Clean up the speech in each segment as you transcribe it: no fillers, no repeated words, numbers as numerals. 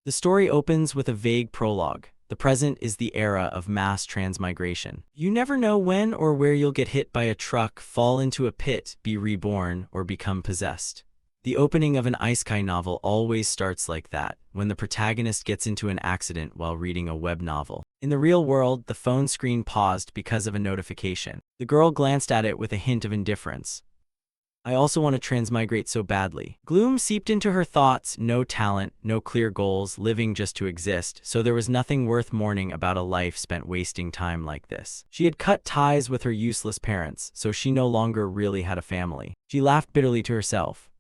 The story opens with a vague prologue. The present is the era of mass transmigration. You never know when or where you'll get hit by a truck, fall into a pit, be reborn, or become possessed. The opening of an isekai novel always starts like that, when the protagonist gets into an accident while reading a web novel. In the real world, the phone screen paused because of a notification. The girl glanced at it with a hint of indifference. I also want to transmigrate so badly. Gloom seeped into her thoughts, no talent, no clear goals, living just to exist, so there was nothing worth mourning about a life spent wasting time like this. She had cut ties with her useless parents, so she no longer really had a family. She laughed bitterly to herself.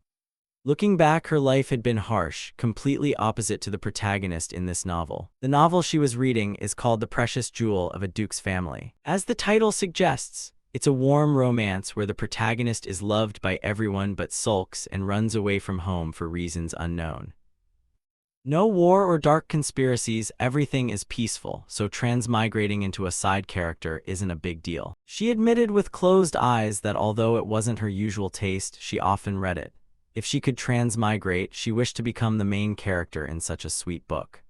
Looking back, her life had been harsh, completely opposite to the protagonist in this novel. The novel she was reading is called The Precious Jewel of a Duke's Family. As the title suggests, it's a warm romance where the protagonist is loved by everyone but sulks and runs away from home for reasons unknown. No war or dark conspiracies, everything is peaceful, so transmigrating into a side character isn't a big deal. She admitted with closed eyes that although it wasn't her usual taste, she often read it. If she could transmigrate, she wished to become the main character in such a sweet book.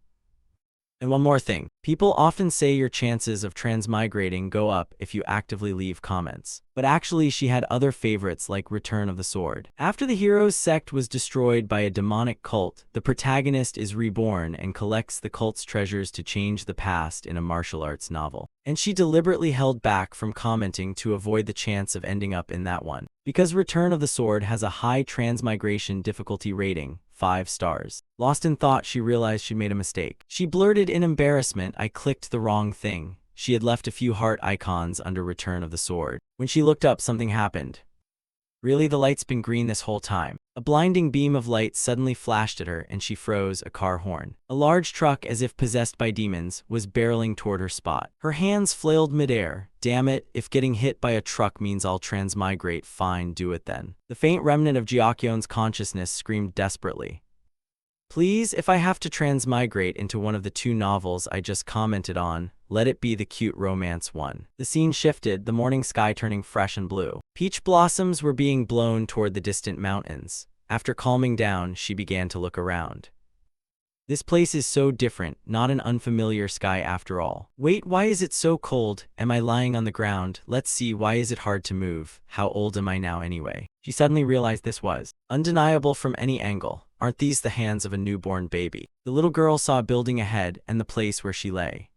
And one more thing. People often say your chances of transmigrating go up if you actively leave comments. But actually, she had other favorites like Return of the Sword. After the hero's sect was destroyed by a demonic cult, the protagonist is reborn and collects the cult's treasures to change the past in a martial arts novel. And she deliberately held back from commenting to avoid the chance of ending up in that one. Because Return of the Sword has a high transmigration difficulty rating, 5 stars. Lost in thought, she realized she made a mistake. She blurted in embarrassment, "I clicked the wrong thing." She had left a few heart icons under Return of the Sword. When she looked up, something happened. Really, the light's been green this whole time. A blinding beam of light suddenly flashed at her and she froze. A car horn. A large truck, as if possessed by demons, was barreling toward her spot. Her hands flailed midair. Damn it, if getting hit by a truck means I'll transmigrate, fine, do it then. The faint remnant of Jiakyon's consciousness screamed desperately. Please, if I have to transmigrate into one of the 2 novels I just commented on, let it be the cute romance one. The scene shifted, the morning sky turning fresh and blue. Peach blossoms were being blown toward the distant mountains. After calming down, she began to look around. This place is so different, not an unfamiliar sky after all. Wait, why is it so cold? Am I lying on the ground? Let's see, why is it hard to move? How old am I now anyway? She suddenly realized this was undeniable from any angle. Aren't these the hands of a newborn baby? The little girl saw a building ahead and the place where she lay.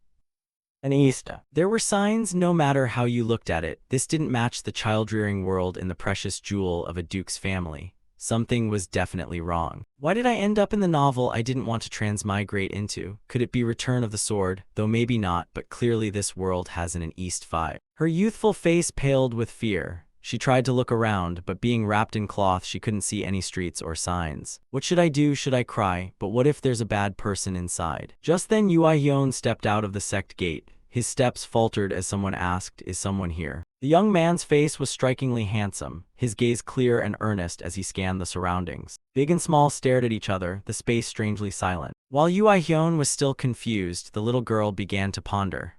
An east. There were signs no matter how you looked at it. This didn't match the child-rearing world in The Precious Jewel of a Duke's Family. Something was definitely wrong. Why did I end up in the novel I didn't want to transmigrate into? Could it be Return of the Sword? Though maybe not, but clearly this world has an East vibe. Her youthful face paled with fear. She tried to look around, but being wrapped in cloth, she couldn't see any streets or signs. What should I do? Should I cry? But what if there's a bad person inside? Just then Hyun stepped out of the sect gate. His steps faltered as someone asked, "Is someone here?" The young man's face was strikingly handsome, his gaze clear and earnest as he scanned the surroundings. Big and small stared at each other, the space strangely silent. While Hyun was still confused, the little girl began to ponder.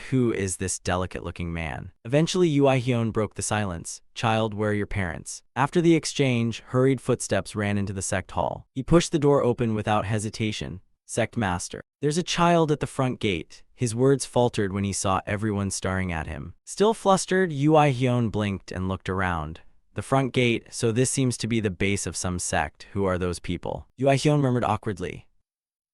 Who is this delicate-looking man? Eventually Hyun broke the silence. "Child, where are your parents?" After the exchange, hurried footsteps ran into the sect hall. He pushed the door open without hesitation. "Sect master. There's a child at the front gate." His words faltered when he saw everyone staring at him. Still flustered, Hyun blinked and looked around. The front gate, so this seems to be the base of some sect. Who are those people? Hyun murmured awkwardly.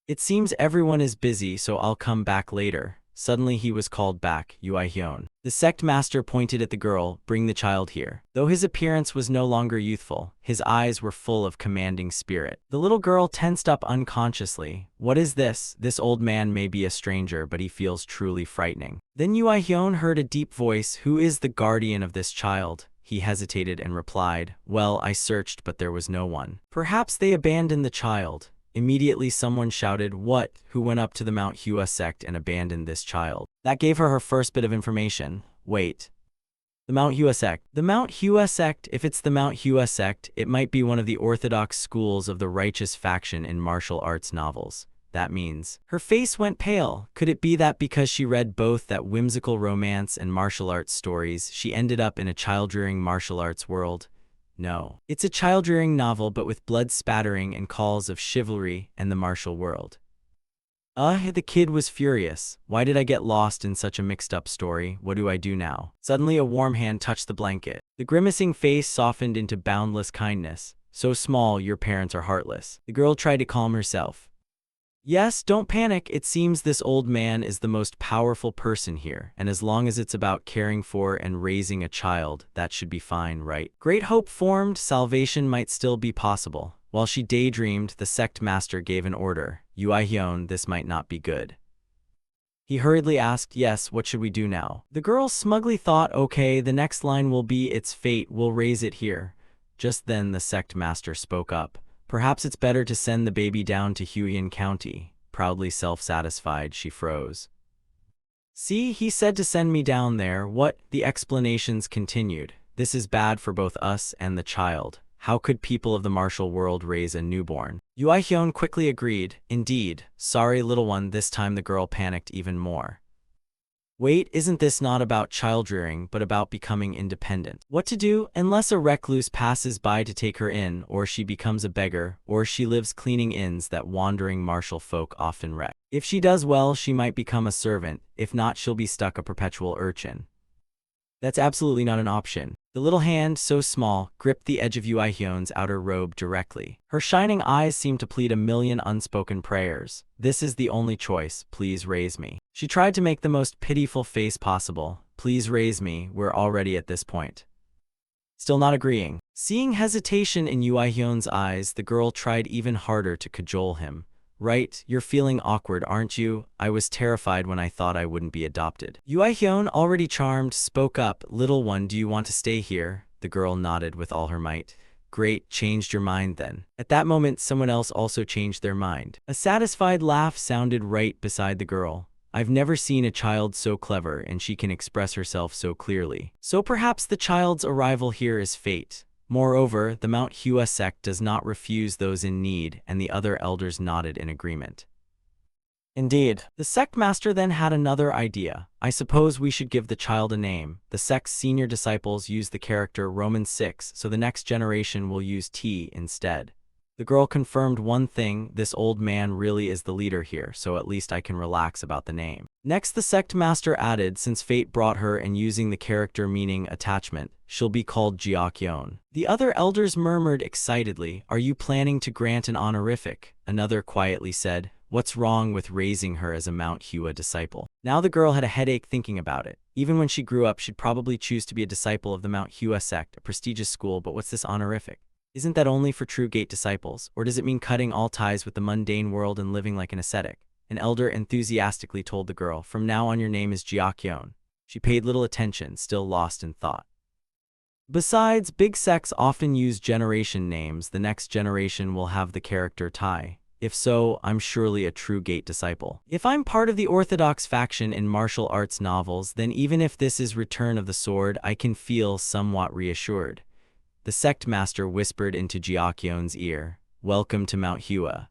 "It seems everyone is busy, so I'll come back later." Suddenly he was called back. Hyun. The sect master pointed at the girl. "Bring the child here." Though his appearance was no longer youthful, his eyes were full of commanding spirit. The little girl tensed up unconsciously. What is this? This old man may be a stranger, but he feels truly frightening. Then Hyun heard a deep voice. "Who is the guardian of this child?" He hesitated and replied, "Well, I searched, but there was no one." "Perhaps they abandoned the child." Immediately someone shouted, "What? Who went up to the Mount Hua Sect and abandoned this child?" That gave her first bit of information. Wait. The Mount Hua Sect. The Mount Hua Sect, if it's the Mount Hua Sect, it might be one of the orthodox schools of the righteous faction in martial arts novels. That means. Her face went pale. Could it be that because she read both that whimsical romance and martial arts stories, she ended up in a child-rearing martial arts world? No. It's a child-rearing novel but with blood spattering and calls of chivalry and the martial world. The kid was furious. Why did I get lost in such a mixed-up story? What do I do now? Suddenly, a warm hand touched the blanket. The grimacing face softened into boundless kindness. So small, your parents are heartless. The girl tried to calm herself. Yes, don't panic. It seems this old man is the most powerful person here, and as long as it's about caring for and raising a child, that should be fine, right? Great hope formed, salvation might still be possible. While she daydreamed, the sect master gave an order. Yuaihyun, this might not be good. He hurriedly asked, yes, what should we do now? The girl smugly thought, okay, the next line will be its fate, we'll raise it here. Just then the sect master spoke up. Perhaps it's better to send the baby down to Huiyin County. Proudly self-satisfied, she froze. See, he said to send me down there. What? The explanations continued. This is bad for both us and the child. How could people of the martial world raise a newborn? Yuaihyun quickly agreed. Indeed. Sorry, little one. This time the girl panicked even more. Wait, isn't this not about child-rearing, but about becoming independent? What to do? Unless a recluse passes by to take her in, or she becomes a beggar, or she lives cleaning inns that wandering martial folk often wreck. If she does well, she might become a servant. If not, she'll be stuck a perpetual urchin. That's absolutely not an option. The little hand, so small, gripped the edge of Yuaihyun's outer robe directly. Her shining eyes seemed to plead a million unspoken prayers. This is the only choice. Please raise me. She tried to make the most pitiful face possible. Please raise me. We're already at this point. Still not agreeing. Seeing hesitation in Yuaihyun's eyes, the girl tried even harder to cajole him. Right, you're feeling awkward, aren't you? I was terrified when I thought I wouldn't be adopted. Yuaihyun, already charmed, spoke up. Little one, do you want to stay here? The girl nodded with all her might. Great, changed your mind then. At that moment, someone else also changed their mind. A satisfied laugh sounded right beside the girl. I've never seen a child so clever, and she can express herself so clearly. So perhaps the child's arrival here is fate. Moreover, the Mount Hua Sect does not refuse those in need, and the other elders nodded in agreement. Indeed. The sect master then had another idea. I suppose we should give the child a name. The sect's senior disciples use the character Roman 6, so the next generation will use T instead. The girl confirmed one thing, this old man really is the leader here, so at least I can relax about the name. Next, the sect master added, since fate brought her and using the character meaning attachment, she'll be called Jiakyeon. The other elders murmured excitedly, are you planning to grant an honorific? Another quietly said, what's wrong with raising her as a Mount Hua disciple? Now the girl had a headache thinking about it. Even when she grew up, she'd probably choose to be a disciple of the Mount Hua sect, a prestigious school, but what's this honorific? Isn't that only for true gate disciples, or does it mean cutting all ties with the mundane world and living like an ascetic? An elder enthusiastically told the girl, from now on your name is Jiakyeon. She paid little attention, still lost in thought. Besides, big sects often use generation names. The next generation will have the character Tai. If so, I'm surely a true gate disciple. If I'm part of the orthodox faction in martial arts novels, then even if this is Return of the Sword, I can feel somewhat reassured. The sect master whispered into Jiakyeon's ear, welcome to Mount Hua.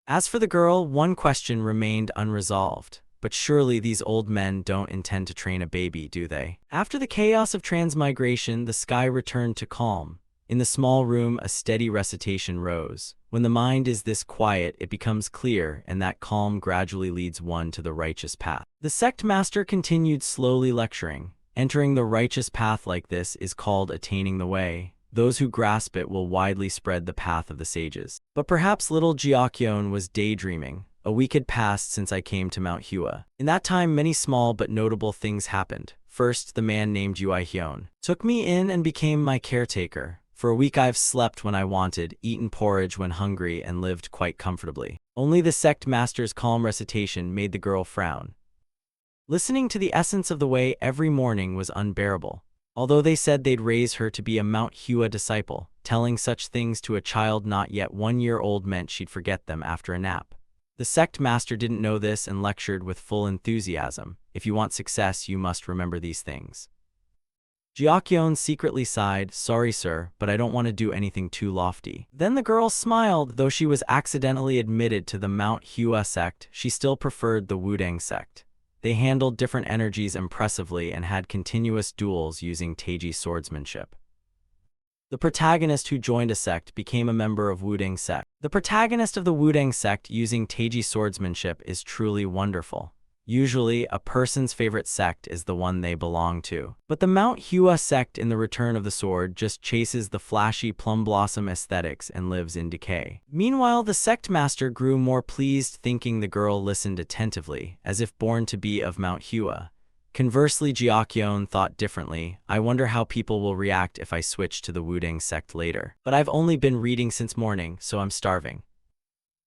As for the girl, one question remained unresolved. But surely these old men don't intend to train a baby, do they? After the chaos of transmigration, the sky returned to calm. In the small room, a steady recitation rose. When the mind is this quiet, it becomes clear, and that calm gradually leads one to the righteous path. The sect master continued slowly lecturing. Entering the righteous path like this is called attaining the way. Those who grasp it will widely spread the path of the sages. But perhaps little Jiakyeon was daydreaming. A week had passed since I came to Mount Hua. In that time, many small but notable things happened. First, the man named Yuaihyun took me in and became my caretaker. For a week I've slept when I wanted, eaten porridge when hungry, and lived quite comfortably. Only the sect master's calm recitation made the girl frown. Listening to the essence of the way every morning was unbearable. Although they said they'd raise her to be a Mount Hua disciple, telling such things to a child not yet 1 year old meant she'd forget them after a nap. The sect master didn't know this and lectured with full enthusiasm. If you want success, you must remember these things. Jiakyeon secretly sighed, sorry sir, but I don't want to do anything too lofty. Then the girl smiled. Though she was accidentally admitted to the Mount Hua sect, she still preferred the Wudang sect. They handled different energies impressively and had continuous duels using Taiji swordsmanship. The protagonist who joined a sect became a member of Wudang sect. The protagonist of the Wudang sect using Taiji swordsmanship is truly wonderful. Usually, a person's favorite sect is the one they belong to. But the Mount Hua sect in The Return of the Sword just chases the flashy plum blossom aesthetics and lives in decay. Meanwhile, the sect master grew more pleased thinking the girl listened attentively, as if born to be of Mount Hua. Conversely, Jiakyeon thought differently. I wonder how people will react if I switch to the Wudang sect later. But I've only been reading since morning, so I'm starving.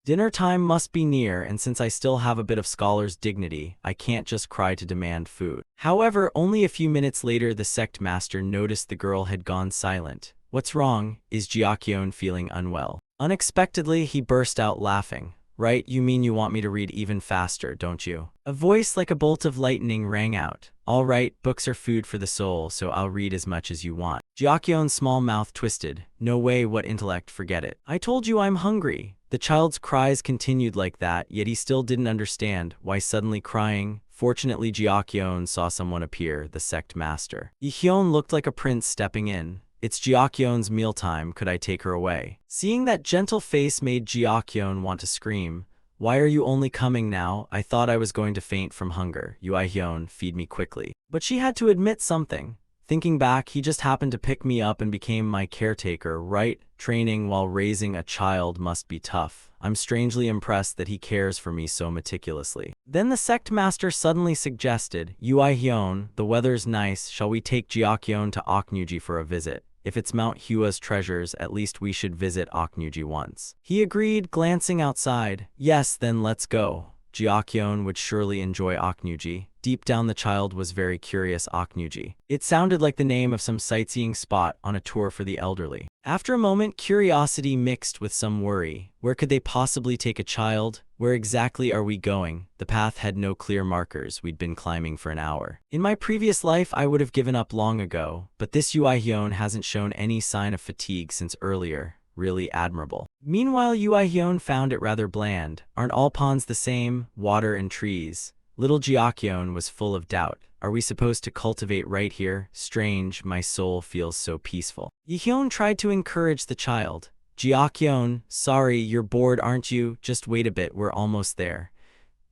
Dinner time must be near, and since I still have a bit of scholar's dignity, I can't just cry to demand food. However, only a few minutes later the sect master noticed the girl had gone silent. What's wrong? Is Jiakyeon feeling unwell? Unexpectedly, he burst out laughing. Right, you mean you want me to read even faster, don't you? A voice like a bolt of lightning rang out. All right, books are food for the soul, so I'll read as much as you want. Jiakyeon's small mouth twisted. No way, what intellect, forget it. I told you I'm hungry. The child's cries continued like that, yet he still didn't understand why suddenly crying. Fortunately, Jiakyeon saw someone appear, the sect master. Yihyun looked like a prince stepping in. It's Jiakyeon's mealtime, could I take her away? Seeing that gentle face made Jiakyeon want to scream. Why are you only coming now? I thought I was going to faint from hunger. Yihyun, feed me quickly. But she had to admit something. Thinking back, he just happened to pick me up and became my caretaker, right? Training while raising a child must be tough. I'm strangely impressed that he cares for me so meticulously. Then the sect master suddenly suggested, Yihyun, the weather's nice, shall we take Jiakyeon to Oknuji for a visit? If it's Mount Hua's treasures, at least we should visit Oknuji once. He agreed, glancing outside. Yes, then let's go. Jiakyeon would surely enjoy Oknuji. Deep down the child was very curious. Oknuji. It sounded like the name of some sightseeing spot on a tour for the elderly. After a moment, curiosity mixed with some worry. Where could they possibly take a child? Where exactly are we going? The path had no clear markers. We'd been climbing for an hour. In my previous life, I would have given up long ago, but this Yihyun hasn't shown any sign of fatigue since earlier. Really admirable. Meanwhile, Yihyun found it rather bland. Aren't all ponds the same? Water and trees. Little Jiakyeon was full of doubt. Are we supposed to cultivate right here? Strange, my soul feels so peaceful. Yihyun tried to encourage the child. Jiakyeon, sorry, you're bored, aren't you? Just wait a bit, we're almost there.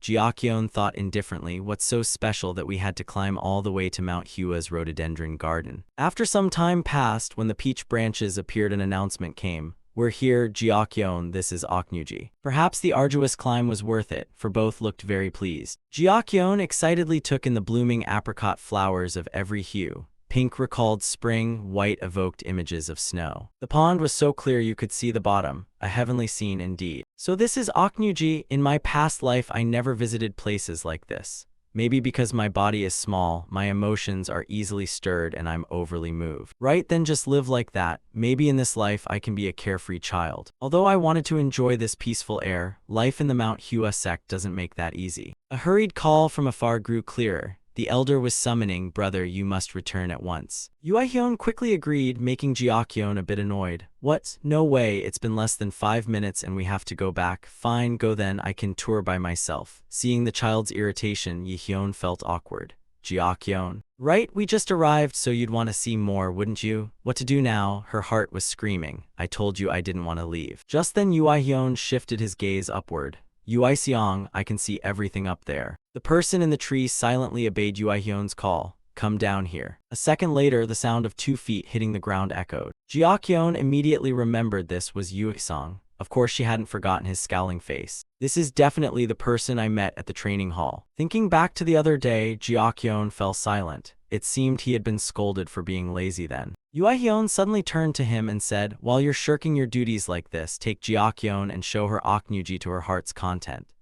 Jiakyeon thought indifferently, what's so special that we had to climb all the way to Mount Hua's rhododendron garden? After some time passed, when the peach branches appeared, an announcement came. We're here, Jiakyeon, this is Oknuji. Perhaps the arduous climb was worth it, for both looked very pleased. Jiakyeon excitedly took in the blooming apricot flowers of every hue. Pink recalled spring, white evoked images of snow. The pond was so clear you could see the bottom, a heavenly scene indeed. So this is Oknuji. In my past life I never visited places like this. Maybe because my body is small, my emotions are easily stirred and I'm overly moved. Right, then just live like that. Maybe in this life I can be a carefree child. Although I wanted to enjoy this peaceful air, life in the Mount Hua sect doesn't make that easy. A hurried call from afar grew clearer. The elder was summoning, brother, you must return at once. Yihyun quickly agreed, making Jiakyeon a bit annoyed. What? No way, it's been less than 5 minutes and we have to go back. Fine, go then, I can tour by myself. Seeing the child's irritation, Yihyun felt awkward. Jiakyeon. Right, we just arrived, so you'd want to see more, wouldn't you? What to do now? Her heart was screaming. I told you I didn't want to leave. Just then Yihyun shifted his gaze upward. Yiseong, I can see everything up there. The person in the tree silently obeyed Yihyun's call. Come down here. A second later, the sound of 2 feet hitting the ground echoed. Jiakyeon immediately remembered this was Yiseong. Of course, she hadn't forgotten his scowling face. This is definitely the person I met at the training hall. Thinking back to the other day, Jiakyeon fell silent. It seemed he had been scolded for being lazy then. Yihyun suddenly turned to him and said, while you're shirking your duties like this, take Jiakyeon and show her Oknuji to her heart's content.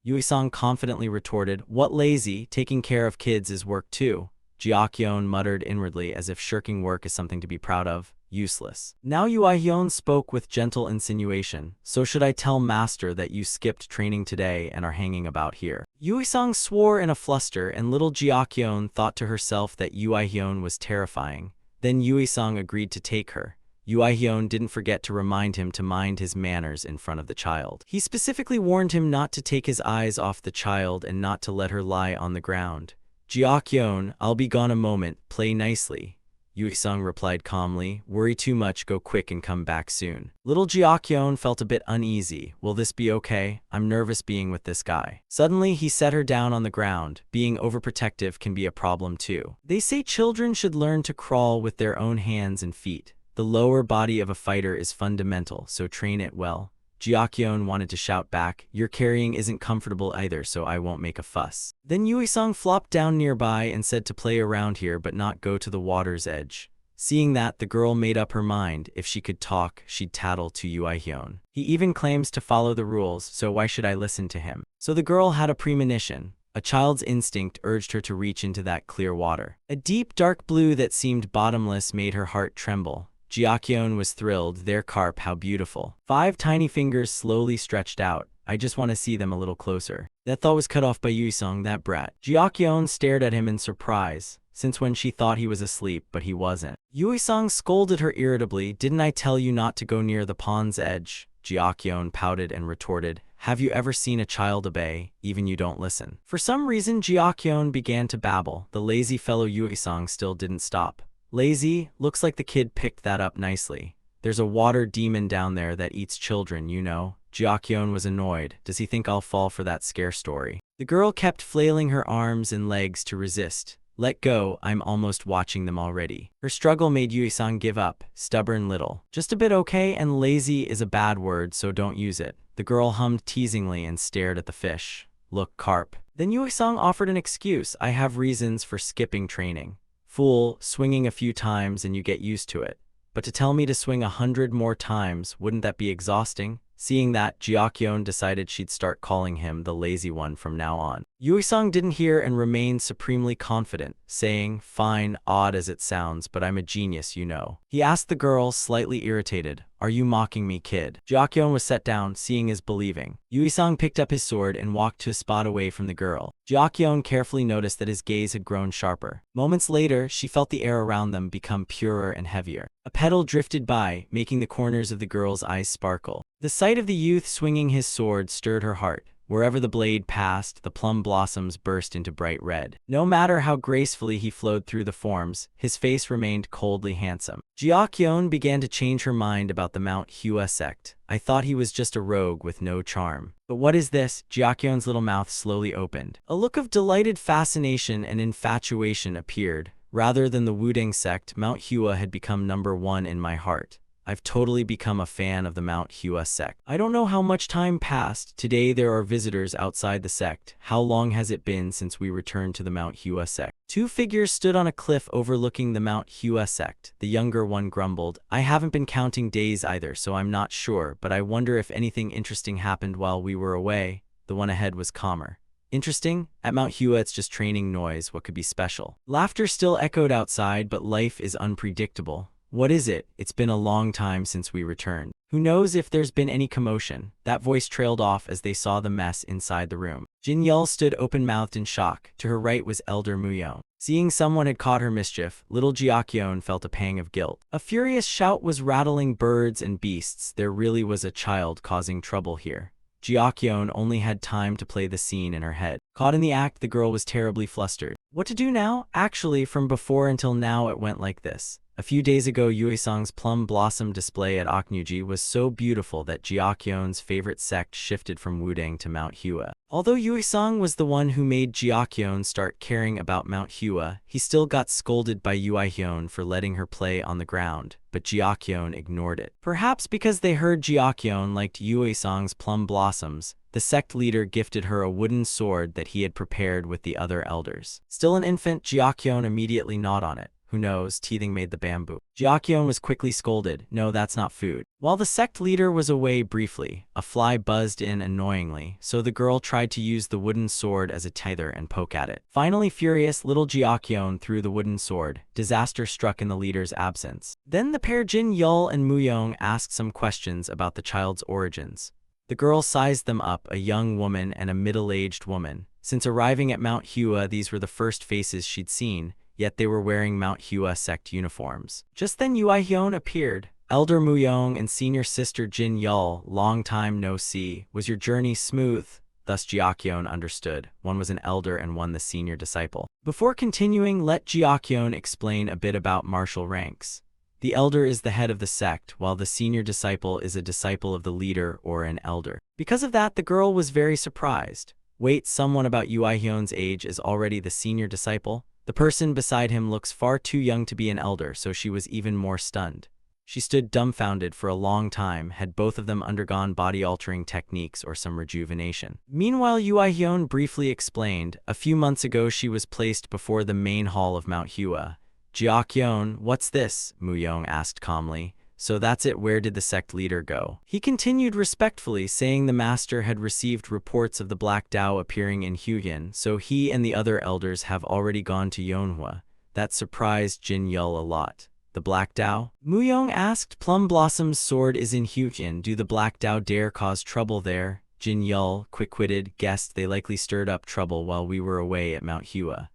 Yiseong confidently retorted, what lazy, taking care of kids is work too. Jiakyeon muttered inwardly as if shirking work is something to be proud of. Useless. Now Yihyun spoke with gentle insinuation. So should I tell master that you skipped training today and are hanging about here? Yiseong swore in a fluster and little Jiakyeon thought to herself that Yihyun was terrifying. Then Yiseong agreed to take her. Yihyun didn't forget to remind him to mind his manners in front of the child. He specifically warned him not to take his eyes off the child and not to let her lie on the ground. Jiakyeon, I'll be gone a moment, play nicely. Yui-sung replied calmly. Worry too much, go quick and come back soon. Little Jiakyeon felt a bit uneasy. Will this be okay? I'm nervous being with this guy. Suddenly, he set her down on the ground. Being overprotective can be a problem too. They say children should learn to crawl with their own hands and feet. The lower body of a fighter is fundamental, so train it well. Jiakyeon wanted to shout back, your carrying isn't comfortable either, so I won't make a fuss. Then Yui-sung flopped down nearby and said to play around here but not go to the water's edge. Seeing that, the girl made up her mind. If she could talk, she'd tattle to Yui-hyun. He even claims to follow the rules, so why should I listen to him? So the girl had a premonition. A child's instinct urged her to reach into that clear water. A deep dark blue that seemed bottomless made her heart tremble. Jiakyeon was thrilled. There, carp, how beautiful. 5 tiny fingers slowly stretched out. I just want to see them a little closer. That thought was cut off by Yui-sung, that brat. Jiakyeon stared at him in surprise, since when she thought he was asleep, but he wasn't. Yui-sung scolded her irritably. Didn't I tell you not to go near the pond's edge? Jiakyeon pouted and retorted. Have you ever seen a child obey? Even you don't listen. For some reason, Jiakyeon began to babble. The lazy fellow Yui-sung still didn't stop. Lazy? Looks like the kid picked that up nicely. There's a water demon down there that eats children, you know. Jiakyeon was annoyed. Does he think I'll fall for that scare story? The girl kept flailing her arms and legs to resist. Let go, I'm almost watching them already. Her struggle made Yui-sung give up. Stubborn little. Just a bit okay, and lazy is a bad word, so don't use it. The girl hummed teasingly and stared at the fish. Look, carp. Then Yui-sung offered an excuse. I have reasons for skipping training. Fool, swinging a few times and you get used to it. But to tell me to swing 100 more times, wouldn't that be exhausting? Seeing that, Jiakyeon decided she'd start calling him the lazy one from now on. Yui-sung didn't hear and remained supremely confident, saying, fine, odd as it sounds, but I'm a genius, you know. He asked the girl, slightly irritated, are you mocking me, kid? Jiakyeon was set down, seeing is believing. Yui-sung picked up his sword and walked to a spot away from the girl. Jiakyeon carefully noticed that his gaze had grown sharper. Moments later, she felt the air around them become purer and heavier. A petal drifted by, making the corners of the girl's eyes sparkle. The sight of the youth swinging his sword stirred her heart. Wherever the blade passed, the plum blossoms burst into bright red. No matter how gracefully he flowed through the forms, his face remained coldly handsome. Jiakyeon began to change her mind about the Hua Sect. I thought he was just a rogue with no charm. But what is this? Jiakyeon's little mouth slowly opened. A look of delighted fascination and infatuation appeared. Rather than the Wudang sect, Hua had become #1 in my heart. I've totally become a fan of the Hua sect. I don't know how much time passed. Today there are visitors outside the sect. How long has it been since we returned to the Hua sect? 2 figures stood on a cliff overlooking the Hua sect. The younger one grumbled, I haven't been counting days either, so I'm not sure, but I wonder if anything interesting happened while we were away. The one ahead was calmer. Interesting? At Hua it's just training noise. What could be special? Laughter still echoed outside, but life is unpredictable. What is it? It's been a long time since we returned. Who knows if there's been any commotion? That voice trailed off as they saw the mess inside the room. Jin Yul stood open-mouthed in shock. To her right was Elder Muyong. Seeing someone had caught her mischief, little Jiakyeon felt a pang of guilt. A furious shout was rattling birds and beasts. There really was a child causing trouble here. Jiakyeon only had time to play the scene in her head. Caught in the act, the girl was terribly flustered. What to do now? Actually, from before until now it went like this. A few days ago, Yui-sung's plum blossom display at Oknuji was so beautiful that Jiakyeon's favorite sect shifted from Wudang to Hua. Although Yui-sung was the one who made Jiakyeon start caring about Hua, he still got scolded by Yui-hyun for letting her play on the ground, but Jiakyeon ignored it. Perhaps because they heard Jiakyeon liked Yui-sung's plum blossoms, the sect leader gifted her a wooden sword that he had prepared with the other elders. Still an infant, Jiakyeon immediately gnawed on it. Who knows, teething made the bamboo. Jiakyeon was quickly scolded. No, that's not food. While the sect leader was away briefly, a fly buzzed in annoyingly, so the girl tried to use the wooden sword as a tether and poke at it. Finally furious, little Jiakyeon threw the wooden sword. Disaster struck in the leader's absence. Then the pair Jin Yul and Muyong asked some questions about the child's origins. The girl sized them up, a young woman and a middle-aged woman. Since arriving at Hua, these were the first faces she'd seen, yet they were wearing Hua sect uniforms. Just then Yui-hyun appeared. Elder Muyong and senior sister Jin Yul, long time no see. Was your journey smooth? Thus Jiakyeon understood. One was an elder and one the senior disciple. Before continuing, let Jiakyeon explain a bit about martial ranks. The elder is the head of the sect, while the senior disciple is a disciple of the leader or an elder. Because of that, the girl was very surprised. Wait, someone about Yuaihyun's age is already the senior disciple? The person beside him looks far too young to be an elder, so she was even more stunned. She stood dumbfounded for a long time. Had both of them undergone body-altering techniques or some rejuvenation? Meanwhile, Yuaihyun briefly explained, a few months ago she was placed before the main hall of Mount Hua. Jiakyeon, what's this? Muyong asked calmly. So that's it, where did the sect leader go? He continued respectfully, saying the master had received reports of the Black Dao appearing in Huyan, so he and the other elders have already gone to Yonhua. That surprised Jin Yul a lot. The Black Dao? Muyong asked. Plum Blossom's sword is in Huyan. Do the Black Dao dare cause trouble there? Jin Yul, quick-witted, guessed they likely stirred up trouble while we were away at Mount Hua.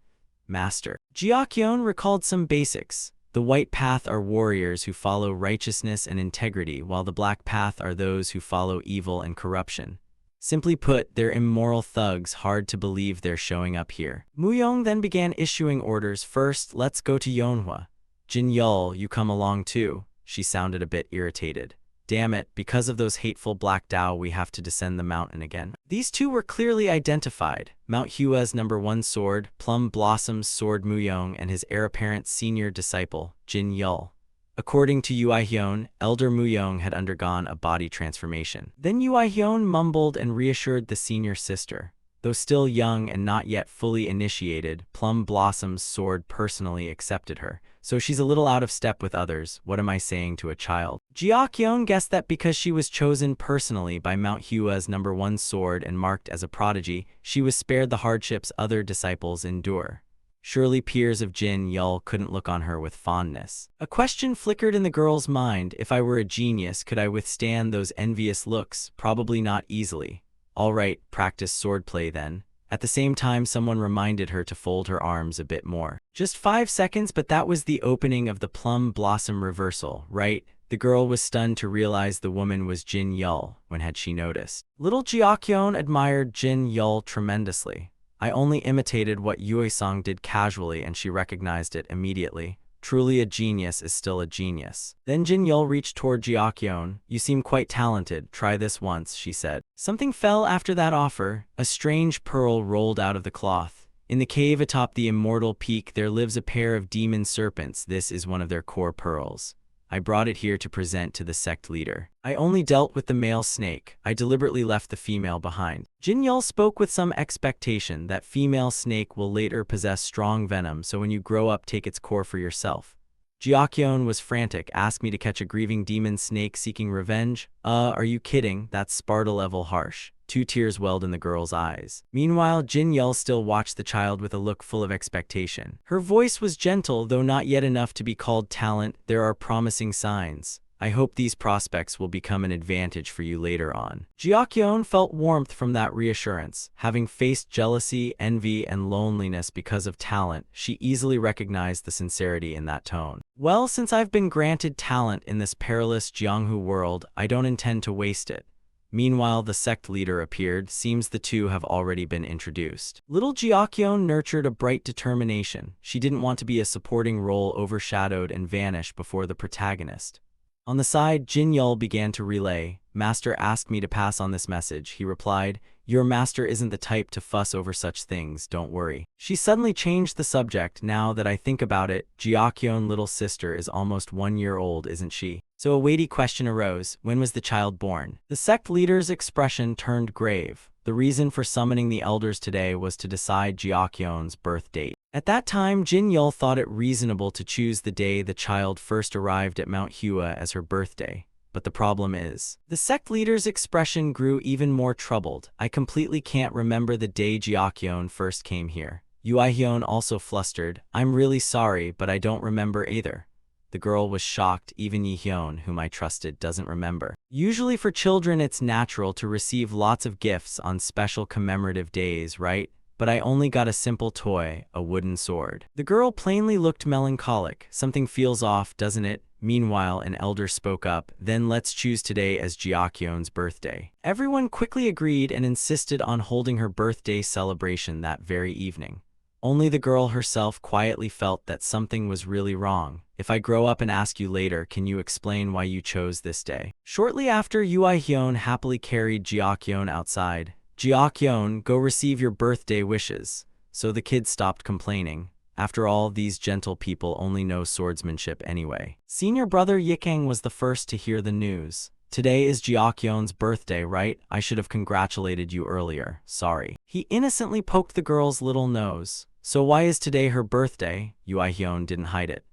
Master. Jiakyeon recalled some basics. The White Path are warriors who follow righteousness and integrity, while the Black Path are those who follow evil and corruption. Simply put, they're immoral thugs. Hard to believe they're showing up here. Muyong then began issuing orders. First, let's go to Yonhua. Jin Yul, you come along too. She sounded a bit irritated. Damn it, because of those hateful Black Dao we have to descend the mountain again. These two were clearly identified. Mount Hua's #1 sword, Plum Blossom's sword Muyong, and his heir-apparent senior disciple, Jin Yul. According to Yuaihyun, Elder Muyong had undergone a body transformation. Then Yuaihyun mumbled and reassured the senior sister. Though still young and not yet fully initiated, Plum Blossom's sword personally accepted her. So she's a little out of step with others. What am I saying to a child? Jiakyeon guessed that because she was chosen personally by Mount Hua's #1 sword and marked as a prodigy, she was spared the hardships other disciples endure. Surely peers of Jin Yul couldn't look on her with fondness. A question flickered in the girl's mind. If I were a genius, could I withstand those envious looks? Probably not easily. All right, practice swordplay then. At the same time, someone reminded her to fold her arms a bit more. Just 5 seconds, but that was the opening of the Plum Blossom reversal, right? The girl was stunned to realize the woman was Jin Yul. When had she noticed? Little Jiakyeon admired Jin Yul tremendously. I only imitated what Yuesong did casually and she recognized it immediately. Truly a genius is still a genius. Then Jin Yul reached toward Jiakyeon. You seem quite talented. Try this once, she said. Something fell after that offer. A strange pearl rolled out of the cloth. In the cave atop the immortal peak there lives a pair of demon serpents. This is one of their core pearls. I brought it here to present to the sect leader. I only dealt with the male snake. I deliberately left the female behind. Jin Yul spoke with some expectation. That female snake will later possess strong venom, so when you grow up, take its core for yourself. Jiakyeon was frantic. Asked me to catch a grieving demon snake seeking revenge? Are you kidding? That's Sparta-level harsh. 2 tears welled in the girl's eyes. Meanwhile, Jin Yul still watched the child with a look full of expectation. Her voice was gentle, though not yet enough to be called talent. There are promising signs. I hope these prospects will become an advantage for you later on. Jiakyeon felt warmth from that reassurance. Having faced jealousy, envy, and loneliness because of talent, she easily recognized the sincerity in that tone. Well, since I've been granted talent in this perilous Jianghu world, I don't intend to waste it. Meanwhile, the sect leader appeared. Seems the two have already been introduced. Little Jiakyeon nurtured a bright determination. She didn't want to be a supporting role overshadowed and vanish before the protagonist. On the side, Jin Yul began to relay. Master asked me to pass on this message. He replied, your master isn't the type to fuss over such things, don't worry. She suddenly changed the subject. Now that I think about it, Jiakyeon's little sister is almost 1 year old, isn't she? So a weighty question arose. When was the child born? The sect leader's expression turned grave. The reason for summoning the elders today was to decide Jiakyeon's birth date. At that time, Jin Yul thought it reasonable to choose the day the child first arrived at Mount Hua as her birthday. But the problem is, the sect leader's expression grew even more troubled. I completely can't remember the day Jiakyeon first came here. Yuaihyun also flustered. I'm really sorry, but I don't remember either. The girl was shocked. Even Yihyun, whom I trusted, doesn't remember. Usually for children it's natural to receive lots of gifts on special commemorative days, right? But I only got a simple toy, a wooden sword. The girl plainly looked melancholic. Something feels off, doesn't it? Meanwhile, an elder spoke up, then let's choose today as Jiakyon's birthday. Everyone quickly agreed and insisted on holding her birthday celebration that very evening. Only the girl herself quietly felt that something was really wrong. If I grow up and ask you later, can you explain why you chose this day? Shortly after, Hyun happily carried Jiakyeon outside. Jiakyeon, go receive your birthday wishes. So the kid stopped complaining. After all, these gentle people only know swordsmanship anyway. Senior brother Yikang was the first to hear the news. Today is Jiakyon's birthday, right? I should have congratulated you earlier. Sorry. He innocently poked the girl's little nose. So why is today her birthday? Hyun didn't hide it.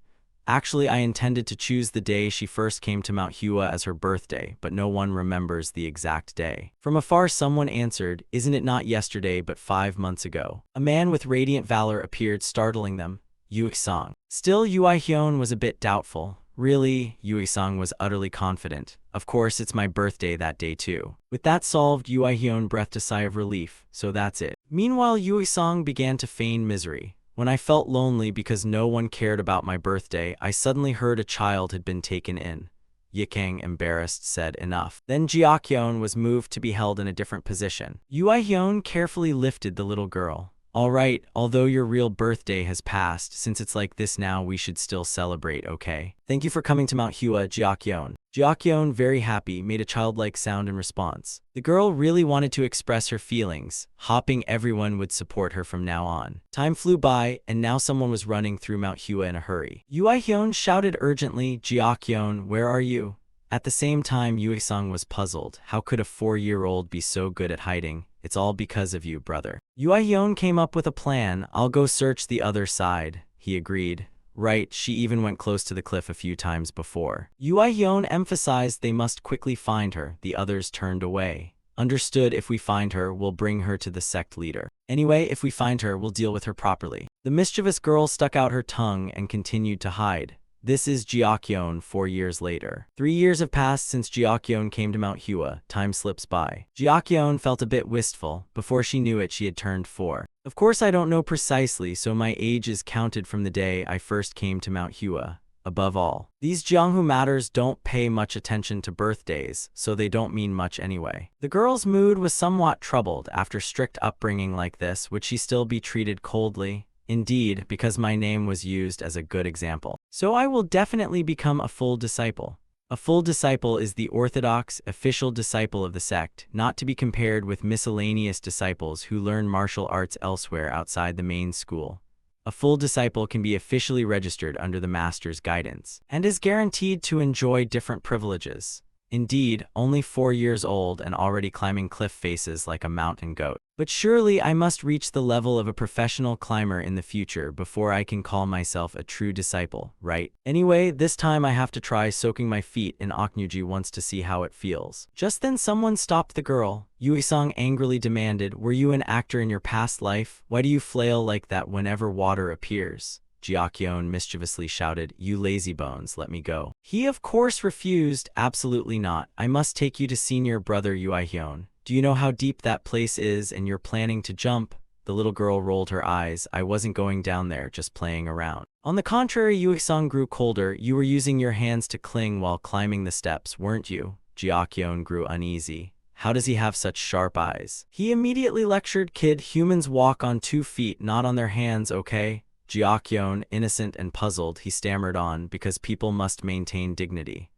Actually, I intended to choose the day she first came to Mount Hua as her birthday, but no one remembers the exact day. From afar, someone answered, isn't it not yesterday but 5 months ago? A man with radiant valor appeared, startling them. Yuisang. Still, Hyun was a bit doubtful. Really? Yuisang was utterly confident. Of course, it's my birthday that day too. With that solved, Hyun breathed a sigh of relief. So that's it. Meanwhile, Yuisang began to feign misery. When I felt lonely because no one cared about my birthday, I suddenly heard a child had been taken in. Yikang, embarrassed, said enough. Then Jiakyon was moved to be held in a different position. Hyun carefully lifted the little girl. All right, although your real birthday has passed, since it's like this now, we should still celebrate, okay? Thank you for coming to Mount Hua, Jiakyon. Jiakyon, very happy, made a childlike sound in response. The girl really wanted to express her feelings, hoping everyone would support her from now on. Time flew by, and now someone was running through Mount Hua in a hurry. Hyun shouted urgently, Jiakyon, where are you? At the same time, Yuisang was puzzled. How could a 4-year-old be so good at hiding? It's all because of you, brother. Hyun came up with a plan. I'll go search the other side, he agreed. Right, she even went close to the cliff a few times before. Hyun emphasized they must quickly find her. The others turned away. Understood, if we find her, we'll bring her to the sect leader. Anyway, if we find her, we'll deal with her properly. The mischievous girl stuck out her tongue and continued to hide. This is Jiakyon 4 years later. 3 years have passed since Jiakyon came to Mount Hua. Time slips by. Jiakyon felt a bit wistful. Before she knew it, she had turned 4. Of course, I don't know precisely, so my age is counted from the day I first came to Mount Hua. Above all, these Jianghu matters don't pay much attention to birthdays, so they don't mean much anyway. The girl's mood was somewhat troubled. After strict upbringing like this, would she still be treated coldly? Indeed, because my name was used as a good example. So I will definitely become a full disciple. A full disciple is the orthodox, official disciple of the sect, not to be compared with miscellaneous disciples who learn martial arts elsewhere outside the main school. A full disciple can be officially registered under the master's guidance, and is guaranteed to enjoy different privileges. Indeed, only 4 years old and already climbing cliff faces like a mountain goat. But surely I must reach the level of a professional climber in the future before I can call myself a true disciple, right? Anyway, this time I have to try soaking my feet in Oknuji once to see how it feels. Just then someone stopped the girl. Yuisang angrily demanded, were you an actor in your past life? Why do you flail like that whenever water appears? Jiakyon mischievously shouted, you lazy bones, let me go. He of course refused. Absolutely not. I must take you to senior brother Hyun. Do you know how deep that place is and you're planning to jump? The little girl rolled her eyes. I wasn't going down there, just playing around. On the contrary, Yuisang grew colder. You were using your hands to cling while climbing the steps, weren't you? Jiakyon grew uneasy. How does he have such sharp eyes? He immediately lectured, kid, humans walk on 2 feet, not on their hands, okay? Jiakyon, innocent and puzzled, he stammered on, because people must maintain dignity.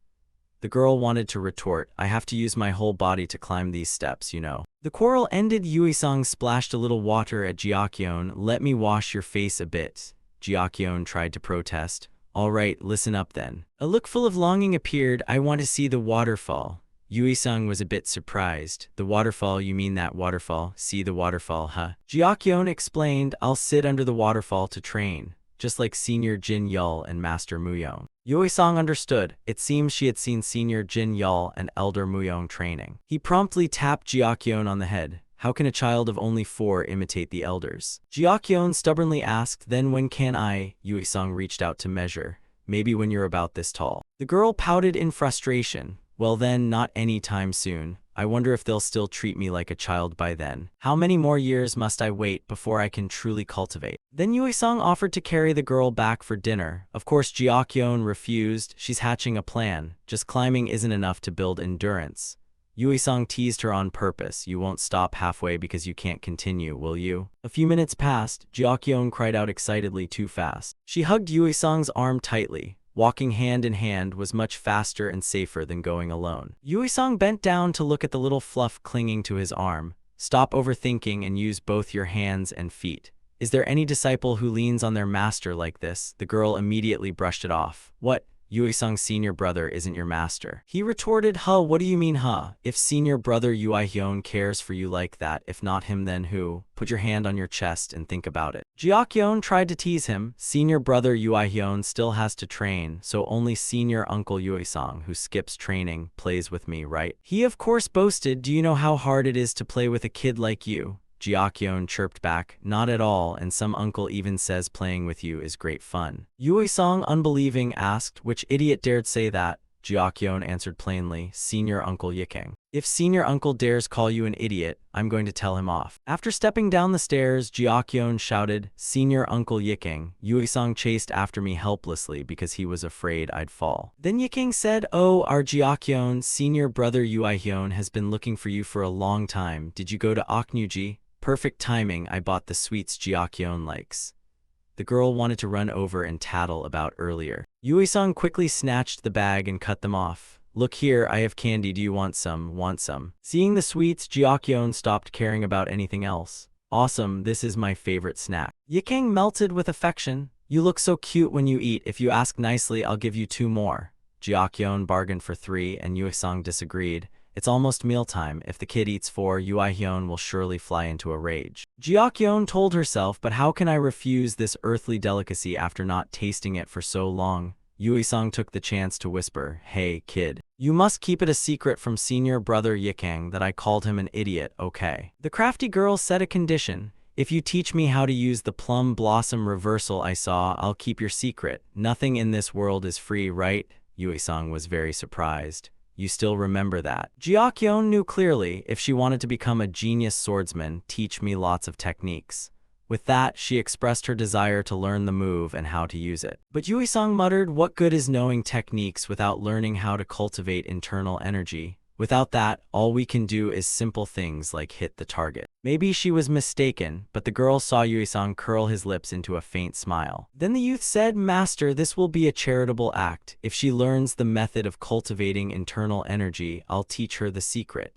The girl wanted to retort, I have to use my whole body to climb these steps, you know. The quarrel ended. Yuisang splashed a little water at Jiakyon. Let me wash your face a bit. Jiakyon tried to protest. All right, listen up then. A look full of longing appeared. I want to see the waterfall. Yuisang was a bit surprised. The waterfall, you mean that waterfall? See the waterfall, huh? Jiakyon explained, I'll sit under the waterfall to train, just like Senior Jin Yul and Master Muyong. Yuisang understood. It seems she had seen Senior Jin Yul and Elder Muyong training. He promptly tapped Jiakyon on the head. How can a child of only 4 imitate the elders? Jiakyon stubbornly asked, then when can I? Yuisang reached out to measure. Maybe when you're about this tall. The girl pouted in frustration. Well then, not anytime soon. I wonder if they'll still treat me like a child by then. How many more years must I wait before I can truly cultivate? Then Yue-sung offered to carry the girl back for dinner. Of course, Jiakyeon refused. She's hatching a plan. Just climbing isn't enough to build endurance. Yue-sung teased her on purpose. You won't stop halfway because you can't continue, will you? A few minutes passed. Jiakyeon cried out excitedly too fast. She hugged Yue-sung's arm tightly. Walking hand in hand was much faster and safer than going alone. Yue-sung bent down to look at the little fluff clinging to his arm. Stop overthinking and use both your hands and feet. Is there any disciple who leans on their master like this? The girl immediately brushed it off. What? Yue-sung's senior brother isn't your master. He retorted, Huh, what do you mean, huh? If senior brother Yue-hyun cares for you like that, if not him then who? Put your hand on your chest and think about it. Jiakyeon tried to tease him. Senior brother Yue-hyun still has to train, so only senior uncle Yue-sung, who skips training, plays with me, right? He of course boasted, do you know how hard it is to play with a kid like you? Jiakyeon chirped back, not at all, and some uncle even says playing with you is great fun. Yue-sung, unbelieving, asked, which idiot dared say that? Jiakyeon answered plainly, Senior Uncle Yikeng. If Senior Uncle dares call you an idiot, I'm going to tell him off. After stepping down the stairs, Jiakyeon shouted, Senior Uncle Yikeng. Yue-sung chased after me helplessly because he was afraid I'd fall. Then Yikeng said, Oh, our Jiakyeon, senior brother Yue-hyun has been looking for you for a long time. Did you go to Oknuji? Perfect timing, I bought the sweets Jiakyeon likes. The girl wanted to run over and tattle about earlier. Yue-sung quickly snatched the bag and cut them off. Look here, I have candy, do you want some? Want some? Seeing the sweets, Jiakyeon stopped caring about anything else. Awesome, this is my favorite snack. Yikeng melted with affection. You look so cute when you eat. If you ask nicely, I'll give you 2 more. Jiakyeon bargained for 3 and Yue-sung disagreed. It's almost mealtime. If the kid eats 4, Yue-hyun will surely fly into a rage. Jiakyeon told herself, but how can I refuse this earthly delicacy after not tasting it for so long? Yue-sung took the chance to whisper, Hey, kid. You must keep it a secret from senior brother Yikeng that I called him an idiot, okay? The crafty girl set a condition. If you teach me how to use the plum blossom reversal I saw, I'll keep your secret. Nothing in this world is free, right? Yue-sung was very surprised. You still remember that? Jiakyeon knew clearly, if she wanted to become a genius swordsman, teach me lots of techniques. With that, she expressed her desire to learn the move and how to use it. But Yue-sung muttered, what good is knowing techniques without learning how to cultivate internal energy? Without that, all we can do is simple things like hit the target. Maybe she was mistaken, but the girl saw Yue-sung curl his lips into a faint smile. Then the youth said, Master, this will be a charitable act. If she learns the method of cultivating internal energy, I'll teach her the secret.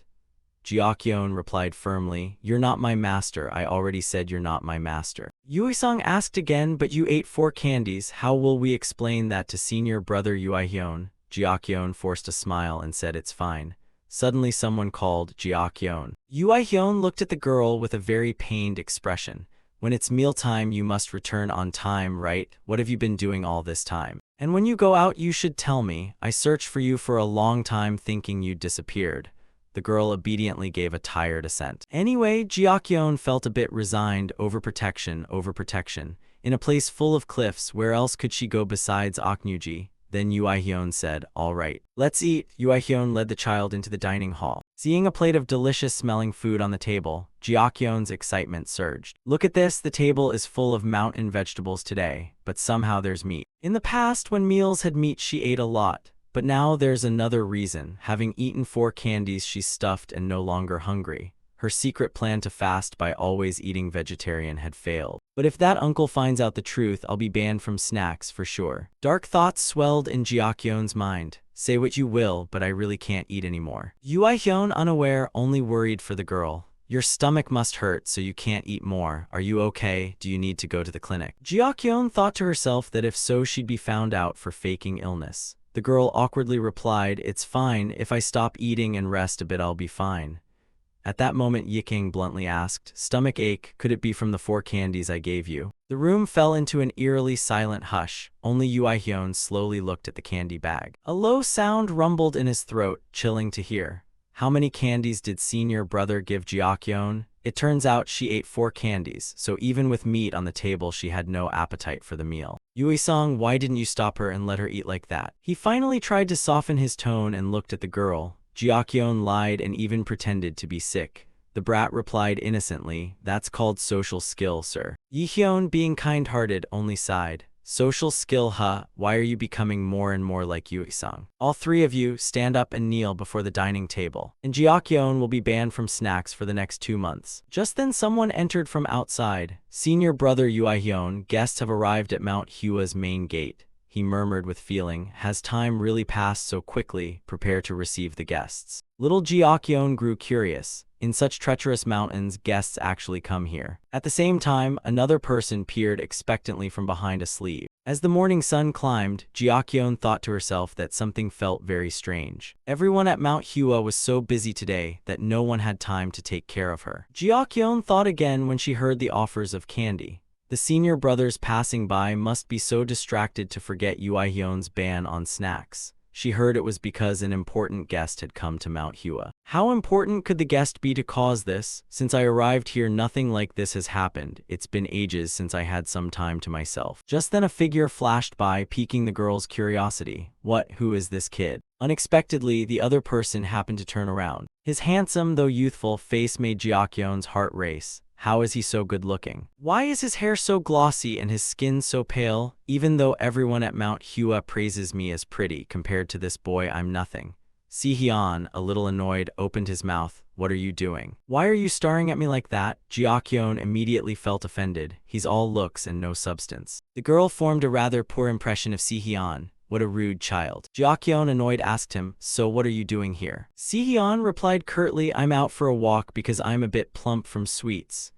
Jiakyeon replied firmly, You're not my master. I already said you're not my master. Yue-sung asked again, but you ate 4 candies. How will we explain that to senior brother Yue-hyun? Jiakyeon forced a smile and said, It's fine. Suddenly someone called, Jiakyeon. Yue-hyun looked at the girl with a very pained expression. When it's mealtime, you must return on time, right? What have you been doing all this time? And when you go out, you should tell me. I searched for you for a long time thinking you'd disappeared. The girl obediently gave a tired assent. Anyway, Jiakyeon felt a bit resigned. Overprotection. In a place full of cliffs, where else could she go besides Oknuji? Then Yue-hyun said, All right, let's eat. Yue-hyun led the child into the dining hall. Seeing a plate of delicious-smelling food on the table, Jiakyeon's excitement surged. Look at this, the table is full of mountain vegetables today, but somehow there's meat. In the past, when meals had meat, she ate a lot. But now there's another reason. Having eaten 4 candies, she's stuffed and no longer hungry. Her secret plan to fast by always eating vegetarian had failed. But if that uncle finds out the truth, I'll be banned from snacks for sure. Dark thoughts swelled in Jiakyeon's mind. Say what you will, but I really can't eat anymore. Yue-hyun, unaware, only worried for the girl. Your stomach must hurt, so you can't eat more. Are you okay? Do you need to go to the clinic? Jiakyeon thought to herself that if so, she'd be found out for faking illness. The girl awkwardly replied, It's fine. If I stop eating and rest a bit, I'll be fine. At that moment, Yikeng bluntly asked, Stomach ache, could it be from the 4 candies I gave you? The room fell into an eerily silent hush. Only Yue-hyun slowly looked at the candy bag. A low sound rumbled in his throat, chilling to hear. How many candies did senior brother give Jiakyeon? It turns out she ate 4 candies, so even with meat on the table she had no appetite for the meal. Yui-sung, why didn't you stop her and let her eat like that? He finally tried to soften his tone and looked at the girl. Jiakyeon lied and even pretended to be sick. The brat replied innocently, that's called social skill, sir. Yihyun, being kind-hearted, only sighed. Social skill, huh? Why are you becoming more and more like Yui-sung? All three of you, stand up and kneel before the dining table. And Jiakyeon will be banned from snacks for the next 2 months. Just then someone entered from outside. Senior brother Yuihyun, guests have arrived at Mount Hua's main gate. He murmured with feeling, has time really passed so quickly? Prepare to receive the guests. Little Jiakyeon grew curious. In such treacherous mountains, guests actually come here. At the same time, another person peered expectantly from behind a sleeve. As the morning sun climbed, Jiakyeon thought to herself that something felt very strange. Everyone at Mount Hua was so busy today that no one had time to take care of her. Jiakyeon thought again when she heard the offers of candy. The senior brothers passing by must be so distracted to forget Yuihyun's ban on snacks. She heard it was because an important guest had come to Mount Hua. How important could the guest be to cause this? Since I arrived here, nothing like this has happened. It's been ages since I had some time to myself. Just then a figure flashed by, piquing the girl's curiosity. What? Who is this kid? Unexpectedly, the other person happened to turn around. His handsome, though youthful, face made Jiakyeon's heart race. How is he so good-looking? Why is his hair so glossy and his skin so pale? Even though everyone at Mount Hua praises me as pretty, compared to this boy I'm nothing. Si-hyun, a little annoyed, opened his mouth. What are you doing? Why are you staring at me like that? Jiakyeon immediately felt offended. He's all looks and no substance. The girl formed a rather poor impression of Si-hyun. What a rude child. Jiakyeon, annoyed, asked him, so what are you doing here? Si-hyun replied curtly, I'm out for a walk because I'm a bit plump from sweets.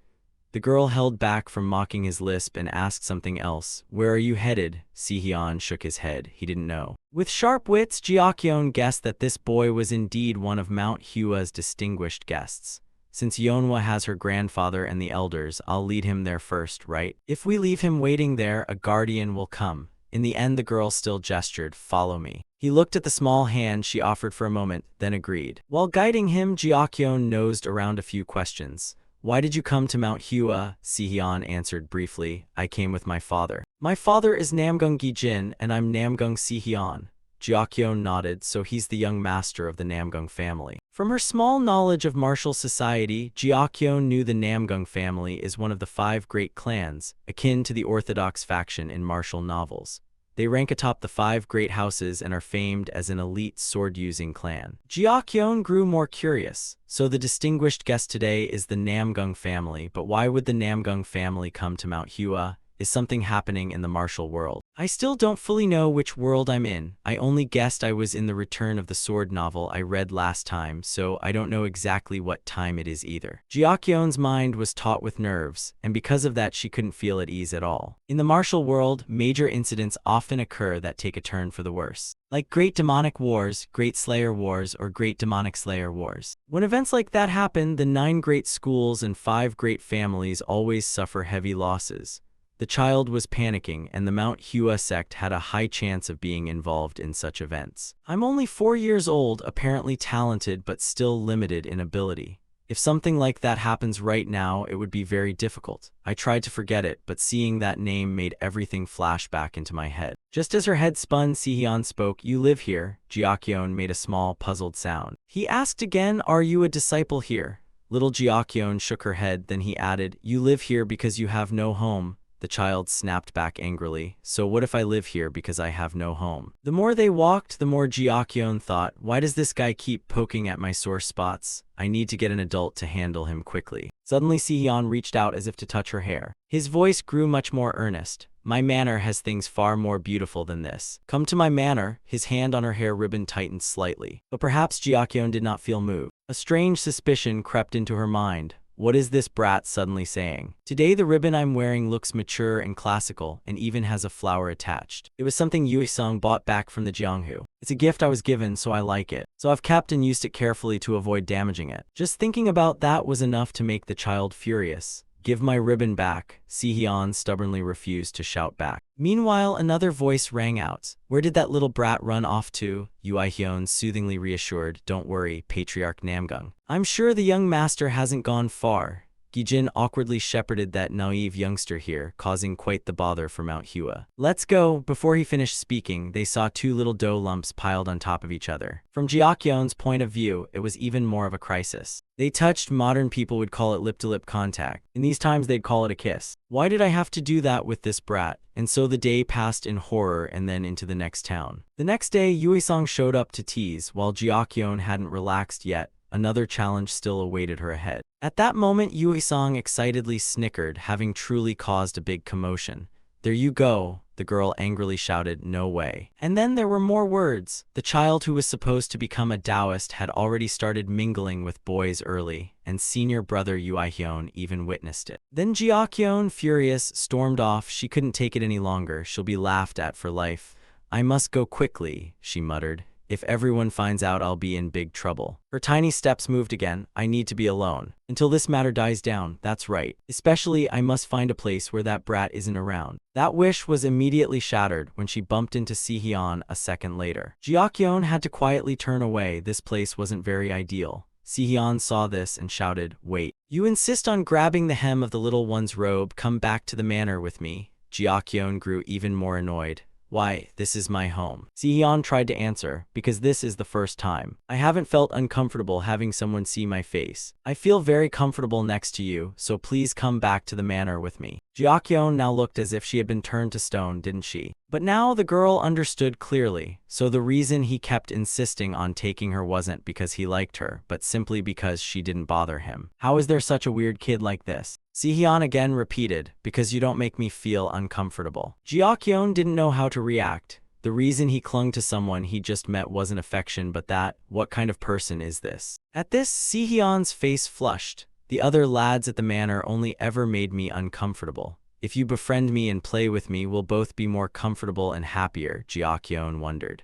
The girl held back from mocking his lisp and asked something else. Where are you headed? Si-hyun shook his head. He didn't know. With sharp wits, Jiakyeon guessed that this boy was indeed one of Mount Hua's distinguished guests. Since Yeonhwa has her grandfather and the elders, I'll lead him there first, right? If we leave him waiting there, a guardian will come. In the end, the girl still gestured, follow me. He looked at the small hand she offered for a moment, then agreed. While guiding him, Jiakyeon nosed around a few questions. Why did you come to Mount Hua? Si-hyun answered briefly, I came with my father. My father is Namgung Gi-jin, and I'm Namgung Si-hyun. Jiakyeon nodded, so he's the young master of the Namgung family. From her small knowledge of martial society, Jiakyeon knew the Namgung family is one of the 5 great clans, akin to the orthodox faction in martial novels. They rank atop the 5 great houses and are famed as an elite sword-using clan. Jiakyeon grew more curious. So the distinguished guest today is the Namgung family, but why would the Namgung family come to Mount Hua? Is something happening in the martial world? I still don't fully know which world I'm in. I only guessed I was in the Return of the Sword novel I read last time, so I don't know exactly what time it is either. Jiakyeon's mind was taut with nerves, and because of that she couldn't feel at ease at all. In the martial world, major incidents often occur that take a turn for the worse. Like Great Demonic Wars, Great Slayer Wars, or Great Demonic Slayer Wars. When events like that happen, the 9 great schools and 5 great families always suffer heavy losses. The child was panicking, and the Mount Hua sect had a high chance of being involved in such events. I'm only 4 years old, apparently talented but still limited in ability. If something like that happens right now, it would be very difficult. I tried to forget it, but seeing that name made everything flash back into my head. Just as her head spun, Si-hyun spoke. You live here? Jiakyeon made a small, puzzled sound. He asked again, are you a disciple here? Little Jiakyeon shook her head, then he added, you live here because you have no home. The child snapped back angrily. So what if I live here because I have no home? The more they walked, the more Jiakyeon thought, why does this guy keep poking at my sore spots? I need to get an adult to handle him quickly. Suddenly Si-hyun reached out as if to touch her hair. His voice grew much more earnest. My manor has things far more beautiful than this. Come to my manor. His hand on her hair ribbon tightened slightly. But perhaps Jiakyeon did not feel moved. A strange suspicion crept into her mind. What is this brat suddenly saying? Today the ribbon I'm wearing looks mature and classical, and even has a flower attached. It was something Yui-sung bought back from the Jianghu. It's a gift I was given, so I like it. So I've kept and used it carefully to avoid damaging it. Just thinking about that was enough to make the child furious. Give my ribbon back. Si-hyun stubbornly refused to shout back. Meanwhile, another voice rang out. Where did that little brat run off to? Yuihyun soothingly reassured. Don't worry, Patriarch Namgung. I'm sure the young master hasn't gone far. Gijin awkwardly shepherded that naive youngster here, causing quite the bother for Mount Hua. Let's go. Before he finished speaking, they saw two little dough lumps piled on top of each other. From Jiakyon's point of view, it was even more of a crisis. They touched. Modern people would call it lip-to-lip contact. In these times, they'd call it a kiss. Why did I have to do that with this brat? And so the day passed in horror and then into the next town. The next day, Yuisang showed up to tease. While Jiakyon hadn't relaxed yet, another challenge still awaited her ahead. At that moment, Yuisang excitedly snickered, having truly caused a big commotion. "There you go," the girl angrily shouted, "no way." And then there were more words. The child who was supposed to become a Taoist had already started mingling with boys early, and senior brother Yuihyun even witnessed it. Then Jiakyun, furious, stormed off. She couldn't take it any longer. She'll be laughed at for life. "I must go quickly," she muttered. "If everyone finds out, I'll be in big trouble." Her tiny steps moved again. "I need to be alone. Until this matter dies down, that's right. Especially, I must find a place where that brat isn't around." That wish was immediately shattered when she bumped into Sihyun a second later. Jiakyun had to quietly turn away. This place wasn't very ideal. Sihyun saw this and shouted, "Wait. You insist on grabbing the hem of the little one's robe. Come back to the manor with me." Jiakyun grew even more annoyed. "Why, this is my home." Sihyun tried to answer, "Because this is the first time. I haven't felt uncomfortable having someone see my face. I feel very comfortable next to you, so please come back to the manor with me." Jiakyun now looked as if she had been turned to stone, didn't she? But now the girl understood clearly. So the reason he kept insisting on taking her wasn't because he liked her, but simply because she didn't bother him. How is there such a weird kid like this? Sihyun again repeated, "Because you don't make me feel uncomfortable." Jiakyun didn't know how to react. The reason he clung to someone he just met wasn't affection but that, what kind of person is this? At this, Sihyun's face flushed. "The other lads at the manor only ever made me uncomfortable. If you befriend me and play with me, we'll both be more comfortable and happier," Jiakyun wondered.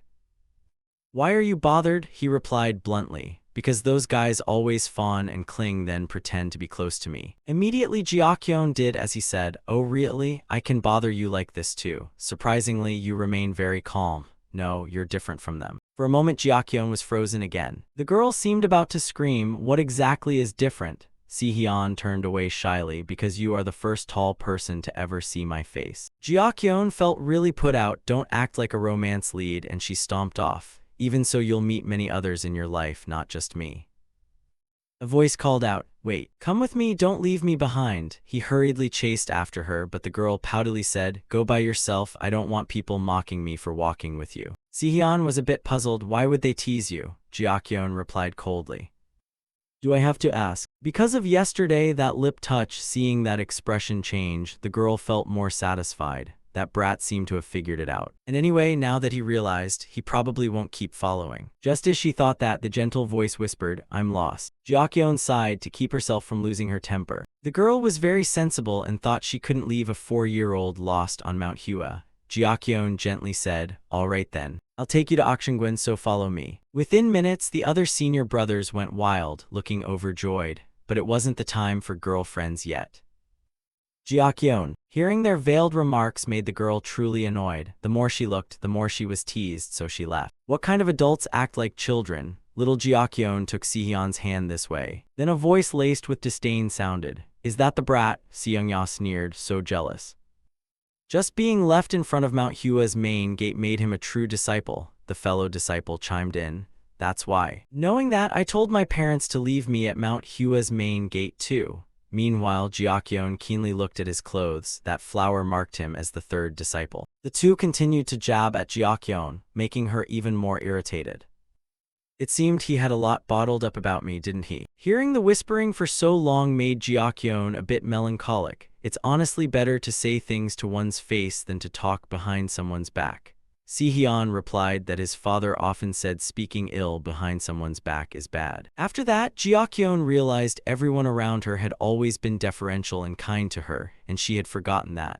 "Why are you bothered?" he replied bluntly. "Because those guys always fawn and cling then pretend to be close to me." Immediately Jiakyun did as he said. "Oh really? I can bother you like this too." Surprisingly, you remain very calm. "No, you're different from them." For a moment Jiakyun was frozen again. The girl seemed about to scream, "What exactly is different?" Sihyun turned away shyly. "Because you are the first tall person to ever see my face." Jiakyun felt really put out. "Don't act like a romance lead," and she stomped off. "Even so, you'll meet many others in your life, not just me." A voice called out, "Wait, come with me, don't leave me behind." He hurriedly chased after her, but the girl poutedly said, "Go by yourself, I don't want people mocking me for walking with you." Sihyun was a bit puzzled. "Why would they tease you?" Jiakyun replied coldly. "Do I have to ask?" Because of yesterday, that lip touch, seeing that expression change, the girl felt more satisfied. That brat seemed to have figured it out. And anyway, now that he realized, he probably won't keep following. Just as she thought that, the gentle voice whispered, "I'm lost." Jiakyun sighed to keep herself from losing her temper. The girl was very sensible and thought she couldn't leave a 4-year-old lost on Mount Hua. Jiakyun gently said, "All right then. I'll take you to Akshanguin, so follow me." Within minutes, the other senior brothers went wild, looking overjoyed. But it wasn't the time for girlfriends yet. Jiakyun, hearing their veiled remarks, made the girl truly annoyed. The more she looked, the more she was teased, so she left. "What kind of adults act like children?" Little Jiakyun took Sihyun's hand this way. Then a voice laced with disdain sounded. "Is that the brat?" Sihyun sneered, so jealous. Just being left in front of Mount Hua's main gate made him a true disciple. The fellow disciple chimed in. "That's why. Knowing that, I told my parents to leave me at Mount Hua's main gate too." Meanwhile, Jiakyun keenly looked at his clothes. That flower marked him as the third disciple. The two continued to jab at Jiakyun, making her even more irritated. "It seemed he had a lot bottled up about me, didn't he?" Hearing the whispering for so long made Jiakyun a bit melancholic. It's honestly better to say things to one's face than to talk behind someone's back. Sihyun replied that his father often said speaking ill behind someone's back is bad. After that, Jiakyun realized everyone around her had always been deferential and kind to her, and she had forgotten that.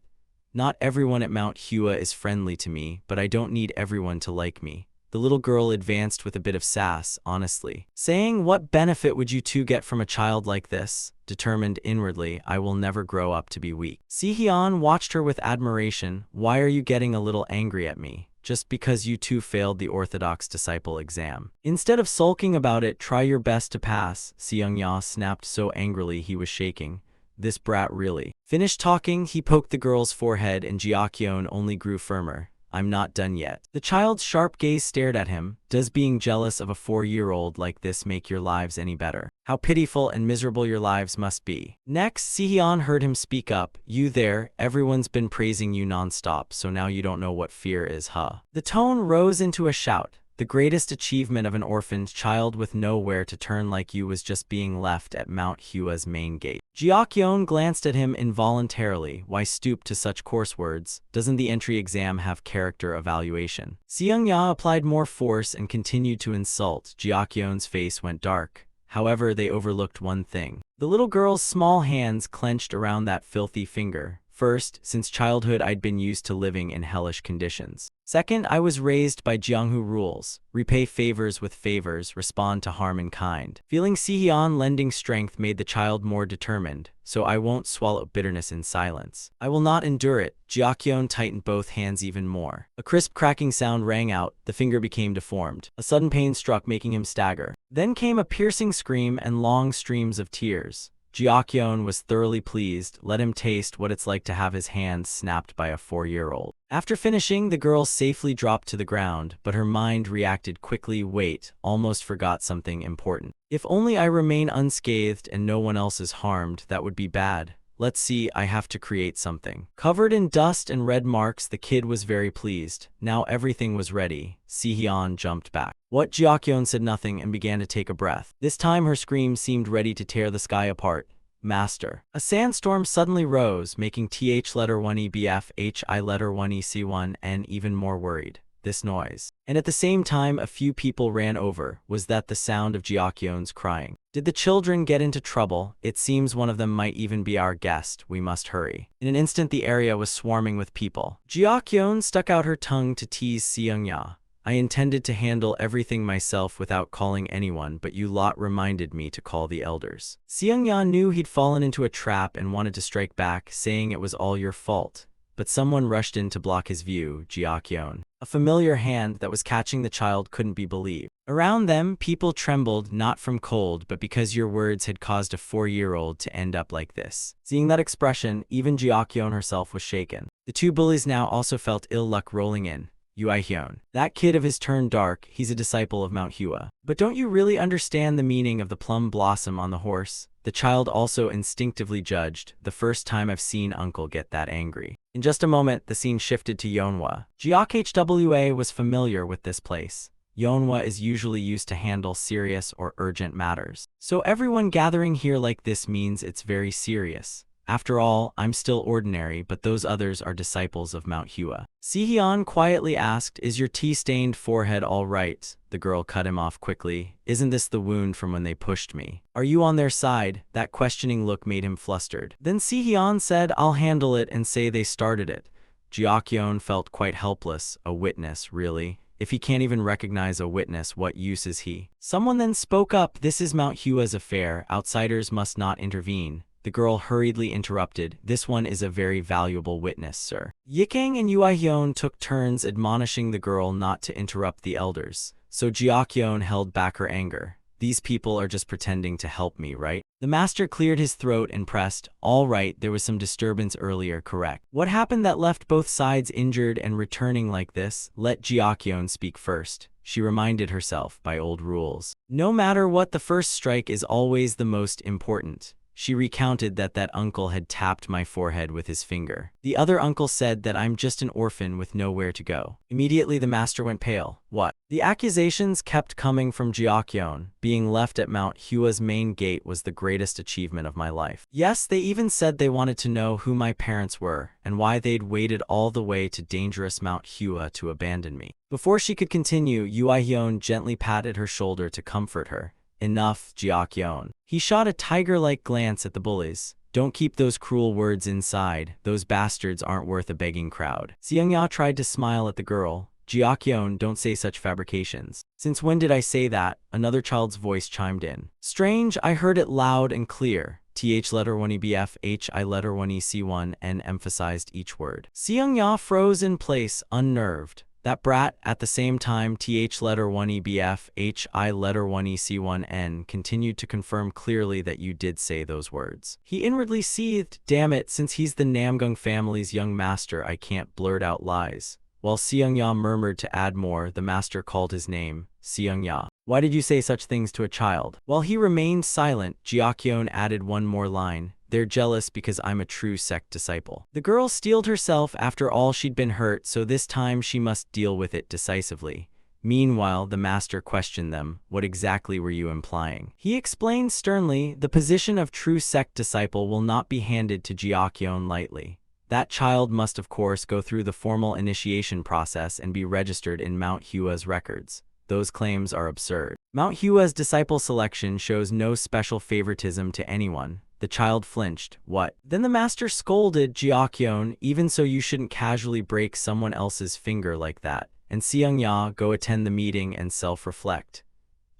"Not everyone at Mount Hua is friendly to me, but I don't need everyone to like me." The little girl advanced with a bit of sass, honestly, saying, "What benefit would you two get from a child like this?" Determined inwardly, "I will never grow up to be weak." Sihyun watched her with admiration. "Why are you getting a little angry at me? Just because you two failed the Orthodox disciple exam. Instead of sulking about it, try your best to pass." Sihyun snapped so angrily he was shaking. this brat really. Finished talking, he poked the girl's forehead and Jiakyeon only grew firmer. I'm not done yet. The child's sharp gaze stared at him. Does being jealous of a 4-year-old like this make your lives any better? How pitiful and miserable your lives must be. Next, Seheon heard him speak up. You there, everyone's been praising you non-stop, so now you don't know what fear is, huh? The tone rose into a shout. The greatest achievement of an orphaned child with nowhere to turn like you was just being left at Mount Hua's main gate. Jiakyeon glanced at him involuntarily. Why stoop to such coarse words? Doesn't the entry exam have character evaluation? Seung-ya applied more force and continued to insult. Jiakyeon's face went dark. However, they overlooked one thing. The little girl's small hands clenched around that filthy finger. First, since childhood I'd been used to living in hellish conditions. Second, I was raised by Jianghu rules. Repay favors with favors, respond to harm in kind. Feeling Seheon lending strength made the child more determined, so I won't swallow bitterness in silence. I will not endure it. Jiakyeon tightened both hands even more. A crisp cracking sound rang out, the finger became deformed. A sudden pain struck, making him stagger. Then came a piercing scream and long streams of tears. Jiakyeon was thoroughly pleased. Let him taste what it's like to have his hand snapped by a 4-year-old. After finishing, the girl safely dropped to the ground, but her mind reacted quickly. Wait, almost forgot something important. If only I remain unscathed and no one else is harmed, that would be bad. Let's see, I have to create something. Covered in dust and red marks, the kid was very pleased. Now everything was ready. Seheon jumped back. What? Jiakyeon said nothing and began to take a breath. This time her scream seemed ready to tear the sky apart. Master. A sandstorm suddenly rose, making th letter 1e bf hi letter 1e c1 n even more worried. This noise. And at the same time a few people ran over. Was that the sound of Jiakyeon's crying? Did the children get into trouble? It seems one of them might even be our guest. We must hurry. In an instant the area was swarming with people. Jiakyeon stuck out her tongue to tease Seung-ya. I intended to handle everything myself without calling anyone, but you lot reminded me to call the elders. Seung-ya knew he'd fallen into a trap and wanted to strike back, saying it was all your fault. But someone rushed in to block his view. Jiakyeon. A familiar hand that was catching the child couldn't be believed. Around them, people trembled, not from cold, but because your words had caused a 4-year-old to end up like this. Seeing that expression, even Jiakyeon herself was shaken. The two bullies now also felt ill luck rolling in. Hyun. That kid of his turned dark, he's a disciple of Mount Hua. But don't you really understand the meaning of the plum blossom on the horse? The child also instinctively judged. The first time I've seen Uncle get that angry. In just a moment, the scene shifted to Yeonhwa. Jiakhwa was familiar with this place. Yeonhwa is usually used to handle serious or urgent matters. So everyone gathering here like this means it's very serious. After all, I'm still ordinary, but those others are disciples of Mount Hua. Seheon quietly asked, is your tea-stained forehead all right? The girl cut him off quickly. Isn't this the wound from when they pushed me? Are you on their side? That questioning look made him flustered. Then Seheon said, I'll handle it and say they started it. Jiakyeon felt quite helpless. A witness, really? If he can't even recognize a witness, what use is he? Someone then spoke up, this is Mount Hua's affair. Outsiders must not intervene. The girl hurriedly interrupted. This one is a very valuable witness, sir. Yikang and Hyun took turns admonishing the girl not to interrupt the elders. So Jiakyeon held back her anger. These people are just pretending to help me, right? The master cleared his throat and pressed. All right, there was some disturbance earlier, correct? What happened that left both sides injured and returning like this? Let Jiakyeon speak first. She reminded herself by old rules. No matter what, the first strike is always the most important. She recounted that uncle had tapped my forehead with his finger. The other uncle said that I'm just an orphan with nowhere to go. Immediately the master went pale. What? The accusations kept coming from Jiakyeon. Being left at Mount Hua's main gate was the greatest achievement of my life. Yes, they even said they wanted to know who my parents were and why they'd waited all the way to dangerous Mount Hua to abandon me. Before she could continue, Hyun gently patted her shoulder to comfort her. Enough, Jiakyeon. He shot a tiger-like glance at the bullies. Don't keep those cruel words inside. Those bastards aren't worth a begging crowd. Seung-ya tried to smile at the girl. Jiakyeon, don't say such fabrications. Since when did I say that? Another child's voice chimed in. Strange, I heard it loud and clear. Th letter 1e bf hi letter 1e c1 n emphasized each word. Seung-ya froze in place, unnerved. That brat, at the same time th letter 1 ebf hi letter 1 ec1n continued to confirm clearly that you did say those words. He inwardly seethed, damn it, since he's the Namgung family's young master I can't blurt out lies. While Seung-ya murmured to add more, the master called his name, Seung-ya. Why did you say such things to a child? While he remained silent, Jiakyeon added one more line. They're jealous because I'm a true sect disciple. The girl steeled herself. After all, she'd been hurt, so this time she must deal with it decisively. Meanwhile, the master questioned them. What exactly were you implying? He explained sternly, the position of true sect disciple will not be handed to Jiakyeon lightly. That child must of course go through the formal initiation process and be registered in Mount Hua's records. Those claims are absurd. Mount Hua's disciple selection shows no special favoritism to anyone. The child flinched. What? Then the master scolded, Jiakyeon, even so you shouldn't casually break someone else's finger like that. And Seung-ya, go attend the meeting and self-reflect.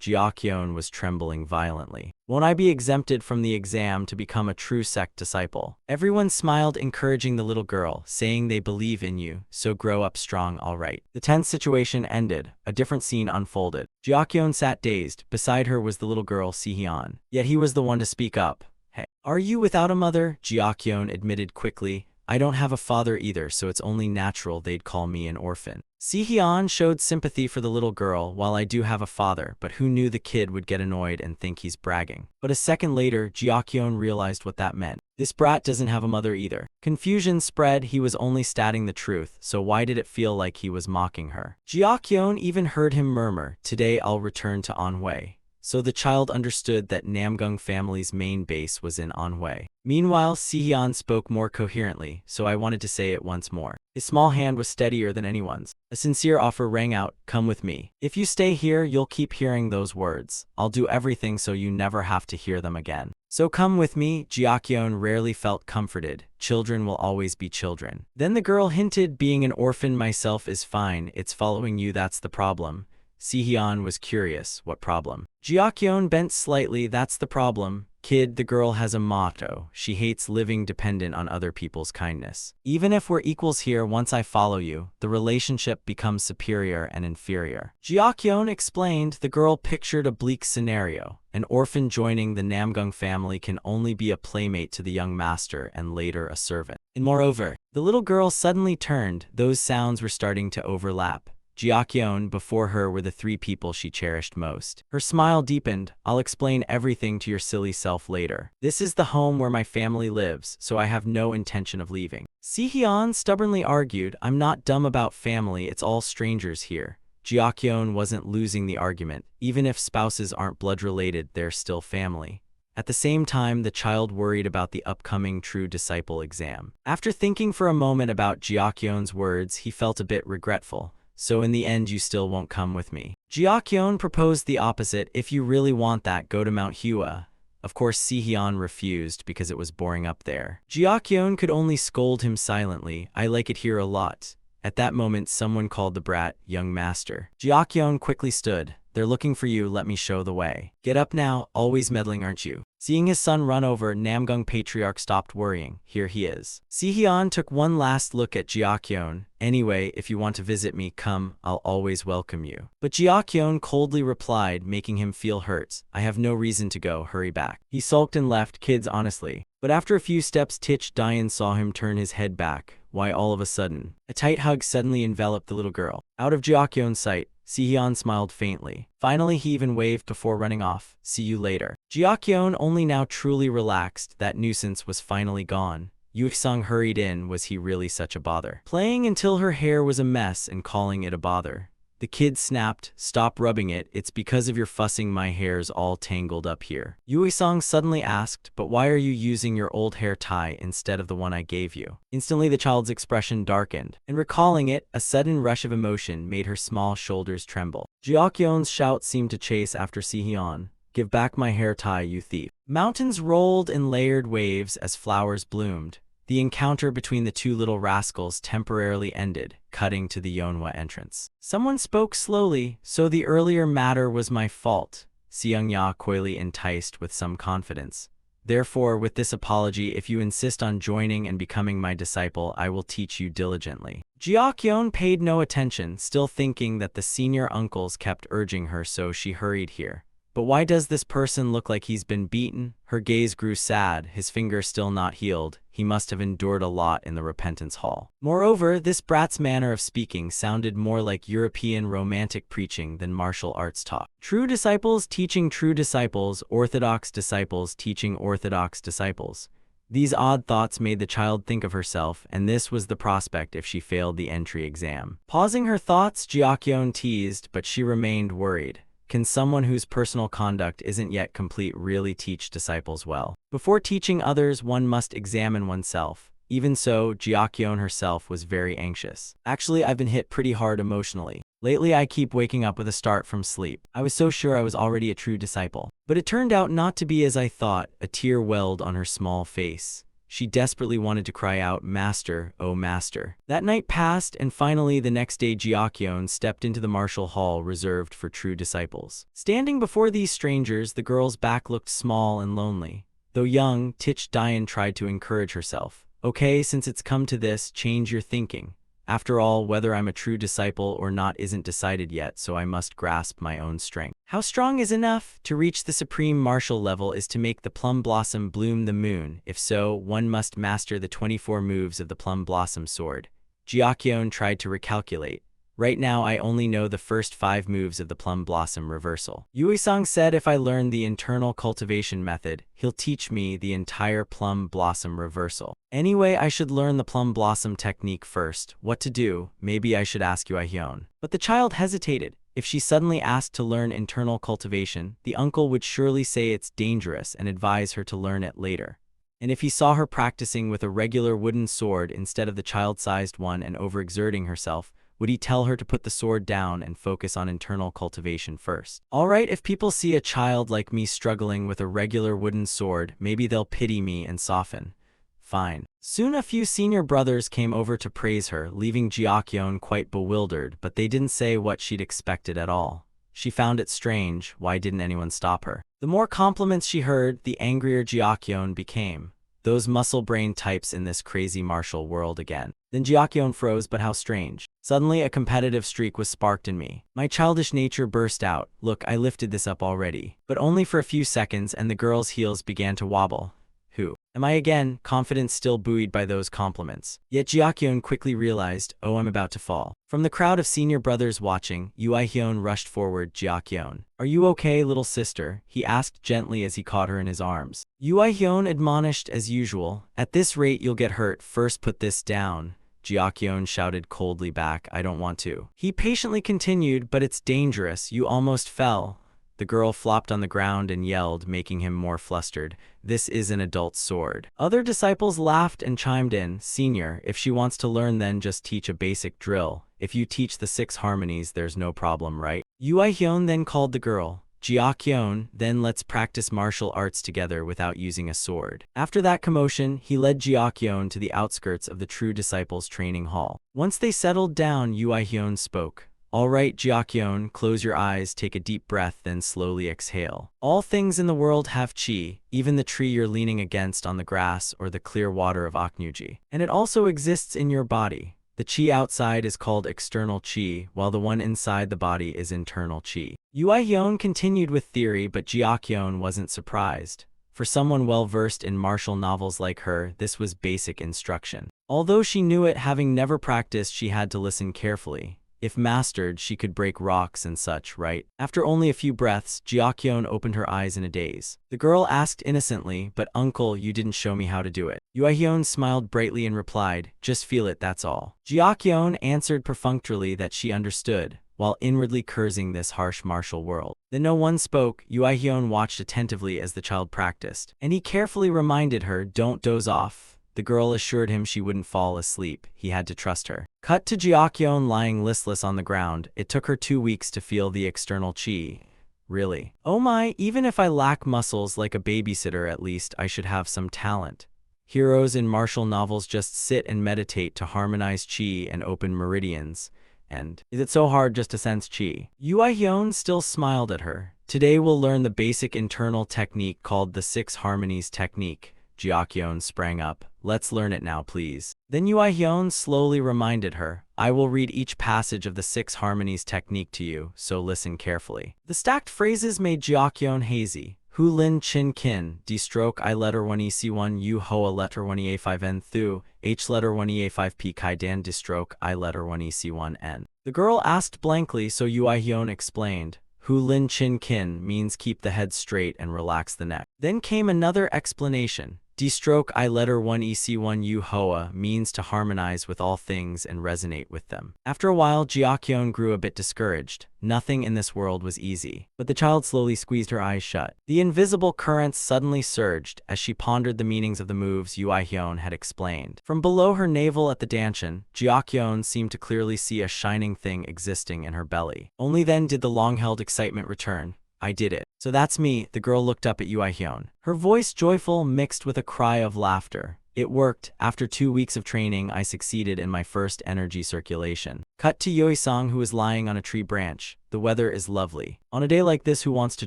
Jiakyeon was trembling violently. Won't I be exempted from the exam to become a true sect disciple? Everyone smiled, encouraging the little girl, saying they believe in you, so grow up strong, all right. The tense situation ended. A different scene unfolded. Jiakyeon sat dazed. Beside her was the little girl, Sihyun. Yet he was the one to speak up. Hey, are you without a mother? Jiakyeon admitted quickly. I don't have a father either, so it's only natural they'd call me an orphan. Sihyun showed sympathy for the little girl. While I do have a father, but who knew the kid would get annoyed and think he's bragging. But a second later, Jiakyeon realized what that meant. This brat doesn't have a mother either. Confusion spread. He was only stating the truth, so why did it feel like he was mocking her? Jiakyeon even heard him murmur, today I'll return to Anhui. So the child understood that Namgung family's main base was in Anhui. Meanwhile, Sihyun spoke more coherently, so I wanted to say it once more. His small hand was steadier than anyone's. A sincere offer rang out, come with me. If you stay here, you'll keep hearing those words. I'll do everything so you never have to hear them again. So come with me. Jiakyeon rarely felt comforted. Children will always be children. Then the girl hinted, being an orphan myself is fine, it's following you that's the problem. Sihyun was curious, what problem? Jiakyeon bent slightly, that's the problem. Kid, the girl has a motto. She hates living dependent on other people's kindness. Even if we're equals here, once I follow you, the relationship becomes superior and inferior. Jiakyeon explained. The girl pictured a bleak scenario. An orphan joining the Namgung family can only be a playmate to the young master and later a servant. And moreover, the little girl suddenly turned. Those sounds were starting to overlap. Jiakyeon, before her were the three people she cherished most. Her smile deepened. I'll explain everything to your silly self later. This is the home where my family lives, so I have no intention of leaving. Sihyun stubbornly argued, I'm not dumb about family, it's all strangers here. Jiakyeon wasn't losing the argument. Even if spouses aren't blood-related, they're still family. At the same time, the child worried about the upcoming True Disciple exam. After thinking for a moment about Jiakyeon's words, he felt a bit regretful. So in the end you still won't come with me. Jiakyeon proposed the opposite. If you really want that, go to Mount Hua. Of course Sihyun refused because it was boring up there. Jiakyeon could only scold him silently. I like it here a lot. At that moment someone called the brat, young master. Jiakyeon quickly stood. They're looking for you, let me show the way. Get up now, always meddling aren't you? Seeing his son run over, Namgung patriarch stopped worrying. Here he is. Sihyun took one last look at Jiakyeon. Anyway, if you want to visit me, come, I'll always welcome you. But Jiakyeon coldly replied, making him feel hurt. I have no reason to go, hurry back. He sulked and left, kids honestly. But after a few steps Tich Dayan saw him turn his head back. Why all of a sudden? A tight hug suddenly enveloped the little girl. Out of Jiakyeon's sight, Sihyun smiled faintly. Finally he even waved before running off. See you later. Jiakyeon, only now truly relaxed, that nuisance was finally gone. Yuhsung hurried in. Was he really such a bother? Playing until her hair was a mess and calling it a bother. The kid snapped, stop rubbing it, it's because of your fussing my hair's all tangled up here. Yuhsung suddenly asked, but why are you using your old hair tie instead of the one I gave you? Instantly the child's expression darkened, and recalling it, a sudden rush of emotion made her small shoulders tremble. Jiakyeon's shout seemed to chase after Sihyun. Give back my hair tie, you thief. Mountains rolled in layered waves as flowers bloomed. The encounter between the two little rascals temporarily ended, cutting to the Yeonhwa entrance. Someone spoke slowly, so the earlier matter was my fault. Seung-ya coyly enticed with some confidence. Therefore, with this apology, if you insist on joining and becoming my disciple, I will teach you diligently." Jiakyeon paid no attention, still thinking that the senior uncles kept urging her, so she hurried here. "But why does this person look like he's been beaten?" Her gaze grew sad, his finger still not healed. He must have endured a lot in the repentance hall. Moreover, this brat's manner of speaking sounded more like European romantic preaching than martial arts talk. True disciples teaching true disciples, orthodox disciples teaching orthodox disciples. These odd thoughts made the child think of herself, and this was the prospect if she failed the entry exam. Pausing her thoughts, Jiakyeon teased, but she remained worried. Can someone whose personal conduct isn't yet complete really teach disciples well? Before teaching others, one must examine oneself. Even so, Jiakyeon herself was very anxious. "Actually, I've been hit pretty hard emotionally. Lately, I keep waking up with a start from sleep. I was so sure I was already a true disciple. But it turned out not to be as I thought." A tear welled on her small face. She desperately wanted to cry out, "Master, oh master." That night passed, and finally the next day Jiakyeon stepped into the martial hall reserved for true disciples. Standing before these strangers, the girl's back looked small and lonely. Though young, Tich Dian tried to encourage herself. "Okay, since it's come to this, change your thinking. After all, whether I'm a true disciple or not isn't decided yet, so I must grasp my own strength. How strong is enough? To reach the supreme martial level is to make the plum blossom bloom the moon. If so, one must master the 24 moves of the plum blossom sword." Jiakyeon tried to recalculate. "Right now, I only know the first 5 moves of the plum blossom reversal." Yuisang said if I learn the internal cultivation method, he'll teach me the entire plum blossom reversal. Anyway, I should learn the plum blossom technique first. What to do? Maybe I should ask Yuihyun. But the child hesitated. If she suddenly asked to learn internal cultivation, the uncle would surely say it's dangerous and advise her to learn it later. And if he saw her practicing with a regular wooden sword instead of the child-sized one and overexerting herself, would he tell her to put the sword down and focus on internal cultivation first? Alright, if people see a child like me struggling with a regular wooden sword, maybe they'll pity me and soften. Fine. Soon a few senior brothers came over to praise her, leaving Jiakyeon quite bewildered, but they didn't say what she'd expected at all. She found it strange. Why didn't anyone stop her? The more compliments she heard, the angrier Jiakyeon became. Those muscle-brain types in this crazy martial world again. Then Jiakyeon froze, but how strange. Suddenly a competitive streak was sparked in me. My childish nature burst out. Look, I lifted this up already. But only for a few seconds, and the girl's heels began to wobble. Who am I again? Confidence still buoyed by those compliments. Yet Jiakyeon quickly realized, oh, I'm about to fall. From the crowd of senior brothers watching, Yuihyun rushed forward. "Jiakyeon, are you okay, little sister?" he asked gently as he caught her in his arms. Yuihyun admonished as usual, "At this rate you'll get hurt. First put this down." Jiakyeon shouted coldly back, "I don't want to." He patiently continued, "But it's dangerous. You almost fell." The girl flopped on the ground and yelled, making him more flustered. "This is an adult sword." Other disciples laughed and chimed in. "Senior, if she wants to learn, then just teach a basic drill. If you teach the 6 harmonies, there's no problem, right?" Yuihyun then called the girl. "Jiakyeon, then let's practice martial arts together without using a sword." After that commotion, he led Jiakyeon to the outskirts of the true disciples' training hall. Once they settled down, Yuihyun spoke. "All right, Jiakyeon, close your eyes, take a deep breath, then slowly exhale. All things in the world have chi, even the tree you're leaning against on the grass or the clear water of Aknyuji. And it also exists in your body. The chi outside is called external chi, while the one inside the body is internal chi." Yuihyun continued with theory, but Jiakyeon wasn't surprised. For someone well-versed in martial novels like her, this was basic instruction. Although she knew it, having never practiced, she had to listen carefully. If mastered, she could break rocks and such, right? After only a few breaths, Jiakyeon opened her eyes in a daze. The girl asked innocently, "But uncle, you didn't show me how to do it." Yuihyun smiled brightly and replied, "Just feel it, that's all." Jiakyeon answered perfunctorily that she understood, while inwardly cursing this harsh martial world. Then no one spoke. Yuihyun watched attentively as the child practiced, and he carefully reminded her, "Don't doze off." The girl assured him she wouldn't fall asleep. He had to trust her. Cut to Jiakyeon lying listless on the ground. It took her 2 weeks to feel the external chi. Really? Oh my, even if I lack muscles like a babysitter, at least I should have some talent. Heroes in martial novels just sit and meditate to harmonize chi and open meridians. And is it so hard just to sense chi? Hyun still smiled at her. Today we'll learn the basic internal technique called the 6 harmonies technique. Hyun sprang up. Let's learn it now, please. Then Hyun slowly reminded her, I will read each passage of the 6 harmonies technique to you, so listen carefully. The stacked phrases made Hyun hazy. Hu Lin Chin Kin, D stroke I letter 1 EC1 U Hoa letter 1 EA5 N Thu, H letter 1 EA5 P Kai Dan D stroke I letter 1 EC1 N. The girl asked blankly, so Hyun explained. Hu Lin Chin Kin means keep the head straight and relax the neck. Then came another explanation. D stroke I letter 1 EC1 U Hoa means to harmonize with all things and resonate with them. After a while, Hyun grew a bit discouraged. Nothing in this world was easy. But the child slowly squeezed her eyes shut. The invisible currents suddenly surged as she pondered the meanings of the moves Hyun had explained. From below her navel at the danchan, Hyun seemed to clearly see a shining thing existing in her belly. Only then did the long-held excitement return. I did it. So that's me, the girl looked up at Hyun. Her voice joyful mixed with a cry of laughter. It worked. After 2 weeks of training, I succeeded in my first energy circulation. Cut to Yoisang, who is lying on a tree branch. The weather is lovely. On a day like this, who wants to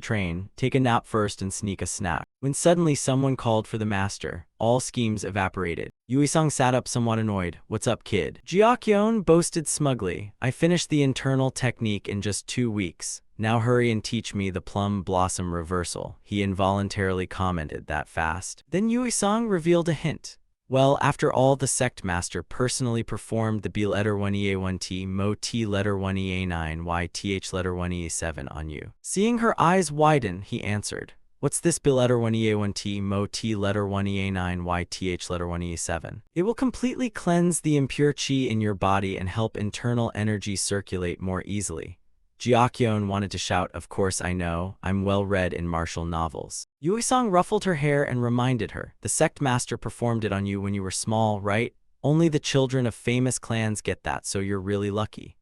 train? Take a nap first and sneak a snack. When suddenly someone called for the master. All schemes evaporated. Yoisang sat up somewhat annoyed. What's up, kid? Hyun boasted smugly. I finished the internal technique in just 2 weeks. Now hurry and teach me the plum blossom reversal. He involuntarily commented that fast. Then Yoisang revealed a hint. Well, after all, the sect master personally performed the B letter 1 EA1T Mo T letter 1 EA9 Y TH letter 1 EA7 on you. Seeing her eyes widen, he answered. What's this B letter 1 EA1T Mo T letter 1 EA9 Y TH letter 1 EA7? It will completely cleanse the impure chi in your body and help internal energy circulate more easily. Hyun wanted to shout, of course I know, I'm well read in martial novels. Yoisang ruffled her hair and reminded her, the sect master performed it on you when you were small, right? Only the children of famous clans get that, so you're really lucky.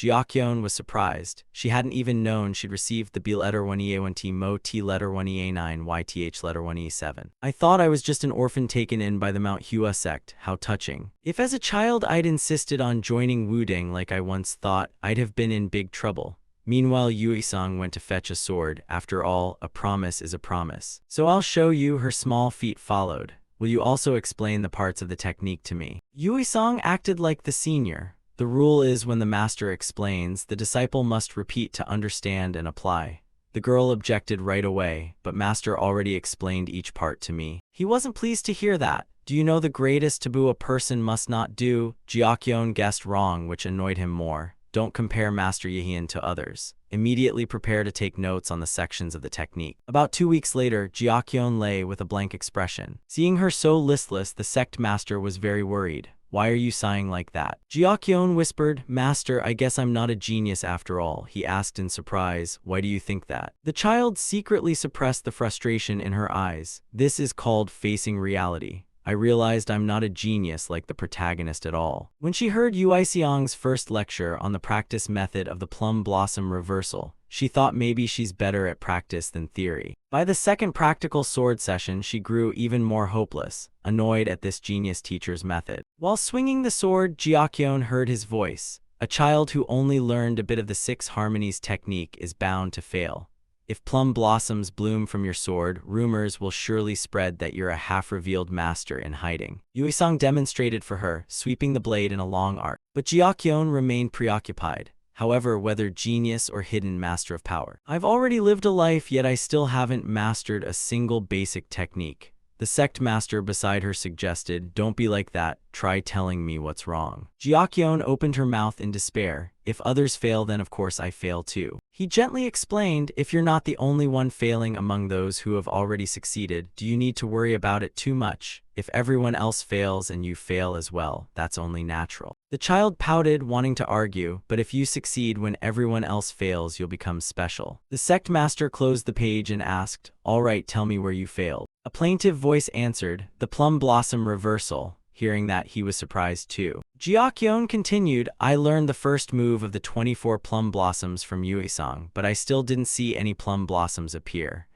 Hyun was surprised. She hadn't even known she'd received the B letter 1 EA1T Mo T letter 1 EA9 YTH letter 1 EA7. I thought I was just an orphan taken in by the Mount Hua Sect. How touching. If as a child I'd insisted on joining Wuding like I once thought, I'd have been in big trouble. Meanwhile, Yoisang went to fetch a sword. After all, a promise is a promise. So I'll show you. Her small feet followed. Will you also explain the parts of the technique to me? Yoisang acted like the senior. The rule is when the master explains, the disciple must repeat to understand and apply. The girl objected right away, but master already explained each part to me. He wasn't pleased to hear that. Do you know the greatest taboo a person must not do? Hyun guessed wrong, which annoyed him more. Don't compare Master Yihian to others. Immediately prepare to take notes on the sections of the technique. About 2 weeks later, Hyun lay with a blank expression. Seeing her so listless, the sect master was very worried. Why are you sighing like that? Hyun whispered, Master, I guess I'm not a genius after all. He asked in surprise, why do you think that? The child secretly suppressed the frustration in her eyes. This is called facing reality. I realized I'm not a genius like the protagonist at all. When she heard Yoisang's first lecture on the practice method of the plum blossom reversal, she thought maybe she's better at practice than theory. By the second practical sword session, she grew even more hopeless, annoyed at this genius teacher's method. While swinging the sword, Hyun heard his voice. A child who only learned a bit of the 6 harmonies technique is bound to fail. If plum blossoms bloom from your sword, rumors will surely spread that you're a half-revealed master in hiding. Yoisang demonstrated for her, sweeping the blade in a long arc. But Hyun remained preoccupied. However, whether genius or hidden master of power. I've already lived a life, yet I still haven't mastered a single basic technique. The sect master beside her suggested, don't be like that, try telling me what's wrong. Hyun opened her mouth in despair. If others fail, then of course I fail too. He gently explained, if you're not the only one failing among those who have already succeeded, do you need to worry about it too much? If everyone else fails and you fail as well, that's only natural. The child pouted, wanting to argue, but if you succeed when everyone else fails, you'll become special. The sect master closed the page and asked, all right, tell me where you failed. A plaintive voice answered, the plum blossom reversal. Hearing that, he was surprised too. Hyun continued, I learned the first move of the 24 plum blossoms from Yoisang, but I still didn't see any plum blossoms appear.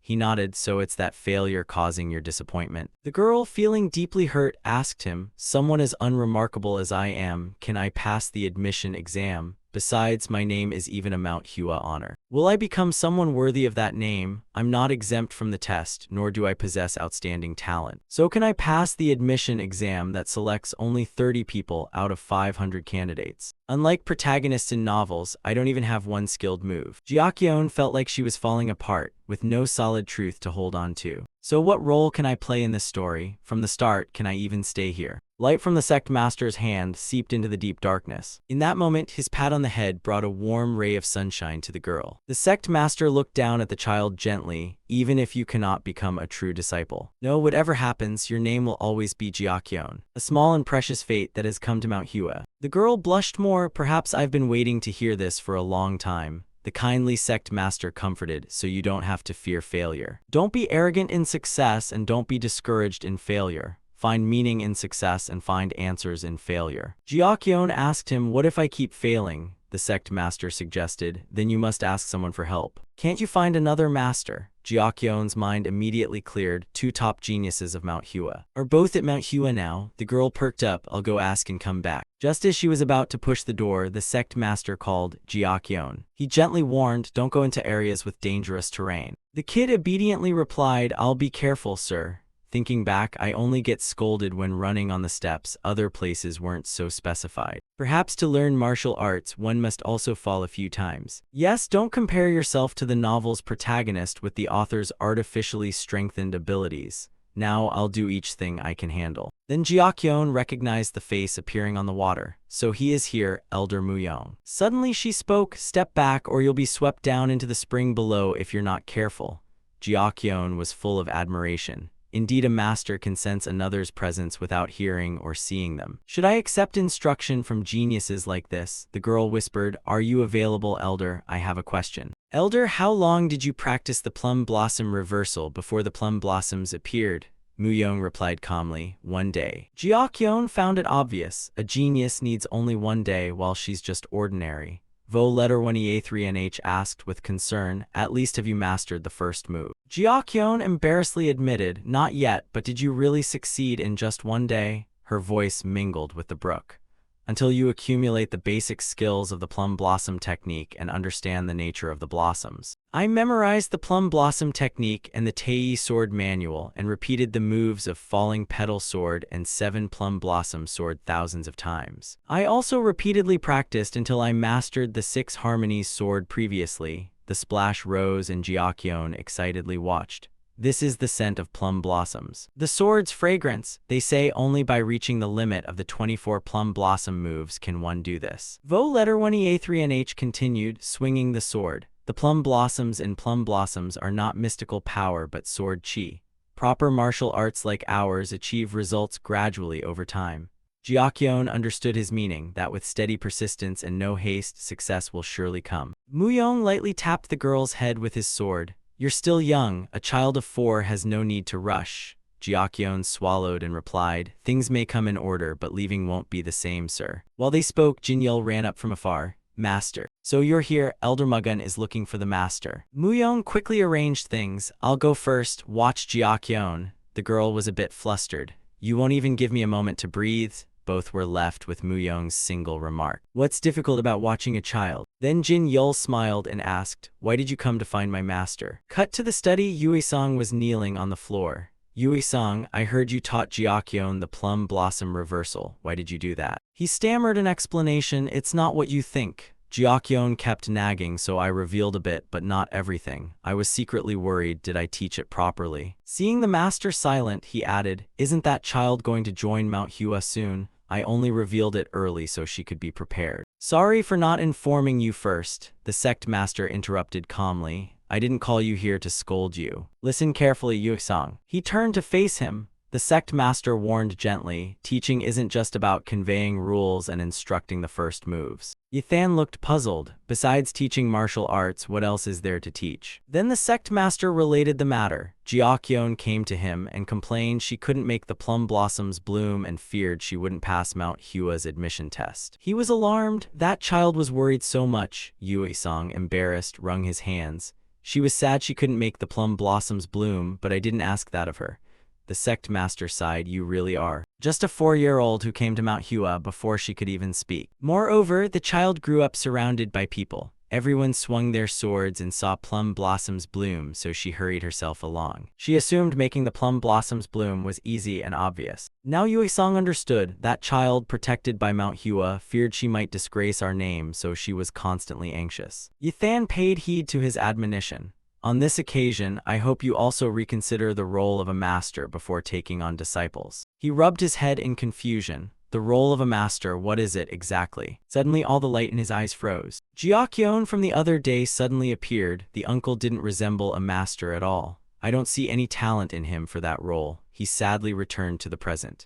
He nodded. So it's that failure causing your disappointment. The girl, feeling deeply hurt, asked him, someone as unremarkable as I am, can I pass the admission exam? Besides, my name is even a Mount Hua honor. Will I become someone worthy of that name? I'm not exempt from the test, nor do I possess outstanding talent. So can I pass the admission exam that selects only 30 people out of 500 candidates? Unlike protagonists in novels, I don't even have one skilled move. Jiakyeon felt like she was falling apart, with no solid truth to hold on to. So what role can I play in this story? From the start, can I even stay here? Light from the sect master's hand seeped into the deep darkness. In that moment, his pat on the head brought a warm ray of sunshine to the girl. The sect master looked down at the child gently. Even if you cannot become a true disciple, no, whatever happens, your name will always be Jiakyeon, a small and precious fate that has come to Mount Hua. The girl blushed more. Perhaps I've been waiting to hear this for a long time. The kindly sect master comforted, so you don't have to fear failure. Don't be arrogant in success and don't be discouraged in failure. Find meaning in success and find answers in failure. Jiakyeon asked him, what if I keep failing? The sect master suggested, then you must ask someone for help. Can't you find another master? Jiakyeon's mind immediately cleared. Two top geniuses of Mount Hua are both at Mount Hua now. The girl perked up. I'll go ask and come back. Just as she was about to push the door, the sect master called Jiakyeon. He gently warned, don't go into areas with dangerous terrain. The kid obediently replied, I'll be careful, sir. Thinking back, I only get scolded when running on the steps. Other places weren't so specified. Perhaps to learn martial arts, one must also fall a few times. Yes, don't compare yourself to the novel's protagonist with the author's artificially strengthened abilities. Now I'll do each thing I can handle. Then Jiakyeon recognized the face appearing on the water. So he is here, Elder Muyong. Suddenly she spoke, step back or you'll be swept down into the spring below if you're not careful. Jiakyeon was full of admiration. Indeed, a master can sense another's presence without hearing or seeing them. Should I accept instruction from geniuses like this? The girl whispered, are you available, Elder? I have a question. Elder, how long did you practice the plum blossom reversal before the plum blossoms appeared? Muyong replied calmly, 1 day. Jiakyeon found it obvious. A genius needs only 1 day while she's just ordinary. Vo letter 1E3NH asked with concern, at least have you mastered the first move? Jiakyeon embarrassedly admitted, not yet, but did you really succeed in just 1 day? Her voice mingled with the brook. Until you accumulate the basic skills of the plum blossom technique and understand the nature of the blossoms. I memorized the plum blossom technique and the Tei sword manual and repeated the moves of falling petal sword and 7 plum blossom sword thousands of times. I also repeatedly practiced until I mastered the 6 harmonies sword previously. The splash rose and Jiakyeon excitedly watched. This is the scent of plum blossoms. The sword's fragrance. They say only by reaching the limit of the 24 plum blossom moves can one do this. Vo letter 1E3NH continued, swinging the sword. The plum blossoms in plum blossoms are not mystical power but sword chi. Proper martial arts like ours achieve results gradually over time. Jiakyeon understood his meaning, that with steady persistence and no haste, success will surely come. Muyong lightly tapped the girl's head with his sword. You're still young. A child of 4 has no need to rush. Jiakyeon swallowed and replied, things may come in order, but leaving won't be the same, sir. While they spoke, Jinyul ran up from afar. Master. So you're here. Elder Mugun is looking for the master. Muyong quickly arranged things. I'll go first. Watch Jiakyeon. The girl was a bit flustered. You won't even give me a moment to breathe. Both were left with Muyong's single remark. What's difficult about watching a child? Then Jin Yul smiled and asked, why did you come to find my master? Cut to the study. Yuisang was kneeling on the floor. Yuisang, I heard you taught Jiakyeon the plum blossom reversal. Why did you do that? He stammered an explanation. It's not what you think. Jiakyeon kept nagging, so I revealed a bit, but not everything. I was secretly worried, did I teach it properly? Seeing the master silent, he added, isn't that child going to join Mount Hua soon? I only revealed it early so she could be prepared. Sorry for not informing you first, the sect master interrupted calmly. I didn't call you here to scold you. Listen carefully, Yuisang. He turned to face him. The sect master warned gently, teaching isn't just about conveying rules and instructing the first moves. Yithan looked puzzled. Besides teaching martial arts, what else is there to teach? Then the sect master related the matter. Jiakyeon came to him and complained she couldn't make the plum blossoms bloom and feared she wouldn't pass Mount Hua's admission test. He was alarmed. That child was worried so much. Yuisang, embarrassed, wrung his hands. She was sad she couldn't make the plum blossoms bloom, but I didn't ask that of her. The sect master sighed. You really are just a 4-year-old who came to Mount Hua before she could even speak. Moreover, the child grew up surrounded by people. Everyone swung their swords and saw plum blossoms bloom, so she hurried herself along. She assumed making the plum blossoms bloom was easy and obvious. Now Yue-song understood. That child, protected by Mount Hua, feared she might disgrace our name, so she was constantly anxious. Yithan paid heed to his admonition. On this occasion, I hope you also reconsider the role of a master before taking on disciples. He rubbed his head in confusion. The role of a master, what is it exactly? Suddenly all the light in his eyes froze. Jiakyeon from the other day suddenly appeared. The uncle didn't resemble a master at all. I don't see any talent in him for that role. He sadly returned to the present.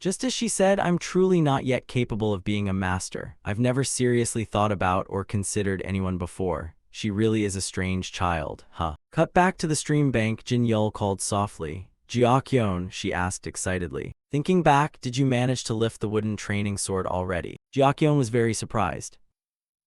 Just as she said, I'm truly not yet capable of being a master. I've never seriously thought about or considered anyone before. She really is a strange child, huh? Cut back to the stream bank. Jin Yul called softly. Jiakyeon, she asked excitedly. Thinking back, did you manage to lift the wooden training sword already? Jiakyeon was very surprised.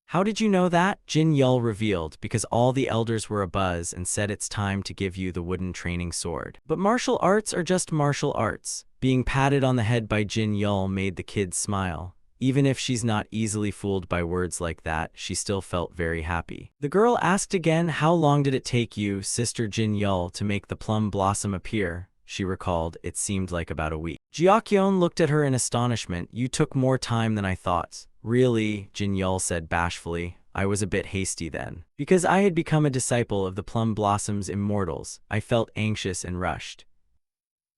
How did you know that? Jin Yul revealed, because all the elders were abuzz and said it's time to give you the wooden training sword. But martial arts are just martial arts. Being patted on the head by Jin Yul made the kids smile. Even if she's not easily fooled by words like that, she still felt very happy. The girl asked again, how long did it take you, Sister Jin Yul, to make the plum blossom appear? She recalled, it seemed like about a week. Jiakyeon looked at her in astonishment. You took more time than I thought. Really? Jin Yul said bashfully. I was a bit hasty then. Because I had become a disciple of the plum blossom's immortals, I felt anxious and rushed.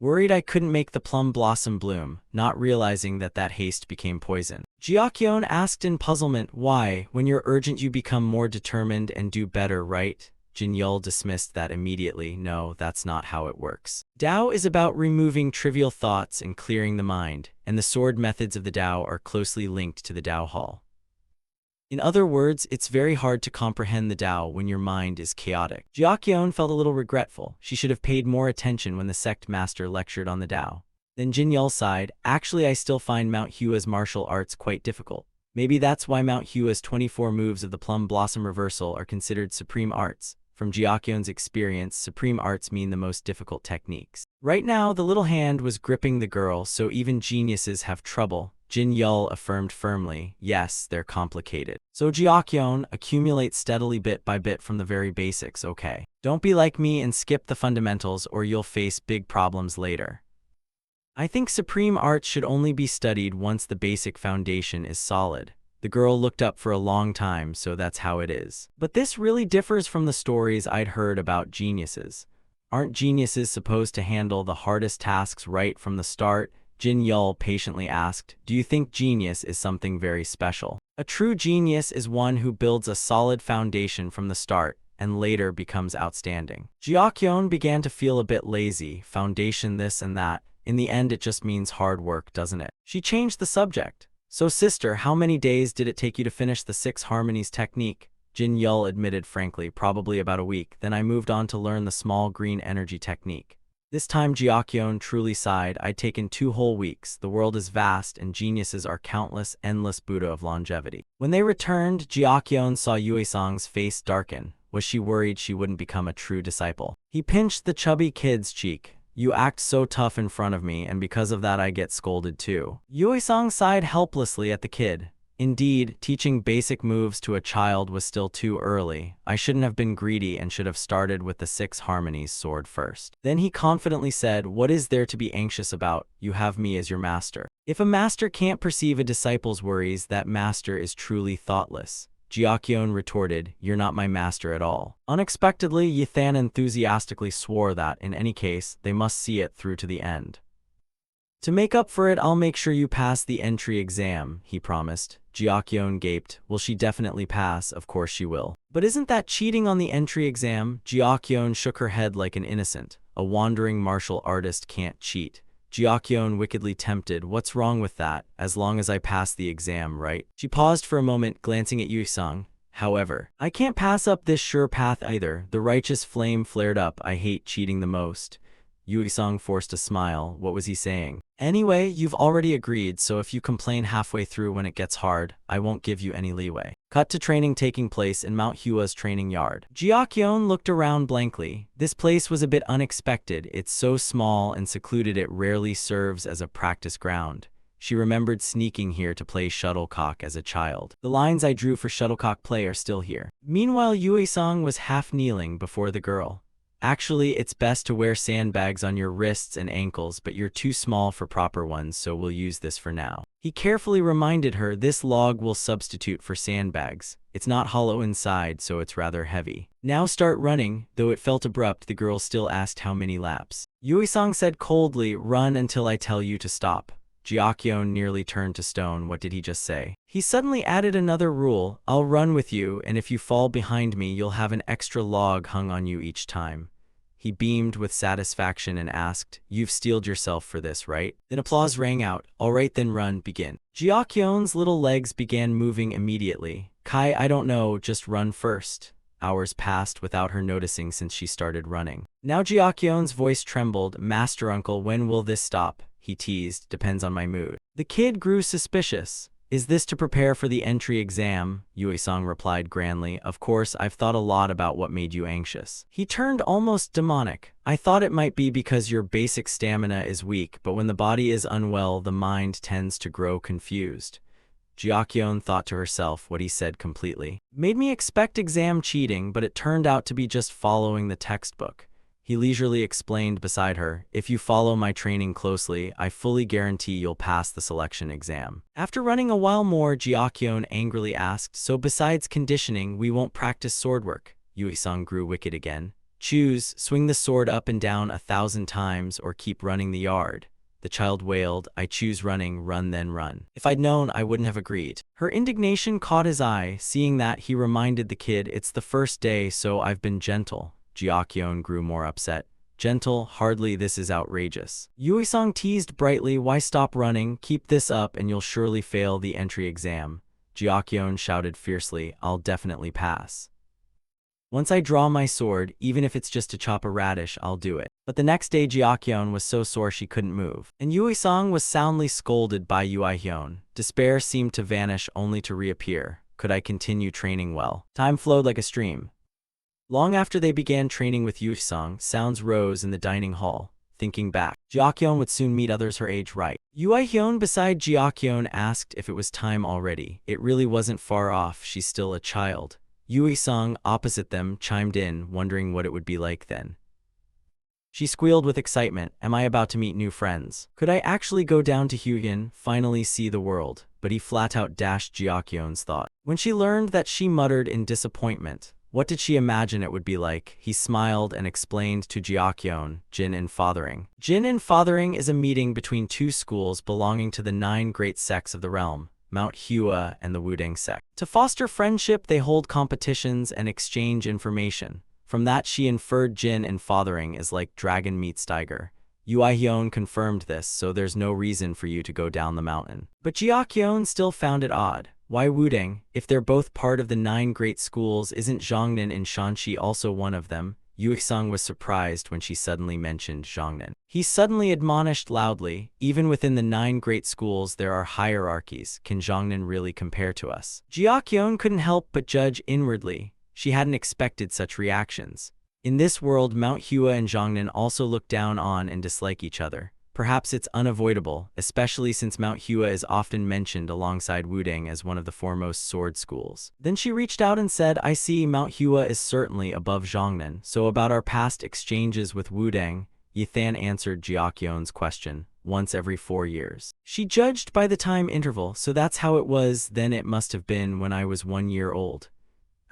Worried I couldn't make the plum blossom bloom, not realizing that haste became poison. Jiakyeon asked in puzzlement, why, when you're urgent you become more determined and do better, right? Jin Yul dismissed that immediately. No, that's not how it works. Tao is about removing trivial thoughts and clearing the mind, and the sword methods of the Tao are closely linked to the Tao Hall. In other words, it's very hard to comprehend the Tao when your mind is chaotic. Jiakyeon felt a little regretful. She should have paid more attention when the sect master lectured on the Tao. Then Jin Yul sighed. Actually, I still find Mount Hua's martial arts quite difficult. Maybe that's why Mount Hua's 24 moves of the Plum Blossom Reversal are considered supreme arts. From Jiakyeon's experience, supreme arts mean the most difficult techniques. Right now, the little hand was gripping the girl, so even geniuses have trouble. Jin Yul affirmed firmly, yes, they're complicated. So Jiakyeon, accumulate steadily bit by bit from the very basics, okay? Don't be like me and skip the fundamentals or you'll face big problems later. I think supreme arts should only be studied once the basic foundation is solid. The girl looked up for a long time, so that's how it is. But this really differs from the stories I'd heard about geniuses. Aren't geniuses supposed to handle the hardest tasks right from the start? Jin Yul patiently asked, do you think genius is something very special? A true genius is one who builds a solid foundation from the start and later becomes outstanding. Jiakyeon began to feel a bit lazy, foundation this and that. In the end, it just means hard work, doesn't it? She changed the subject. So sister, how many days did it take you to finish the 6 harmonies technique? Jin Yul admitted frankly, probably about a week. Then I moved on to learn the small green energy technique. This time Jiakyeon truly sighed. I'd taken 2 whole weeks. The world is vast and geniuses are countless, endless Buddha of longevity. When they returned, Jiakyeon saw Yue-sang's face darken. Was she worried she wouldn't become a true disciple? He pinched the chubby kid's cheek. You act so tough in front of me, and because of that I get scolded too. Yue-sang sighed helplessly at the kid. Indeed, teaching basic moves to a child was still too early. I shouldn't have been greedy and should have started with the 6 harmonies sword first. Then he confidently said, what is there to be anxious about? You have me as your master. If a master can't perceive a disciple's worries, that master is truly thoughtless. Jiakyeon retorted, you're not my master at all. Unexpectedly, Yithan enthusiastically swore that, in any case, they must see it through to the end. To make up for it, I'll make sure you pass the entry exam, he promised. Jiakyeon gaped. Will she definitely pass? Of course she will. But isn't that cheating on the entry exam? Jiakyeon shook her head like an innocent. A wandering martial artist can't cheat. Jiakyeon wickedly tempted. What's wrong with that? As long as I pass the exam, right? She paused for a moment, glancing at Yue-sung. However, I can't pass up this sure path either. The righteous flame flared up. I hate cheating the most. Yue-sung forced a smile. What was he saying? Anyway, you've already agreed, so if you complain halfway through when it gets hard, I won't give you any leeway. Cut to training taking place in Mount Hua's training yard. Jiakyeon looked around blankly. This place was a bit unexpected. It's so small and secluded it rarely serves as a practice ground. She remembered sneaking here to play shuttlecock as a child. The lines I drew for shuttlecock play are still here. Meanwhile, Yue-sung was half kneeling before the girl. Actually, it's best to wear sandbags on your wrists and ankles, but you're too small for proper ones, so we'll use this for now. He carefully reminded her this log will substitute for sandbags. It's not hollow inside, so it's rather heavy. Now start running. Though it felt abrupt, the girl still asked how many laps. Yue-sung said coldly, run until I tell you to stop. Jiakyeon nearly turned to stone. What did he just say? He suddenly added another rule. I'll run with you, and if you fall behind me, you'll have an extra log hung on you each time. He beamed with satisfaction and asked, you've steeled yourself for this, right? Then applause rang out. All right, then run, begin. Jiakyeon's little legs began moving immediately. Kai, I don't know, just run first. Hours passed without her noticing since she started running. Now Jiakyeon's voice trembled. Master Uncle, when will this stop? He teased, depends on my mood. The kid grew suspicious. Is this to prepare for the entry exam? Yue-sung replied grandly. Of course, I've thought a lot about what made you anxious. He turned almost demonic. I thought it might be because your basic stamina is weak, but when the body is unwell, the mind tends to grow confused. Jiakyeon thought to herself what he said completely. Made me expect exam cheating, but it turned out to be just following the textbook. He leisurely explained beside her, if you follow my training closely, I fully guarantee you'll pass the selection exam. After running a while more, Jiakyeon angrily asked, so besides conditioning, we won't practice sword work? Yue-sung grew wicked again. Choose, swing the sword up and down 1,000 times or keep running the yard. The child wailed, I choose running, run then run. If I'd known, I wouldn't have agreed. Her indignation caught his eye. Seeing that, he reminded the kid, it's the first day, so I've been gentle. Jiakyeon grew more upset. Gentle? Hardly, this is outrageous. Yue-sung teased brightly, why stop running? Keep this up and you'll surely fail the entry exam. Jiakyeon shouted fiercely, I'll definitely pass. Once I draw my sword, even if it's just to chop a radish, I'll do it. But the next day Jiakyeon was so sore she couldn't move. And Yue-sung was soundly scolded by Yue-hyun. Despair seemed to vanish only to reappear. Could I continue training well? Time flowed like a stream. Long after they began training with Yue-sung, sounds rose in the dining hall. Thinking back, Jiakyeon would soon meet others her age right. Yue-hyun beside Jiakyeon asked if it was time already. It really wasn't far off, she's still a child. Yue-sung, opposite them, chimed in, wondering what it would be like then. She squealed with excitement, am I about to meet new friends? Could I actually go down to Hyugen, finally see the world? But he flat out dashed Jiakyeon's thought. When she learned that, she muttered in disappointment. What did she imagine it would be like? He smiled and explained to Jiakyeon, Jin and Fathering. Jin and Fathering is a meeting between two schools belonging to the 9 great sects of the realm, Mount Hua and the Wudang sect. To foster friendship, they hold competitions and exchange information. From that, she inferred Jin and Fathering is like dragon meets tiger. Yue-hyun confirmed this, so there's no reason for you to go down the mountain. But Jiakyeon still found it odd. Why Wudang? If they're both part of the 9 great schools, isn't Zhongnan in Shanxi also one of them? Yue-sung was surprised when she suddenly mentioned Zhongnan. He suddenly admonished loudly, even within the 9 great schools there are hierarchies. Can Zhongnan really compare to us? Jiakyeon couldn't help but judge inwardly. She hadn't expected such reactions. In this world, Mount Hua and Zhongnan also look down on and dislike each other. Perhaps it's unavoidable, especially since Mount Hua is often mentioned alongside Wudang as one of the foremost sword schools. Then she reached out and said, I see Mount Hua is certainly above Zhongnan, so about our past exchanges with Wudang, Yithan answered Jiakyeon's question, once every 4 years. She judged by the time interval, so that's how it was, then it must have been when I was 1 year old.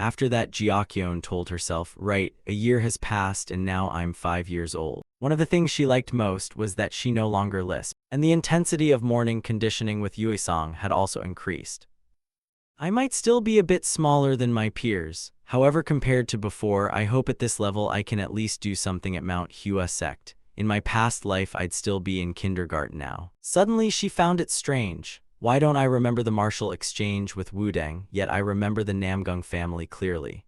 After that, Jiakyeon told herself, right, a year has passed and now I'm 5 years old. One of the things she liked most was that she no longer lisped, and the intensity of morning conditioning with Yue-sung had also increased. I might still be a bit smaller than my peers, however compared to before, I hope at this level I can at least do something at Mount Hua Sect. In my past life I'd still be in kindergarten now. Suddenly she found it strange. Why don't I remember the martial exchange with Wudang, yet I remember the Namgung family clearly.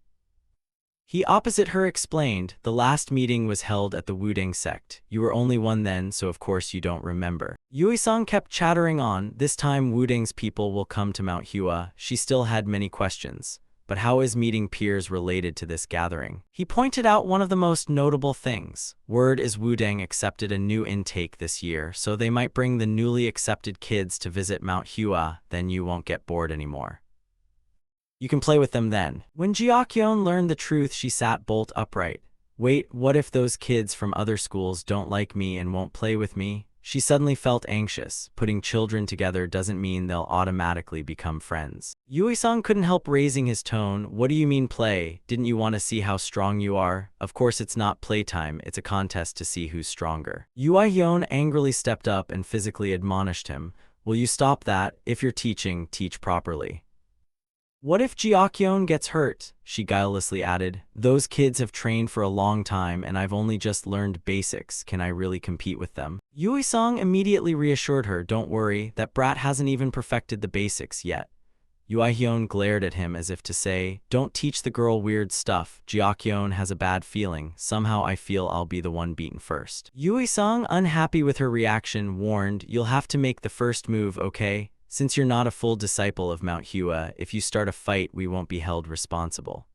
He opposite her explained, the last meeting was held at the Hua Sect. You were only one then, so of course you don't remember. Yui-sung kept chattering on, this time Wuding's people will come to Mount Hua. She still had many questions. But how is meeting peers related to this gathering? He pointed out one of the most notable things. Word is Wuding accepted a new intake this year, so they might bring the newly accepted kids to visit Mount Hua, then you won't get bored anymore. You can play with them then. When Jiakyeon learned the truth, she sat bolt upright. Wait, what if those kids from other schools don't like me and won't play with me? She suddenly felt anxious. Putting children together doesn't mean they'll automatically become friends. Yui-sung couldn't help raising his tone. What do you mean play? Didn't you want to see how strong you are? Of course it's not playtime, it's a contest to see who's stronger. Yui-hyun angrily stepped up and physically admonished him. Will you stop that? If you're teaching, teach properly. What if Jiakyeon gets hurt? She guilelessly added. Those kids have trained for a long time and I've only just learned basics. Can I really compete with them? Yui-sung immediately reassured her, don't worry, that brat hasn't even perfected the basics yet. Yui-hyun glared at him as if to say, don't teach the girl weird stuff. Jiakyeon has a bad feeling. Somehow I feel I'll be the one beaten first. Yui-sung, unhappy with her reaction, warned, you'll have to make the first move, okay? Since you're not a full disciple of Mount Hua, if you start a fight, we won't be held responsible.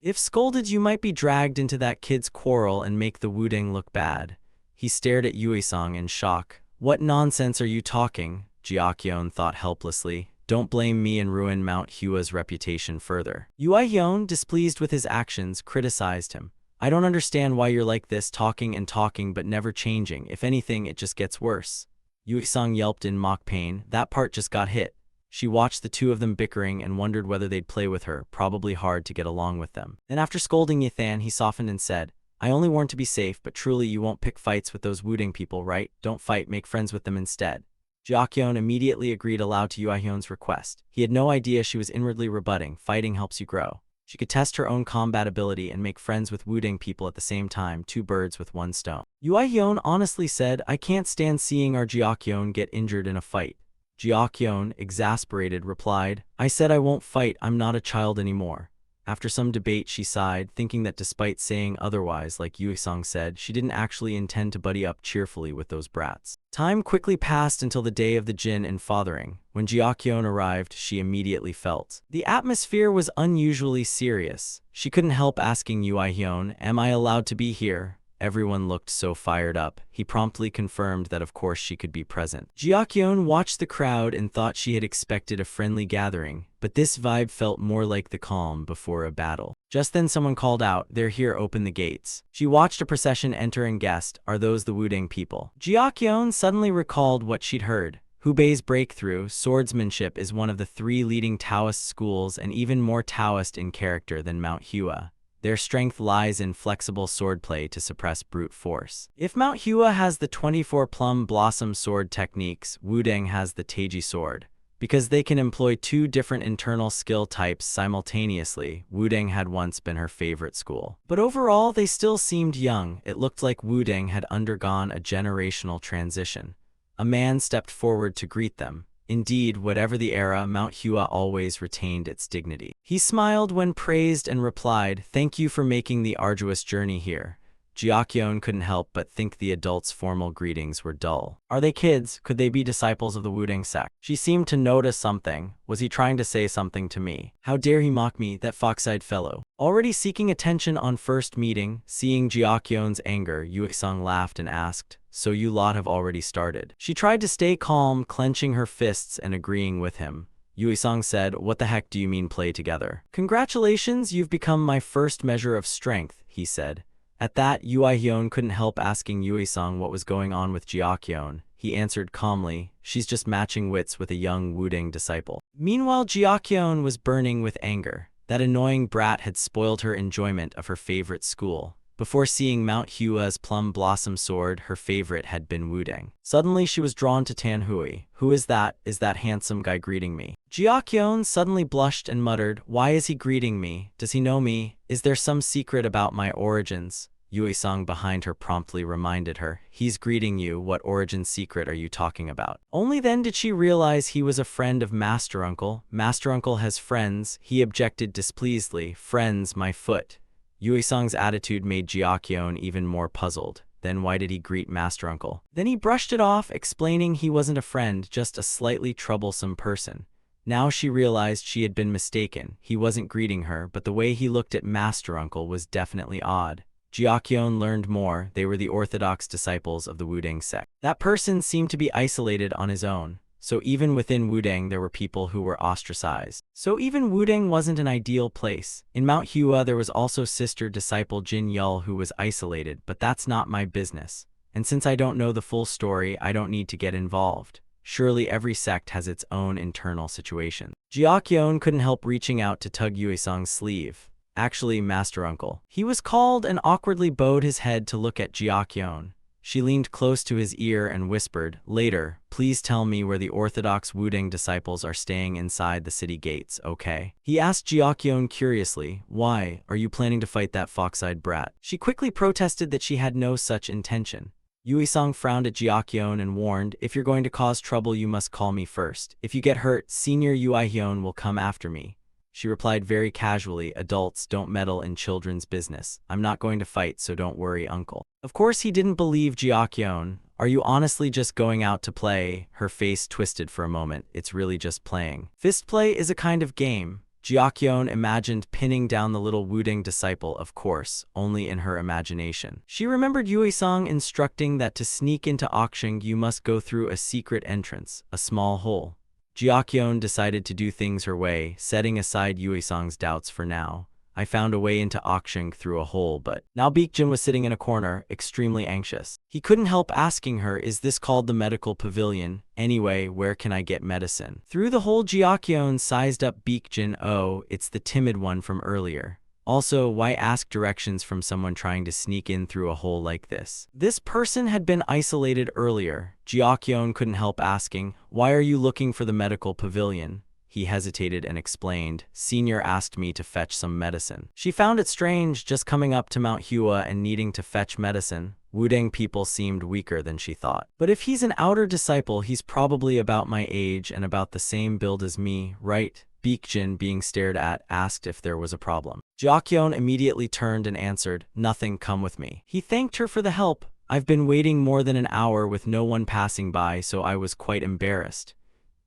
If scolded, you might be dragged into that kid's quarrel and make the Wuding look bad. He stared at Yui-sung in shock. What nonsense are you talking? Jiakyeon thought helplessly. Don't blame me and ruin Mount Hua's reputation further. Yui-hyun, displeased with his actions, criticized him. I don't understand why you're like this, talking and talking but never changing. If anything, it just gets worse. Yui-sung yelped in mock pain. That part just got hit. She watched the two of them bickering and wondered whether they'd play with her, probably hard to get along with them. Then after scolding Yithan, he softened and said, I only warned to be safe, but truly you won't pick fights with those Wuding people, right? Don't fight, make friends with them instead. Jiakyeon immediately agreed aloud to Yui-hyun's request. He had no idea she was inwardly rebutting, fighting helps you grow. She could test her own combat ability and make friends with Wuding people at the same time, 2 birds with 1 stone. Yui-hyun honestly said, I can't stand seeing our Jiakyeon get injured in a fight. Jiakyeon, exasperated, replied, I said I won't fight, I'm not a child anymore. After some debate, she sighed, thinking that despite saying otherwise, like Yui-sung said, she didn't actually intend to buddy up cheerfully with those brats. Time quickly passed until the day of the Jin and fathering. When Jiakyeon arrived, she immediately felt the atmosphere was unusually serious. She couldn't help asking Yui-hyun, am I allowed to be here? Everyone looked so fired up. He promptly confirmed that of course she could be present. Jiakyeon watched the crowd and thought she had expected a friendly gathering, but this vibe felt more like the calm before a battle. Just then someone called out, they're here, open the gates. She watched a procession enter and guessed, are those the Wuding people? Jiakyeon suddenly recalled what she'd heard. Hubei's breakthrough, swordsmanship, is one of the 3 leading Taoist schools and even more Taoist in character than Mount Hua. Their strength lies in flexible swordplay to suppress brute force. If Mount Hua has the 24 plum blossom sword techniques, Wuding has the Taiji sword. Because they can employ 2 different internal skill types simultaneously, Wuding had once been her favorite school. But overall, they still seemed young. It looked like Wuding had undergone a generational transition. A man stepped forward to greet them. Indeed, whatever the era, Mount Hua always retained its dignity. He smiled when praised and replied, thank you for making the arduous journey here. Jiakyeon couldn't help but think the adults' formal greetings were dull. Are they kids? Could they be disciples of the Wuding sect? She seemed to notice something. Was he trying to say something to me? How dare he mock me, that fox-eyed fellow? Already seeking attention on first meeting, seeing Jiakyeon's anger, Yui-sung laughed and asked, so you lot have already started. She tried to stay calm, clenching her fists and agreeing with him. Yui-sung said, what the heck do you mean play together? Congratulations, you've become my first measure of strength, he said. At that, Yui-hyun couldn't help asking Yui-sung what was going on with Jiakyeon. He answered calmly, she's just matching wits with a young Wuding disciple. Meanwhile, Jiakyeon was burning with anger. That annoying brat had spoiled her enjoyment of her favorite school. Before seeing Mount Hua's plum blossom sword, her favorite had been Wuding. Suddenly she was drawn to Tanhui. Who is that? Is that handsome guy greeting me? Jiakyeon suddenly blushed and muttered, why is he greeting me? Does he know me? Is there some secret about my origins? Yui-sang behind her promptly reminded her. He's greeting you. What origin secret are you talking about? Only then did she realize he was a friend of Master Uncle. Master Uncle has friends, he objected displeasedly. Friends, my foot. Yui-sang's attitude made Jiakyeon even more puzzled. Then why did he greet Master Uncle? Then he brushed it off, explaining he wasn't a friend, just a slightly troublesome person. Now she realized she had been mistaken. He wasn't greeting her, but the way he looked at Master Uncle was definitely odd. Jiakyeon learned more. They were the orthodox disciples of the Wudang sect. That person seemed to be isolated on his own. So even within Wudang, there were people who were ostracized. So even Wudang wasn't an ideal place. In Mount Hua, there was also sister disciple Jin Yul who was isolated, but that's not my business. And since I don't know the full story, I don't need to get involved. Surely every sect has its own internal situation. Jiakyeon couldn't help reaching out to tug Yui-sang's sleeve. Actually, Master Uncle. He was called and awkwardly bowed his head to look at Jiakyeon. She leaned close to his ear and whispered, "Later, please tell me where the orthodox Wudang disciples are staying inside the city gates, okay?" He asked Jiakyeon curiously, "Why, are you planning to fight that fox-eyed brat?" She quickly protested that she had no such intention. Yui-sang frowned at Jiakyeon and warned, "If you're going to cause trouble, you must call me first. If you get hurt, Senior Yui-hyun will come after me." She replied very casually, "Adults don't meddle in children's business. I'm not going to fight, so don't worry, uncle." Of course he didn't believe Jiakyeon. "Are you honestly just going out to play?" Her face twisted for a moment. "It's really just playing." Fist play is a kind of game. Jiakyeon imagined pinning down the little Wudang disciple, of course, only in her imagination. She remembered Yui-sang instructing that to sneak into Aokshing you must go through a secret entrance, a small hole. Jiakyeon decided to do things her way, setting aside Yui-sang's doubts for now. "I found a way into Aokshing through a hole, but..." Now Baekjin was sitting in a corner, extremely anxious. He couldn't help asking her, "Is this called the medical pavilion? Anyway, where can I get medicine?" Through the hole, Jiakyeon sized up Baekjin. "Oh, it's the timid one from earlier. Also, why ask directions from someone trying to sneak in through a hole like this?" This person had been isolated earlier. Jiakyeon couldn't help asking, "Why are you looking for the medical pavilion?" He hesitated and explained, "Senior asked me to fetch some medicine." She found it strange, just coming up to Mount Hua and needing to fetch medicine. Wudang people seemed weaker than she thought. But if he's an outer disciple, he's probably about my age and about the same build as me, right? Baekjin, being stared at, asked if there was a problem. Jiakyeon immediately turned and answered, "Nothing, come with me." He thanked her for the help. "I've been waiting more than an hour with no one passing by, so I was quite embarrassed."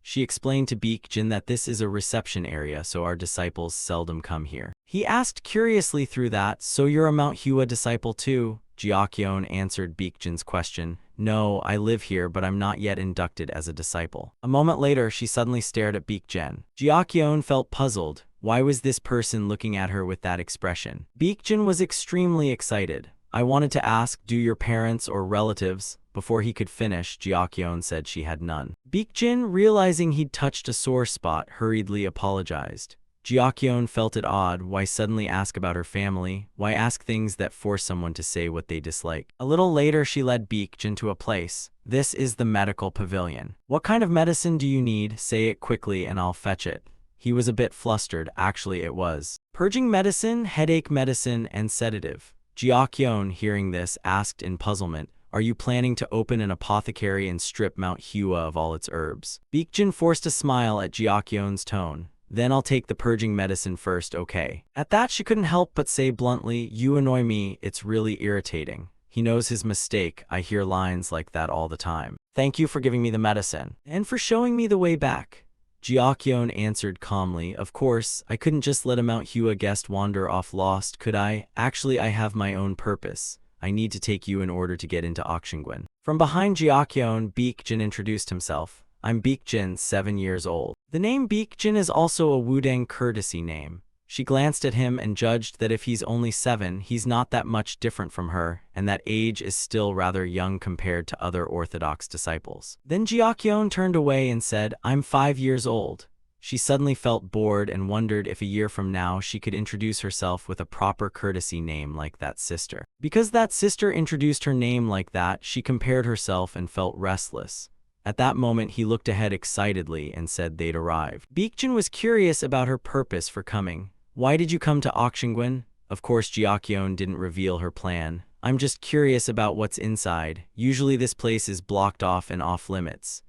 She explained to Baekjin that this is a reception area, so our disciples seldom come here. He asked curiously through that, "So you're a Mount Hua disciple too?" Jiakyeon answered Baekjin's question, "No, I live here, but I'm not yet inducted as a disciple." A moment later, she suddenly stared at Baekjin. Jiakyeon felt puzzled. Why was this person looking at her with that expression? Baekjin was extremely excited. "I wanted to ask, do your parents or relatives?" Before he could finish, Jiakyeon said she had none. Baekjin, realizing he'd touched a sore spot, hurriedly apologized. Jiakyeon felt it odd. Why suddenly ask about her family? Why ask things that force someone to say what they dislike? A little later, she led Baekjin to a place. "This is the medical pavilion. What kind of medicine do you need? Say it quickly and I'll fetch it." He was a bit flustered. Actually, it was purging medicine, headache medicine, and sedative. Jiakyeon, hearing this, asked in puzzlement, "Are you planning to open an apothecary and strip Mount Hua of all its herbs?" Baekjin forced a smile at Jiakyeon's tone. "Then I'll take the purging medicine first, okay?" At that, she couldn't help but say bluntly, "You annoy me, it's really irritating." He knows his mistake. I hear lines like that all the time. "Thank you for giving me the medicine. And for showing me the way back." Jiakyeon answered calmly, "Of course, I couldn't just let a Mount Hua guest wander off lost, could I? Actually, I have my own purpose. I need to take you in order to get into Aokshinggun." From behind Jiakyeon, Baekjin introduced himself. "I'm Baekjin, 7 years old." The name Baekjin is also a Wudang courtesy name. She glanced at him and judged that if he's only 7, he's not that much different from her, and that age is still rather young compared to other Orthodox disciples. Then Jiakyeon turned away and said, "I'm 5 years old." She suddenly felt bored and wondered if a year from now she could introduce herself with a proper courtesy name like that sister. Because that sister introduced her name like that, she compared herself and felt restless. At that moment, he looked ahead excitedly and said they'd arrived. Baekjin was curious about her purpose for coming. "Why did you come to Aokshinggun?" Of course, Jiakyeon didn't reveal her plan. I'm just curious about what's inside. Usually this place is blocked off and off limits.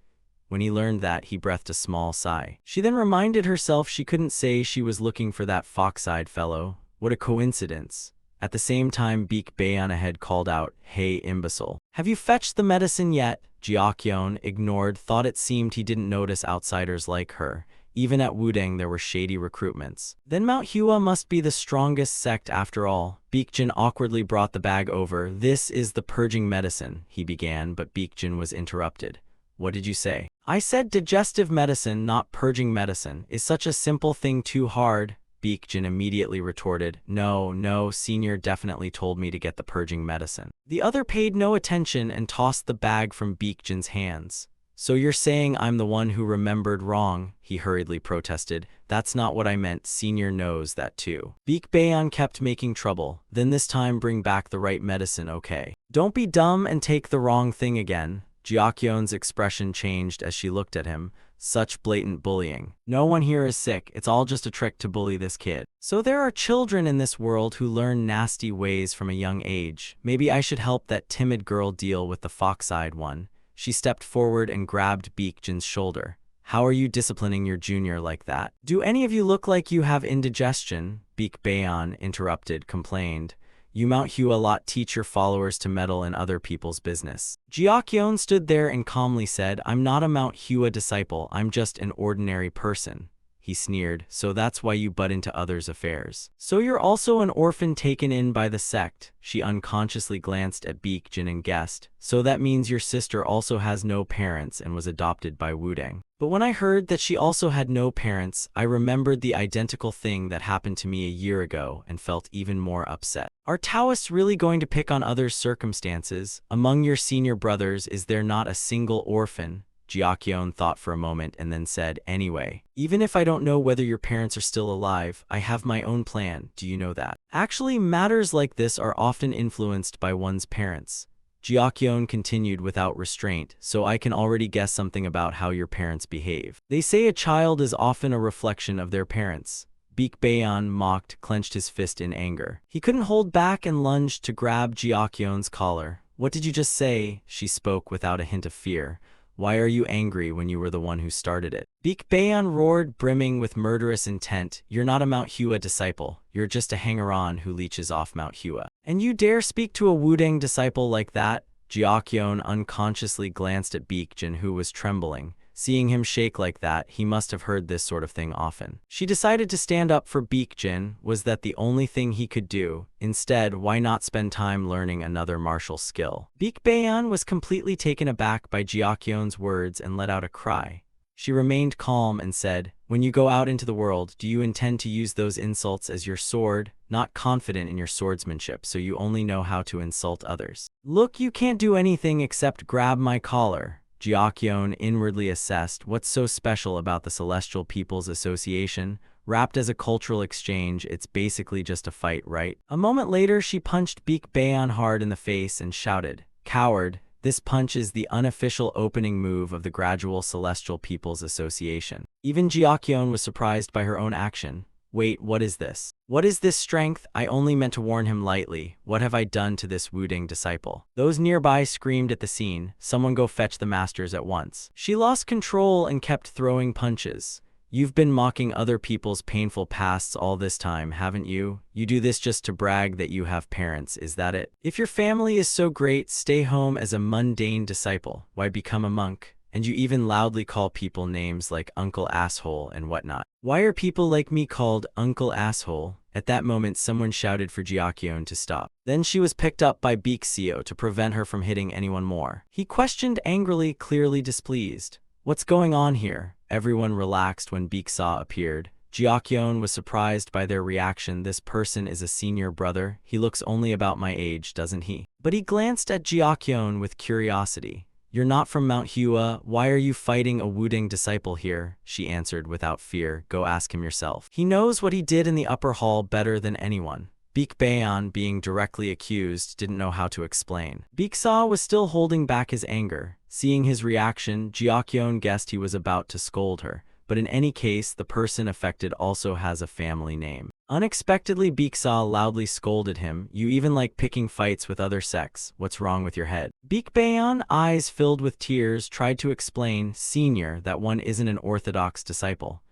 When he learned that, he breathed a small sigh. She then reminded herself she couldn't say she was looking for that fox-eyed fellow. What a coincidence. At the same time, Beak Baeon ahead called out, "Hey, imbecile. Have you fetched the medicine yet?" Jiakyeon ignored, thought it seemed he didn't notice outsiders like her. Even at Wudang there were shady recruitments. Then Mount Hua must be the strongest sect after all. Beekjin awkwardly brought the bag over. "This is the purging medicine," he began, but Beekjin was interrupted. "What did you say?" "I said digestive medicine, not purging medicine. Is such a simple thing too hard?" Beekjin immediately retorted. No, Senior definitely told me to get the purging medicine." The other paid no attention and tossed the bag from Beekjin's hands. "So you're saying I'm the one who remembered wrong?" he hurriedly protested. "That's not what I meant. Senior knows that too." Beak Baeon kept making trouble. "Then this time bring back the right medicine, okay? Don't be dumb and take the wrong thing again." Jiakyeon's expression changed as she looked at him. Such blatant bullying. "No one here is sick. It's all just a trick to bully this kid." "So there are children in this world who learn nasty ways from a young age. Maybe I should help that timid girl deal with the fox-eyed one." She stepped forward and grabbed Beekjin's shoulder. "How are you disciplining your junior like that?" "Do any of you look like you have indigestion?" Beak Baeon interrupted, complained. "You Mount Hua lot teach your followers to meddle in other people's business." Jiakyeon stood there and calmly said, "I'm not a Mount Hua disciple, I'm just an ordinary person." He sneered, "So that's why you butt into others' affairs. So you're also an orphan taken in by the sect." She unconsciously glanced at Beekjin and guessed, "So that means your sister also has no parents and was adopted by Wudang." But when I heard that she also had no parents, I remembered the identical thing that happened to me a year ago and felt even more upset. "Are Taoists really going to pick on others' circumstances? Among your senior brothers, is there not a single orphan?" Jiakyeon thought for a moment and then said, "Anyway, even if I don't know whether your parents are still alive, I have my own plan, do you know that? Actually, matters like this are often influenced by one's parents." Jiakyeon continued without restraint, "So I can already guess something about how your parents behave. They say a child is often a reflection of their parents." Beak Baeon mocked, clenched his fist in anger. He couldn't hold back and lunged to grab Jiakyeon's collar. "What did you just say?" She spoke without a hint of fear. "Why are you angry when you were the one who started it?" Beak Baeon roared, brimming with murderous intent. "You're not a Mount Hua disciple. You're just a hanger-on who leeches off Mount Hua. And you dare speak to a Wudang disciple like that?" Jiakyeon unconsciously glanced at Beekjin, who was trembling. Seeing him shake like that, he must have heard this sort of thing often. She decided to stand up for Beekjin. Was that the only thing he could do? Instead, why not spend time learning another martial skill? Beak Baeon was completely taken aback by Jiakyeon's words and let out a cry. She remained calm and said, "When you go out into the world, do you intend to use those insults as your sword? Not confident in your swordsmanship, so you only know how to insult others. Look, you can't do anything except grab my collar." Jiakyeon inwardly assessed, what's so special about the Celestial People's Association? Wrapped as a cultural exchange, it's basically just a fight, right? A moment later, she punched Beak Baeon hard in the face and shouted, "Coward, this punch is the unofficial opening move of the gradual Celestial People's Association." Even Jiakyeon was surprised by her own action. "Wait, what is this? What is this strength? I only meant to warn him lightly. What have I done to this Wudang disciple?" Those nearby screamed at the scene. "Someone go fetch the masters at once." She lost control and kept throwing punches. "You've been mocking other people's painful pasts all this time, haven't you? You do this just to brag that you have parents, is that it? If your family is so great, stay home as a mundane disciple. Why become a monk? And you even loudly call people names like Uncle Asshole and whatnot. Why are people like me called Uncle Asshole?" At that moment, someone shouted for Jiakyeon to stop. Then she was picked up by Beak Seo to prevent her from hitting anyone more. He questioned angrily, clearly displeased. "What's going on here?" Everyone relaxed when Beak Seo appeared. Jiakyeon was surprised by their reaction. This person is a senior brother. He looks only about my age, doesn't he? But he glanced at Jiakyeon with curiosity. "You're not from Mount Hua. Why are you fighting a Wudang disciple here?" She answered without fear. "Go ask him yourself. He knows what he did in the upper hall better than anyone." Beak Baeon, being directly accused, didn't know how to explain. Beak Seo was still holding back his anger. Seeing his reaction, Jiakyeon guessed he was about to scold her. but in any case, the person affected also has a family name. Unexpectedly, Baeksa loudly scolded him. You even like picking fights with other sects. What's wrong with your head? Baekbaeon, eyes filled with tears, tried to explain, Senior, that one isn't an orthodox disciple.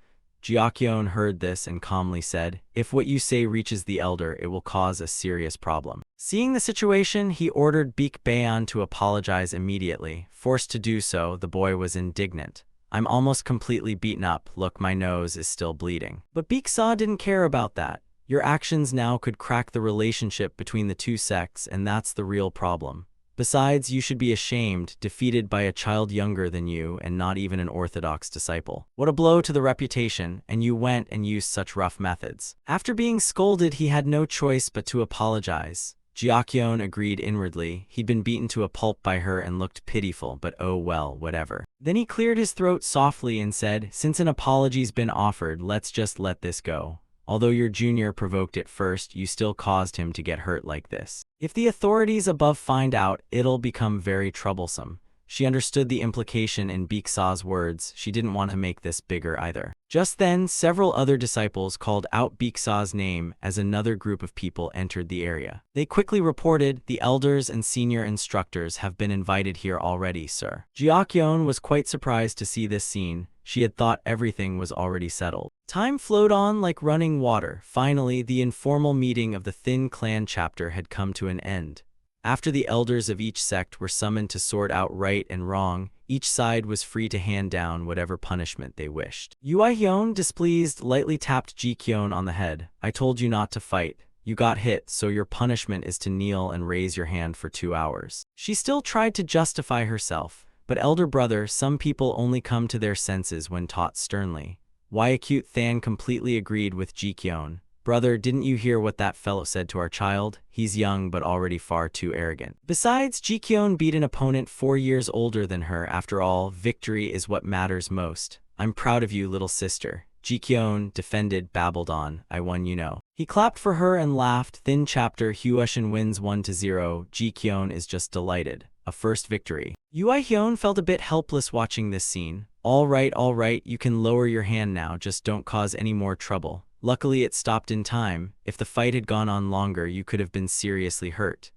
Jiakyeon heard this and calmly said, if what you say reaches the elder, it will cause a serious problem. Seeing the situation, he ordered Baekbaeon to apologize immediately. Forced to do so, the boy was indignant. I'm almost completely beaten up. Look, my nose is still bleeding. But Baeksa didn't care about that. Your actions now could crack the relationship between the two sects, and that's the real problem. Besides, you should be ashamed, defeated by a child younger than you and not even an orthodox disciple. What a blow to the reputation, and you went and used such rough methods. After being scolded, he had no choice but to apologize. Jiakyeon agreed inwardly. He'd been beaten to a pulp by her and looked pitiful, but oh well, whatever. Then he cleared his throat softly and said, since an apology's been offered, let's just let this go. Although your junior provoked it first, you still caused him to get hurt like this. If the authorities above find out, it'll become very troublesome. She understood the implication in Baeksa's words. She didn't want to make this bigger either. Just then, several other disciples called out Baeksa's name as another group of people entered the area. They quickly reported, the elders and senior instructors have been invited here already, sir. Jiakyeon was quite surprised to see this scene. She had thought everything was already settled. Time flowed on like running water. Finally, the informal meeting of the Thin Clan chapter had come to an end. After the elders of each sect were summoned to sort out right and wrong, each side was free to hand down whatever punishment they wished. Yuaihyun, displeased, lightly tapped Jikyeon on the head. I told you not to fight. You got hit, so your punishment is to kneel and raise your hand for 2 hours. She still tried to justify herself. But elder brother, some people only come to their senses when taught sternly. Waiacute Than completely agreed with Jikyeon. Brother, didn't you hear what that fellow said to our child? He's young but already far too arrogant. Besides, Jikyeon beat an opponent 4 years older than her. After all, victory is what matters most. I'm proud of you, little sister. Jikyeon defended, babbled on. I won, you know. He clapped for her and laughed. Thin chapter Huashin wins 1-0. Jikyeon is just delighted. A first victory. Yuaihyun felt a bit helpless watching this scene. All right, you can lower your hand now, just don't cause any more trouble. Luckily it stopped in time. If the fight had gone on longer, you could have been seriously hurt.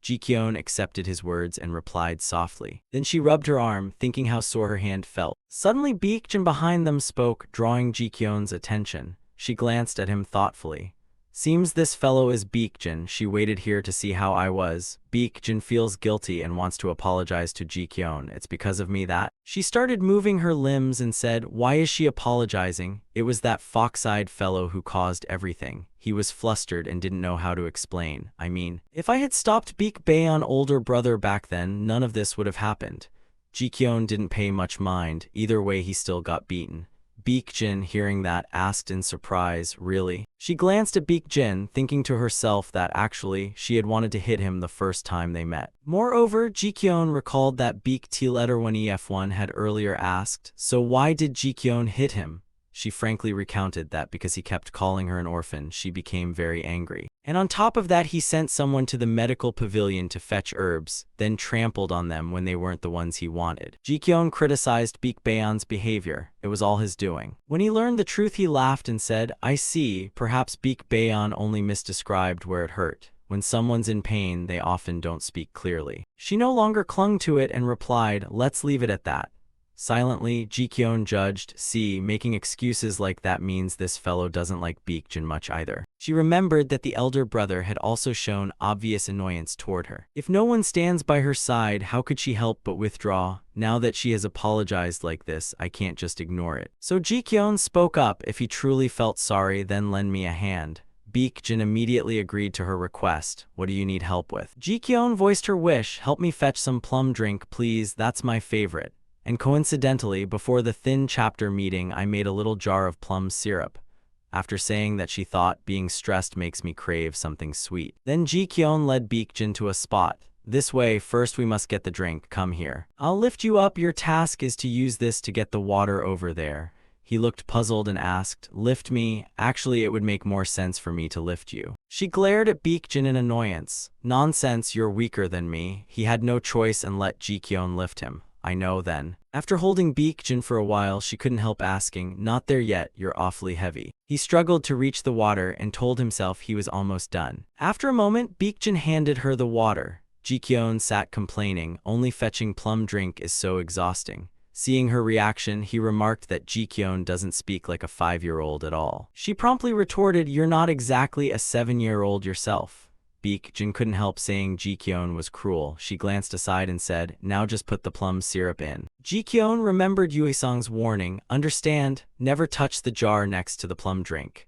Jikyeon accepted his words and replied softly. Then she rubbed her arm, thinking how sore her hand felt. Suddenly Baekjin behind them spoke, drawing Jikyeon's attention. She glanced at him thoughtfully. Seems this fellow is Baekjin. She waited here to see how I was. Baekjin feels guilty and wants to apologize to Jikyeon. It's because of me that. She started moving her limbs and said, why is she apologizing? It was that fox-eyed fellow who caused everything. He was flustered and didn't know how to explain. I mean, if I had stopped Baekbaeon older brother back then, none of this would have happened. Jikyeon didn't pay much mind. Either way, he still got beaten. Baekjin, hearing that, asked in surprise, really? She glanced at Baekjin, thinking to herself that actually, she had wanted to hit him the first time they met. Moreover, Jikyeon recalled that Baek-1ef1 had earlier asked, so why did Jikyeon hit him? She frankly recounted that because he kept calling her an orphan, she became very angry. And on top of that, he sent someone to the medical pavilion to fetch herbs, then trampled on them when they weren't the ones he wanted. Jikyeon criticized Baekbaeon's behavior. It was all his doing. When he learned the truth, he laughed and said, I see, perhaps Baekbaeon only misdescribed where it hurt. When someone's in pain, they often don't speak clearly. She no longer clung to it and replied, let's leave it at that. Silently, Jikyeon judged, see, making excuses like that means this fellow doesn't like Baekjin much either. She remembered that the elder brother had also shown obvious annoyance toward her. If no one stands by her side, how could she help but withdraw? Now that she has apologized like this, I can't just ignore it. So Jikyeon spoke up. If he truly felt sorry, then lend me a hand. Baekjin immediately agreed to her request. What do you need help with? Jikyeon voiced her wish. Help me fetch some plum drink, please. That's my favorite. And coincidentally, before the Thin chapter meeting, I made a little jar of plum syrup. After saying that she thought being stressed makes me crave something sweet. Then Jikyeon led Baekjin to a spot. This way, first we must get the drink. Come here. I'll lift you up. Your task is to use this to get the water over there. He looked puzzled and asked, lift me? Actually, it would make more sense for me to lift you. She glared at Baekjin in annoyance. Nonsense, you're weaker than me. He had no choice and let Jikyeon lift him. I know then. After holding Baekjin for a while, she couldn't help asking, "Not there yet, you're awfully heavy." He struggled to reach the water and told himself he was almost done. After a moment, Baekjin handed her the water. Jikyeon sat complaining, "Only fetching plum drink is so exhausting." Seeing her reaction, he remarked that Jikyeon doesn't speak like a 5-year-old at all. She promptly retorted, "You're not exactly a 7-year-old yourself." Baekjin couldn't help saying Jikyeon was cruel. She glanced aside and said, "Now just put the plum syrup in." Jikyeon remembered Yuesong's warning, "Understand, never touch the jar next to the plum drink."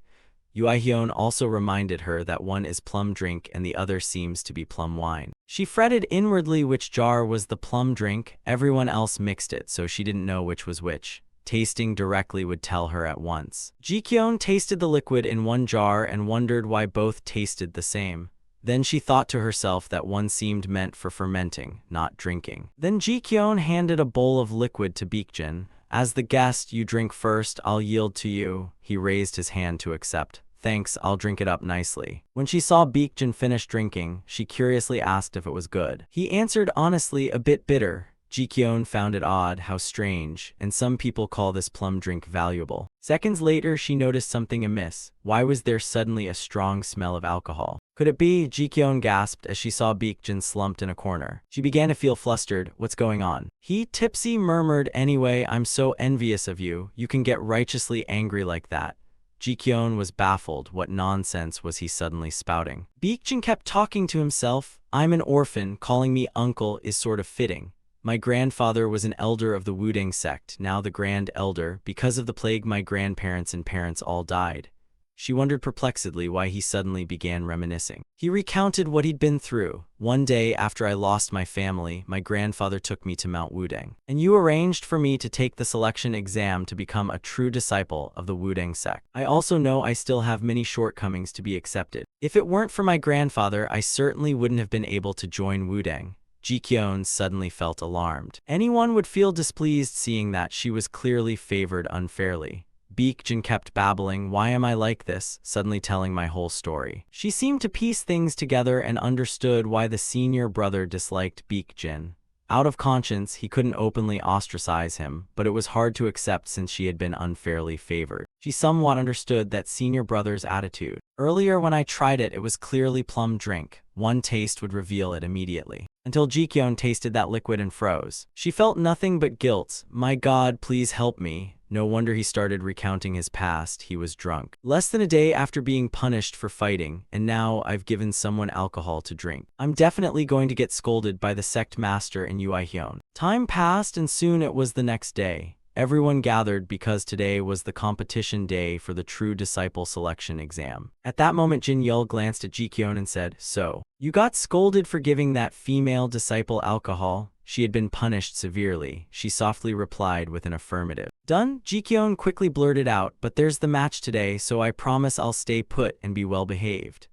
Yuehyun also reminded her that one is plum drink and the other seems to be plum wine. She fretted inwardly which jar was the plum drink. Everyone else mixed it, so she didn't know which was which. Tasting directly would tell her at once. Jikyeon tasted the liquid in one jar and wondered why both tasted the same. Then she thought to herself that one seemed meant for fermenting, not drinking. Then Jikyeon handed a bowl of liquid to Baekjin. "As the guest, you drink first, I'll yield to you." He raised his hand to accept. "Thanks, I'll drink it up nicely." When she saw Baekjin finish drinking, she curiously asked if it was good. He answered honestly, "A bit bitter." Jikyeon found it odd, how strange, and some people call this plum drink valuable. Seconds later, she noticed something amiss. Why was there suddenly a strong smell of alcohol? Could it be? Jikyeon gasped as she saw Baekjin slumped in a corner. She began to feel flustered. "What's going on?" He, tipsy, murmured, "Anyway, I'm so envious of you. You can get righteously angry like that." Jikyeon was baffled. What nonsense was he suddenly spouting? Baekjin kept talking to himself. "I'm an orphan. Calling me uncle is sort of fitting. My grandfather was an elder of the Hua Sect, now the Grand Elder. Because of the plague, my grandparents and parents all died." She wondered perplexedly why he suddenly began reminiscing. He recounted what he'd been through. "One day after I lost my family, my grandfather took me to Mount Wudang. And you arranged for me to take the selection exam to become a true disciple of the Hua Sect. I also know I still have many shortcomings to be accepted. If it weren't for my grandfather, I certainly wouldn't have been able to join Wudang." Jikyeon suddenly felt alarmed. Anyone would feel displeased seeing that she was clearly favored unfairly. Baekjin kept babbling, "Why am I like this?" suddenly telling my whole story. She seemed to piece things together and understood why the senior brother disliked Baekjin. Out of conscience, he couldn't openly ostracize him, but it was hard to accept since she had been unfairly favored. She somewhat understood that senior brother's attitude. "Earlier when I tried it, it was clearly plum drink. One taste would reveal it immediately." Until Jikyeon tasted that liquid and froze. She felt nothing but guilt. "My God, please help me." No wonder he started recounting his past. He was drunk. "Less than a day after being punished for fighting, and now I've given someone alcohol to drink. I'm definitely going to get scolded by the sect master and Yuehyun." Time passed and soon it was the next day. Everyone gathered because today was the competition day for the True Disciple Selection exam. At that moment, Jin Yul glanced at Jikyeon and said, "So, you got scolded for giving that female disciple alcohol?" She had been punished severely. She softly replied with an affirmative. "Done?" Jikyeon quickly blurted out, "But there's the match today, so I promise I'll stay put and be well behaved."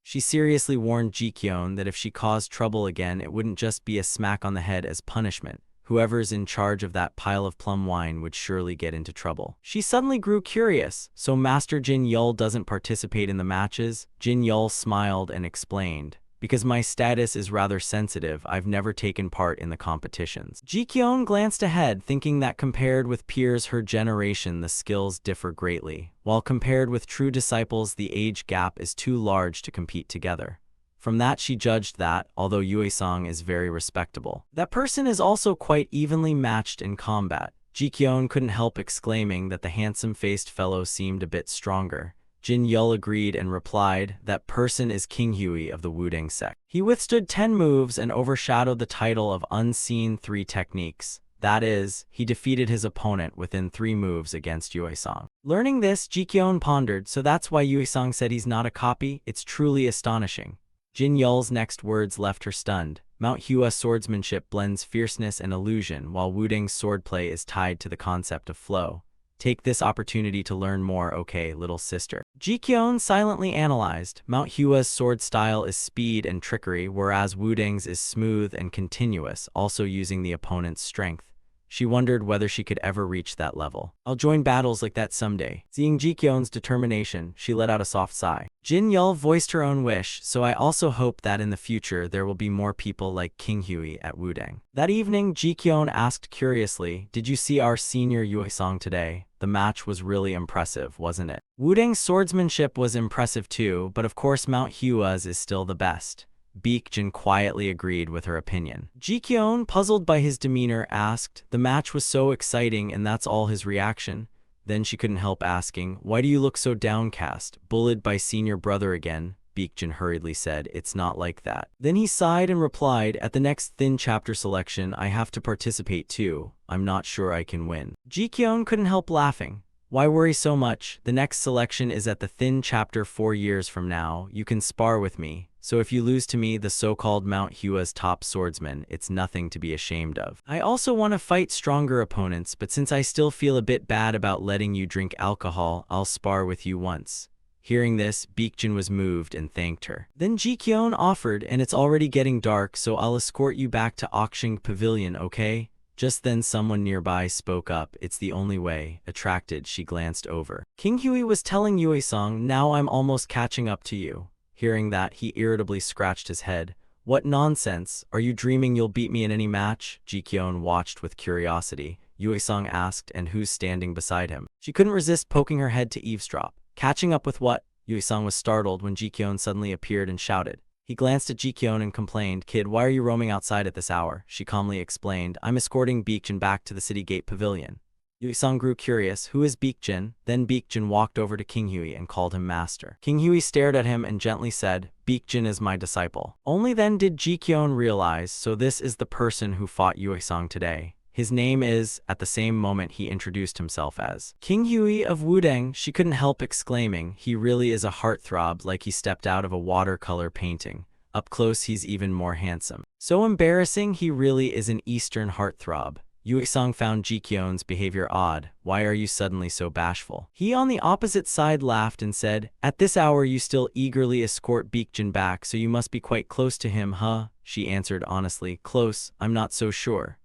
She seriously warned Jikyeon that if she caused trouble again, it wouldn't just be a smack on the head as punishment. Whoever's in charge of that pile of plum wine would surely get into trouble. She suddenly grew curious. "So Master Jin Yul doesn't participate in the matches?" Jin Yul smiled and explained, "Because my status is rather sensitive, I've never taken part in the competitions." Jikyeon glanced ahead, thinking that compared with peers her generation, the skills differ greatly, while compared with true disciples, the age gap is too large to compete together. From that she judged that, although Yuesong is very respectable, that person is also quite evenly matched in combat. Jikyeon couldn't help exclaiming that the handsome-faced fellow seemed a bit stronger. Jin Yul agreed and replied, "That person is King Hui of the Hua Sect. He withstood 10 moves and overshadowed the title of Unseen 3 Techniques. That is, he defeated his opponent within 3 moves against Yuesong." Learning this, Jikyeon pondered, so that's why Yuesong said he's not a copy? It's truly astonishing. Jin Yul's next words left her stunned. Mount Hua swordsmanship blends fierceness and illusion, while Wudang's swordplay is tied to the concept of flow. Take this opportunity to learn more, okay, little sister. Jikyeon silently analyzed. Mount Hua's sword style is speed and trickery, whereas Wudang's is smooth and continuous, also using the opponent's strength. She wondered whether she could ever reach that level. I'll join battles like that someday. Seeing Ji-kyun's determination, she let out a soft sigh. Jin Yul voiced her own wish, so I also hope that in the future there will be more people like King Huey at Wudang. That evening, Ji-kyun asked curiously, did you see our senior Yue-song today? The match was really impressive, wasn't it? Wudang's swordsmanship was impressive too, but of course Mount Hua's is still the best. Baekjin quietly agreed with her opinion. Ji-kyun, puzzled by his demeanor, asked, the match was so exciting and that's all his reaction? Then she couldn't help asking, why do you look so downcast? Bullied by senior brother again? Baekjin hurriedly said, it's not like that. Then he sighed and replied, at the next thin chapter selection, I have to participate too. I'm not sure I can win. Ji-kyun couldn't help laughing. Why worry so much? The next selection is at the thin chapter 4 years from now. You can spar with me. So if you lose to me, the so-called Mount Hua's top swordsman, it's nothing to be ashamed of. I also want to fight stronger opponents, but since I still feel a bit bad about letting you drink alcohol, I'll spar with you once. Hearing this, Baekjin was moved and thanked her. Then Ji-kyun offered, and it's already getting dark, so I'll escort you back to Auction Pavilion, okay? Just then someone nearby spoke up, it's the only way. Attracted, she glanced over. King Huey was telling Yue-song, now I'm almost catching up to you. Hearing that, he irritably scratched his head. What nonsense? Are you dreaming you'll beat me in any match? Ji-kyun watched with curiosity. Yue-song asked, and who's standing beside him? She couldn't resist poking her head to eavesdrop. Catching up with what? Yue-song was startled when Ji-kyun suddenly appeared and shouted. He glanced at Ji-kyun and complained, kid, why are you roaming outside at this hour? She calmly explained, I'm escorting Baekjin back to the city gate pavilion. Yue-song grew curious, who is Baekjin? Then Baekjin walked over to King Huey and called him master. King Huey stared at him and gently said, Baekjin is my disciple. Only then did Ji-kyun realize, so this is the person who fought Yue-song today. His name is, at the same moment he introduced himself as King Huey of Wudang. She couldn't help exclaiming, he really is a heartthrob, like he stepped out of a watercolor painting. Up close he's even more handsome. So embarrassing, he really is an Eastern heartthrob. Yue-song found Ji-kyun's behavior odd. Why are you suddenly so bashful? He on the opposite side laughed and said, at this hour you still eagerly escort Baekjin back, so you must be quite close to him, huh? She answered honestly, close, I'm not so sure.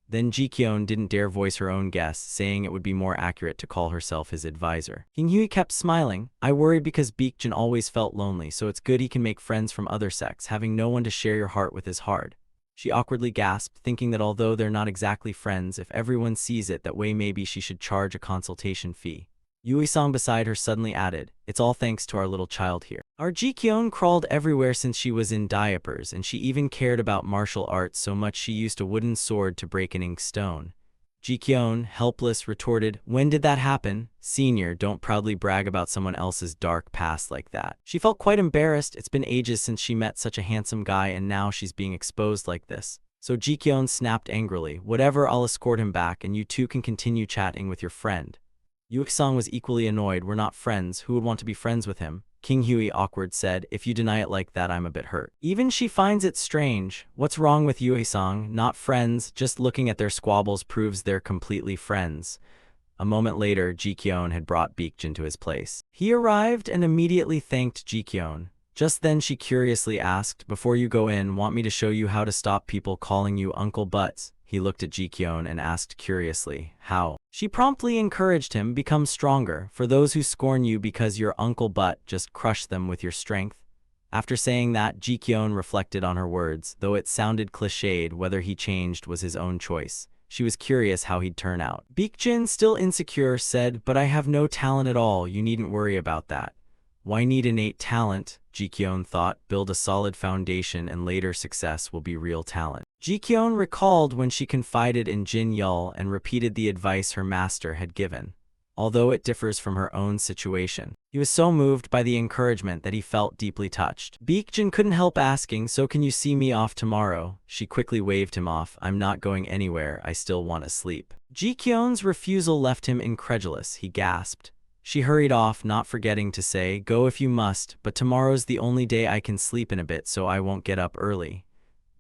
Then Ji-kyun didn't dare voice her own guess, saying it would be more accurate to call herself his advisor. King Huey kept smiling. I worried because Baekjin always felt lonely, so it's good he can make friends from other sects. Having no one to share your heart with is hard. She awkwardly gasped, thinking that although they're not exactly friends, if everyone sees it that way maybe she should charge a consultation fee. Yue-song beside her suddenly added, it's all thanks to our little child here. Our Ji-kyun crawled everywhere since she was in diapers, and she even cared about martial arts so much she used a wooden sword to break an ink stone. Ji-kyun, helpless, retorted, when did that happen? Senior, don't proudly brag about someone else's dark past like that. She felt quite embarrassed. It's been ages since she met such a handsome guy and now she's being exposed like this. So Ji-kyun snapped angrily, whatever, I'll escort him back and you two can continue chatting with your friend. Yue-song was equally annoyed. We're not friends. Who would want to be friends with him? King Huey awkward said, if you deny it like that I'm a bit hurt. Even she finds it strange. What's wrong with Yue-song? Not friends, just looking at their squabbles proves they're completely friends. A moment later, Ji-kyun had brought Baekjin to his place. He arrived and immediately thanked Ji-kyun. Just then she curiously asked, before you go in, want me to show you how to stop people calling you Uncle Butts? He looked at Ji-kyun and asked curiously, how? She promptly encouraged him, become stronger. For those who scorn you because you're Uncle Butt, just crush them with your strength. After saying that, Ji-kyun reflected on her words. Though it sounded cliched, whether he changed was his own choice. She was curious how he'd turn out. Baekjin, still insecure, said, but I have no talent at all. You needn't worry about that. Why need innate talent? Ji-kyun thought, build a solid foundation and later success will be real talent. Ji-kyun recalled when she confided in Jin Yul and repeated the advice her master had given, although it differs from her own situation. He was so moved by the encouragement that he felt deeply touched. Baekjin couldn't help asking, so can you see me off tomorrow? She quickly waved him off. I'm not going anywhere, I still want to sleep. Ji-kyun's refusal left him incredulous. He gasped. She hurried off, not forgetting to say, go if you must, but tomorrow's the only day I can sleep in a bit so I won't get up early.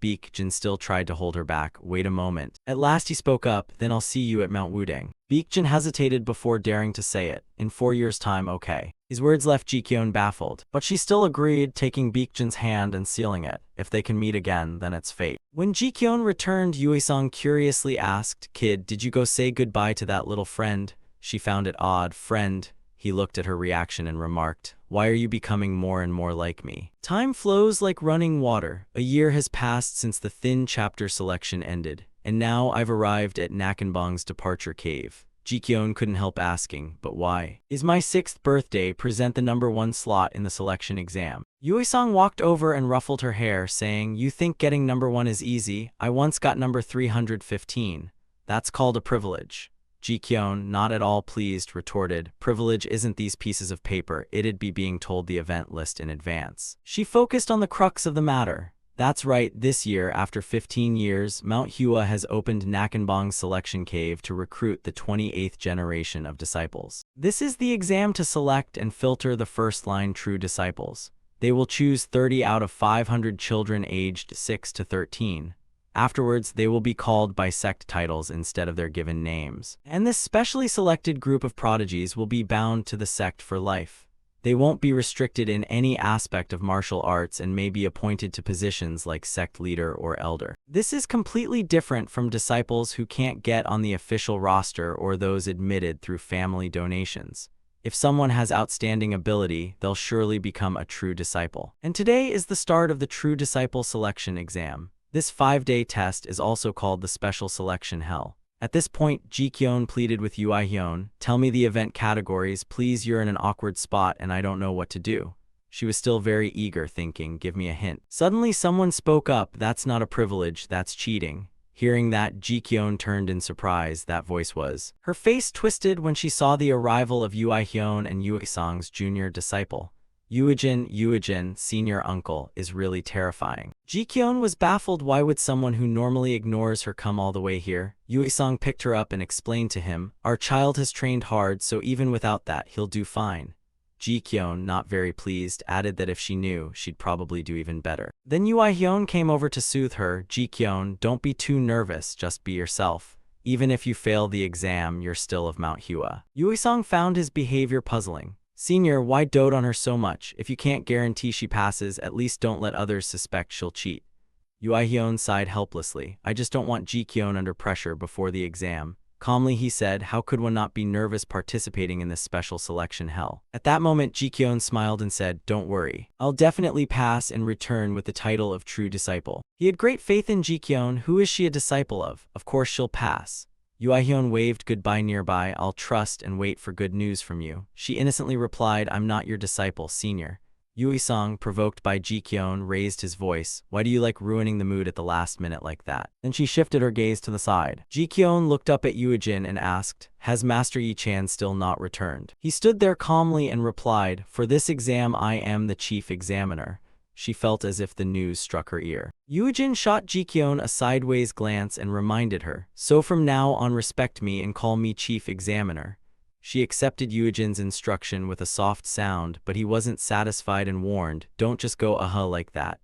Baekjin still tried to hold her back. Wait a moment. At last he spoke up, then I'll see you at Mount Wudang. Baekjin hesitated before daring to say it. In 4 years' time, okay. His words left Jikyeon baffled, but she still agreed, taking Baekjin's hand and sealing it. If they can meet again, then it's fate. When Jikyeon returned, Yuesong curiously asked, "Kid, did you go say goodbye to that little friend?" She found it odd. "Friend?" He looked at her reaction and remarked, "Why are you becoming more and more like me?" Time flows like running water. A year has passed since the thin chapter selection ended, and now I've arrived at Nakenbong's departure cave. Jikyeon couldn't help asking, "But why? Is my 6th birthday present the number 1 slot in the selection exam?" Yuesong walked over and ruffled her hair, saying, "You think getting number 1 is easy? I once got number 315. That's called a privilege." Jikyeon, not at all pleased, retorted, "Privilege isn't these pieces of paper, it'd be being told the event list in advance." She focused on the crux of the matter. That's right, this year, after 15 years, Mount Hua has opened Nakenbong's selection cave to recruit the 28th generation of disciples. This is the exam to select and filter the first-line true disciples. They will choose 30 out of 500 children aged 6 to 13. Afterwards, they will be called by sect titles instead of their given names. And this specially selected group of prodigies will be bound to the sect for life. They won't be restricted in any aspect of martial arts and may be appointed to positions like sect leader or elder. This is completely different from disciples who can't get on the official roster or those admitted through family donations. If someone has outstanding ability, they'll surely become a true disciple. And today is the start of the True Disciple Selection Exam. This 5-day test is also called the Special Selection Hell. At this point, Jikyeon pleaded with Yuehyun, "Tell me the event categories, please, you're in an awkward spot and I don't know what to do." She was still very eager, thinking, "Give me a hint." Suddenly someone spoke up, "That's not a privilege, that's cheating." Hearing that, Jikyeon turned in surprise. That voice was. Her face twisted when she saw the arrival of Yuehyun and Yuesong's junior disciple. Yuejin, senior uncle, is really terrifying. Jikyeon was baffled. Why would someone who normally ignores her come all the way here? Yuesong picked her up and explained to him, "Our child has trained hard, so even without that, he'll do fine." Jikyeon, not very pleased, added that if she knew, she'd probably do even better. Then Yuehyun came over to soothe her. "Jikyeon, don't be too nervous, just be yourself. Even if you fail the exam, you're still of Mount Hua." Yuesong found his behavior puzzling. "Senior, why dote on her so much? If you can't guarantee she passes, at least don't let others suspect she'll cheat." Yuehyun sighed helplessly. "I just don't want Jikyeon under pressure before the exam." Calmly he said, "How could one not be nervous participating in this special selection hell?" At that moment, Jikyeon smiled and said, "Don't worry. I'll definitely pass and return with the title of True Disciple." He had great faith in Jikyeon. Who is she a disciple of? Of course she'll pass. Yuehyun waved goodbye nearby. "I'll trust and wait for good news from you." She innocently replied, "I'm not your disciple, senior." Yuesong, provoked by Jikyeon, raised his voice. "Why do you like ruining the mood at the last minute like that?" Then she shifted her gaze to the side. Jikyeon looked up at Yuejin and asked, "Has Master Yi-chan still not returned?" He stood there calmly and replied, "For this exam I am the chief examiner." She felt as if the news struck her ear. Yuejin shot Jikyeon a sideways glance and reminded her, "So from now on respect me and call me chief examiner." She accepted Yuejin's instruction with a soft sound, but he wasn't satisfied and warned, "Don't just go like that."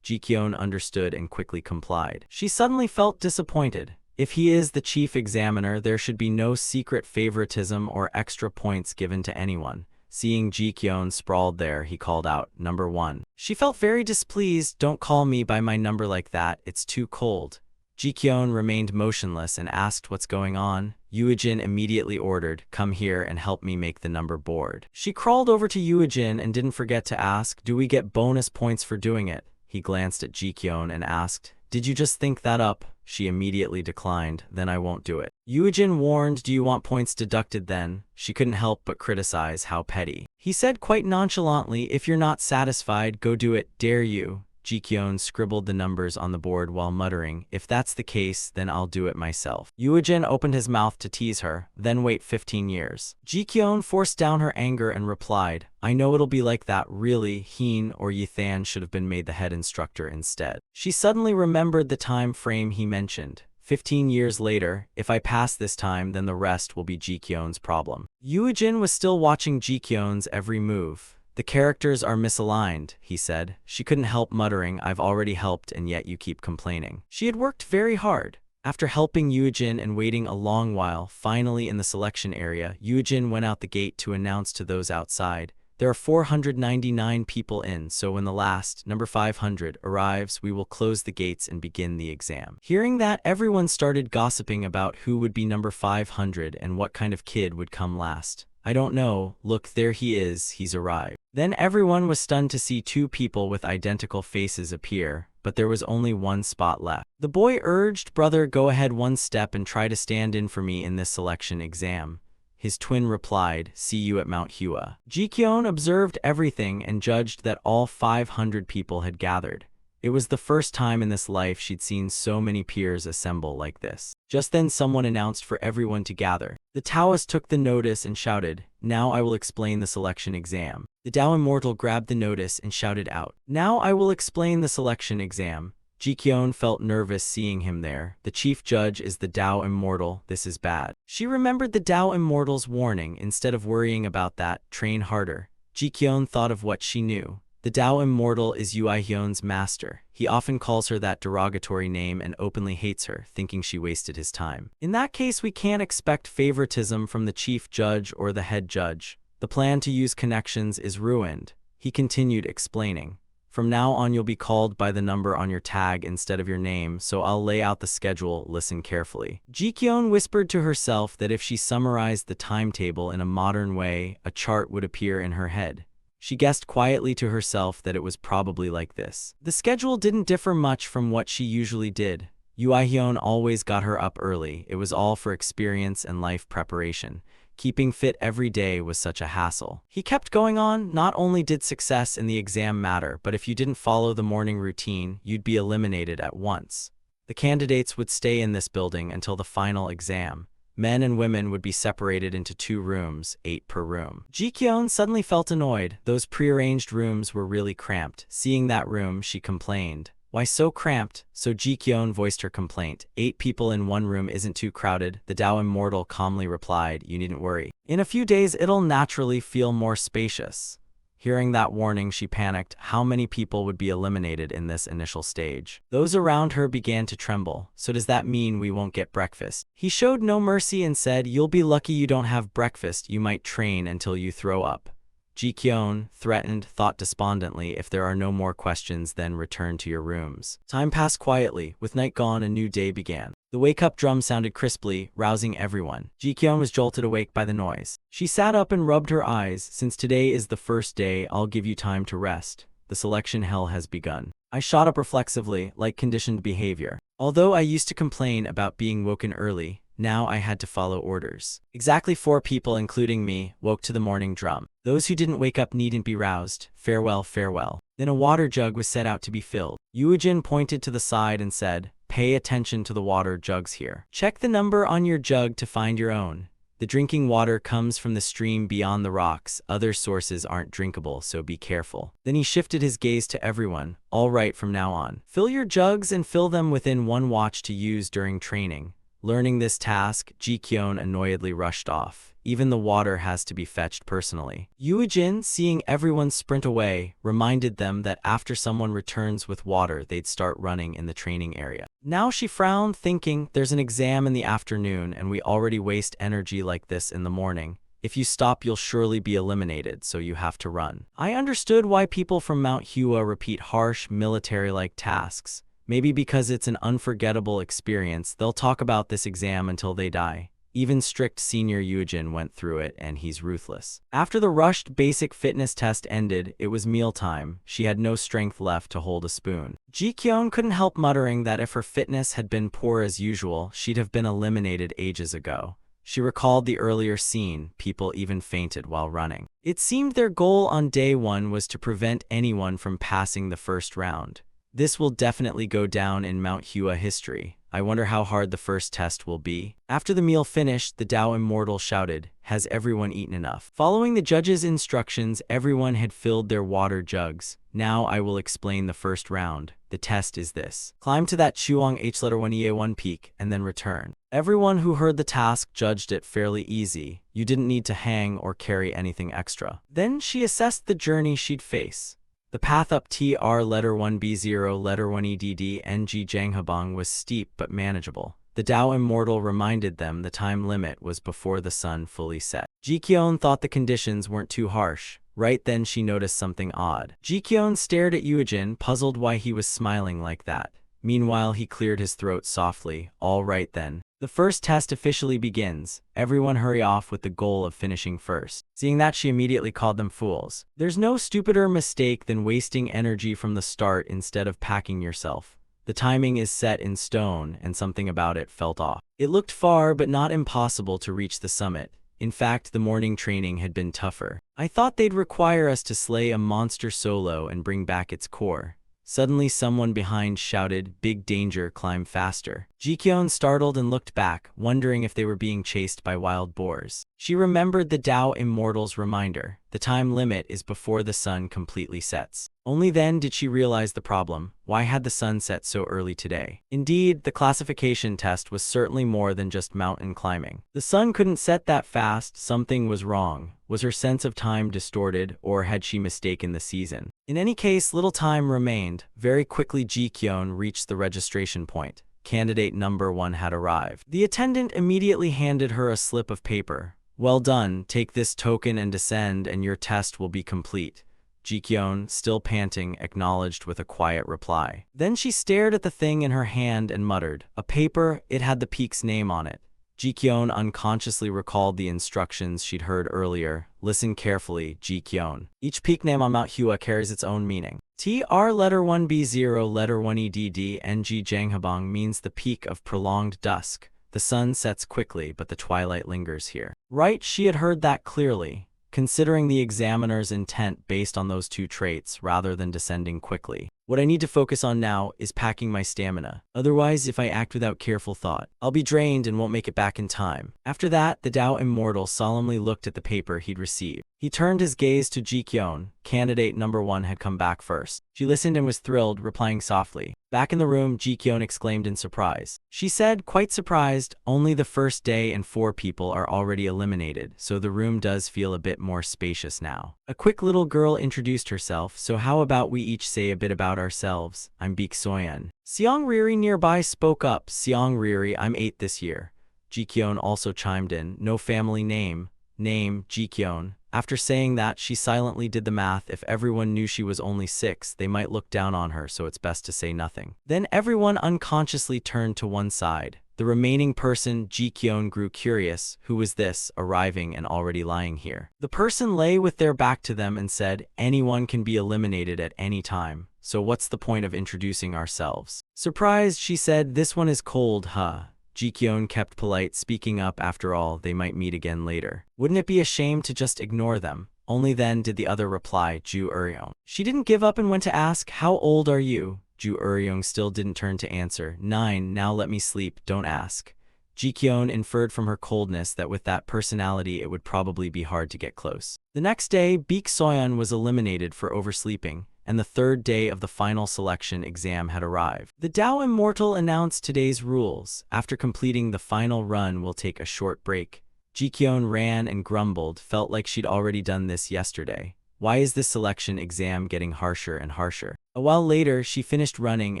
Jikyeon understood and quickly complied. She suddenly felt disappointed. If he is the chief examiner, there should be no secret favoritism or extra points given to anyone. Seeing Jikyeon sprawled there, he called out, "Number 1. She felt very displeased. "Don't call me by my number like that, it's too cold." Jikyeon remained motionless and asked what's going on. Yuejin immediately ordered, "Come here and help me make the number board." She crawled over to Yuejin and didn't forget to ask, "Do we get bonus points for doing it?" He glanced at Jikyeon and asked, "Did you just think that up?" She immediately declined. "Then I won't do it." Yuejin warned, "Do you want points deducted then?" She couldn't help but criticize. How petty. He said quite nonchalantly, "If you're not satisfied, go do it, dare you." Jikyeon scribbled the numbers on the board while muttering, "If that's the case, then I'll do it myself." Yuejin opened his mouth to tease her, "Then wait 15 years. Jikyeon forced down her anger and replied, "I know it'll be like that, really. Heen or Yithan should have been made the head instructor instead." She suddenly remembered the time frame he mentioned. 15 years later, if I pass this time, then the rest will be Jikyeon's problem. Yuejin was still watching Jikyeon's every move. "The characters are misaligned," he said. She couldn't help muttering, "I've already helped and yet you keep complaining." She had worked very hard. After helping Yuejin and waiting a long while, finally in the selection area, Yuejin went out the gate to announce to those outside, "There are 499 people in, so when the last, number 500, arrives, we will close the gates and begin the exam." Hearing that, everyone started gossiping about who would be number 500 and what kind of kid would come last. "I don't know, look, there he is, he's arrived." Then everyone was stunned to see two people with identical faces appear, but there was only one spot left. The boy urged, "Brother, go ahead one step and try to stand in for me in this selection exam." His twin replied, "See you at Mount Hua." Ji-kyun observed everything and judged that all 500 people had gathered. It was the first time in this life she'd seen so many peers assemble like this. Just then someone announced for everyone to gather. The Taoist took the notice and shouted, "Now I will explain the selection exam." The Tao Immortal grabbed the notice and shouted out, "Now I will explain the selection exam." Ji-kyun felt nervous seeing him there. The chief judge is the Tao Immortal. This is bad. She remembered the Tao Immortal's warning. Instead of worrying about that, train harder. Ji-kyun thought of what she knew. The Tao Immortal is Yuaihyun's master. He often calls her that derogatory name and openly hates her, thinking she wasted his time. In that case, we can't expect favoritism from the chief judge or the head judge. The plan to use connections is ruined. He continued explaining, "From now on you'll be called by the number on your tag instead of your name, so I'll lay out the schedule, listen carefully." Ji-kyun whispered to herself that if she summarized the timetable in a modern way, a chart would appear in her head. She guessed quietly to herself that it was probably like this. The schedule didn't differ much from what she usually did. Yuaihyun always got her up early. It was all for experience and life preparation. Keeping fit every day was such a hassle. He kept going on. Not only did success in the exam matter, but if you didn't follow the morning routine, you'd be eliminated at once. The candidates would stay in this building until the final exam. Men and women would be separated into 2 rooms, 8 per room. Ji-kyun suddenly felt annoyed. Those prearranged rooms were really cramped. Seeing that room, she complained, "Why so cramped?" So Ji-kyun voiced her complaint. 8 people in 1 room isn't too crowded. The Tao Immortal calmly replied, "You needn't worry. In a few days it'll naturally feel more spacious." Hearing that warning, she panicked. How many people would be eliminated in this initial stage? Those around her began to tremble. "So does that mean we won't get breakfast?" He showed no mercy and said, "You'll be lucky you don't have breakfast. You might train until you throw up." Ji-kyun, threatened, thought despondently, "If there are no more questions, then return to your rooms." Time passed quietly. With night gone, a new day began. The wake-up drum sounded crisply, rousing everyone. Ji-kyun was jolted awake by the noise. She sat up and rubbed her eyes. "Since today is the first day, I'll give you time to rest. The selection hell has begun." I shot up reflexively, like conditioned behavior. Although I used to complain about being woken early, now I had to follow orders. Exactly 4 people, including me, woke to the morning drum. Those who didn't wake up needn't be roused. Farewell, farewell. Then a water jug was set out to be filled. Yuejin pointed to the side and said, "Pay attention to the water jugs here. Check the number on your jug to find your own. The drinking water comes from the stream beyond the rocks. Other sources aren't drinkable, so be careful." Then he shifted his gaze to everyone. "All right, from now on, fill your jugs and fill them within 1 watch to use during training." Learning this task, Ji-kyun annoyedly rushed off. Even the water has to be fetched personally. Yuejin, seeing everyone sprint away, reminded them that after someone returns with water, they'd start running in the training area. Now she frowned, thinking, "There's an exam in the afternoon and we already waste energy like this in the morning. If you stop, you'll surely be eliminated, so you have to run." I understood why people from Mount Hua repeat harsh, military-like tasks. Maybe because it's an unforgettable experience, they'll talk about this exam until they die. Even strict senior Yuejin went through it, and he's ruthless. After the rushed basic fitness test ended, it was mealtime. She had no strength left to hold a spoon. Ji-kyun couldn't help muttering that if her fitness had been poor as usual, she'd have been eliminated ages ago. She recalled the earlier scene. People even fainted while running. It seemed their goal on day 1 was to prevent anyone from passing the first round. This will definitely go down in Mount Hua history. I wonder how hard the first test will be. After the meal finished, the Tao Immortal shouted, "Has everyone eaten enough?" Following the judge's instructions, everyone had filled their water jugs. Now I will explain the first round. The test is this. Climb to that Chuang H letter 1 peak and then return. Everyone who heard the task judged it fairly easy. You didn't need to hang or carry anything extra. Then she assessed the journey she'd face. The path up TR letter 1B0 letter 1EDD NG Janghabang was steep but manageable. The Tao Immortal reminded them the time limit was before the sun fully set. Jikyeon thought the conditions weren't too harsh. Right then she noticed something odd. Jikyeon stared at Yuejin, puzzled why he was smiling like that. Meanwhile, he cleared his throat softly. All right then. The first test officially begins. Everyone hurry off with the goal of finishing first. Seeing that, she immediately called them fools. There's no stupider mistake than wasting energy from the start instead of packing yourself. The timing is set in stone, and something about it felt off. It looked far, but not impossible to reach the summit. In fact, the morning training had been tougher. I thought they'd require us to slay a monster solo and bring back its core. Suddenly, someone behind shouted, "Big danger, climb faster." Jikyeon startled and looked back, wondering if they were being chased by wild boars. She remembered the Tao Immortal's reminder. The time limit is before the sun completely sets. Only then did she realize the problem. Why had the sun set so early today? Indeed, the classification test was certainly more than just mountain climbing. The sun couldn't set that fast. Something was wrong. Was her sense of time distorted, or had she mistaken the season? In any case, little time remained. Very quickly, Jikyeon reached the registration point. Candidate number 1 had arrived. The attendant immediately handed her a slip of paper. "Well done, take this token and descend, and your test will be complete." Jikyeon, still panting, acknowledged with a quiet reply. Then she stared at the thing in her hand and muttered, "A paper, it had the peak's name on it." Jikyeon unconsciously recalled the instructions she'd heard earlier. Listen carefully, Jikyeon. Each peak name on Mount Hua carries its own meaning. TR letter 1B0 letter 1EDD NG Janghabang means the peak of prolonged dusk. The sun sets quickly, but the twilight lingers here. Right, she had heard that clearly. Considering the examiner's intent based on those two traits rather than descending quickly. What I need to focus on now is packing my stamina. Otherwise, if I act without careful thought, I'll be drained and won't make it back in time. After that, the Tao Immortal solemnly looked at the paper he'd received. He turned his gaze to Jikyeon. Candidate number 1 had come back first. She listened and was thrilled, replying softly. Back in the room, Jikyeon exclaimed in surprise. She said, quite surprised, "Only the first day and 4 people are already eliminated, so the room does feel a bit more spacious now." A quick little girl introduced herself, "So how about we each say a bit about ourselves? I'm Baek Soyeon." Seong Riri nearby spoke up. "Seong Riri, I'm 8 this year." Jikyeon also chimed in. "No family name." Name, Jikyeon. After saying that, she silently did the math. If everyone knew she was only 6, they might look down on her, so it's best to say nothing. Then everyone unconsciously turned to one side. The remaining person, Jikyeon, grew curious. Who was this, arriving and already lying here? The person lay with their back to them and said, "Anyone can be eliminated at any time. So what's the point of introducing ourselves?" Surprised, she said, "This one is cold, huh?" Jikyeon kept polite, speaking up. After all, they might meet again later. Wouldn't it be a shame to just ignore them? Only then did the other reply, Ju Eryong. She didn't give up and went to ask, "How old are you?" Ju Eryong still didn't turn to answer. 9, now let me sleep, don't ask. Jikyeon inferred from her coldness that with that personality it would probably be hard to get close. The next day, Baek Soyeon was eliminated for oversleeping, and the third day of the final selection exam had arrived. The Tao Immortal announced today's rules. After completing the final run, we'll take a short break. Jikyeon ran and grumbled, felt like she'd already done this yesterday. Why is this selection exam getting harsher and harsher? A while later, she finished running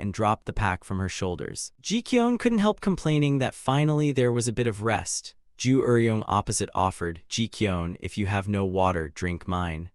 and dropped the pack from her shoulders. Jikyeon couldn't help complaining that finally there was a bit of rest. Ju Eryong opposite offered, "Jikyeon, if you have no water, drink mine."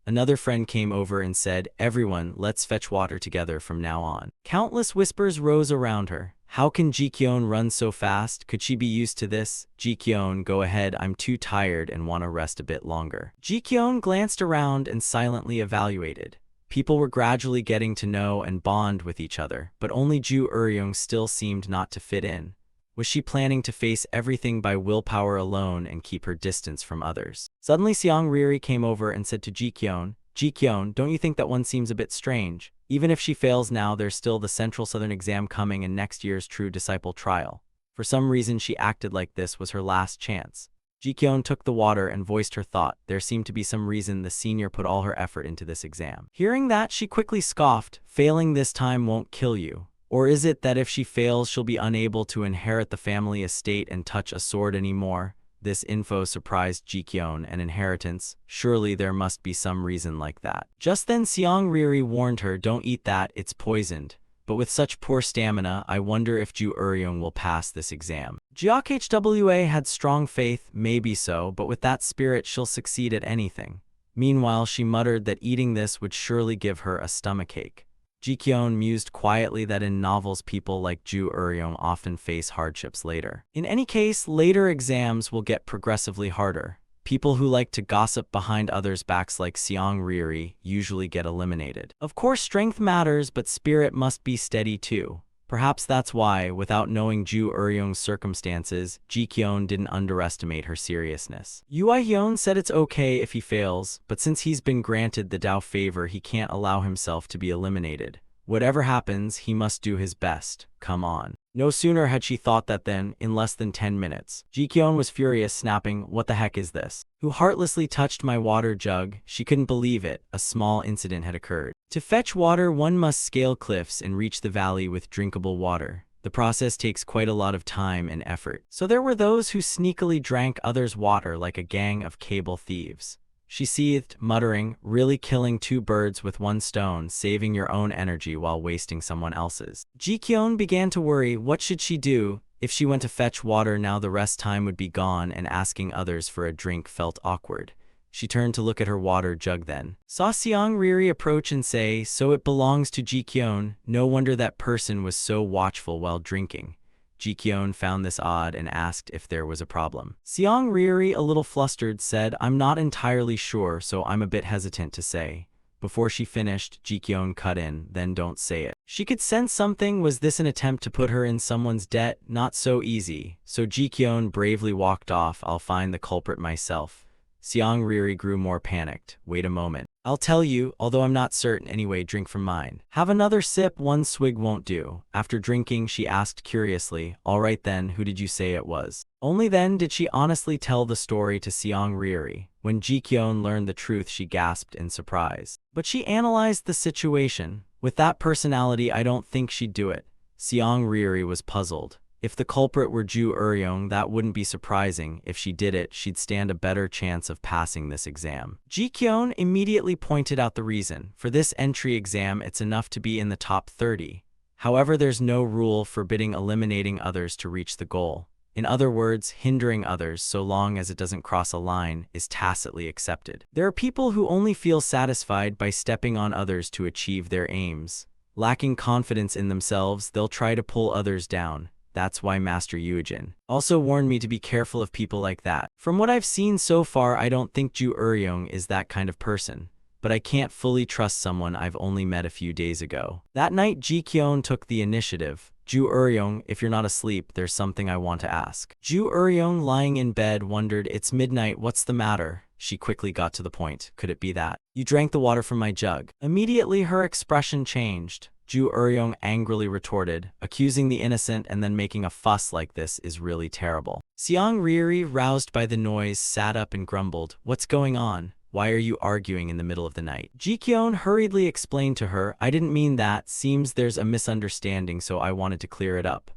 Another friend came over and said, "Everyone, let's fetch water together from now on." Countless whispers rose around her. How can Jikyeon run so fast? Could she be used to this? "Jikyeon, go ahead, I'm too tired and want to rest a bit longer." Jikyeon glanced around and silently evaluated. People were gradually getting to know and bond with each other, but only Ju Eryong still seemed not to fit in. Was she planning to face everything by willpower alone and keep her distance from others? Suddenly, Seong Riri came over and said to Jikyeon, "Jikyeon, don't you think that one seems a bit strange? Even if she fails now, there's still the Central Southern exam coming and next year's True Disciple trial. For some reason, she acted like this was her last chance. Ji-kyun took the water and voiced her thought. There seemed to be some reason the senior put all her effort into this exam. Hearing that, she quickly scoffed. Failing this time won't kill you. Or is it that if she fails, she'll be unable to inherit the family estate and touch a sword anymore? This info surprised Ji-kyun. An inheritance? Surely there must be some reason like that. Just then Seong Riri warned her, don't eat that, it's poisoned. But with such poor stamina, I wonder if Ju Eryong will pass this exam. Jiok Hwa had strong faith, maybe so, but with that spirit she'll succeed at anything. Meanwhile, she muttered that eating this would surely give her a stomachache. Ji-kyun mused quietly that in novels people like Ju Eryong often face hardships later. In any case, later exams will get progressively harder. People who like to gossip behind others' backs like Seong Riri usually get eliminated. Of course, strength matters, but spirit must be steady too. Perhaps that's why, without knowing Ju Eryong's circumstances, Ji-kyun didn't underestimate her seriousness. Hyun said it's okay if he fails, but since he's been granted the Dao favor, he can't allow himself to be eliminated. Whatever happens, he must do his best. Come on. No sooner had she thought that than, in less than 10 minutes, Ji-kyun was furious, snapping, what the heck is this? Who heartlessly touched my water jug? She couldn't believe it. A small incident had occurred. To fetch water, one must scale cliffs and reach the valley with drinkable water. The process takes quite a lot of time and effort. So there were those who sneakily drank others' water like a gang of cable thieves. She seethed, muttering, really killing two birds with one stone, saving your own energy while wasting someone else's. Ji-kyun began to worry. What should she do? If she went to fetch water now, the rest time would be gone, and asking others for a drink felt awkward. She turned to look at her water jug then. Saw Seong Riri approach and say, so it belongs to Ji-kyun. No wonder that person was so watchful while drinking. Ji-kyun found this odd and asked if there was a problem. Seong Riri, a little flustered, said, I'm not entirely sure, so I'm a bit hesitant to say. Before she finished, Ji-kyun cut in, then don't say it. She could sense something. Was this an attempt to put her in someone's debt? Not so easy. So Ji-kyun bravely walked off. I'll find the culprit myself. Seong Riri grew more panicked. Wait a moment. I'll tell you, although I'm not certain. Anyway, drink from mine. Have another sip, one swig won't do. After drinking, she asked curiously, all right then, who did you say it was? Only then did she honestly tell the story to Seong Riri. When Ji-kyun learned the truth, she gasped in surprise. But she analyzed the situation. With that personality, I don't think she'd do it. Seong Riri was puzzled. If the culprit were Ju Eryong, that wouldn't be surprising. If she did it, she'd stand a better chance of passing this exam. Ji-kyun immediately pointed out the reason. For this entry exam, it's enough to be in the top 30. However, there's no rule forbidding eliminating others to reach the goal. In other words, hindering others, so long as it doesn't cross a line, is tacitly accepted. There are people who only feel satisfied by stepping on others to achieve their aims. Lacking confidence in themselves, they'll try to pull others down. That's why Master Yujin also warned me to be careful of people like that. From what I've seen so far, I don't think Ju Eryong is that kind of person. But I can't fully trust someone I've only met a few days ago. That night, Ji-kyun took the initiative. Ju Eryong, if you're not asleep, there's something I want to ask. Ju Eryong, lying in bed, wondered, it's midnight, what's the matter? She quickly got to the point. Could it be that you drank the water from my jug? Immediately, her expression changed. Ju Eryong angrily retorted, accusing the innocent and then making a fuss like this is really terrible. Seong Riri, roused by the noise, sat up and grumbled, what's going on? Why are you arguing in the middle of the night? Ji-kyun hurriedly explained to her, I didn't mean that, seems there's a misunderstanding, so I wanted to clear it up.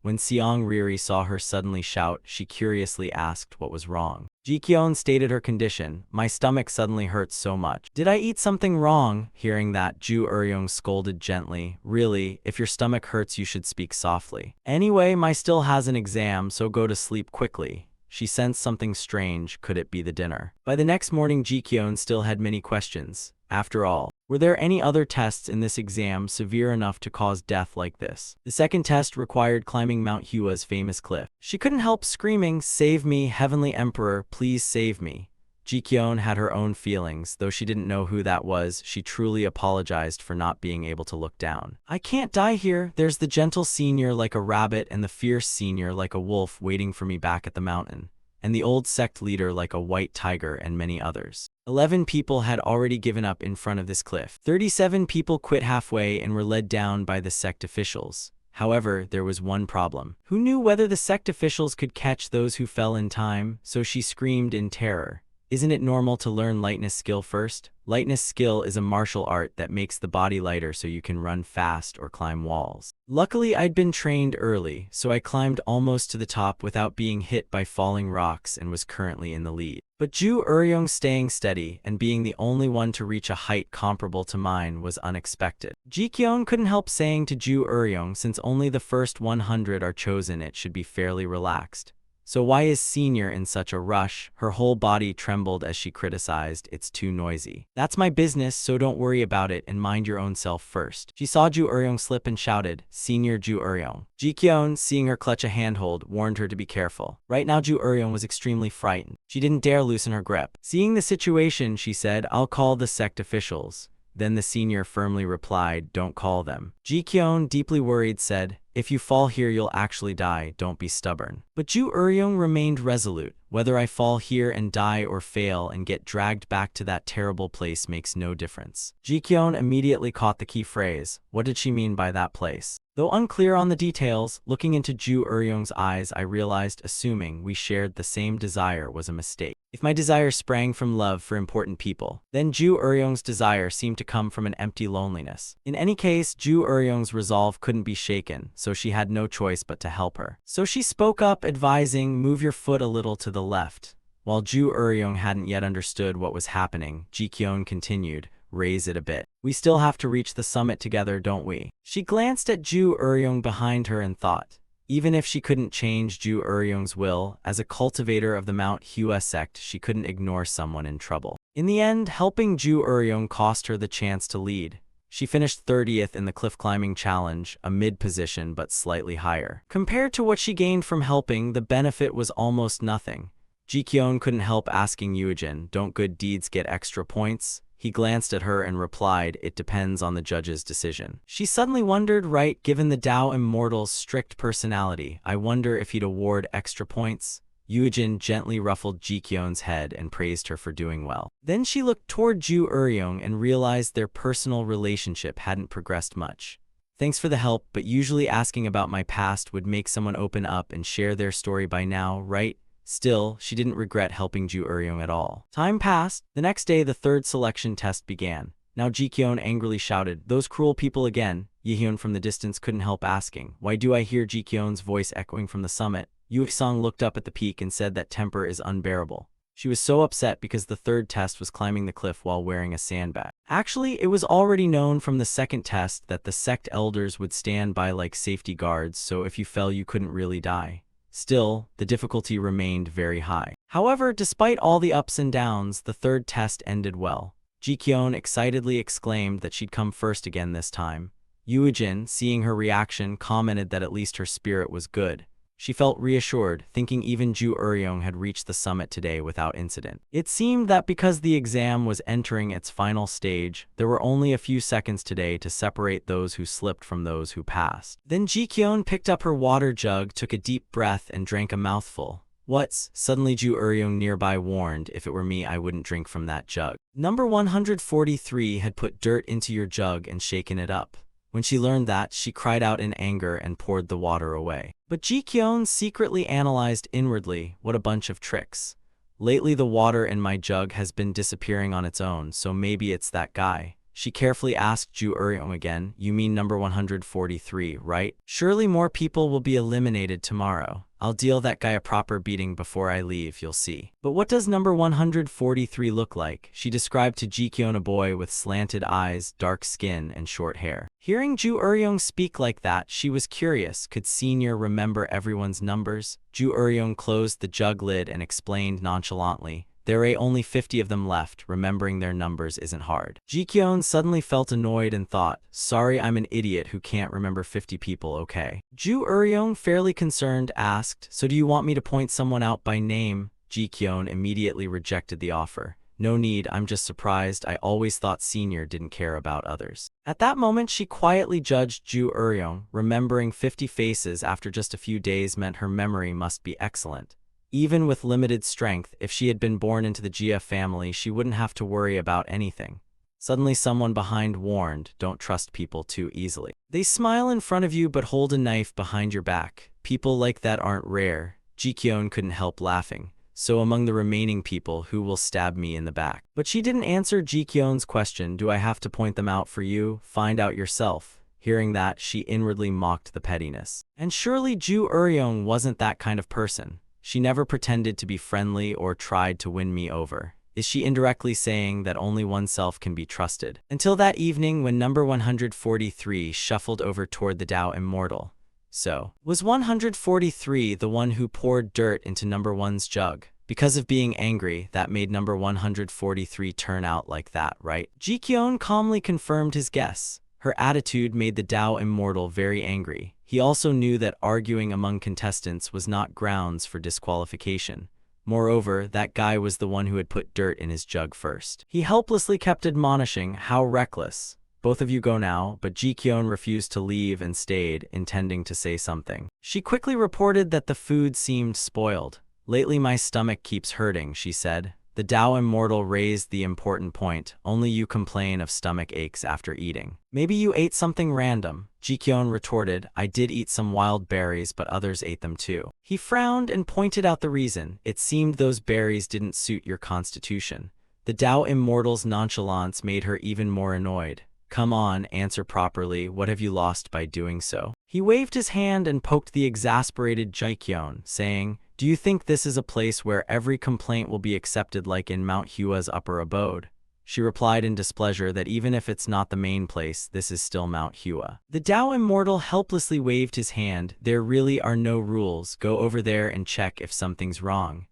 When Seong Riri saw her suddenly shout, she curiously asked what was wrong. Ji-kyun stated her condition, my stomach suddenly hurts so much. Did I eat something wrong? Hearing that, Ju Eryong scolded gently, really, if your stomach hurts you should speak softly. Anyway, my still has an exam, so go to sleep quickly. She sensed something strange. Could it be the dinner? By the next morning, Ji-kyun still had many questions. After all, were there any other tests in this exam severe enough to cause death like this? The second test required climbing Mount Hua's famous cliff. She couldn't help screaming, save me, Heavenly Emperor, please save me. Ji-kyun had her own feelings. Though she didn't know who that was, she truly apologized for not being able to look down. I can't die here. There's the gentle senior like a rabbit and the fierce senior like a wolf waiting for me back at the mountain. and the old sect leader like a white tiger and many others. 11 people had already given up in front of this cliff. 37 people quit halfway and were led down by the sect officials. However, there was one problem. Who knew whether the sect officials could catch those who fell in time? So she screamed in terror. Isn't it normal to learn lightness skill first? Lightness skill is a martial art that makes the body lighter so you can run fast or climb walls. Luckily, I'd been trained early, so I climbed almost to the top without being hit by falling rocks and was currently in the lead. But Ju Eryong staying steady and being the only one to reach a height comparable to mine was unexpected. Ji-kyun couldn't help saying to Ju Eryong, since only the first 100 are chosen, it should be fairly relaxed. So why is Senior in such a rush? Her whole body trembled as she criticized, it's too noisy. That's my business, so don't worry about it and mind your own self first. She saw Ju Eryong slip and shouted, Senior Ju Eryong. Ji-kyun, seeing her clutch a handhold, warned her to be careful. Right now Ju Eryong was extremely frightened. She didn't dare loosen her grip. Seeing the situation, she said, I'll call the sect officials. Then the senior firmly replied, don't call them. Ji-kyun, deeply worried, said, if you fall here you'll actually die, don't be stubborn. But Ju Eryong remained resolute. Whether I fall here and die or fail and get dragged back to that terrible place makes no difference. Ji-kyun immediately caught the key phrase. What did she mean by that place? Though unclear on the details, looking into Ju Eryong's eyes I realized assuming we shared the same desire was a mistake. If my desire sprang from love for important people, then Ju Eryong's desire seemed to come from an empty loneliness. In any case, Ju Eryong's resolve couldn't be shaken, so she had no choice but to help her. So she spoke up, advising, move your foot a little to the left. While Ju Eryong hadn't yet understood what was happening, Ji-kyun continued, raise it a bit. We still have to reach the summit together, don't we? She glanced at Ju Eryong behind her and thought, even if she couldn't change Ju Eryong's will, as a cultivator of the Mount Hua Sect, she couldn't ignore someone in trouble. In the end, helping Ju Eryong cost her the chance to lead. She finished 30th in the cliff climbing challenge, a mid-position but slightly higher. Compared to what she gained from helping, the benefit was almost nothing. Ji-kyun couldn't help asking Yujin, don't good deeds get extra points? He glanced at her and replied, it depends on the judge's decision. She suddenly wondered, right, given the Tao Immortal's strict personality, I wonder if he'd award extra points? Yujin gently ruffled Ji-kyun's head and praised her for doing well. Then she looked toward Ju Eryong and realized their personal relationship hadn't progressed much. Thanks for the help, but usually asking about my past would make someone open up and share their story by now, right? Still, she didn't regret helping Ju Eryong at all. Time passed. The next day, the third selection test began. Now Ji-kyun angrily shouted, those cruel people again. Yi-hyun from the distance couldn't help asking, why do I hear Ji-kyun's voice echoing from the summit? Yu-sung looked up at the peak and said that temper is unbearable. She was so upset because the third test was climbing the cliff while wearing a sandbag. Actually, it was already known from the second test that the sect elders would stand by like safety guards, so if you fell you couldn't really die. Still, the difficulty remained very high. However, despite all the ups and downs, the third test ended well. Ji-kyun excitedly exclaimed that she'd come first again this time. Yujin, seeing her reaction, commented that at least her spirit was good. She felt reassured, thinking even Ju Eryong had reached the summit today without incident. It seemed that because the exam was entering its final stage, there were only a few seconds today to separate those who slipped from those who passed. Then Ji-kyun picked up her water jug, took a deep breath, and drank a mouthful. What's? Suddenly Ju Eryong nearby warned, if it were me I wouldn't drink from that jug. Number 143 had put dirt into your jug and shaken it up. When she learned that, she cried out in anger and poured the water away. But Ji-kyun secretly analyzed inwardly, what a bunch of tricks. Lately the water in my jug has been disappearing on its own, so maybe it's that guy. She carefully asked Ju Eryong again, you mean number 143, right? Surely more people will be eliminated tomorrow. I'll deal that guy a proper beating before I leave, you'll see. But what does number 143 look like? She described to Ji-kyun a boy with slanted eyes, dark skin, and short hair. Hearing Ju Eryong speak like that, she was curious. Could Senior remember everyone's numbers? Ju Eryong closed the jug lid and explained nonchalantly, there are only 50 of them left, remembering their numbers isn't hard. Ji-kyun suddenly felt annoyed and thought, sorry I'm an idiot who can't remember 50 people, okay? Ju Eryong, fairly concerned, asked, so do you want me to point someone out by name? Ji-kyun immediately rejected the offer. No need, I'm just surprised, I always thought Senior didn't care about others. At that moment she quietly judged Ju Eryong, remembering 50 faces after just a few days meant her memory must be excellent. Even with limited strength, if she had been born into the Jia family, she wouldn't have to worry about anything. Suddenly someone behind warned, don't trust people too easily. They smile in front of you but hold a knife behind your back. People like that aren't rare. Ji-kyun couldn't help laughing. So among the remaining people, who will stab me in the back? But she didn't answer Ji-kyun's question. Do I have to point them out for you? Find out yourself. Hearing that, she inwardly mocked the pettiness. And surely Ju Eryong wasn't that kind of person. She never pretended to be friendly or tried to win me over. Is she indirectly saying that only oneself can be trusted? Until that evening when number 143 shuffled over toward the Tao Immortal. So, was 143 the one who poured dirt into number 1's jug? Because of being angry, that made number 143 turn out like that, right? Ji-kyun calmly confirmed his guess. Her attitude made the Tao Immortal very angry. He also knew that arguing among contestants was not grounds for disqualification. Moreover, that guy was the one who had put dirt in his jug first. He helplessly kept admonishing, how reckless. Both of you go now, but Ji-kyun refused to leave and stayed, intending to say something. She quickly reported that the food seemed spoiled. Lately my stomach keeps hurting, she said. The Tao Immortal raised the important point. Only you complain of stomach aches after eating. Maybe you ate something random. Ji-kyun retorted, I did eat some wild berries, but others ate them too. He frowned and pointed out the reason. It seemed those berries didn't suit your constitution. The Tao Immortal's nonchalance made her even more annoyed. Come on, answer properly. What have you lost by doing so? He waved his hand and poked the exasperated Ji-kyun, saying, do you think this is a place where every complaint will be accepted like in Mount Hua's upper abode? She replied in displeasure that even if it's not the main place, this is still Mount Hua. The Tao Immortal helplessly waved his hand. There really are no rules. Go over there and check if something's wrong.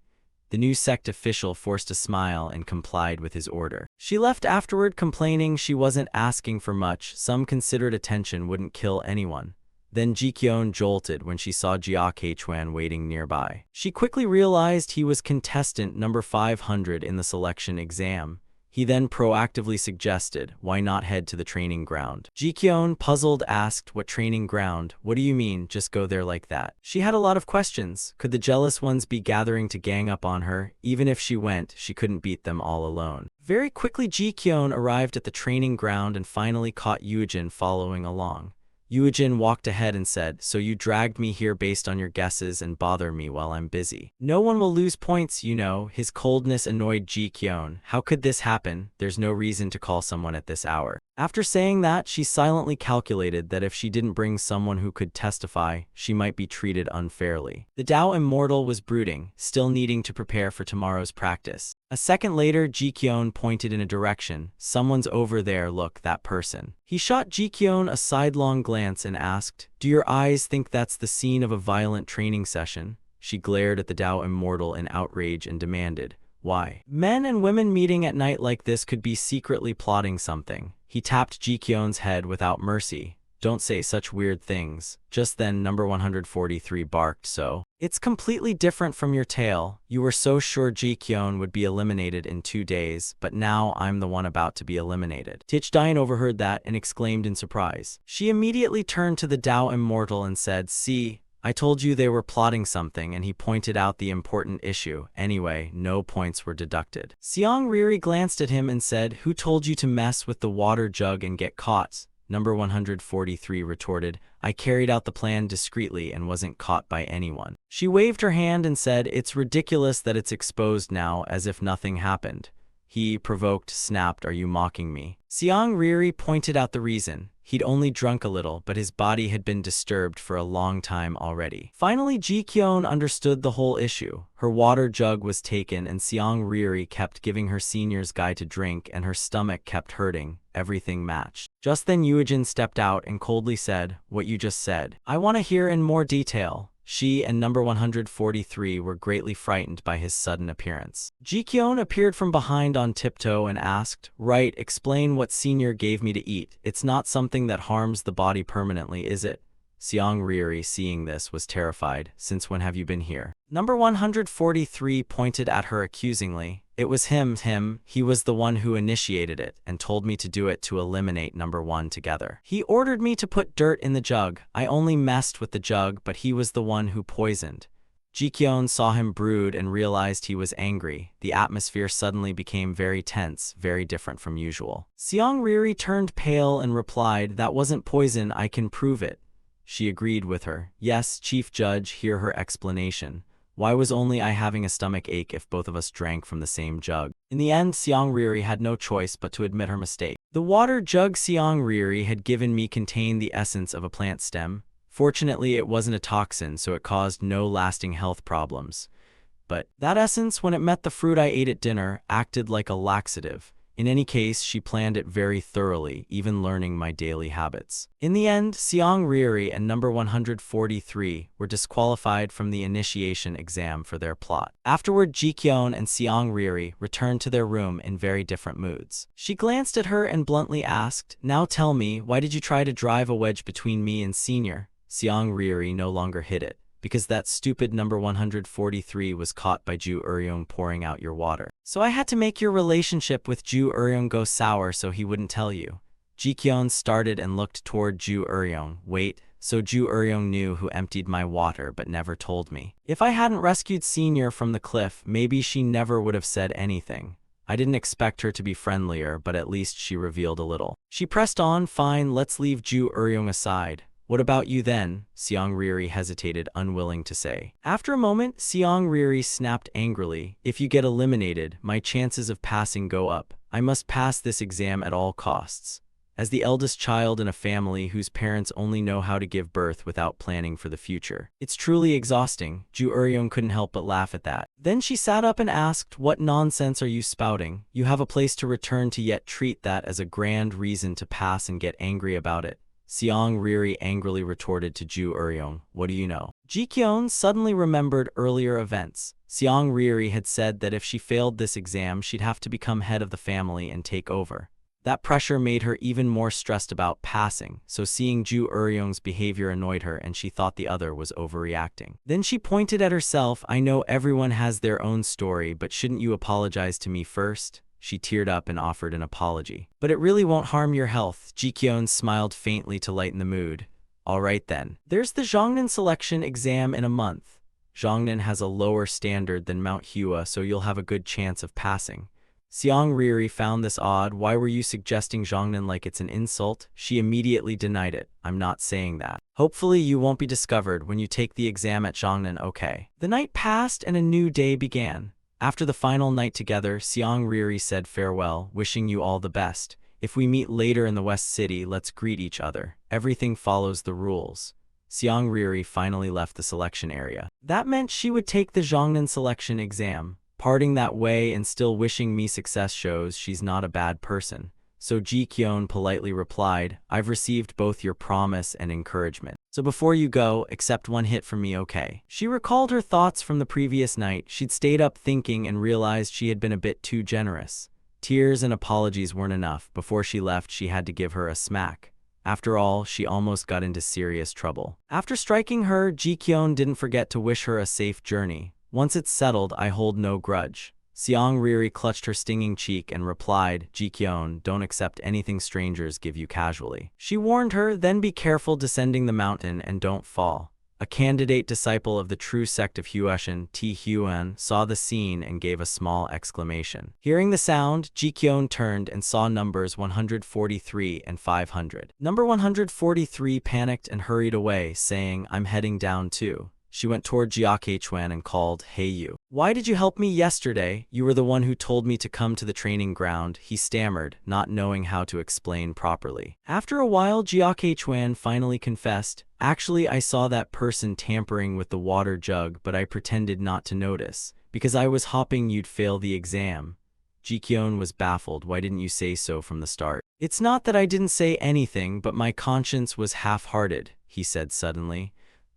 The new sect official forced a smile and complied with his order. She left afterward complaining she wasn't asking for much. Some considered attention wouldn't kill anyone. Then Ji-kyun jolted when she saw Jia Keichuan waiting nearby. She quickly realized he was contestant number 500 in the selection exam. He then proactively suggested, why not head to the training ground? Ji-kyun, puzzled, asked, what training ground? What do you mean, just go there like that? She had a lot of questions. Could the jealous ones be gathering to gang up on her? Even if she went, she couldn't beat them all alone. Very quickly Ji-kyun arrived at the training ground and finally caught Yujin following along. Yujin walked ahead and said, so you dragged me here based on your guesses and bother me while I'm busy. No one will lose points, you know. His coldness annoyed Ji-kyun. How could this happen? There's no reason to call someone at this hour. After saying that, she silently calculated that if she didn't bring someone who could testify, she might be treated unfairly. The Tao Immortal was brooding, still needing to prepare for tomorrow's practice. A second later, Ji-kyun pointed in a direction. Someone's over there, look, that person. He shot Ji-kyun a sidelong glance and asked, do your eyes think that's the scene of a violent training session? She glared at the Tao Immortal in outrage and demanded, why? Men and women meeting at night like this could be secretly plotting something. He tapped Ji-kyun's head without mercy. Don't say such weird things. Just then number 143 barked, so. It's completely different from your tale. You were so sure Ji-kyun would be eliminated in 2 days, but now I'm the one about to be eliminated. Tichdian overheard that and exclaimed in surprise. She immediately turned to the Tao Immortal and said, see, I told you they were plotting something, and he pointed out the important issue. Anyway, no points were deducted. Seong Riri glanced at him and said, who told you to mess with the water jug and get caught? Number 143 retorted, I carried out the plan discreetly and wasn't caught by anyone. She waved her hand and said, it's ridiculous that it's exposed now, as if nothing happened. He, provoked, snapped, are you mocking me? Seong Riri pointed out the reason. He'd only drunk a little, but his body had been disturbed for a long time already. Finally, Ji-kyun understood the whole issue. Her water jug was taken and Seong Riri kept giving her senior's guy to drink and her stomach kept hurting. Everything matched. Just then Yujin stepped out and coldly said, what you just said. I want to hear in more detail. She and number 143 were greatly frightened by his sudden appearance. Ji-kyun appeared from behind on tiptoe and asked, right, explain what senior gave me to eat. It's not something that harms the body permanently, is it? Seong Riri, seeing this, was terrified. Since when have you been here? Number 143 pointed at her accusingly. It was him. He was the one who initiated it and told me to do it to eliminate number 1 together. He ordered me to put dirt in the jug. I only messed with the jug, but he was the one who poisoned. Ji-kyun saw him brood and realized he was angry. The atmosphere suddenly became very tense, very different from usual. Seong-riri turned pale and replied, "That wasn't poison, I can prove it." She agreed with her. "Yes, Chief Judge, hear her explanation. Why was only I having a stomach ache if both of us drank from the same jug?" In the end, Seong-riri had no choice but to admit her mistake. "The water jug Seong-riri had given me contained the essence of a plant stem. Fortunately, it wasn't a toxin, so it caused no lasting health problems. But that essence, when it met the fruit I ate at dinner, acted like a laxative. In any case, she planned it very thoroughly, even learning my daily habits." In the end, Seong-riri and number 143 were disqualified from the initiation exam for their plot. Afterward, Ji-kyun and Seong-riri returned to their room in very different moods. She glanced at her and bluntly asked, "Now tell me, why did you try to drive a wedge between me and Senior?" Seong-riri no longer hid it. "Because that stupid number 143 was caught by Ju Eryong pouring out your water. So I had to make your relationship with Ju Eryong go sour so he wouldn't tell you." Ji-kyun started and looked toward Ju Eryong. "Wait, so Ju Eryong knew who emptied my water but never told me. If I hadn't rescued Senior from the cliff, maybe she never would have said anything. I didn't expect her to be friendlier, but at least she revealed a little." She pressed on, "Fine, let's leave Ju Eryong aside. What about you then?" Seong-riri hesitated, unwilling to say. After a moment, Seong-riri snapped angrily, "If you get eliminated, my chances of passing go up. I must pass this exam at all costs. As the eldest child in a family whose parents only know how to give birth without planning for the future, it's truly exhausting." Ju Eryong couldn't help but laugh at that. Then she sat up and asked, "What nonsense are you spouting? You have a place to return to, yet treat that as a grand reason to pass and get angry about it." Seong-riri angrily retorted to Ju Eryong, "What do you know?" Ji-kyun suddenly remembered earlier events. Seong-riri had said that if she failed this exam, she'd have to become head of the family and take over. That pressure made her even more stressed about passing, so seeing Ju Eryong's behavior annoyed her and she thought the other was overreacting. Then she pointed at herself, "I know everyone has their own story, but shouldn't you apologize to me first?" She teared up and offered an apology. "But it really won't harm your health." Ji-kyun smiled faintly to lighten the mood. "All right then. There's the Jongnan selection exam in a month. Jongnan has a lower standard than Manhwa, so you'll have a good chance of passing." Seong-riri found this odd. "Why were you suggesting Jongnan like it's an insult?" She immediately denied it. "I'm not saying that. Hopefully you won't be discovered when you take the exam at Jongnan, okay?" The night passed and a new day began. After the final night together, Seong-riri said farewell, "Wishing you all the best. If we meet later in the West City, let's greet each other. Everything follows the rules." Seong-riri finally left the selection area. That meant she would take the Jongnan selection exam. Parting that way and still wishing me success shows she's not a bad person. So Ji-kyun politely replied, "I've received both your promise and encouragement. So before you go, accept one hit from me, okay?" She recalled her thoughts from the previous night. She'd stayed up thinking and realized she had been a bit too generous. Tears and apologies weren't enough. Before she left, she had to give her a smack. After all, she almost got into serious trouble. After striking her, Ji-kyun didn't forget to wish her a safe journey. "Once it's settled, I hold no grudge." Seong-riri clutched her stinging cheek and replied, "Ji-kyun, don't accept anything strangers give you casually." She warned her, "Then be careful descending the mountain and don't fall." A candidate disciple of the true sect of Hueshan, T-Huan, saw the scene and gave a small exclamation. Hearing the sound, Ji-kyun turned and saw numbers 143 and 500. Number 143 panicked and hurried away, saying, "I'm heading down too." She went toward Jiakchuan and called, "Hey you. Why did you help me yesterday? You were the one who told me to come to the training ground," he stammered, not knowing how to explain properly. After a while, Jiakchuan finally confessed, "Actually, I saw that person tampering with the water jug, but I pretended not to notice, because I was hoping you'd fail the exam." Ji-kyun was baffled. "Why didn't you say so from the start?" "It's not that I didn't say anything, but my conscience was half-hearted," he said suddenly.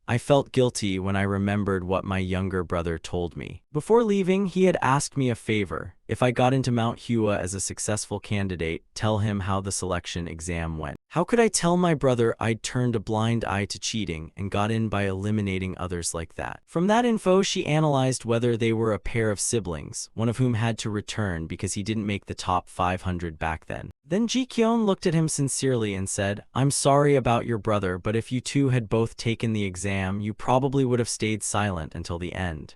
"I felt guilty when I remembered what my younger brother told me. Before leaving, he had asked me a favor. If I got into Mount Hua as a successful candidate, tell him how the selection exam went. How could I tell my brother I'd turned a blind eye to cheating and got in by eliminating others like that? From that info, she analyzed whether they were a pair of siblings, one of whom had to return because he didn't make the top 500 back then. Then Ji-kyun looked at him sincerely and said, "I'm sorry about your brother, but if you two had both taken the exam, you probably would have stayed silent until the end."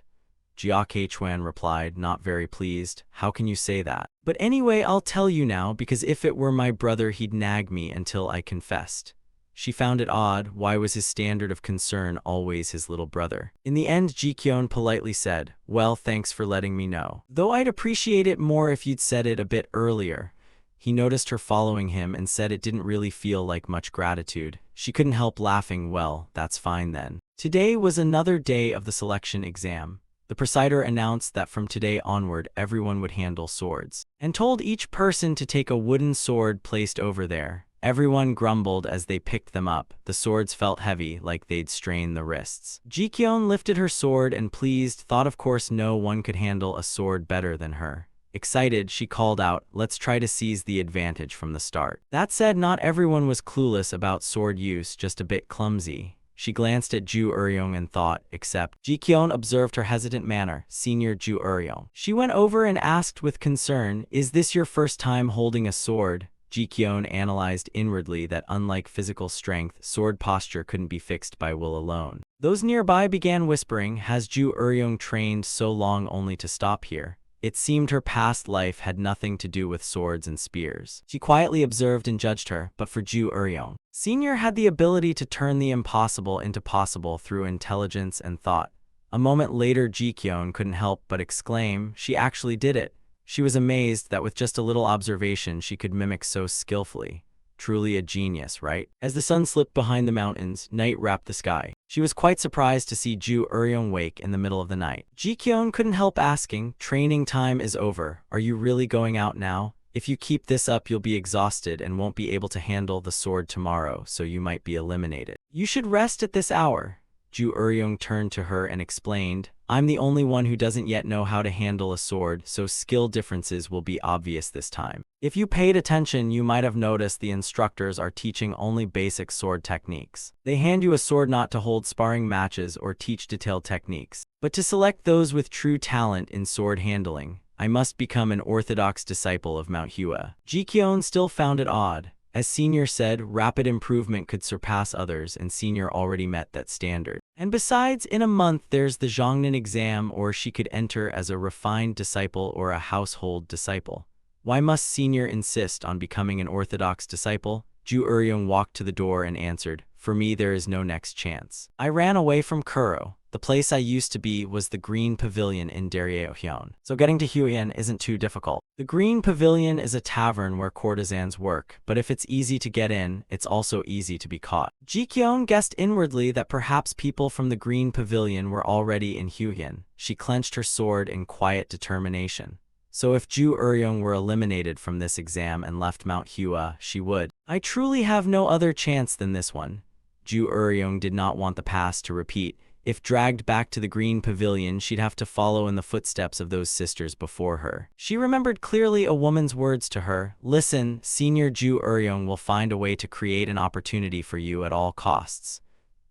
Jia Kechwan replied, not very pleased, "How can you say that? But anyway, I'll tell you now, because if it were my brother, he'd nag me until I confessed." She found it odd. Why was his standard of concern always his little brother? In the end, Ji-kyun politely said, "Well, thanks for letting me know. Though I'd appreciate it more if you'd said it a bit earlier." He noticed her following him and said it didn't really feel like much gratitude. She couldn't help laughing. "Well, that's fine then." Today was another day of the selection exam. The presider announced that from today onward everyone would handle swords, and told each person to take a wooden sword placed over there. Everyone grumbled as they picked them up. The swords felt heavy, like they'd strain the wrists. Ji-kyun lifted her sword and, pleased, thought of course no one could handle a sword better than her. Excited, she called out, "Let's try to seize the advantage from the start." That said, not everyone was clueless about sword use, just a bit clumsy. She glanced at Ju Eryong and thought, except. Ji-kyun observed her hesitant manner. "Senior Ju Eryong." She went over and asked with concern, "Is this your first time holding a sword?" Ji-kyun analyzed inwardly that unlike physical strength, sword posture couldn't be fixed by will alone. Those nearby began whispering, "Has Ju Eryong trained so long only to stop here?" It seemed her past life had nothing to do with swords and spears. She quietly observed and judged her, but for Ju Eryong, Senior had the ability to turn the impossible into possible through intelligence and thought. A moment later, Ji-kyun couldn't help but exclaim, "She actually did it." She was amazed that with just a little observation she could mimic so skillfully. Truly a genius, right? As the sun slipped behind the mountains, night wrapped the sky. She was quite surprised to see Ju Eryong wake in the middle of the night. Ji-kyun couldn't help asking, "Training time is over. Are you really going out now? If you keep this up, you'll be exhausted and won't be able to handle the sword tomorrow, so you might be eliminated. You should rest at this hour." Ju Eryong turned to her and explained, "I'm the only one who doesn't yet know how to handle a sword, so skill differences will be obvious this time. If you paid attention, you might have noticed the instructors are teaching only basic sword techniques. They hand you a sword not to hold sparring matches or teach detailed techniques, but to select those with true talent in sword handling. I must become an orthodox disciple of Mount Hua." Ji-kyun still found it odd. As Senior said, rapid improvement could surpass others, and Senior already met that standard. And besides, in a month there's the Zhongnan exam, or she could enter as a refined disciple or a household disciple. Why must Senior insist on becoming an orthodox disciple? Ju Eryong walked to the door and answered, "For me there is no next chance. I ran away from Kuro. The place I used to be was the Green Pavilion in Daryeohyun, so getting to Huyen isn't too difficult. The Green Pavilion is a tavern where courtesans work, but if it's easy to get in, it's also easy to be caught." Ji-kyun guessed inwardly that perhaps people from the Green Pavilion were already in Huyen. She clenched her sword in quiet determination. So if Ju Eryong were eliminated from this exam and left Mount Hua, she would. "I truly have no other chance than this one." Ju Eryong did not want the past to repeat. If dragged back to the Green Pavilion, she'd have to follow in the footsteps of those sisters before her. She remembered clearly a woman's words to her, "Listen, Senior Ju Eryong will find a way to create an opportunity for you at all costs."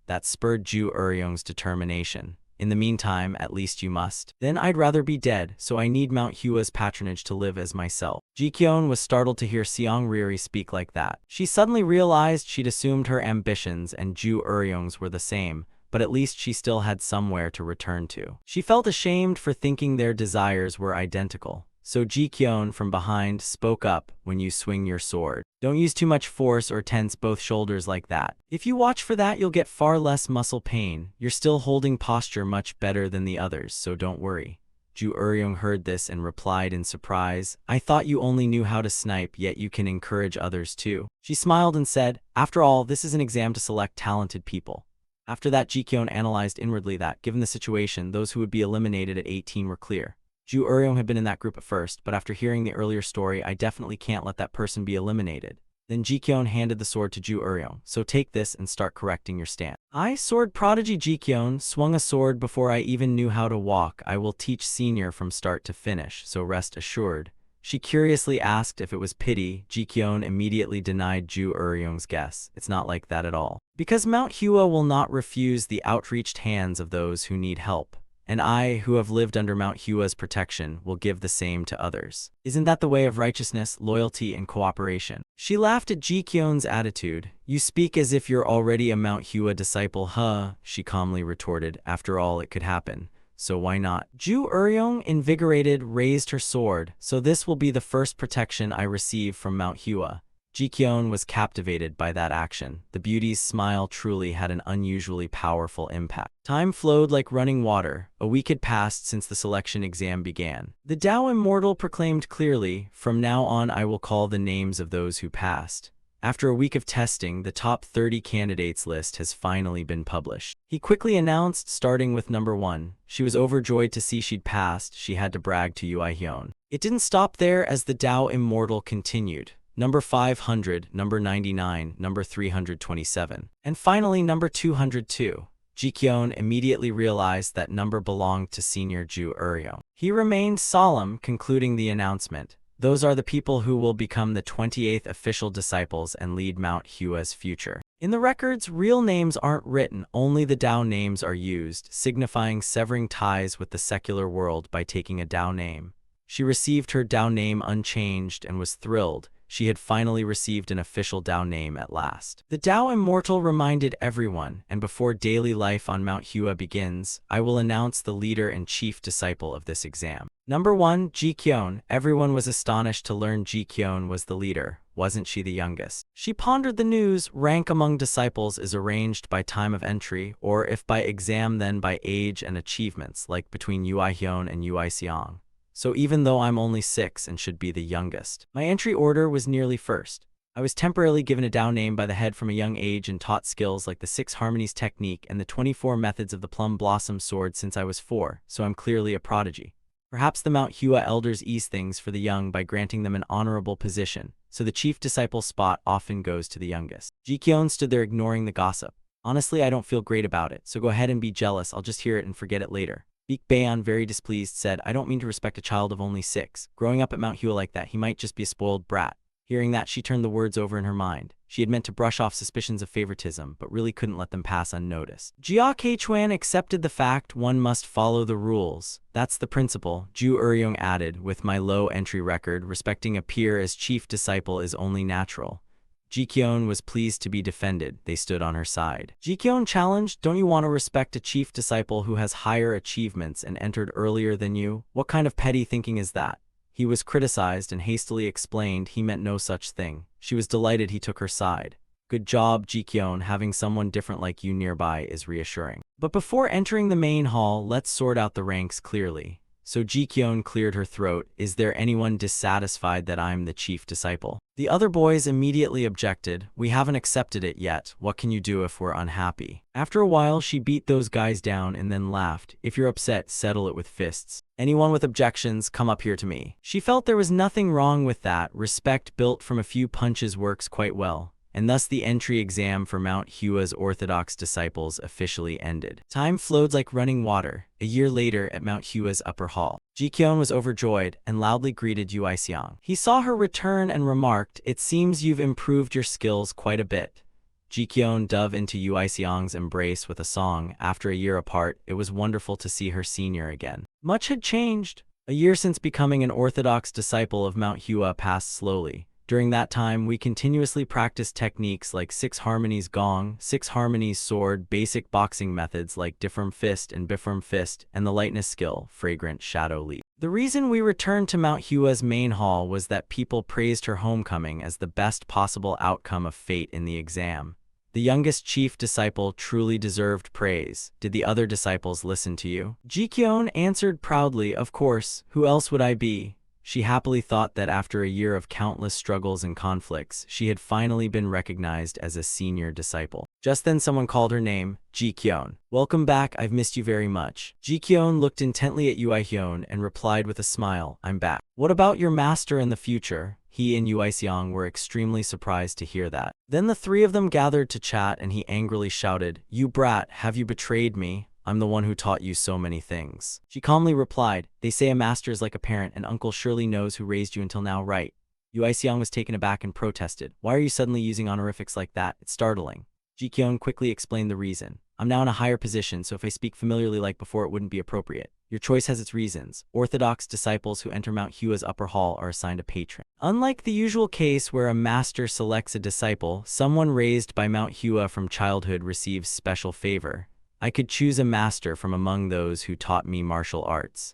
That spurred Ju Eryong's determination. "In the meantime, at least you must." "Then I'd rather be dead, so I need Mount Hua's patronage to live as myself." Ji-kyun was startled to hear Seong Riri speak like that. She suddenly realized she'd assumed her ambitions and Ju Eryong's were the same, but at least she still had somewhere to return to. She felt ashamed for thinking their desires were identical. So Ji-kyun from behind spoke up, "When you swing your sword, don't use too much force or tense both shoulders like that. If you watch for that, you'll get far less muscle pain. You're still holding posture much better than the others, so don't worry." Ju Eryong heard this and replied in surprise, "I thought you only knew how to snipe, yet you can encourage others too." She smiled and said, "After all, this is an exam to select talented people." After that, Ji-kyun analyzed inwardly that, given the situation, those who would be eliminated at 18 were clear. Ju Eryong had been in that group at first, but after hearing the earlier story, I definitely can't let that person be eliminated. Then Jikyeon handed the sword to Ju Eryong. So take this and start correcting your stance. I, sword prodigy Jikyeon, swung a sword before I even knew how to walk. I will teach senior from start to finish, so rest assured. She curiously asked if it was pity. Jikyeon immediately denied Ju Eryong's guess. It's not like that at all. Because Mount Hua will not refuse the outreached hands of those who need help. And I, who have lived under Mount Hua's protection, will give the same to others. Isn't that the way of righteousness, loyalty, and cooperation? She laughed at Jikyeon's attitude. You speak as if you're already a Mount Hua disciple, huh? She calmly retorted. After all, it could happen. So why not? Ju Eryong, invigorated, raised her sword. So this will be the first protection I receive from Mount Hua. Jikyeon was captivated by that action. The beauty's smile truly had an unusually powerful impact. Time flowed like running water. A week had passed since the selection exam began. The Tao Immortal proclaimed clearly, "From now on I will call the names of those who passed." After a week of testing, the top 30 candidates list has finally been published. He quickly announced, starting with number 1. She was overjoyed to see she'd passed. She had to brag to Ui Hyun. It didn't stop there as the Tao Immortal continued. Number 500, number 99, number 327, and finally number 202. Jikyeon immediately realized that number belonged to senior Ju Eryong. He remained solemn, concluding the announcement. Those are the people who will become the 28th official disciples and lead Mount Hua's future. In the records, real names aren't written, only the Tao names are used, signifying severing ties with the secular world by taking a Tao name. She received her Tao name unchanged and was thrilled. She had finally received an official Tao name at last. The Tao Immortal reminded everyone, and before daily life on Mount Hua begins, I will announce the leader and chief disciple of this exam. Number 1, Jikyeon. Everyone was astonished to learn Jikyeon was the leader. Wasn't she the youngest? She pondered the news. Rank among disciples is arranged by time of entry, or if by exam then by age and achievements, like between Ui Hyun and Ui Seong. So even though I'm only 6 and should be the youngest, my entry order was nearly first. I was temporarily given a Tao name by the head from a young age and taught skills like the 6 harmonies technique and the 24 methods of the plum blossom sword since I was 4, so I'm clearly a prodigy. Perhaps the Mount Hua elders ease things for the young by granting them an honorable position, so the chief disciple spot often goes to the youngest. Jikyeon stood there ignoring the gossip. Honestly, I don't feel great about it, so go ahead and be jealous. I'll just hear it and forget it later. Baek Baeon, very displeased, said, I don't mean to respect a child of only 6. Growing up at Mount Hua like that, he might just be a spoiled brat. Hearing that, she turned the words over in her mind. She had meant to brush off suspicions of favoritism, but really couldn't let them pass unnoticed. Jia Keichuan accepted the fact one must follow the rules. That's the principle, Ju Eryong added, with my low entry record, respecting a peer as chief disciple is only natural. Jikyeon was pleased to be defended. They stood on her side. Jikyeon challenged, don't you want to respect a chief disciple who has higher achievements and entered earlier than you? What kind of petty thinking is that? He was criticized and hastily explained he meant no such thing. She was delighted he took her side. Good job, Jikyeon. Having someone different like you nearby is reassuring. But before entering the main hall, let's sort out the ranks clearly. So Jikyeon cleared her throat. Is there anyone dissatisfied that I'm the chief disciple? The other boys immediately objected. We haven't accepted it yet. What can you do if we're unhappy? After a while, she beat those guys down and then laughed. If you're upset, settle it with fists. Anyone with objections, come up here to me. She felt there was nothing wrong with that. Respect built from a few punches works quite well. And thus the entry exam for Mount Hua's Orthodox disciples officially ended. Time flowed like running water. A year later at Mount Hua's upper hall, Jikyeon was overjoyed and loudly greeted Ui Seong. He saw her return and remarked, it seems you've improved your skills quite a bit. Jikyeon dove into Ui Seong's embrace with a song. After a year apart, it was wonderful to see her senior again. Much had changed. A year since becoming an Orthodox disciple of Mount Hua passed slowly. During that time, we continuously practiced techniques like 6 harmonies gong, 6 harmonies sword, basic boxing methods like differm fist and bifirm fist, and the lightness skill, fragrant shadow leap. The reason we returned to Mount Hua's main hall was that people praised her homecoming as the best possible outcome of fate in the exam. The youngest chief disciple truly deserved praise. Did the other disciples listen to you? Jikyeon answered proudly, of course, who else would I be? She happily thought that after a year of countless struggles and conflicts, she had finally been recognized as a senior disciple. Just then someone called her name, Jikyeon. Welcome back, I've missed you very much. Jikyeon looked intently at Ui Hyun and replied with a smile, I'm back. What about your master in the future? He and Yuixiang were extremely surprised to hear that. Then the three of them gathered to chat and he angrily shouted, "You brat, have you betrayed me? I'm the one who taught you so many things." She calmly replied, "They say a master is like a parent and uncle surely knows who raised you until now, right?" Yuixiang was taken aback and protested, "Why are you suddenly using honorifics like that? It's startling." Jikyun quickly explained the reason. "I'm now in a higher position, so if I speak familiarly like before it wouldn't be appropriate. Your choice has its reasons. Orthodox disciples who enter Mount Hua's upper hall are assigned a patron. Unlike the usual case where a master selects a disciple, someone raised by Mount Hua from childhood receives special favor. I could choose a master from among those who taught me martial arts.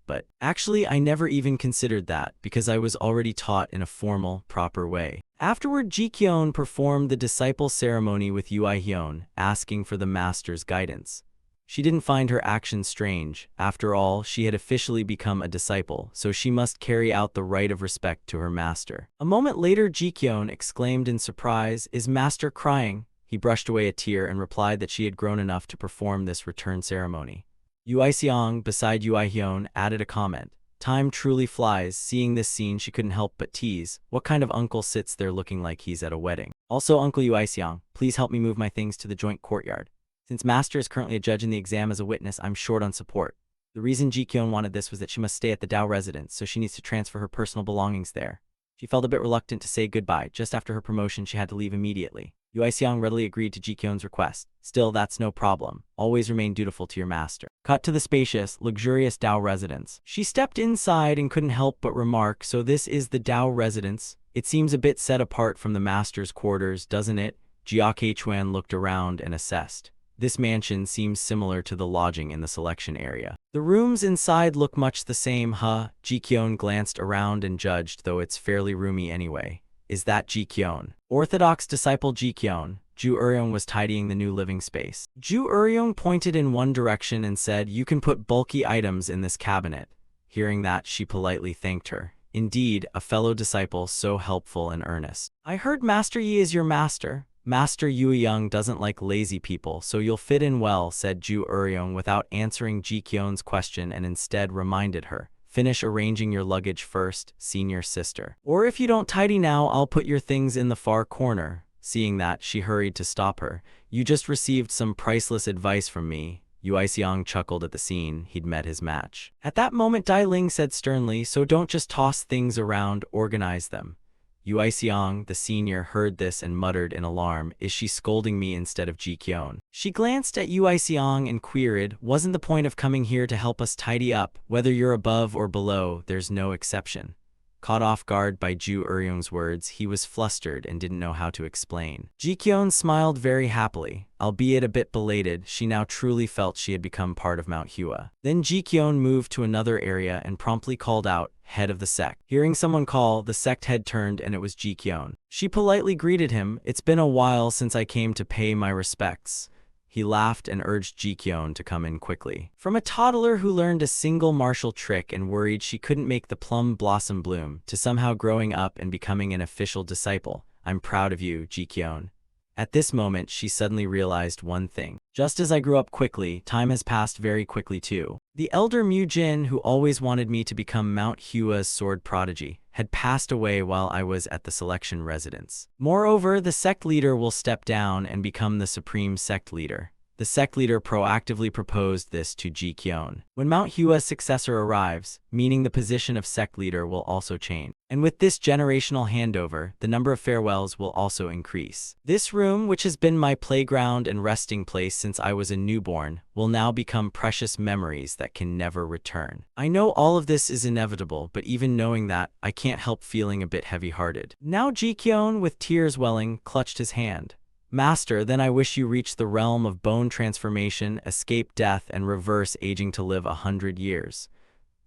But actually, I never even considered that because I was already taught in a formal, proper way." Afterward, Jikyeon performed the disciple ceremony with Yuihyun, asking for the master's guidance. She didn't find her actions strange. After all, she had officially become a disciple, so she must carry out the right of respect to her master. A moment later, Jikyeon exclaimed in surprise, "Is master crying?" He brushed away a tear and replied that she had grown enough to perform this return ceremony. Yuixiang, beside Yuihyun, added a comment. Time truly flies. Seeing this scene, she couldn't help but tease, "What kind of uncle sits there looking like he's at a wedding? Also, Uncle Yuixiang, please help me move my things to the joint courtyard. Since master is currently a judge in the exam as a witness, I'm short on support." The reason Jikyeon wanted this was that she must stay at the Dao residence, so she needs to transfer her personal belongings there. She felt a bit reluctant to say goodbye. Just after her promotion, she had to leave immediately. Yuixiang readily agreed to Jikyeon's request. "Still, that's no problem. Always remain dutiful to your master." Cut to the spacious, luxurious Dao residence. She stepped inside and couldn't help but remark, "So this is the Dao residence? It seems a bit set apart from the master's quarters, doesn't it?" Jiake Chuan looked around and assessed. This mansion seems similar to the lodging in the selection area. "The rooms inside look much the same, huh?" Jikyeon glanced around and judged, though it's fairly roomy anyway. "Is that Jikyeon?" Orthodox disciple Jikyeon. Ju Uryong was tidying the new living space. Ju Uryong pointed in one direction and said, "You can put bulky items in this cabinet." Hearing that, she politely thanked her. Indeed, a fellow disciple so helpful and earnest. "I heard Master Yi is your master. Master Yueyang doesn't like lazy people, so you'll fit in well," said Ju Uryong without answering Jikyeon's question and instead reminded her. "Finish arranging your luggage first, senior sister. Or if you don't tidy now, I'll put your things in the far corner." Seeing that, she hurried to stop her. "You just received some priceless advice from me." Yuixiang chuckled at the scene. He'd met his match. At that moment, Dai Ling said sternly, "So don't just toss things around, organize them." Yuixiang, the senior, heard this and muttered in alarm, "Is she scolding me instead of Jikyeon?" She glanced at Yuixiang and queried, "Wasn't the point of coming here to help us tidy up? Whether you're above or below, there's no exception." Caught off guard by Ju Uryong's words, he was flustered and didn't know how to explain. Jikyeon smiled very happily. Albeit a bit belated, she now truly felt she had become part of Mount Hua. Then Jikyeon moved to another area and promptly called out, "Head of the sect." Hearing someone call, the sect head turned and it was Jikyeon. She politely greeted him. "It's been a while since I came to pay my respects." He laughed and urged Jikyeon to come in quickly. From a toddler who learned a single martial trick and worried she couldn't make the plum blossom bloom, to somehow growing up and becoming an official disciple, "I'm proud of you, Jikyeon." At this moment, she suddenly realized one thing. Just as I grew up quickly, time has passed very quickly too. The elder Mu Jin, who always wanted me to become Mount Hua's sword prodigy, had passed away while I was at the selection residence. Moreover, the sect leader will step down and become the supreme sect leader. The sect leader proactively proposed this to Jikyeon. When Mount Hua's successor arrives, meaning the position of sect leader will also change. And with this generational handover, the number of farewells will also increase. This room, which has been my playground and resting place since I was a newborn, will now become precious memories that can never return. I know all of this is inevitable, but even knowing that, I can't help feeling a bit heavy-hearted. Now Jikyeon, with tears welling, clutched his hand. "Master, then I wish you reach the realm of bone transformation, escape death, and reverse aging to live 100 years.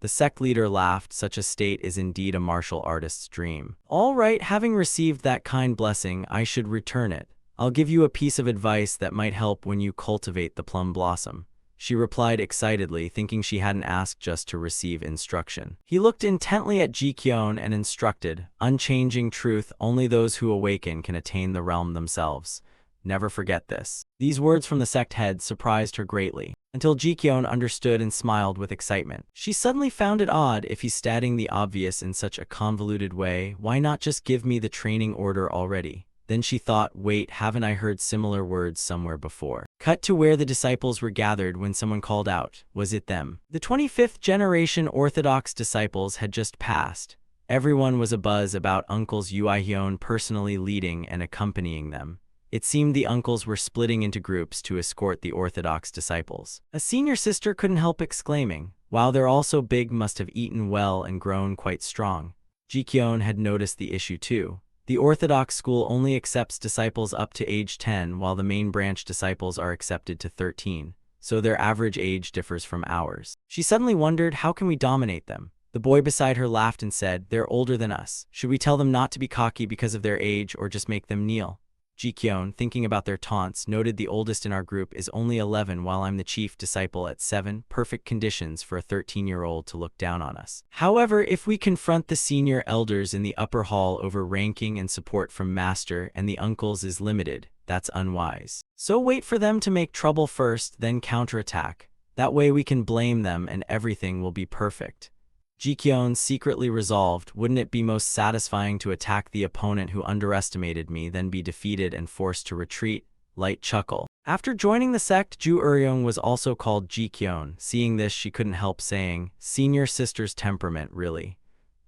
The sect leader laughed. "Such a state is indeed a martial artist's dream." "All right, having received that kind blessing, I should return it. I'll give you a piece of advice that might help when you cultivate the plum blossom." She replied excitedly, thinking she hadn't asked just to receive instruction. He looked intently at Jikyeon and instructed, "Unchanging truth, only those who awaken can attain the realm themselves. Never forget this. These words from the sect head surprised her greatly, until Jikyeon understood and smiled with excitement. She suddenly found it odd. If he's stating the obvious in such a convoluted way, why not just give me the training order already? Then she thought, wait, haven't I heard similar words somewhere before? Cut to where the disciples were gathered when someone called out. Was it them? The 25th generation Orthodox disciples had just passed. Everyone was abuzz about uncles Yuihyun personally leading and accompanying them. It seemed the uncles were splitting into groups to escort the Orthodox disciples. A senior sister couldn't help exclaiming, wow, they're all so big, must have eaten well and grown quite strong. Jikyeon had noticed the issue too. The Orthodox school only accepts disciples up to age 10, while the main branch disciples are accepted to 13, so their average age differs from ours. She suddenly wondered, how can we dominate them? The boy beside her laughed and said, they're older than us. Should we tell them not to be cocky because of their age or just make them kneel? Jikyeon, thinking about their taunts, noted the oldest in our group is only 11 while I'm the chief disciple at 7, perfect conditions for a 13-year-old to look down on us. However, if we confront the senior elders in the upper hall over ranking and support from master and the uncles is limited, that's unwise. So wait for them to make trouble first, then counterattack. That way we can blame them and everything will be perfect. Jikyeon secretly resolved, wouldn't it be most satisfying to attack the opponent who underestimated me, then be defeated and forced to retreat? Light chuckle. After joining the sect, Ju Eryong was also called Jikyeon. Seeing this, she couldn't help saying, senior sister's temperament, really.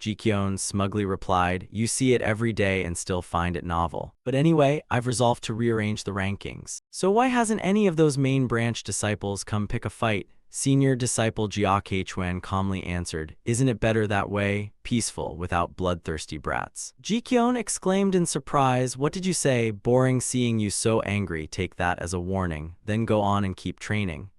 Jikyeon smugly replied, you see it every day and still find it novel. But anyway, I've resolved to rearrange the rankings. So why hasn't any of those main branch disciples come pick a fight? Senior disciple Jia Keichuan calmly answered, isn't it better that way, peaceful, without bloodthirsty brats? Jikyeon exclaimed in surprise, what did you say? Boring, seeing you so angry, take that as a warning, then go on and keep training.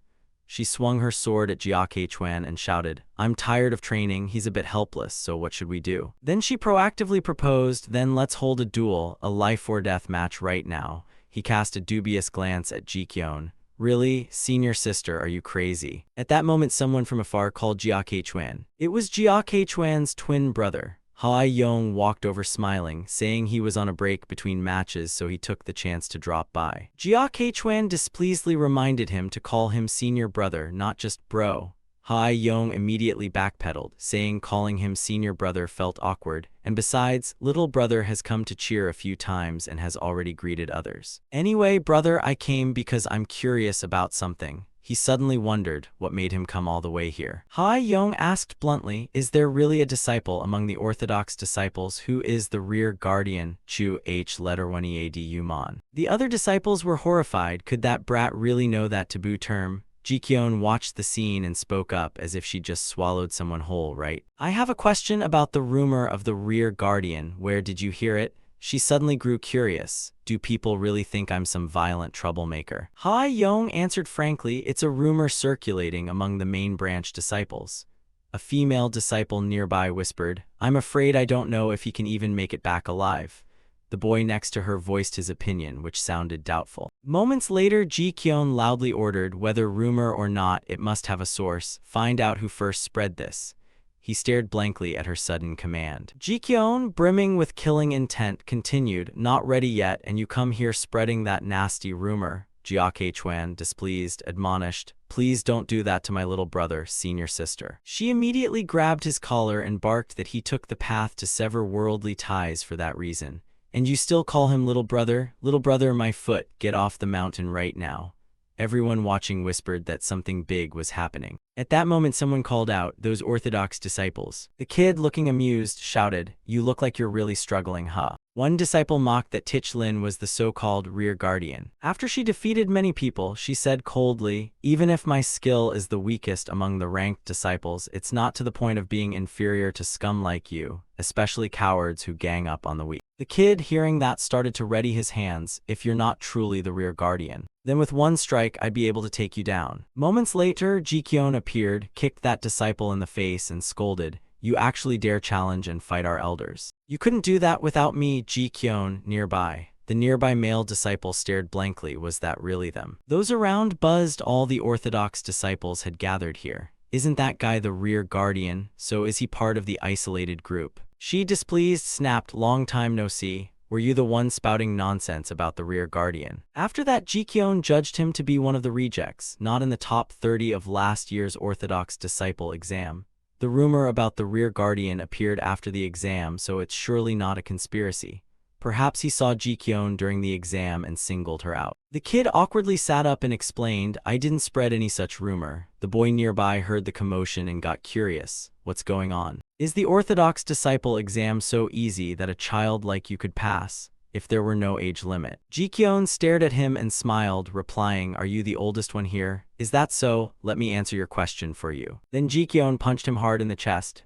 She swung her sword at Jia Keichuan and shouted, I'm tired of training, he's a bit helpless, so what should we do? Then she proactively proposed, then let's hold a duel, a life or death match right now. He cast a dubious glance at Jikyeon. Really? Senior sister, are you crazy? At that moment, someone from afar called Jia Keichuan. It was Jia Keichuan's twin brother. Hua Yong walked over smiling, saying he was on a break between matches, so he took the chance to drop by. Jia Keichuan displeasedly reminded him to call him senior brother, not just bro. Hua Yong immediately backpedaled, saying calling him senior brother felt awkward, and besides, little brother has come to cheer a few times and has already greeted others. Anyway, brother, I came because I'm curious about something. He suddenly wondered what made him come all the way here. Hua Yong asked bluntly, is there really a disciple among the Orthodox disciples who is the rear guardian? Chu H letter 1 Eadu Man. The other disciples were horrified. Could that brat really know that taboo term? Jikyeon watched the scene and spoke up as if she just swallowed someone whole, right? I have a question about the rumor of the rear guardian. Where did you hear it? She suddenly grew curious. Do people really think I'm some violent troublemaker? Hua Yong answered frankly, it's a rumor circulating among the main branch disciples. A female disciple nearby whispered, I'm afraid I don't know if he can even make it back alive. The boy next to her voiced his opinion, which sounded doubtful. Moments later, Jikyeon loudly ordered, whether rumor or not, it must have a source. Find out who first spread this. He stared blankly at her sudden command. Jikyeon, brimming with killing intent, continued, not ready yet, and you come here spreading that nasty rumor. Jia Keichuan, displeased, admonished, please don't do that to my little brother, senior sister. She immediately grabbed his collar and barked that he took the path to sever worldly ties for that reason. And you still call him little brother? Little brother, my foot, get off the mountain right now. Everyone watching whispered that something big was happening. At that moment, someone called out, those Orthodox disciples. The kid, looking amused, shouted, you look like you're really struggling, huh? One disciple mocked that Tich Lin was the so-called rear guardian. After she defeated many people, she said coldly, even if my skill is the weakest among the ranked disciples, it's not to the point of being inferior to scum like you, especially cowards who gang up on the weak. The kid, hearing that, started to ready his hands. If you're not truly the rear guardian, then with one strike I'd be able to take you down. Moments later, Jikyeon appeared, kicked that disciple in the face and scolded, you actually dare challenge and fight our elders? You couldn't do that without me. Jikyeon, nearby. The nearby male disciple stared blankly. Was that really them? Those around buzzed. All the Orthodox disciples had gathered here. Isn't that guy the rear guardian? So is he part of the isolated group? She, displeased, snapped, long time no see. Were you the one spouting nonsense about the rear guardian? After that, Ji-kyun judged him to be one of the rejects, not in the top 30 of last year's Orthodox disciple exam. The rumor about the rear guardian appeared after the exam, so it's surely not a conspiracy. Perhaps he saw Ji-kyun during the exam and singled her out. The kid awkwardly sat up and explained, I didn't spread any such rumor. The boy nearby heard the commotion and got curious. What's going on? Is the Orthodox disciple exam so easy that a child like you could pass, if there were no age limit? Ji-kyun stared at him and smiled, replying, Are you the oldest one here? Is that so? Let me answer your question for you. Then Ji-kyun punched him hard in the chest.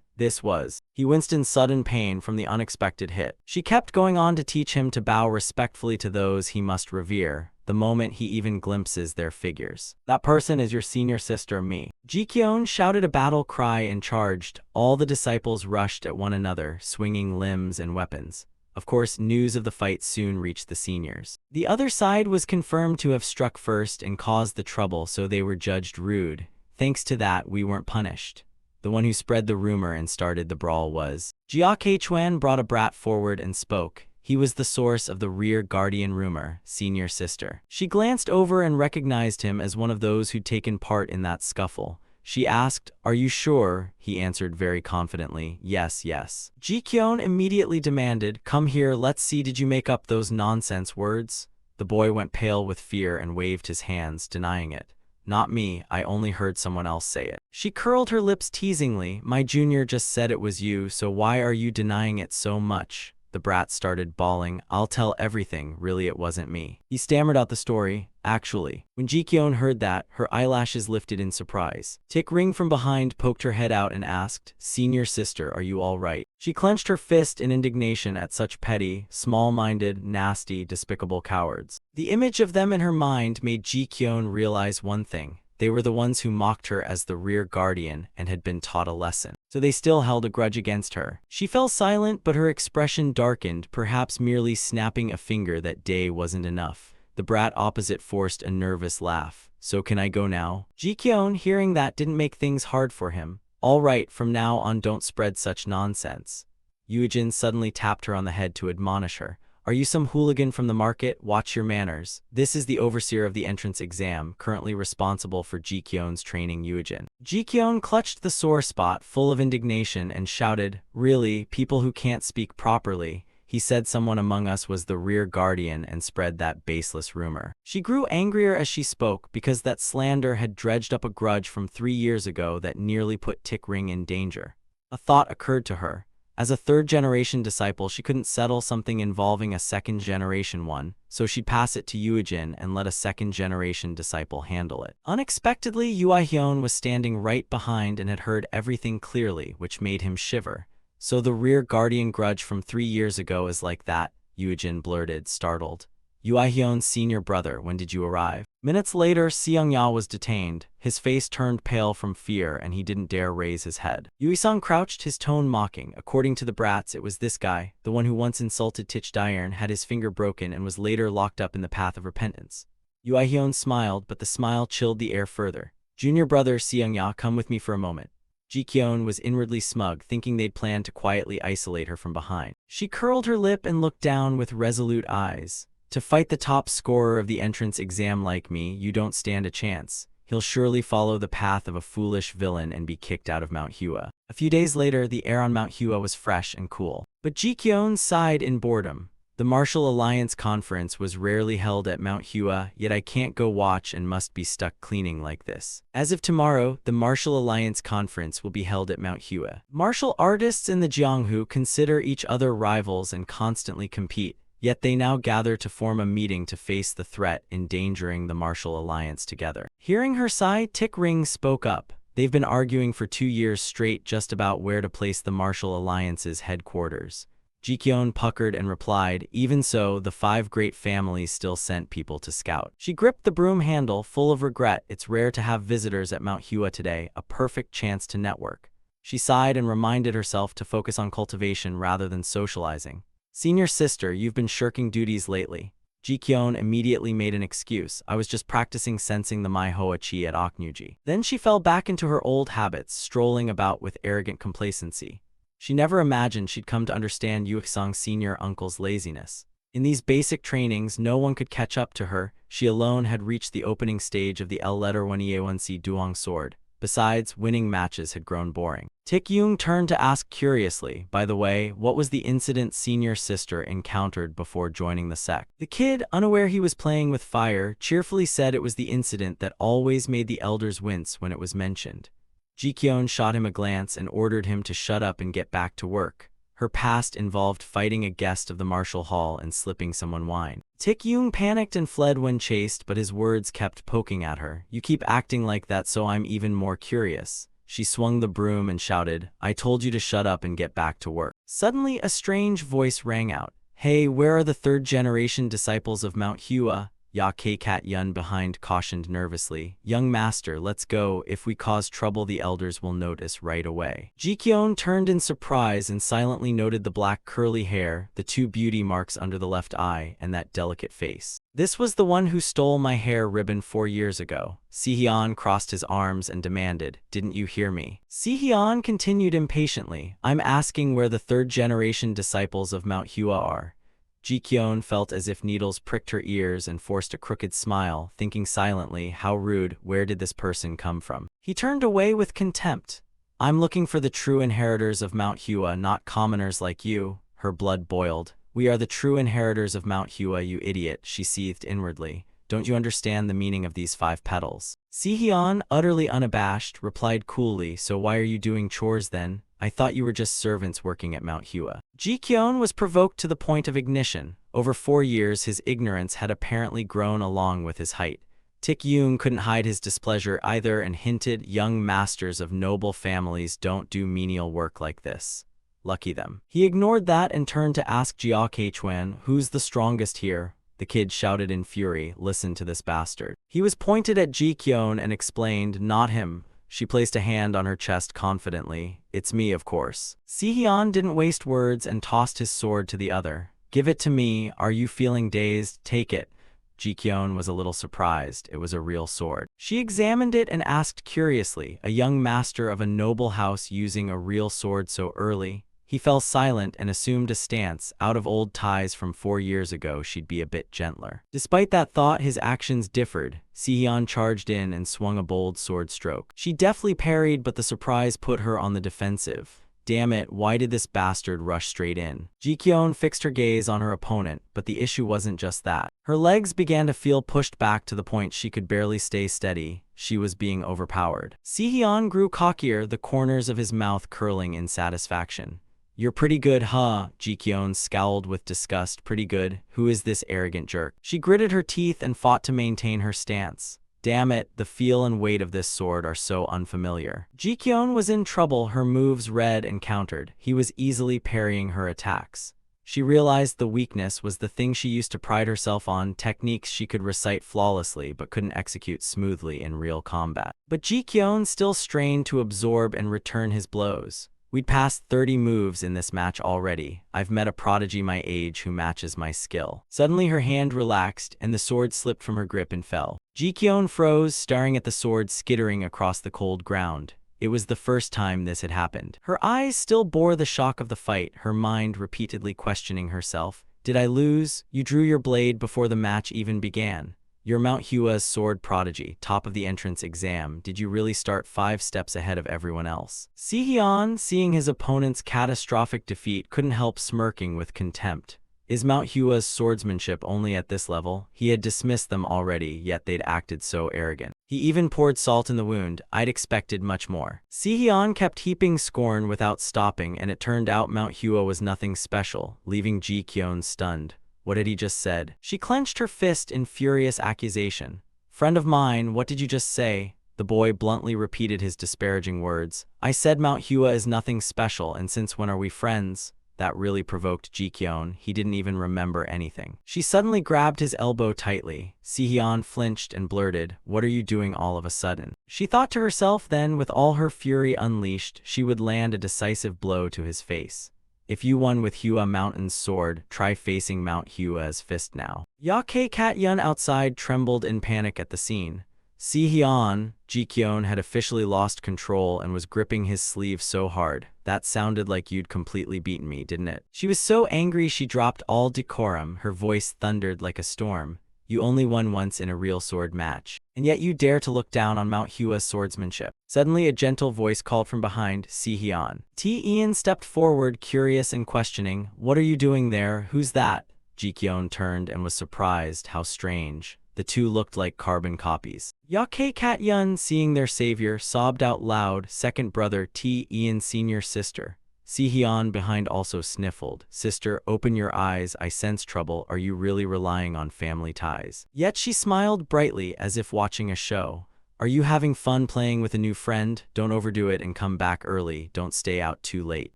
He winced in sudden pain from the unexpected hit. She kept going on to teach him to bow respectfully to those he must revere, the moment he even glimpses their figures. That person is your senior sister, me. Ji-kyun shouted a battle cry and charged. All the disciples rushed at one another, swinging limbs and weapons. Of course, news of the fight soon reached the seniors. The other side was confirmed to have struck first and caused the trouble, so they were judged rude. Thanks to that, we weren't punished. The one who spread the rumor and started the brawl was. Jia Kei-chuan brought a brat forward and spoke. He was the source of the rear guardian rumor, senior sister. She glanced over and recognized him as one of those who'd taken part in that scuffle. She asked, Are you sure? He answered very confidently, Yes, yes. Ji-kyun immediately demanded, Come here, let's see, did you make up those nonsense words? The boy went pale with fear and waved his hands, denying it. Not me, I only heard someone else say it. She curled her lips teasingly. My junior just said it was you, so why are you denying it so much? The brat started bawling. I'll tell everything, really it wasn't me. He stammered out the story. Actually. When Ji-kyun heard that, her eyelashes lifted in surprise. Tik-ring from behind poked her head out and asked, Senior sister, are you all right? She clenched her fist in indignation at such petty, small-minded, nasty, despicable cowards. The image of them in her mind made Ji-kyun realize one thing. They were the ones who mocked her as the rear guardian and had been taught a lesson. So they still held a grudge against her. She fell silent, but her expression darkened, perhaps merely snapping a finger that day wasn't enough. The brat opposite forced a nervous laugh. So can I go now? Ji-kyun, hearing that, didn't make things hard for him. All right, from now on don't spread such nonsense. Yujin suddenly tapped her on the head to admonish her. Are you some hooligan from the market? Watch your manners. This is the overseer of the entrance exam, currently responsible for Ji-kyun's training Yujin. Ji-kyun clutched the sore spot, full of indignation, and shouted, Really, people who can't speak properly. He said someone among us was the rear guardian and spread that baseless rumor. She grew angrier as she spoke, because that slander had dredged up a grudge from 3 years ago that nearly put Tik-ring in danger. A thought occurred to her. As a third-generation disciple, she couldn't settle something involving a second-generation one, so she'd pass it to Yujin and let a second-generation disciple handle it. Unexpectedly, Yuihyun was standing right behind and had heard everything clearly, which made him shiver. So the rear guardian grudge from 3 years ago is like that, Yujin blurted, startled. Yuihyun's senior brother, when did you arrive? Minutes later, Seong-ya was detained. His face turned pale from fear and he didn't dare raise his head. Yui-sung crouched, his tone mocking. According to the brats, it was this guy, the one who once insulted Tich Daeron, had his finger broken and was later locked up in the path of repentance. Yuihyun smiled, but the smile chilled the air further. Junior brother Seong-ya, come with me for a moment. Ji-kyun was inwardly smug, thinking they'd planned to quietly isolate her from behind. She curled her lip and looked down with resolute eyes. To fight the top scorer of the entrance exam like me, you don't stand a chance. He'll surely follow the path of a foolish villain and be kicked out of Mount Hua. A few days later, the air on Mount Hua was fresh and cool. But Ji-kyun sighed in boredom. The Martial Alliance conference was rarely held at Mount Hua, yet I can't go watch and must be stuck cleaning like this. As of tomorrow, the Martial Alliance conference will be held at Mount Hua. Martial artists in the Jianghu consider each other rivals and constantly compete. Yet they now gather to form a meeting to face the threat endangering the Martial Alliance together. Hearing her sigh, Tik-ring spoke up. They've been arguing for 2 years straight just about where to place the Martial Alliance's headquarters. Ji-kyun puckered and replied, even so, the 5 great families still sent people to scout. She gripped the broom handle, full of regret. It's rare to have visitors at Mount Hua today, a perfect chance to network. She sighed and reminded herself to focus on cultivation rather than socializing. Senior sister, you've been shirking duties lately. Ji-kyun immediately made an excuse. I was just practicing sensing the manhua chi at Oknuji. Then she fell back into her old habits, strolling about with arrogant complacency. She never imagined she'd come to understand Yuihyung's senior uncle's laziness. In these basic trainings, no one could catch up to her. She alone had reached the opening stage of the L-letter 1E1C Duong sword. Besides, winning matches had grown boring. Tik-yoon turned to ask curiously, by the way, what was the incident senior sister encountered before joining the sect? The kid, unaware he was playing with fire, cheerfully said it was the incident that always made the elders wince when it was mentioned. Ji-kyeon shot him a glance and ordered him to shut up and get back to work. Her past involved fighting a guest of the martial hall and slipping someone wine. Tik-yoon panicked and fled when chased, but his words kept poking at her. You keep acting like that, so I'm even more curious. She swung the broom and shouted, I told you to shut up and get back to work. Suddenly, a strange voice rang out. Hey, where are the third-generation disciples of Mount Hua? Ya Kat Yun behind cautioned nervously. Young master, let's go. If we cause trouble, the elders will notice right away. Ji-kyeon turned in surprise and silently noted the black curly hair, the 2 beauty marks under the left eye, and that delicate face. This was the one who stole my hair ribbon 4 years ago. Si-hyun crossed his arms and demanded, didn't you hear me? Si-hyun continued impatiently, I'm asking where the third-generation disciples of Mount Hua are. Ji-kyeon felt as if needles pricked her ears and forced a crooked smile, thinking silently, how rude, where did this person come from? He turned away with contempt. I'm looking for the true inheritors of Mount Hua, not commoners like you. Her blood boiled. We are the true inheritors of Mount Hua, you idiot, she seethed inwardly. Don't you understand the meaning of these 5 petals? Si-hyun, utterly unabashed, replied coolly, so why are you doing chores then? I thought you were just servants working at Mount Hua. Ji-kyeon was provoked to the point of ignition. Over 4 years, his ignorance had apparently grown along with his height. Tik-yoon couldn't hide his displeasure either and hinted, young masters of noble families don't do menial work like this. Lucky them. He ignored that and turned to ask Jia Kchwan, who's the strongest here? The kid shouted in fury, listen to this bastard. He was pointed at Ji-kyeon and explained, not him. She placed a hand on her chest confidently. It's me, of course. Si-hyun didn't waste words and tossed his sword to the other. Give it to me. Are you feeling dazed? Take it. Ji-kyeon was a little surprised. It was a real sword. She examined it and asked curiously, a young master of a noble house using a real sword so early? He fell silent and assumed a stance. Out of old ties from 4 years ago, she'd be a bit gentler. Despite that thought, his actions differed. Si-hyun charged in and swung a bold sword stroke. She deftly parried, but the surprise put her on the defensive. Damn it, why did this bastard rush straight in? Ji-kyeon fixed her gaze on her opponent, but the issue wasn't just that. Her legs began to feel pushed back to the point she could barely stay steady. She was being overpowered. Si-hyun grew cockier, the corners of his mouth curling in satisfaction. You're pretty good, huh? Ji-kyeon scowled with disgust. Pretty good? Who is this arrogant jerk? She gritted her teeth and fought to maintain her stance. Damn it, the feel and weight of this sword are so unfamiliar. Ji-kyeon was in trouble, her moves read and countered. He was easily parrying her attacks. She realized the weakness was the thing she used to pride herself on, techniques she could recite flawlessly but couldn't execute smoothly in real combat. But Ji-kyeon still strained to absorb and return his blows. We'd passed 30 moves in this match already. I've met a prodigy my age who matches my skill. Suddenly her hand relaxed and the sword slipped from her grip and fell. Ji-kyeon froze, staring at the sword skittering across the cold ground. It was the first time this had happened. Her eyes still bore the shock of the fight, her mind repeatedly questioning herself. Did I lose? You drew your blade before the match even began. You're Mount Hua's sword prodigy, top of the entrance exam. Did you really start 5 steps ahead of everyone else? Si-hyun, seeing his opponent's catastrophic defeat, couldn't help smirking with contempt. Is Mount Hua's swordsmanship only at this level? He had dismissed them already, yet they'd acted so arrogant. He even poured salt in the wound. I'd expected much more. Si-hyun kept heaping scorn without stopping, and it turned out Mount Hua was nothing special, leaving Ji-kyeon stunned. What had he just said? She clenched her fist in furious accusation. Friend of mine, what did you just say? The boy bluntly repeated his disparaging words. I said Mount Hua is nothing special, and since when are we friends? That really provoked Ji-kyeon. He didn't even remember anything. She suddenly grabbed his elbow tightly. Si-hyun flinched and blurted, what are you doing all of a sudden? She thought to herself then, with all her fury unleashed, she would land a decisive blow to his face. If you won with Hua Mountain's sword, try facing Mount Hua's fist now. Ya Kat Yun outside trembled in panic at the scene. Si-hyun, Ji-kyun had officially lost control and was gripping his sleeve so hard. That sounded like you'd completely beaten me, didn't it? She was so angry she dropped all decorum, her voice thundered like a storm. You only won once in a real sword match, and yet you dare to look down on Mount Hua's swordsmanship. Suddenly a gentle voice called from behind, Si-hyun. Ian stepped forward, curious and questioning. What are you doing there? Who's that? Ji-kyun turned and was surprised. How strange. The two looked like carbon copies. Kat-yun, seeing their savior, sobbed out loud. Second brother, Ian senior sister. Si-hyun behind also sniffled. Sister, open your eyes, I sense trouble. Are you really relying on family ties? Yet she smiled brightly as if watching a show. Are you having fun playing with a new friend? Don't overdo it and come back early. Don't stay out too late.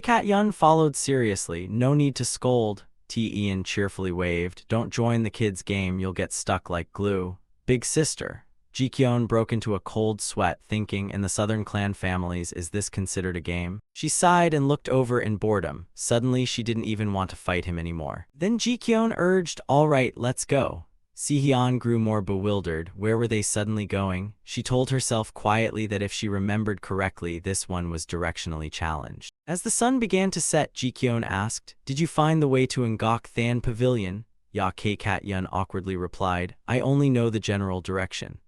Kat-yun followed seriously. No need to scold. Ian cheerfully waved. Don't join the kids' game, you'll get stuck like glue. Big sister. Ji-kyun broke into a cold sweat, thinking, in the southern clan families, is this considered a game? She sighed and looked over in boredom. Suddenly, she didn't even want to fight him anymore. Then Ji-kyun urged, all right, let's go. Si-hyun grew more bewildered. Where were they suddenly going? She told herself quietly that if she remembered correctly, this one was directionally challenged. As the sun began to set, Ji-kyun asked, did you find the way to Ngok Than Pavilion? Kat-yun awkwardly replied, I only know the general direction.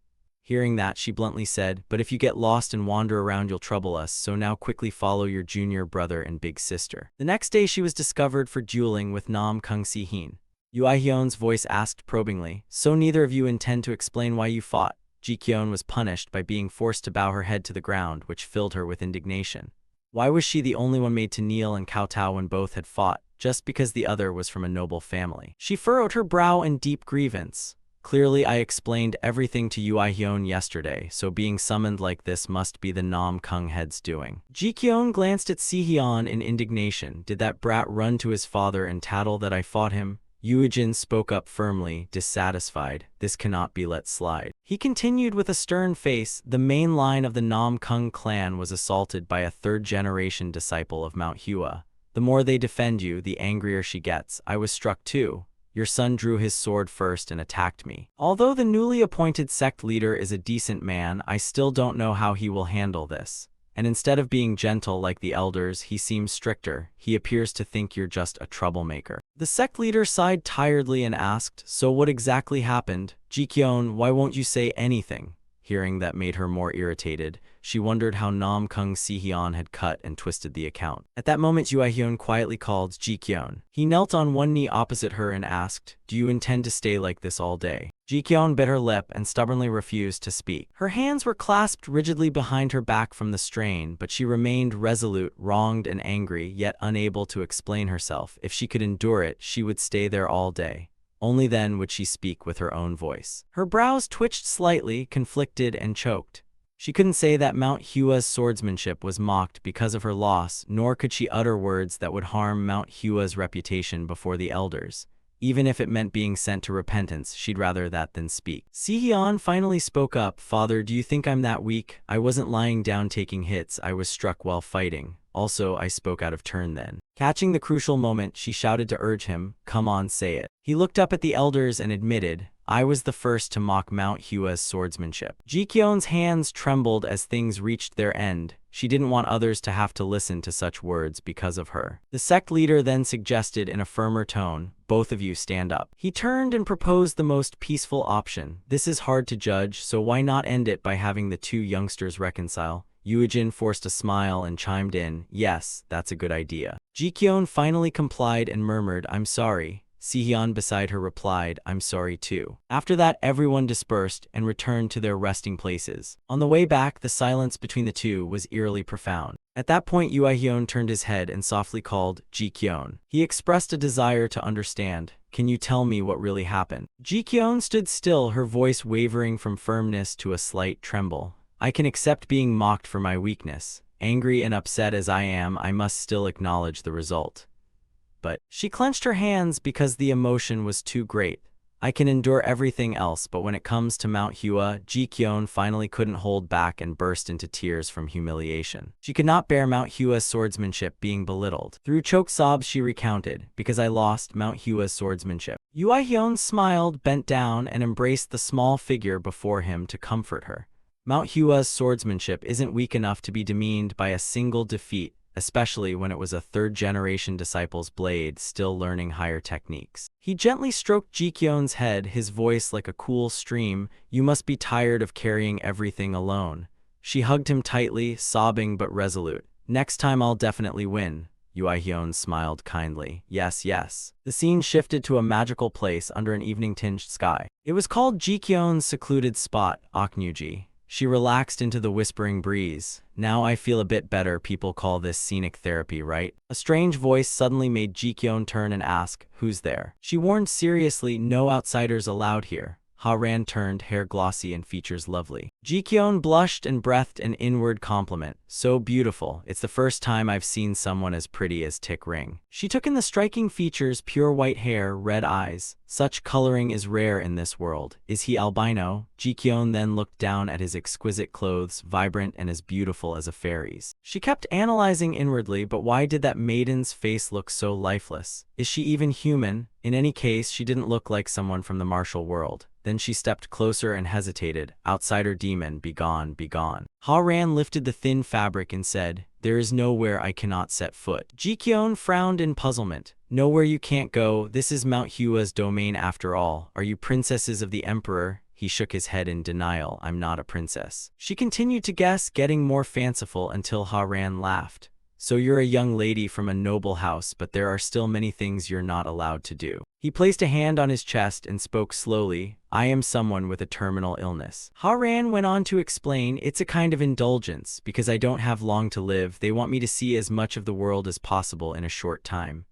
Hearing that, she bluntly said, but if you get lost and wander around you'll trouble us, so now quickly follow your junior brother and big sister. The next day she was discovered for dueling with Nam Kung Si-hin. Hyun's voice asked probingly, so neither of you intend to explain why you fought? Ji-kyun was punished by being forced to bow her head to the ground, which filled her with indignation. Why was she the only one made to kneel and kowtow when both had fought, just because the other was from a noble family? She furrowed her brow in deep grievance. Clearly I explained everything to Hyun yesterday, so being summoned like this must be the Nam Kung head's doing. Ji-kyun glanced at Si-hyun in indignation. Did that brat run to his father and tattle that I fought him? Yoo-jin spoke up firmly, dissatisfied. This cannot be let slide. He continued with a stern face. The main line of the Nam Kung clan was assaulted by a third-generation disciple of Mount Hua. The more they defend you, the angrier she gets. I was struck too. Your son drew his sword first and attacked me. Although the newly appointed sect leader is a decent man, I still don't know how he will handle this. And instead of being gentle like the elders, he seems stricter. He appears to think you're just a troublemaker. The sect leader sighed tiredly and asked, so what exactly happened? Ji-kyun, why won't you say anything? Hearing that made her more irritated. She wondered how Nam Kung Si-hyun had cut and twisted the account. At that moment, Hyun quietly called Ji-kyun. He knelt on one knee opposite her and asked, do you intend to stay like this all day? Ji-kyun bit her lip and stubbornly refused to speak. Her hands were clasped rigidly behind her back from the strain, but she remained resolute, wronged and angry, yet unable to explain herself. If she could endure it, she would stay there all day. Only then would she speak with her own voice. Her brows twitched slightly, conflicted and choked. She couldn't say that Mount Hua's swordsmanship was mocked because of her loss, nor could she utter words that would harm Mount Hua's reputation before the elders. Even if it meant being sent to repentance, she'd rather that than speak. Si-hyun finally spoke up. Father, do you think I'm that weak? I wasn't lying down taking hits, I was struck while fighting. Also, I spoke out of turn then. Catching the crucial moment, she shouted to urge him, come on, say it. He looked up at the elders and admitted, I was the first to mock Mount Hua's swordsmanship. Ji-kyun's hands trembled as things reached their end. She didn't want others to have to listen to such words because of her. The sect leader then suggested in a firmer tone, both of you stand up. He turned and proposed the most peaceful option. This is hard to judge, so why not end it by having the two youngsters reconcile? Yoo-jin forced a smile and chimed in, yes, that's a good idea. Ji-kyun finally complied and murmured, I'm sorry. Si-hyun beside her replied, I'm sorry too. After that, everyone dispersed and returned to their resting places. On the way back, the silence between the two was eerily profound. At that point, Hyun turned his head and softly called, Ji-kyun. He expressed a desire to understand. Can you tell me what really happened? Ji-kyun stood still, her voice wavering from firmness to a slight tremble. I can accept being mocked for my weakness. Angry and upset as I am, I must still acknowledge the result. But she clenched her hands because the emotion was too great. I can endure everything else, but when it comes to Mount Hua, Ji-kyun finally couldn't hold back and burst into tears from humiliation. She could not bear Mount Hua's swordsmanship being belittled. Through choked sobs she recounted, "Because I lost Mount Hua's swordsmanship." Hyun smiled, bent down, and embraced the small figure before him to comfort her. Mount Hua's swordsmanship isn't weak enough to be demeaned by a single defeat, especially when it was a third-generation disciple's blade still learning higher techniques. He gently stroked Ji-kyun's head, his voice like a cool stream. "You must be tired of carrying everything alone." She hugged him tightly, sobbing but resolute. "Next time I'll definitely win." Hyun smiled kindly. "Yes, yes." The scene shifted to a magical place under an evening-tinged sky. It was called Ji-kyun's secluded spot, Oknuji. She relaxed into the whispering breeze. "Now I feel a bit better. People call this scenic therapy, right?" A strange voice suddenly made Ji-kyun turn and ask, "Who's there?" She warned seriously, "No outsiders allowed here." Ha-ran turned, hair glossy and features lovely. Ji-kyun blushed and breathed an inward compliment. "So beautiful. It's the first time I've seen someone as pretty as Tick Ring." She took in the striking features, pure white hair, red eyes. Such coloring is rare in this world. Is he albino? Ji-kyun then looked down at his exquisite clothes, vibrant and as beautiful as a fairy's. She kept analyzing inwardly, but why did that maiden's face look so lifeless? Is she even human? In any case, she didn't look like someone from the martial world. Then she stepped closer and hesitated. "Outsider demon, be gone, be gone." Ha-ran lifted the thin fabric and said, "There is nowhere I cannot set foot." Ji-kyun frowned in puzzlement. "Nowhere you can't go. This is Mount Hua's domain after all. Are you princesses of the emperor?" He shook his head in denial. "I'm not a princess." She continued to guess, getting more fanciful until Ha-ran laughed. "So you're a young lady from a noble house, but there are still many things you're not allowed to do." He placed a hand on his chest and spoke slowly. "I am someone with a terminal illness." Ha-ran went on to explain, "It's a kind of indulgence. Because I don't have long to live, they want me to see as much of the world as possible in a short time."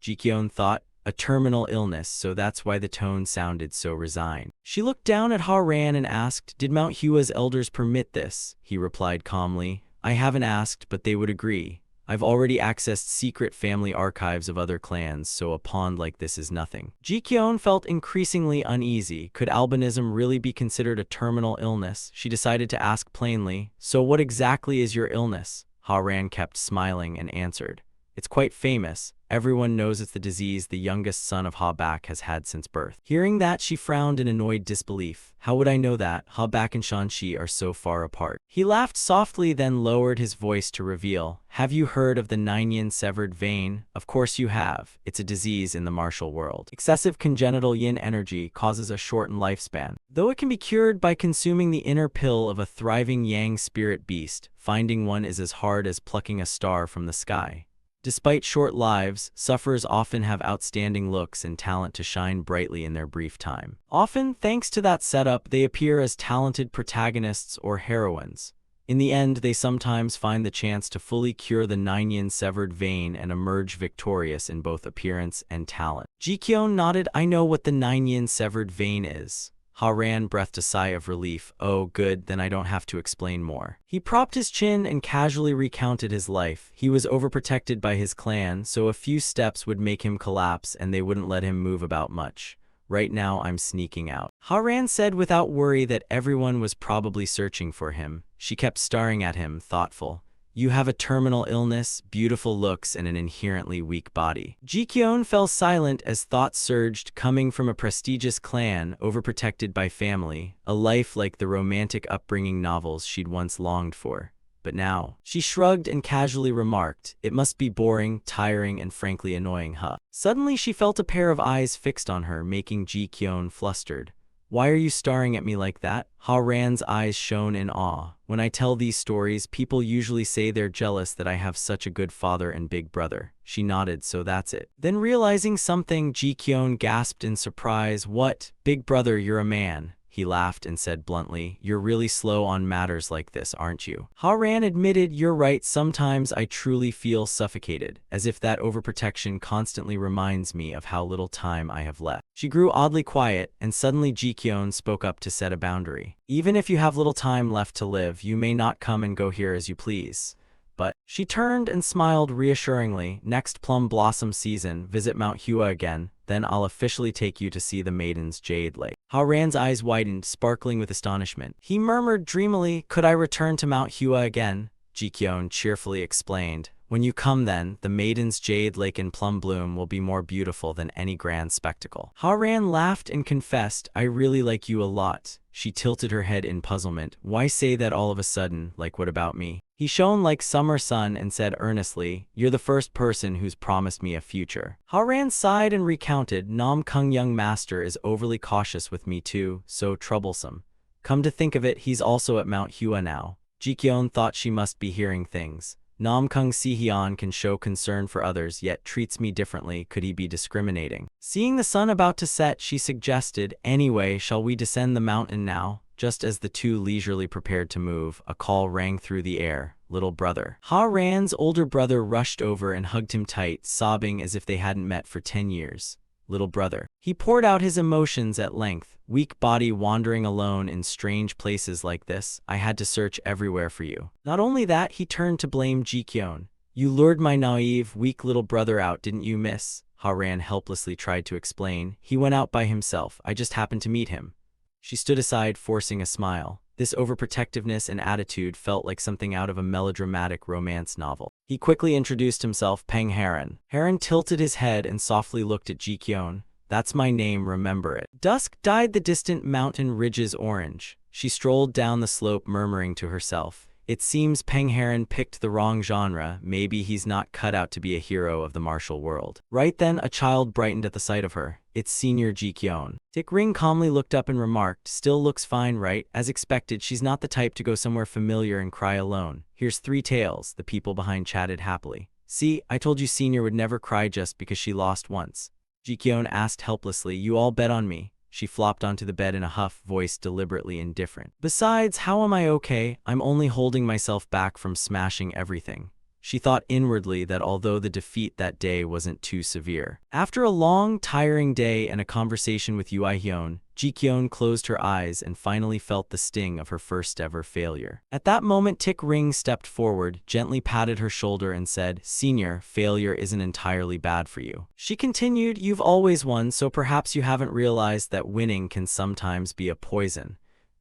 Ji-kyun thought, "A terminal illness, so that's why the tone sounded so resigned." She looked down at Ha-ran and asked, "Did Mount Hua's elders permit this?" He replied calmly, "I haven't asked, but they would agree. I've already accessed secret family archives of other clans, so a pond like this is nothing." Ji-kyun felt increasingly uneasy. Could albinism really be considered a terminal illness? She decided to ask plainly, "So what exactly is your illness?" Ha-ran kept smiling and answered, "It's quite famous. Everyone knows it's the disease the youngest son of Ha-bak has had since birth." Hearing that, she frowned in annoyed disbelief. "How would I know that? Ha-bak and Shanxi are so far apart." He laughed softly, then lowered his voice to reveal, "Have you heard of the Nine-yin severed vein? Of course you have. It's a disease in the martial world. Excessive congenital yin energy causes a shortened lifespan. Though it can be cured by consuming the inner pill of a thriving yang spirit beast, finding one is as hard as plucking a star from the sky. Despite short lives, sufferers often have outstanding looks and talent to shine brightly in their brief time. Often, thanks to that setup, they appear as talented protagonists or heroines. In the end, they sometimes find the chance to fully cure the Nine-yin severed vein and emerge victorious in both appearance and talent." Ji-kyun nodded. "I know what the Nine-yin severed vein is." Ha-ran breathed a sigh of relief. "Oh, good, then I don't have to explain more." He propped his chin and casually recounted his life. He was overprotected by his clan, so a few steps would make him collapse and they wouldn't let him move about much. "Right now I'm sneaking out," Ha-ran said without worry that everyone was probably searching for him. She kept staring at him, thoughtful. "You have a terminal illness, beautiful looks, and an inherently weak body." Ji-kyun fell silent as thoughts surged. Coming from a prestigious clan, overprotected by family, a life like the romantic upbringing novels she'd once longed for. But now, she shrugged and casually remarked, "It must be boring, tiring, and frankly annoying, huh?" Suddenly she felt a pair of eyes fixed on her, making Ji-kyun flustered. "Why are you staring at me like that?" Ha-ran's eyes shone in awe. "When I tell these stories, people usually say they're jealous that I have such a good father and big brother." She nodded, "So that's it." Then realizing something, Ji-kyun gasped in surprise. "What? Big brother, you're a man." He laughed and said bluntly, "You're really slow on matters like this, aren't you?" Ha-ran admitted, "You're right, sometimes I truly feel suffocated, as if that overprotection constantly reminds me of how little time I have left." She grew oddly quiet, and suddenly Ji-kyun spoke up to set a boundary. "Even if you have little time left to live, you may not come and go here as you please. But," she turned and smiled reassuringly, "next plum blossom season, visit Mount Hua again. then I'll officially take you to see the maiden's jade lake. Hua Ran's eyes widened, sparkling with astonishment. He murmured dreamily, could I return to Mount Hua again? Jikyeon cheerfully explained. When you come then, the maiden's jade lake in plum bloom will be more beautiful than any grand spectacle. Hua Ran laughed and confessed, I really like you a lot. She tilted her head in puzzlement. Why say that all of a sudden, like what about me? He shone like summer sun and said earnestly, you're the first person who's promised me a future. Hua Ran sighed and recounted, Nam Kung young master is overly cautious with me too, so troublesome. Come to think of it, he's also at Mount Hua now. Jikyeon thought she must be hearing things. Nam Kung Si-hyun can show concern for others yet treats me differently, could he be discriminating? Seeing the sun about to set, she suggested, anyway, shall we descend the mountain now? Just as the two leisurely prepared to move, a call rang through the air, little brother. Hua Ran's older brother rushed over and hugged him tight, sobbing as if they hadn't met for 10 years. Little brother. He poured out his emotions at length. Weak body wandering alone in strange places like this, I had to search everywhere for you. Not only that, he turned to blame Jikyeon. You lured my naive, weak little brother out, didn't you, miss? Hua Ran helplessly tried to explain. He went out by himself. I just happened to meet him. She stood aside, forcing a smile. This overprotectiveness and attitude felt like something out of a melodramatic romance novel. He quickly introduced himself, Peng Haran. Haran tilted his head and softly looked at Jikyeon. That's my name, remember it. Dusk dyed the distant mountain ridges orange. She strolled down the slope, murmuring to herself. It seems Peng Haran picked the wrong genre. Maybe he's not cut out to be a hero of the martial world. Right then, a child brightened at the sight of her. It's Senior Jikyeon. Dick Ring calmly looked up and remarked, still looks fine, right? As expected, she's not the type to go somewhere familiar and cry alone. Here's 3 tales, the people behind chatted happily. See, I told you Senior would never cry just because she lost once. Jikyeon asked helplessly, you all bet on me? She flopped onto the bed in a huff, voice deliberately indifferent. Besides, how am I okay? I'm only holding myself back from smashing everything. She thought inwardly that although the defeat that day wasn't too severe. After a long, tiring day and a conversation with Hyun, Jikyeon closed her eyes and finally felt the sting of her first ever failure. At that moment, Tick Ring stepped forward, gently patted her shoulder and said, Senior, failure isn't entirely bad for you. She continued, you've always won, so perhaps you haven't realized that winning can sometimes be a poison.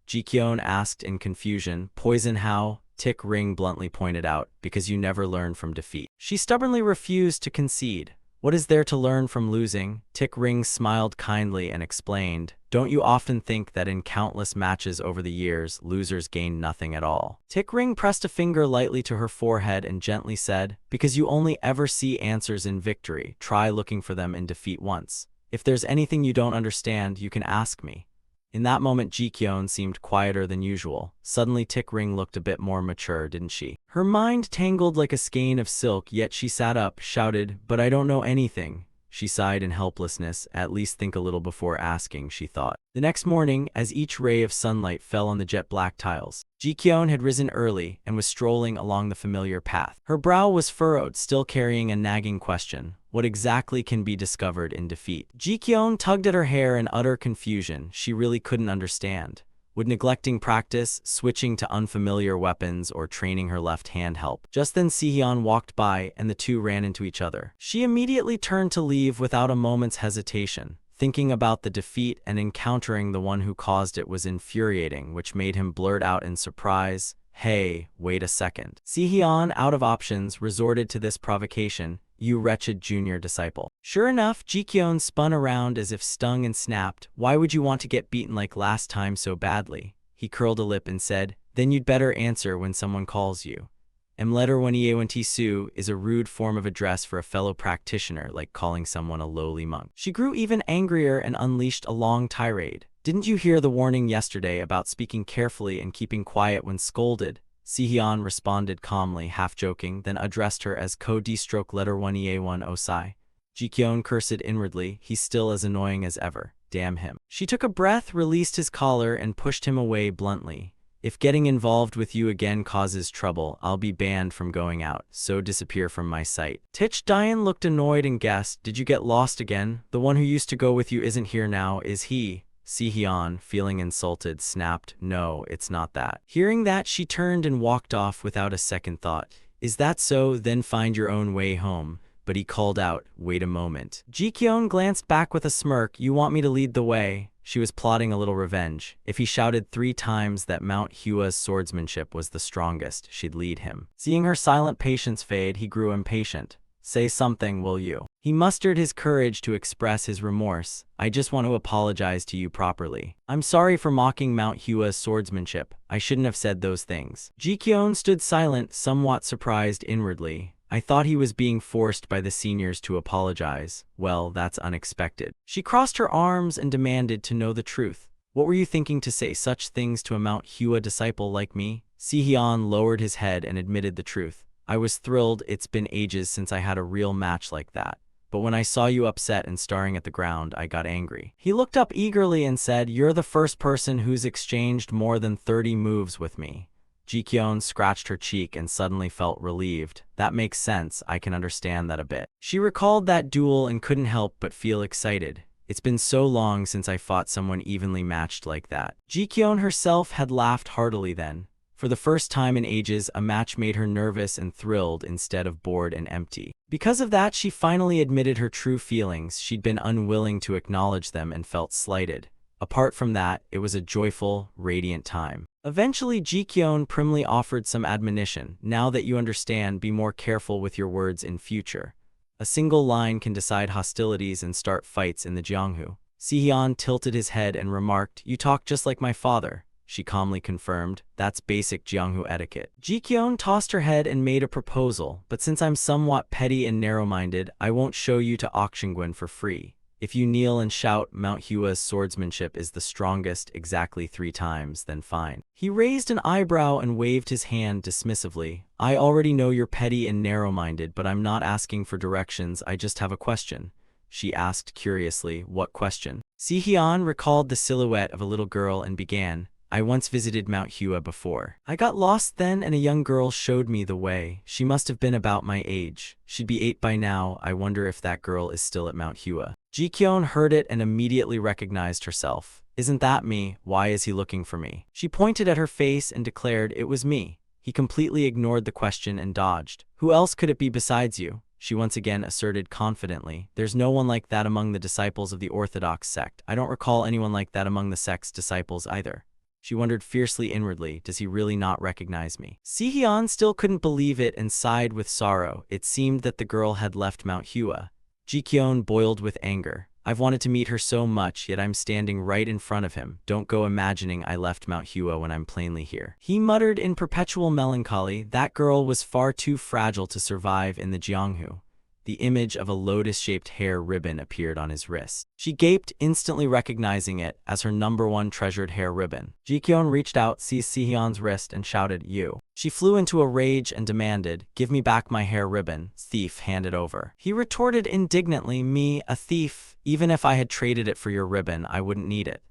Jikyeon asked in confusion, poison how? Tick Ring bluntly pointed out, because you never learn from defeat. She stubbornly refused to concede. What is there to learn from losing? Tick Ring smiled kindly and explained, don't you often think that in countless matches over the years, losers gain nothing at all? Tick Ring pressed a finger lightly to her forehead and gently said, because you only ever see answers in victory, try looking for them in defeat once. If there's anything you don't understand, you can ask me. In that moment, Jikyeon seemed quieter than usual. Suddenly, Tick Ring looked a bit more mature, didn't she? Her mind tangled like a skein of silk, yet she sat up, shouted, but I don't know anything. She sighed in helplessness. At least think a little before asking, she thought. The next morning, as each ray of sunlight fell on the jet-black tiles, Jikyeon had risen early and was strolling along the familiar path. Her brow was furrowed, still carrying a nagging question. What exactly can be discovered in defeat? Jikyeon tugged at her hair in utter confusion. She really couldn't understand. Would neglecting practice, switching to unfamiliar weapons, or training her left hand help? Just then Si-hyun walked by and the two ran into each other. She immediately turned to leave without a moment's hesitation. Thinking about the defeat and encountering the one who caused it was infuriating, which made him blurt out in surprise, hey, wait a second. Si-hyun, out of options, resorted to this provocation. You wretched junior disciple. Sure enough, Jikyeon spun around as if stung and snapped. Why would you want to get beaten like last time so badly? He curled a lip and said, then you'd better answer when someone calls you. Su is a rude form of address for a fellow practitioner, like calling someone a lowly monk. She grew even angrier and unleashed a long tirade. Didn't you hear the warning yesterday about speaking carefully and keeping quiet when scolded? Si-hyun responded calmly, half-joking, then addressed her as Ko-D-stroke letter 1 Osai. Jikyeon cursed inwardly, he's still as annoying as ever. Damn him. She took a breath, released his collar, and pushed him away bluntly. If getting involved with you again causes trouble, I'll be banned from going out, so disappear from my sight. Tich Dian looked annoyed and guessed, did you get lost again? The one who used to go with you isn't here now, is he? Si-hyun, feeling insulted, snapped, no, it's not that. Hearing that, she turned and walked off without a second thought. Is that so? Then find your own way home. but he called out, "Wait a moment." Ji-kyun glanced back with a smirk. "You want me to lead the way?" She was plotting a little revenge. If he shouted 3 times that Mount Hua's swordsmanship was the strongest, she'd lead him. Seeing her silent patience fade, he grew impatient. "Say something, will you?" He mustered his courage to express his remorse. "I just want to apologize to you properly. I'm sorry for mocking Mount Hua's swordsmanship. I shouldn't have said those things." Ji-kyun stood silent, somewhat surprised inwardly. "I thought he was being forced by the seniors to apologize. Well, that's unexpected." She crossed her arms and demanded to know the truth. "What were you thinking to say such things to a Mount Hua disciple like me?" Si-hyun lowered his head and admitted the truth. "I was thrilled. It's been ages since I had a real match like that. But when I saw you upset and staring at the ground, I got angry." He looked up eagerly and said, "You're the first person who's exchanged more than 30 moves with me." Ji-kyun scratched her cheek and suddenly felt relieved. "That makes sense. I can understand that a bit." She recalled that duel and couldn't help but feel excited. "It's been so long since I fought someone evenly matched like that." Ji-kyun herself had laughed heartily then. For the first time in ages, a match made her nervous and thrilled instead of bored and empty. Because of that, she finally admitted her true feelings. She'd been unwilling to acknowledge them and felt slighted. Apart from that, it was a joyful, radiant time. Eventually, Ji-kyun primly offered some admonition. "Now that you understand, be more careful with your words in future. A single line can decide hostilities and start fights in the Jianghu." Si-hyun tilted his head and remarked, "You talk just like my father." She calmly confirmed, "That's basic Jianghu etiquette." Ji-kyun tossed her head and made a proposal, "But since I'm somewhat petty and narrow-minded, I won't show you to Auctiongwen for free. If you kneel and shout, 'Mount Hua's swordsmanship is the strongest,' exactly 3 times, then fine." He raised an eyebrow and waved his hand dismissively. "I already know you're petty and narrow-minded, but I'm not asking for directions, I just have a question." She asked curiously, "What question?" Si-hyun recalled the silhouette of a little girl and began, "I once visited Mount Hua before. I got lost then and a young girl showed me the way. She must have been about my age. She'd be 8 by now. I wonder if that girl is still at Mount Hua." Ji-kyun heard it and immediately recognized herself. "Isn't that me? Why is he looking for me?" She pointed at her face and declared it was me. He completely ignored the question and dodged. "Who else could it be besides you?" She once again asserted confidently. "There's no one like that among the disciples of the Orthodox sect. I don't recall anyone like that among the sect's disciples either." She wondered fiercely inwardly, "Does he really not recognize me?" Si-hyun still couldn't believe it and sighed with sorrow. It seemed that the girl had left Mount Hua. Ji-kyun boiled with anger. "I've wanted to meet her so much, yet I'm standing right in front of him. Don't go imagining I left Mount Hua when I'm plainly here." He muttered in perpetual melancholy. That girl was far too fragile to survive in the Jianghu. The image of a lotus-shaped hair ribbon appeared on his wrist. She gaped, instantly recognizing it as her #1 treasured hair ribbon. Ji-kyun reached out, seized Si-hyun's wrist, and shouted, "You." She flew into a rage and demanded, "Give me back my hair ribbon." "Thief, hand it over." He retorted indignantly, "Me, a thief? Even if I had traded it for your ribbon, I wouldn't need it."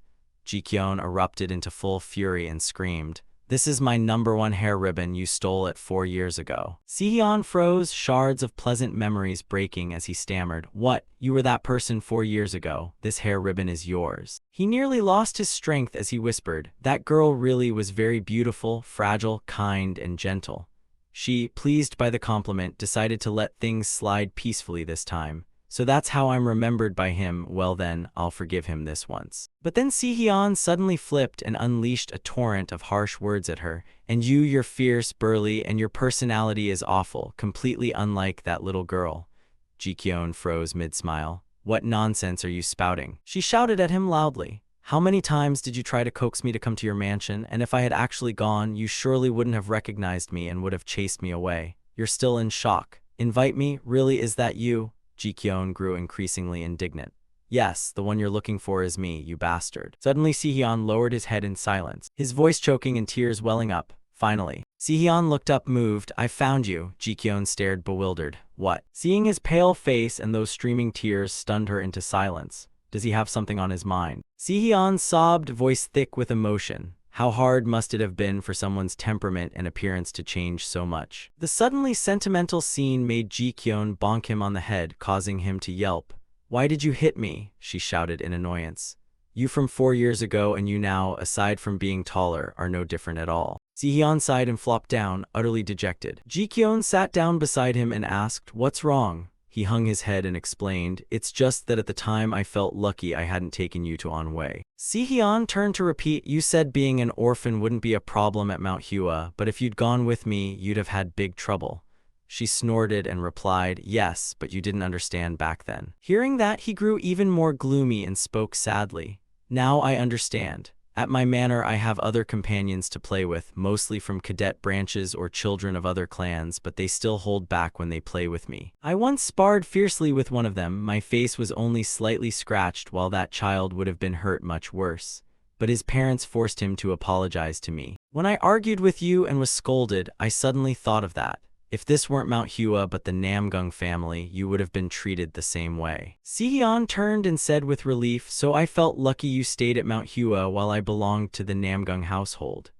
Ji-kyun erupted into full fury and screamed, "This is my #1 hair ribbon. You stole it 4 years ago." Si-hyun froze, shards of pleasant memories breaking as he stammered, "What? You were that person 4 years ago. This hair ribbon is yours." He nearly lost his strength as he whispered, "That girl really was very beautiful, fragile, kind, and gentle." She, pleased by the compliment, decided to let things slide peacefully this time. "So that's how I'm remembered by him. Well then, I'll forgive him this once." But then Si-hyun suddenly flipped and unleashed a torrent of harsh words at her. "And you're fierce, burly, and your personality is awful, completely unlike that little girl." Ji-kyun froze mid-smile. "What nonsense are you spouting?" She shouted at him loudly. "How many times did you try to coax me to come to your mansion? And if I had actually gone, you surely wouldn't have recognized me and would have chased me away. You're still in shock. Invite me? Really, is that you?" Ji-kyun grew increasingly indignant. "Yes, the one you're looking for is me, you bastard." Suddenly Si-hyun lowered his head in silence, his voice choking and tears welling up. Finally, Si-hyun looked up moved. "I found you." Ji-kyun stared bewildered. "What?" Seeing his pale face and those streaming tears stunned her into silence. "Does he have something on his mind?" Si-hyun sobbed, voice thick with emotion. How hard must it have been for someone's temperament and appearance to change so much? The suddenly sentimental scene made Ji-kyun bonk him on the head, causing him to yelp. "Why did you hit me?" she shouted in annoyance. "You from 4 years ago and you now, aside from being taller, are no different at all." Si-hyun sighed and flopped down, utterly dejected. Ji-kyun sat down beside him and asked, "What's wrong?" He hung his head and explained, "It's just that at the time I felt lucky I hadn't taken you to Anhui." Si-hyun turned to repeat, "You said being an orphan wouldn't be a problem at Mount Hua, but if you'd gone with me, you'd have had big trouble." She snorted and replied, "Yes, but you didn't understand back then." Hearing that, he grew even more gloomy and spoke sadly. "Now I understand. At my manor I have other companions to play with, mostly from cadet branches or children of other clans, but they still hold back when they play with me. I once sparred fiercely with one of them. My face was only slightly scratched, while that child would have been hurt much worse. But his parents forced him to apologize to me. When I argued with you and was scolded, I suddenly thought of that. If this weren't Mount Hua but the Namgung family, you would have been treated the same way." Si-hyun turned and said with relief, "So I felt lucky you stayed at Mount Hua while I belonged to the Namgung household."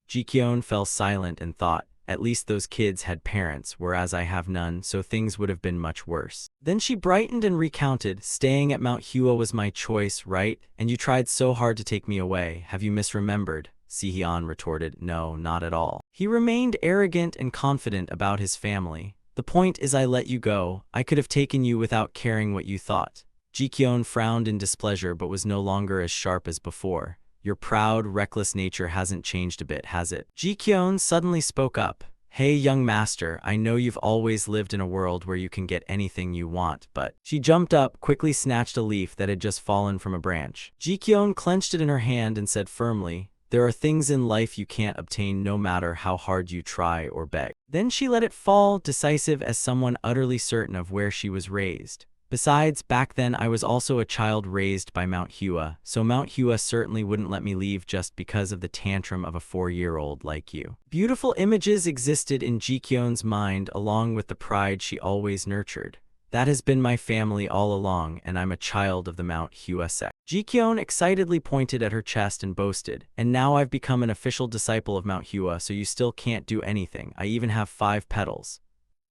Ji-kyun fell silent and thought, "At least those kids had parents, whereas I have none, so things would have been much worse." Then she brightened and recounted, "Staying at Mount Hua was my choice, right? And you tried so hard to take me away. Have you misremembered?" Si-hyun retorted, "No, not at all." He remained arrogant and confident about his family. "The point is I let you go. I could have taken you without caring what you thought." Ji-kyun frowned in displeasure but was no longer as sharp as before. "Your proud, reckless nature hasn't changed a bit, has it?" Ji-kyun suddenly spoke up. "Hey, young master, I know you've always lived in a world where you can get anything you want, but—" She jumped up, quickly snatched a leaf that had just fallen from a branch. Ji-kyun clenched it in her hand and said firmly, "There are things in life you can't obtain no matter how hard you try or beg." Then she let it fall, decisive as someone utterly certain of where she was raised. "Besides, back then I was also a child raised by Mount Hua, so Mount Hua certainly wouldn't let me leave just because of the tantrum of a 4-year-old like you." Beautiful images existed in Ji-kyun's mind along with the pride she always nurtured. "That has been my family all along, and I'm a child of the Mount Hua Sect." Ji-kyun excitedly pointed at her chest and boasted, "And now I've become an official disciple of Mount Hua, so you still can't do anything. I even have 5 petals."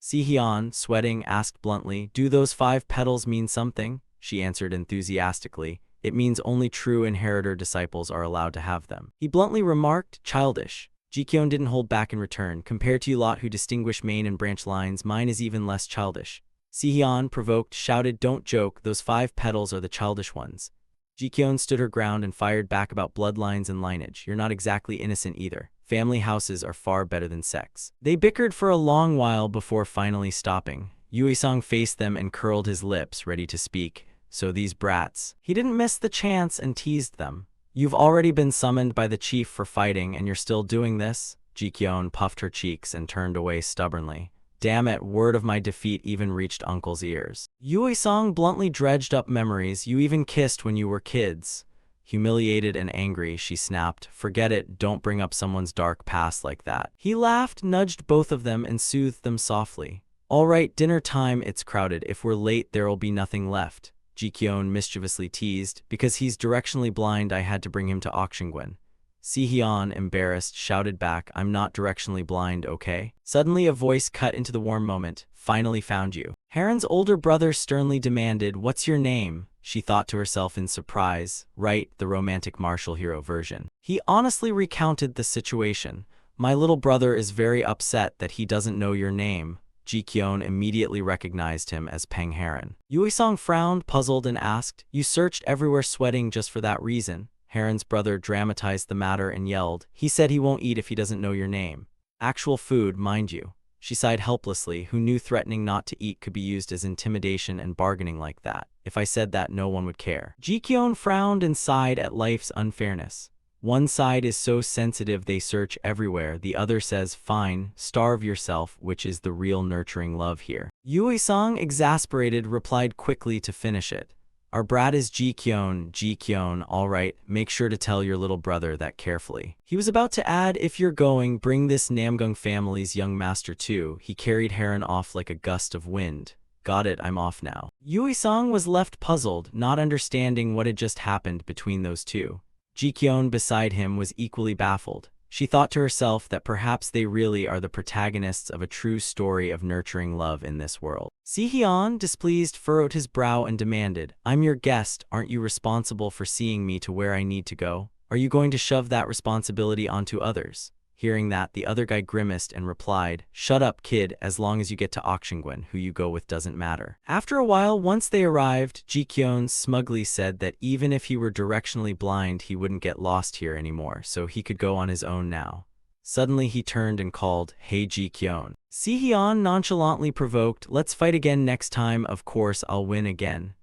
Si-hyun, sweating, asked bluntly, "Do those 5 petals mean something?" She answered enthusiastically, "It means only true inheritor disciples are allowed to have them." He bluntly remarked, "Childish." Ji-kyun didn't hold back in return. "Compared to you lot who distinguish main and branch lines, mine is even less childish." Si-hyun, provoked, shouted, "Don't joke, those 5 petals are the childish ones." Ji-kyun stood her ground and fired back about bloodlines and lineage. "You're not exactly innocent either. Family houses are far better than sects." They bickered for a long while before finally stopping. Yui-sung faced them and curled his lips, ready to speak. "So these brats." He didn't miss the chance and teased them. "You've already been summoned by the chief for fighting and you're still doing this?" Ji-kyun puffed her cheeks and turned away stubbornly. "Damn it, word of my defeat even reached uncle's ears." Yui-sung bluntly dredged up memories. "You even kissed when you were kids." Humiliated and angry, she snapped, "Forget it, don't bring up someone's dark past like that." He laughed, nudged both of them, and soothed them softly. "All right, dinner time, it's crowded. If we're late, there'll be nothing left." Ji-kyun mischievously teased, "Because he's directionally blind, I had to bring him to Aokshingwen." Si-hyun, embarrassed, shouted back, "I'm not directionally blind, okay?" Suddenly a voice cut into the warm moment. "Finally found you." Haren's older brother sternly demanded, "What's your name?" She thought to herself in surprise, right, the romantic martial hero version. He honestly recounted the situation. "My little brother is very upset that he doesn't know your name." Ji-kyun immediately recognized him as Peng Haren. Yui-sung frowned, puzzled, and asked, "You searched everywhere sweating just for that reason?" Haren's brother dramatized the matter and yelled, "He said he won't eat if he doesn't know your name. Actual food, mind you." She sighed helplessly, who knew threatening not to eat could be used as intimidation and bargaining like that. "If I said that, no one would care." Ji-kyun frowned and sighed at life's unfairness. One side is so sensitive they search everywhere, the other says, "Fine, starve yourself," which is the real nurturing love here. Yui-sung, exasperated, replied quickly to finish it. "Our brat is Ji-kyun, Ji-kyun, all right, make sure to tell your little brother that carefully." He was about to add, "If you're going, bring this Namgung family's young master too." He carried Haren off like a gust of wind. "Got it, I'm off now." Yui-sung was left puzzled, not understanding what had just happened between those two. Ji-kyun beside him was equally baffled. She thought to herself that perhaps they really are the protagonists of a true story of nurturing love in this world. Si-hyun, displeased, furrowed his brow and demanded, "I'm your guest, aren't you responsible for seeing me to where I need to go? Are you going to shove that responsibility onto others?" Hearing that, the other guy grimaced and replied, "Shut up, kid, as long as you get to Aokshingguan, who you go with doesn't matter." After a while, once they arrived, Ji-kyun smugly said that even if he were directionally blind, he wouldn't get lost here anymore, so he could go on his own now. Suddenly he turned and called, "Hey Ji-kyun." Si-hyun nonchalantly provoked, "Let's fight again next time, of course I'll win again."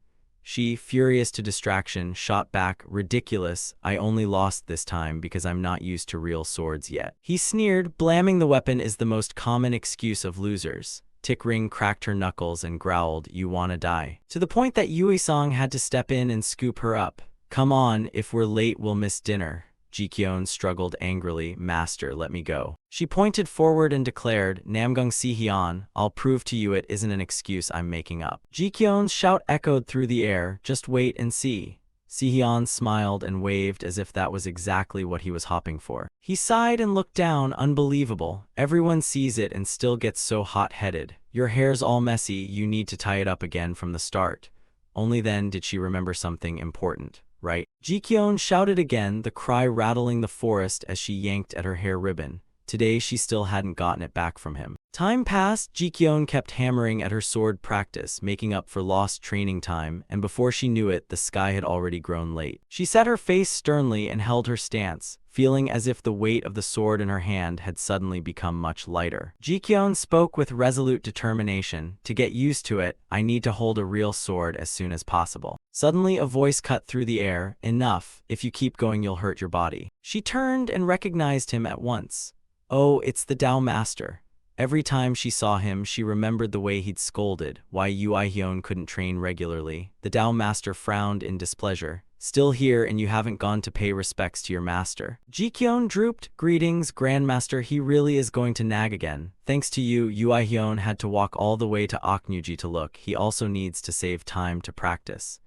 She, furious to distraction, shot back, "Ridiculous, I only lost this time because I'm not used to real swords yet." He sneered, "Blamming the weapon is the most common excuse of losers." Tick-Ring cracked her knuckles and growled, "You wanna die?" To the point that Yui-song had to step in and scoop her up. "Come on, if we're late we'll miss dinner." Ji-kyun struggled angrily, "Master, let me go." She pointed forward and declared, "Namgung Si-hyun, I'll prove to you it isn't an excuse I'm making up." Ji-kyun's shout echoed through the air, "Just wait and see." Si-hyun smiled and waved as if that was exactly what he was hoping for. He sighed and looked down, unbelievable. Everyone sees it and still gets so hot-headed. "Your hair's all messy, you need to tie it up again from the start." Only then did she remember something important. "Right?" Ji-kyun shouted again, the cry rattling the forest as she yanked at her hair ribbon. Today she still hadn't gotten it back from him. Time passed, Ji-kyun kept hammering at her sword practice, making up for lost training time, and before she knew it, the sky had already grown late. She set her face sternly and held her stance, feeling as if the weight of the sword in her hand had suddenly become much lighter. Ji-kyun spoke with resolute determination, "To get used to it, I need to hold a real sword as soon as possible." Suddenly a voice cut through the air, "Enough, if you keep going you'll hurt your body." She turned and recognized him at once. Oh, it's the Tao Master. Every time she saw him, she remembered the way he'd scolded, why Yui-hyun couldn't train regularly. The Tao Master frowned in displeasure. "Still here and you haven't gone to pay respects to your master." Ji-kyun drooped, "Greetings, Grandmaster, he really is going to nag again. Thanks to you, Yui-hyun had to walk all the way to Oknuji to look. He also needs to save time to practice."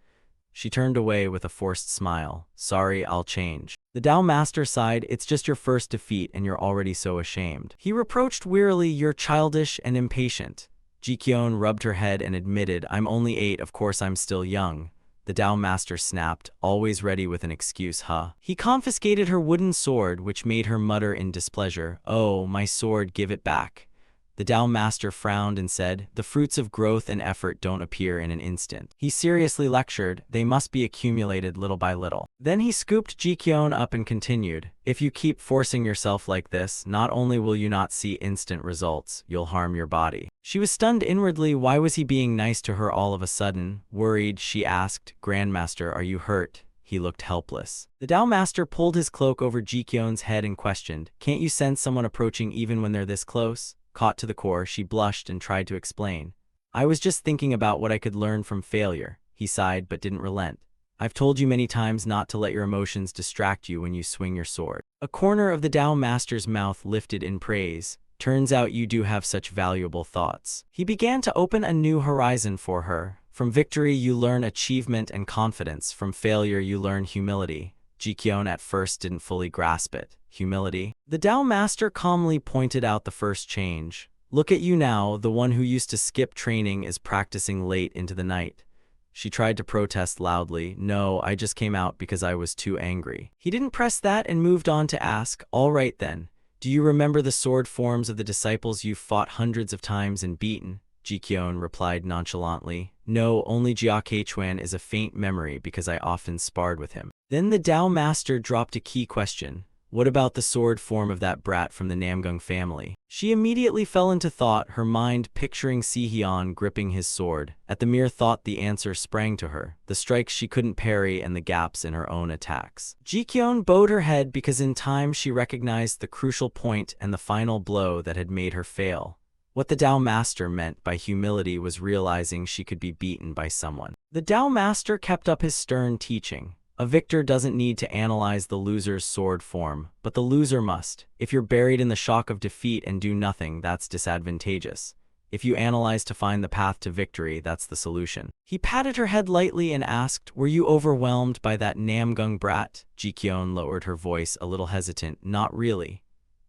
She turned away with a forced smile. "Sorry, I'll change." The Tao Master sighed, "It's just your first defeat and you're already so ashamed." He reproached wearily, "You're childish and impatient." Ji-kyun rubbed her head and admitted, "I'm only 8, of course I'm still young." The Tao Master snapped, always ready with an excuse, huh? He confiscated her wooden sword, which made her mutter in displeasure, "Oh, my sword, give it back." The Tao Master frowned and said, "The fruits of growth and effort don't appear in an instant." He seriously lectured, "They must be accumulated little by little." Then he scooped Ji-kyun up and continued, "If you keep forcing yourself like this, not only will you not see instant results, you'll harm your body." She was stunned inwardly. Why was he being nice to her all of a sudden? Worried, she asked, "Grandmaster, are you hurt?" He looked helpless. The Tao Master pulled his cloak over Ji-kyun's head and questioned, "Can't you sense someone approaching even when they're this close?" Caught to the core, she blushed and tried to explain. "I was just thinking about what I could learn from failure." He sighed but didn't relent. "I've told you many times not to let your emotions distract you when you swing your sword." A corner of the Tao Master's mouth lifted in praise. "Turns out you do have such valuable thoughts." He began to open a new horizon for her. From victory you learn achievement and confidence. From failure you learn humility. Ji-kyun at first didn't fully grasp it. Humility? The Tao Master calmly pointed out the first change. "Look at you now, the one who used to skip training is practicing late into the night." She tried to protest loudly, "No, I just came out because I was too angry." He didn't press that and moved on to ask, "All right then, do you remember the sword forms of the disciples you've fought hundreds of times and beaten?" Ji-kyun replied nonchalantly, "No, only Jia Keichuan is a faint memory because I often sparred with him." Then the Tao Master dropped a key question. "What about the sword form of that brat from the Namgung family?" She immediately fell into thought, her mind picturing Si-hyun gripping his sword. At the mere thought the answer sprang to her, the strikes she couldn't parry and the gaps in her own attacks. Ji-kyun bowed her head because in time she recognized the crucial point and the final blow that had made her fail. What the Tao Master meant by humility was realizing she could be beaten by someone. The Tao Master kept up his stern teaching. A victor doesn't need to analyze the loser's sword form, but the loser must. If you're buried in the shock of defeat and do nothing, that's disadvantageous. If you analyze to find the path to victory, that's the solution. He patted her head lightly and asked, "Were you overwhelmed by that Namgung brat?" Ji-kyun lowered her voice, a little hesitant, "Not really."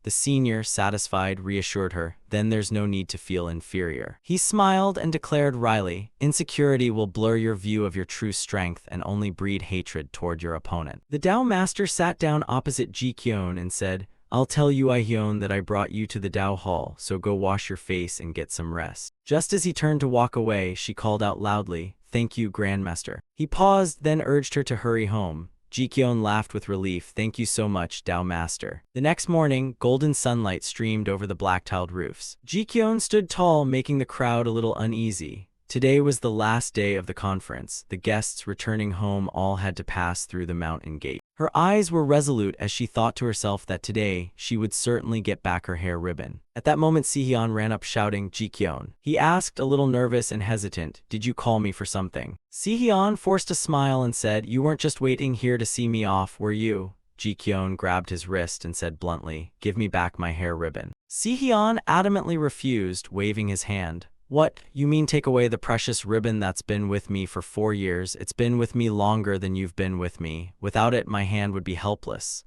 The senior, satisfied, reassured her, "Then there's no need to feel inferior." He smiled and declared wryly, "Insecurity will blur your view of your true strength and only breed hatred toward your opponent." The Tao Master sat down opposite Ji-kyun and said, I'll tell you Ihyun that I brought you to the Dao Hall, so go wash your face and get some rest. Just as he turned to walk away, she called out loudly, "Thank you, Grandmaster." He paused, then urged her to hurry home. Jikyeon laughed with relief. "Thank you so much, Dao Master." The next morning, golden sunlight streamed over the black-tiled roofs. Jikyeon stood tall, making the crowd a little uneasy. Today was the last day of the conference. The guests returning home all had to pass through the mountain gate. Her eyes were resolute as she thought to herself that today she would certainly get back her hair ribbon. At that moment, Sihyun ran up shouting, "Jikyeon." He asked, a little nervous and hesitant, "Did you call me for something?" Sihyun forced a smile and said, "You weren't just waiting here to see me off, were you?" Jikyeon grabbed his wrist and said bluntly, "Give me back my hair ribbon." Sihyun adamantly refused, waving his hand. "What, you mean take away the precious ribbon that's been with me for 4 years? It's been with me longer than you've been with me. Without it, my hand would be helpless.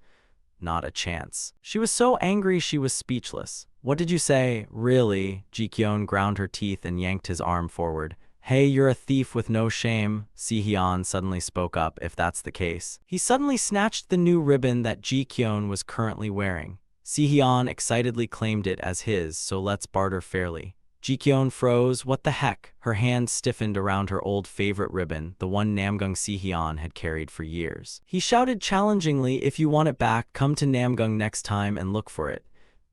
Not a chance." She was so angry she was speechless. "What did you say? Really?" Jikyeon ground her teeth and yanked his arm forward. "Hey, you're a thief with no shame." Sihyun suddenly spoke up, "If that's the case." He suddenly snatched the new ribbon that Jikyeon was currently wearing. Sihyun excitedly claimed it as his, so let's barter fairly. Jikyeon froze. What the heck? Her hand stiffened around her old favorite ribbon, the one Namgung Sihyun had carried for years. He shouted challengingly, "If you want it back, come to Namgung next time and look for it."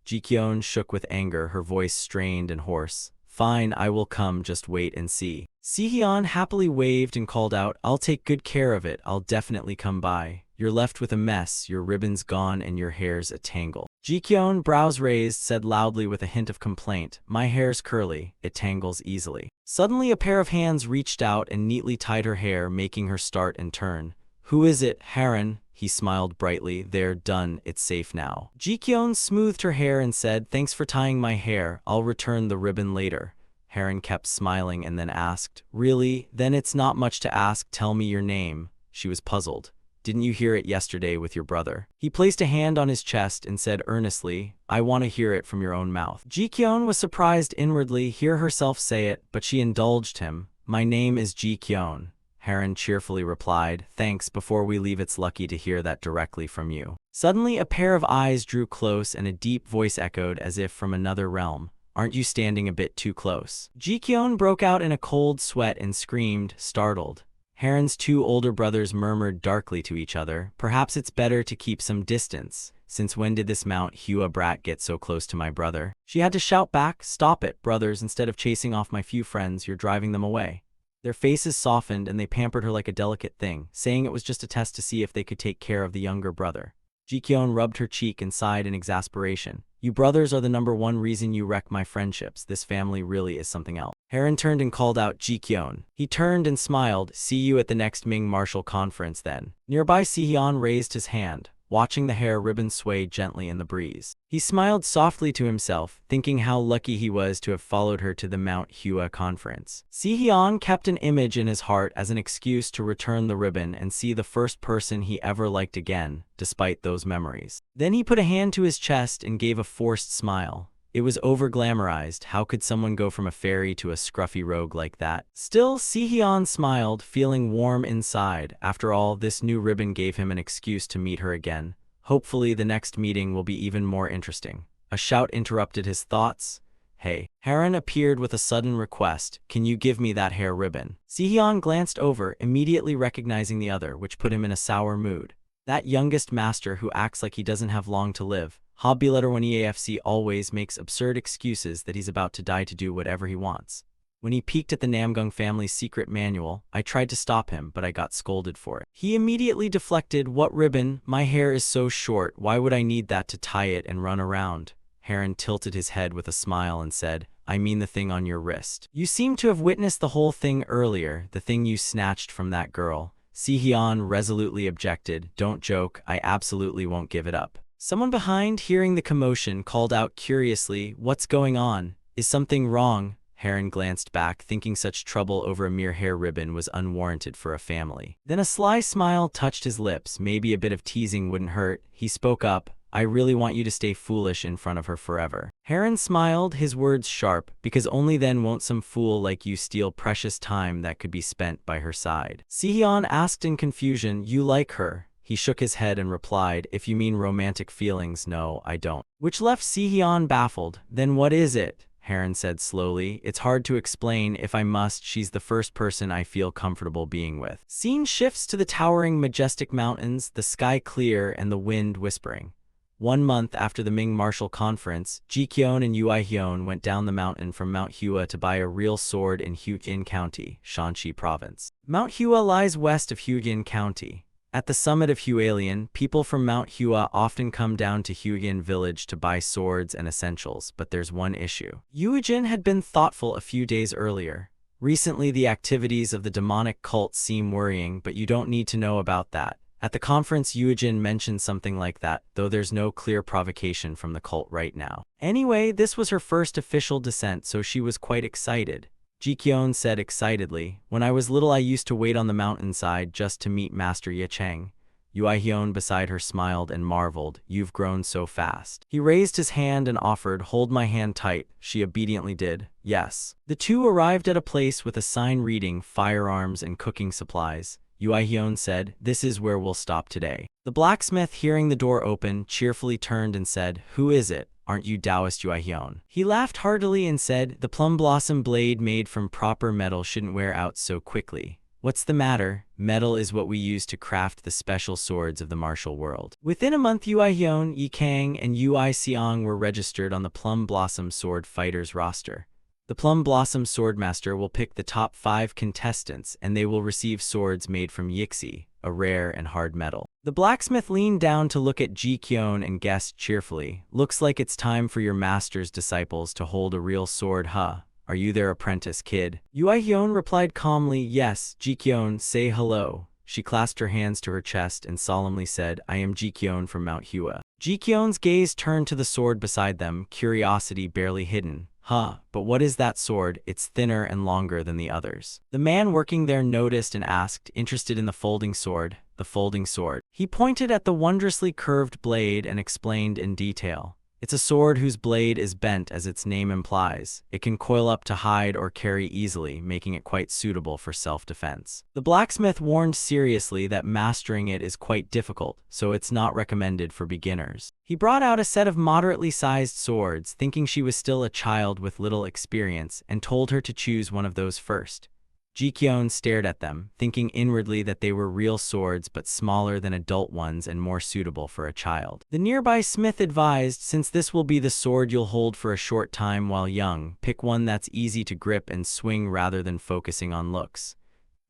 Jikyeon shook with anger, her voice strained and hoarse. "Fine, I will come, just wait and see." Sihyun happily waved and called out, "I'll take good care of it, I'll definitely come by. You're left with a mess, your ribbon's gone and your hair's a tangle." Jikyeon, brows raised, said loudly with a hint of complaint, "My hair's curly, it tangles easily." Suddenly a pair of hands reached out and neatly tied her hair, making her start and turn. "Who is it, Haran?" He smiled brightly. "They're done, it's safe now." Jikyeon smoothed her hair and said, "Thanks for tying my hair, I'll return the ribbon later." Haran kept smiling and then asked, "Really? Then it's not much to ask, tell me your name." She was puzzled. "Didn't you hear it yesterday with your brother?" He placed a hand on his chest and said earnestly, "I want to hear it from your own mouth." Jikyeon was surprised inwardly, hear herself say it, but she indulged him. "My name is Jikyeon." Haran cheerfully replied, "Thanks, before we leave it's lucky to hear that directly from you." Suddenly a pair of eyes drew close and a deep voice echoed as if from another realm, "Aren't you standing a bit too close?" Jikyeon broke out in a cold sweat and screamed, startled. Haran's 2 older brothers murmured darkly to each other, "Perhaps it's better to keep some distance. Since when did this Mount Hua brat get so close to my brother?" She had to shout back, "Stop it, brothers, instead of chasing off my few friends, you're driving them away." Their faces softened and they pampered her like a delicate thing, saying it was just a test to see if they could take care of the younger brother. Jikyeon rubbed her cheek and sighed in exasperation. "You brothers are the #1 reason you wreck my friendships. This family really is something else." Haran turned and called out, "Jikyeon." He turned and smiled, "See you at the next Ming Martial Conference then." Nearby, Sihyun raised his hand, watching the hair ribbon sway gently in the breeze. He smiled softly to himself, thinking how lucky he was to have followed her to the Mount Hua conference. Sihyun kept an image in his heart as an excuse to return the ribbon and see the first person he ever liked again, despite those memories. Then he put a hand to his chest and gave a forced smile. It was over-glamorized. How could someone go from a fairy to a scruffy rogue like that? Still, Sihyun smiled, feeling warm inside. After all, this new ribbon gave him an excuse to meet her again. Hopefully, the next meeting will be even more interesting. A shout interrupted his thoughts. "Hey." Haran appeared with a sudden request. "Can you give me that hair ribbon?" Sihyun glanced over, immediately recognizing the other, which put him in a sour mood. That youngest master who acts like he doesn't have long to live. Hobbyletter when EAFC always makes absurd excuses that he's about to die to do whatever he wants. When he peeked at the Namgung family's secret manual, I tried to stop him, but I got scolded for it. He immediately deflected. "What ribbon? My hair is so short, why would I need that to tie it and run around?" Haran tilted his head with a smile and said, "I mean the thing on your wrist. You seem to have witnessed the whole thing earlier, the thing you snatched from that girl." Sihyun resolutely objected. "Don't joke, I absolutely won't give it up." Someone behind, hearing the commotion, called out curiously, "What's going on? Is something wrong?" Haran glanced back, thinking such trouble over a mere hair ribbon was unwarranted for a family. Then a sly smile touched his lips. Maybe a bit of teasing wouldn't hurt. He spoke up, "I really want you to stay foolish in front of her forever." Haran smiled, his words sharp, "Because only then won't some fool like you steal precious time that could be spent by her side." Sihyun asked in confusion, "You like her?" He shook his head and replied, if you mean romantic feelings, no, I don't. Which left Si-hyun baffled. Then what is it? Haran said slowly. It's hard to explain. If I must, she's the first person I feel comfortable being with. Scene shifts to the towering, majestic mountains, the sky clear and the wind whispering. 1 month after the Ming Martial Conference, Ji-kyeon and Ui-hyun went down the mountain from Mount Hua to buy a real sword in Huigin County, Shanxi Province. Mount Hua lies west of Huigin County. At the summit of Hualien, people from Mount Hua often come down to Huigin village to buy swords and essentials, but there's one issue. Huigin had been thoughtful a few days earlier. Recently, the activities of the demonic cult seem worrying, but you don't need to know about that. At the conference, Huigin mentioned something like that, though there's no clear provocation from the cult right now. Anyway, this was her first official descent, so she was quite excited. Ji-kyeon said excitedly, when I was little I used to wait on the mountainside just to meet Master Ye Cheng. Ui-hyun beside her smiled and marveled, you've grown so fast. He raised his hand and offered, hold my hand tight. She obediently did, yes. The two arrived at a place with a sign reading, firearms and cooking supplies. Ui-hyun said, this is where we'll stop today. The blacksmith, hearing the door open, cheerfully turned and said, who is it? Aren't you Taoist Ui-hyun? He laughed heartily and said, the plum blossom blade made from proper metal shouldn't wear out so quickly. What's the matter? Metal is what we use to craft the special swords of the martial world. Within a month, Ui-hyun, Yi Kang, and Ui Seong were registered on the Plum Blossom Sword Fighters roster. The Plum Blossom Swordmaster will pick the top 5 contestants, and they will receive swords made from Yixi, a rare and hard metal. The blacksmith leaned down to look at Ji-kyeon and guessed cheerfully, looks like it's time for your master's disciples to hold a real sword, huh? Are you their apprentice, kid? Ui-hyun replied calmly, yes. Ji-kyeon, say hello. She clasped her hands to her chest and solemnly said, I am Ji-kyeon from Mount Hua. Ji-kyeon's gaze turned to the sword beside them, curiosity barely hidden. Huh, but what is that sword? It's thinner and longer than the others. The man working there noticed and asked, interested in the folding sword. The folding sword. He pointed at the wondrously curved blade and explained in detail. It's a sword whose blade is bent as its name implies. It can coil up to hide or carry easily, making it quite suitable for self-defense. The blacksmith warned seriously that mastering it is quite difficult, so it's not recommended for beginners. He brought out a set of moderately sized swords, thinking she was still a child with little experience, and told her to choose one of those first. Ji-kyeon stared at them, thinking inwardly that they were real swords but smaller than adult ones and more suitable for a child. The nearby smith advised, since this will be the sword you'll hold for a short time while young, pick one that's easy to grip and swing rather than focusing on looks.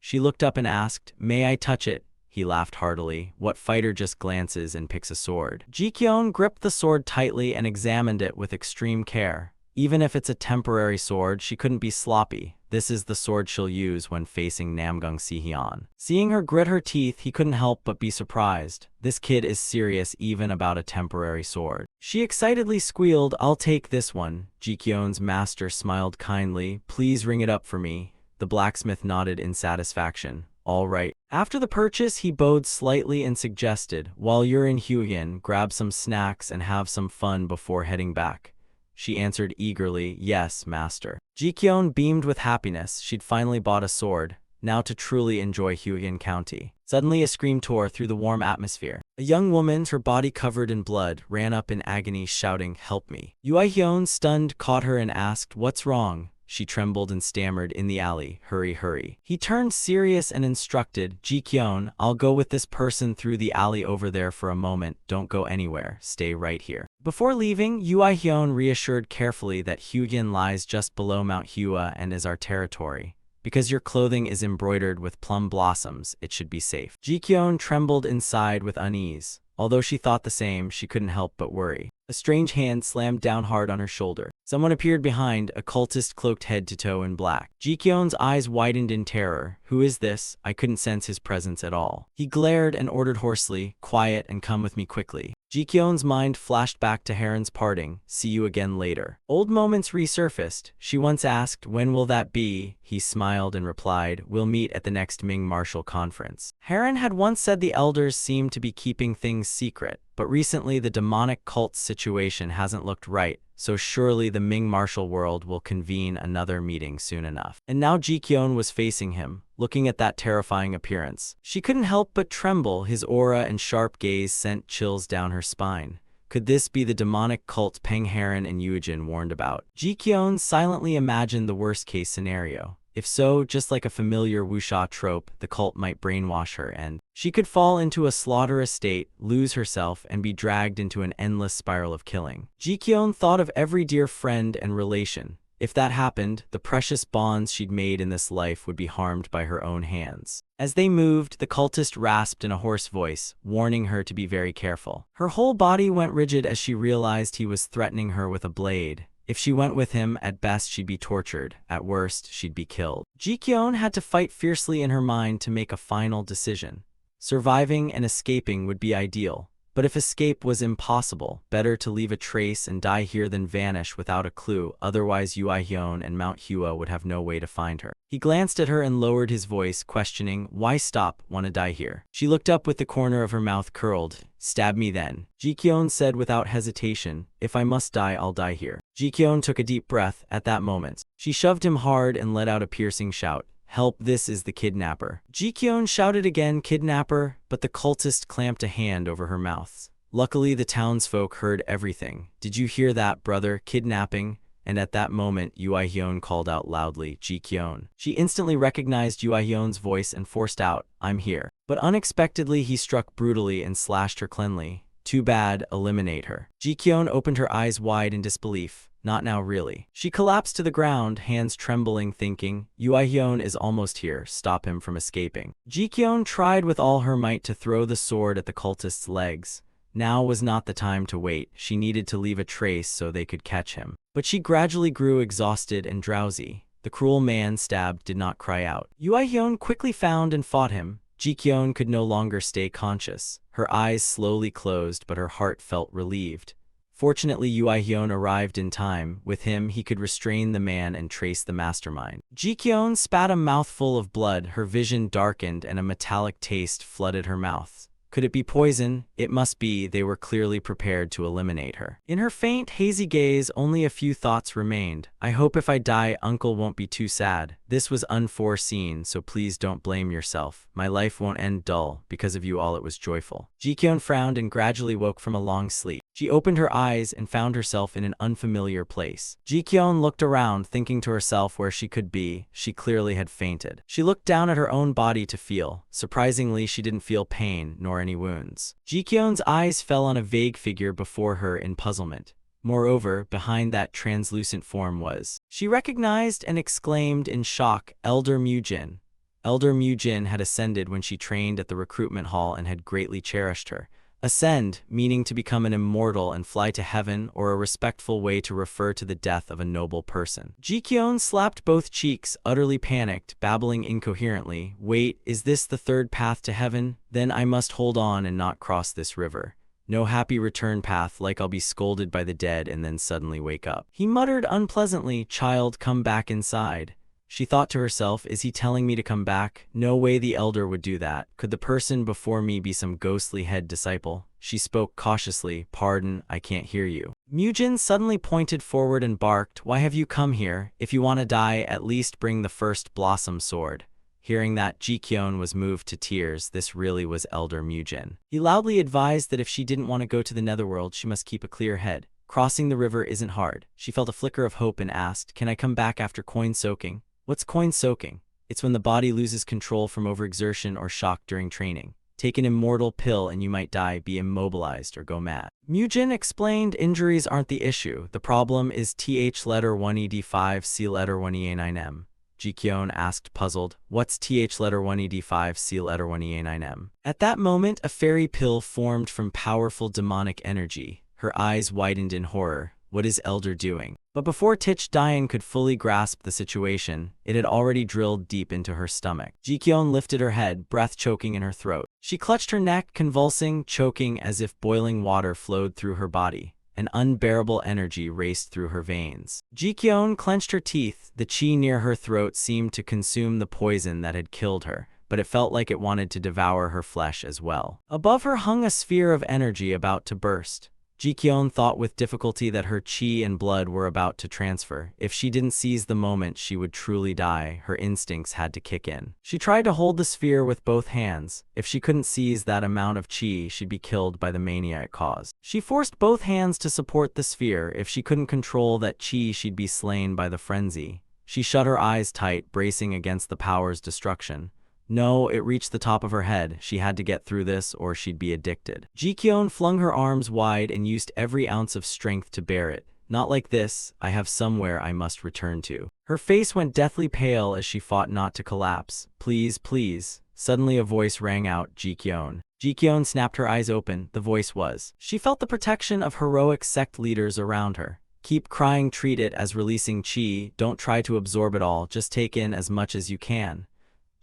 She looked up and asked, may I touch it? He laughed heartily. What fighter just glances and picks a sword? Ji-kyeon gripped the sword tightly and examined it with extreme care. Even if it's a temporary sword, she couldn't be sloppy. This is the sword she'll use when facing Namgung Si-hyun. Seeing her grit her teeth, he couldn't help but be surprised. This kid is serious even about a temporary sword. She excitedly squealed, I'll take this one. Ji-kyeon's master smiled kindly. Please ring it up for me. The blacksmith nodded in satisfaction. All right. After the purchase, he bowed slightly and suggested, while you're in Huigin, grab some snacks and have some fun before heading back. She answered eagerly, yes, master. Ji-kyeon beamed with happiness. She'd finally bought a sword, now to truly enjoy Huigin County. Suddenly a scream tore through the warm atmosphere. A young woman, her body covered in blood, ran up in agony, shouting, help me. Ui-hyun, stunned, caught her and asked, what's wrong? She trembled and stammered, in the alley, hurry, hurry. He turned serious and instructed, Ji-kyeon, I'll go with this person through the alley over there for a moment, don't go anywhere, stay right here. Before leaving, Ui-hyun reassured carefully that Huigin lies just below Mount Hua and is our territory. Because your clothing is embroidered with plum blossoms, it should be safe. Ji-kyeon trembled inside with unease. Although she thought the same, she couldn't help but worry. A strange hand slammed down hard on her shoulder. Someone appeared behind, a cultist cloaked head to toe in black. Ji-kyeon's eyes widened in terror. Who is this? I couldn't sense his presence at all. He glared and ordered hoarsely, quiet and come with me quickly. Ji-kyeon's mind flashed back to Haran's parting, see you again later. Old moments resurfaced. She once asked, when will that be? He smiled and replied, we'll meet at the next Ming Martial Conference. Haran had once said the elders seemed to be keeping things secret. but recently the demonic cult situation hasn't looked right, so surely the Ming martial world will convene another meeting soon enough. And now Ji-kyun was facing him, looking at that terrifying appearance. She couldn't help but tremble. His aura and sharp gaze sent chills down her spine. Could this be the demonic cult Peng Heron and Yujin warned about? Ji-kyun silently imagined the worst-case scenario. If so, just like a familiar wuxia trope, the cult might brainwash her and she could fall into a slaughterous state, lose herself, and be dragged into an endless spiral of killing. Ji-kyun thought of every dear friend and relation. If that happened, the precious bonds she'd made in this life would be harmed by her own hands. As they moved, the cultist rasped in a hoarse voice, warning her to be very careful. Her whole body went rigid as she realized he was threatening her with a blade. If she went with him, at best she'd be tortured, at worst she'd be killed. Ji-kyun had to fight fiercely in her mind to make a final decision. Surviving and escaping would be ideal, but if escape was impossible, better to leave a trace and die here than vanish without a clue, otherwise Uihyun and Mount Hua would have no way to find her. He glanced at her and lowered his voice, questioning, "Why stop? Wanna die here?" She looked up with the corner of her mouth curled. "Stab me then." Ji-kyun said without hesitation, "If I must die, I'll die here." Ji-kyun took a deep breath at that moment. She shoved him hard and let out a piercing shout. "Help, this is the kidnapper." Ji-kyun shouted again, "Kidnapper," but the cultist clamped a hand over her mouth. Luckily, the townsfolk heard everything. "Did you hear that, brother? Kidnapping?" And at that moment, Uihyun called out loudly, "Ji-kyun." She instantly recognized Uihyun's voice and forced out, "I'm here." But unexpectedly, he struck brutally and slashed her cleanly. "Too bad, eliminate her." Ji-kyun opened her eyes wide in disbelief. "Not now, really." She collapsed to the ground, hands trembling, thinking, Uihyun is almost here, stop him from escaping. Ji-kyun tried with all her might to throw the sword at the cultist's legs. Now was not the time to wait. She needed to leave a trace so they could catch him. But she gradually grew exhausted and drowsy. The cruel man stabbed did not cry out. Uihyun quickly found and fought him. Ji-kyun could no longer stay conscious. Her eyes slowly closed, but her heart felt relieved. Fortunately, Uihyun arrived in time. With him, he could restrain the man and trace the mastermind. Ji-kyun spat a mouthful of blood, her vision darkened and a metallic taste flooded her mouth. Could it be poison? It must be. They were clearly prepared to eliminate her. In her faint, hazy gaze, only a few thoughts remained. "I hope if I die, Uncle won't be too sad. This was unforeseen, so please don't blame yourself. My life won't end dull. Because of you all it was joyful." Ji-kyun frowned and gradually woke from a long sleep. She opened her eyes and found herself in an unfamiliar place. Ji-kyun looked around, thinking to herself where she could be. She clearly had fainted. She looked down at her own body to feel. Surprisingly, she didn't feel pain, nor any wounds. Ji-kyun's eyes fell on a vague figure before her in puzzlement. Moreover, behind that translucent form was. She recognized and exclaimed in shock, Elder Mujin. Elder Mujin had ascended when she trained at the recruitment hall and had greatly cherished her. Ascend, meaning to become an immortal and fly to heaven, or a respectful way to refer to the death of a noble person. Ji-kyun slapped both cheeks, utterly panicked, babbling incoherently. "Wait, is this the third path to heaven? Then I must hold on and not cross this river. No happy return path, like I'll be scolded by the dead and then suddenly wake up." He muttered unpleasantly, "Child, come back inside." She thought to herself, is he telling me to come back? No way the elder would do that. Could the person before me be some ghostly head disciple? She spoke cautiously, "Pardon, I can't hear you." Mujin suddenly pointed forward and barked, "Why have you come here? If you want to die, at least bring the first blossom sword." Hearing that, Ji-kyun was moved to tears. This really was Elder Mujin. He loudly advised that if she didn't want to go to the netherworld, she must keep a clear head. Crossing the river isn't hard. She felt a flicker of hope and asked, "Can I come back after coin soaking?" "What's coin soaking?" "It's when the body loses control from overexertion or shock during training. Take an immortal pill and you might die, be immobilized, or go mad." Mujin explained, "Injuries aren't the issue. The problem is th letter 1ed5 c letter 1e9m. Ji-kyun asked, puzzled, "What's th letter 1ed5 c letter 1e9m? At that moment, a fairy pill formed from powerful demonic energy. Her eyes widened in horror. What is Elder doing? But before Tich Dian could fully grasp the situation, it had already drilled deep into her stomach. Ji-kyun lifted her head, breath choking in her throat. She clutched her neck, convulsing, choking as if boiling water flowed through her body. An unbearable energy raced through her veins. Ji-kyun clenched her teeth. The chi near her throat seemed to consume the poison that had killed her. but it felt like it wanted to devour her flesh as well. Above her hung a sphere of energy about to burst. Jikyeon thought with difficulty that her chi and blood were about to transfer. If she didn't seize the moment, she would truly die. Her instincts had to kick in. She tried to hold the sphere with both hands. If she couldn't seize that amount of chi, she'd be killed by the mania it caused. She forced both hands to support the sphere. If she couldn't control that chi, she'd be slain by the frenzy. She shut her eyes tight, bracing against the power's destruction. No, it reached the top of her head. She had to get through this or she'd be addicted. Jikyeon flung her arms wide and used every ounce of strength to bear it. Not like this, I have somewhere I must return to. Her face went deathly pale as she fought not to collapse. Please, please. Suddenly a voice rang out, Jikyeon. Jikyeon snapped her eyes open. The voice was. She felt the protection of heroic sect leaders around her. Keep crying, treat it as releasing chi, don't try to absorb it all, just take in as much as you can.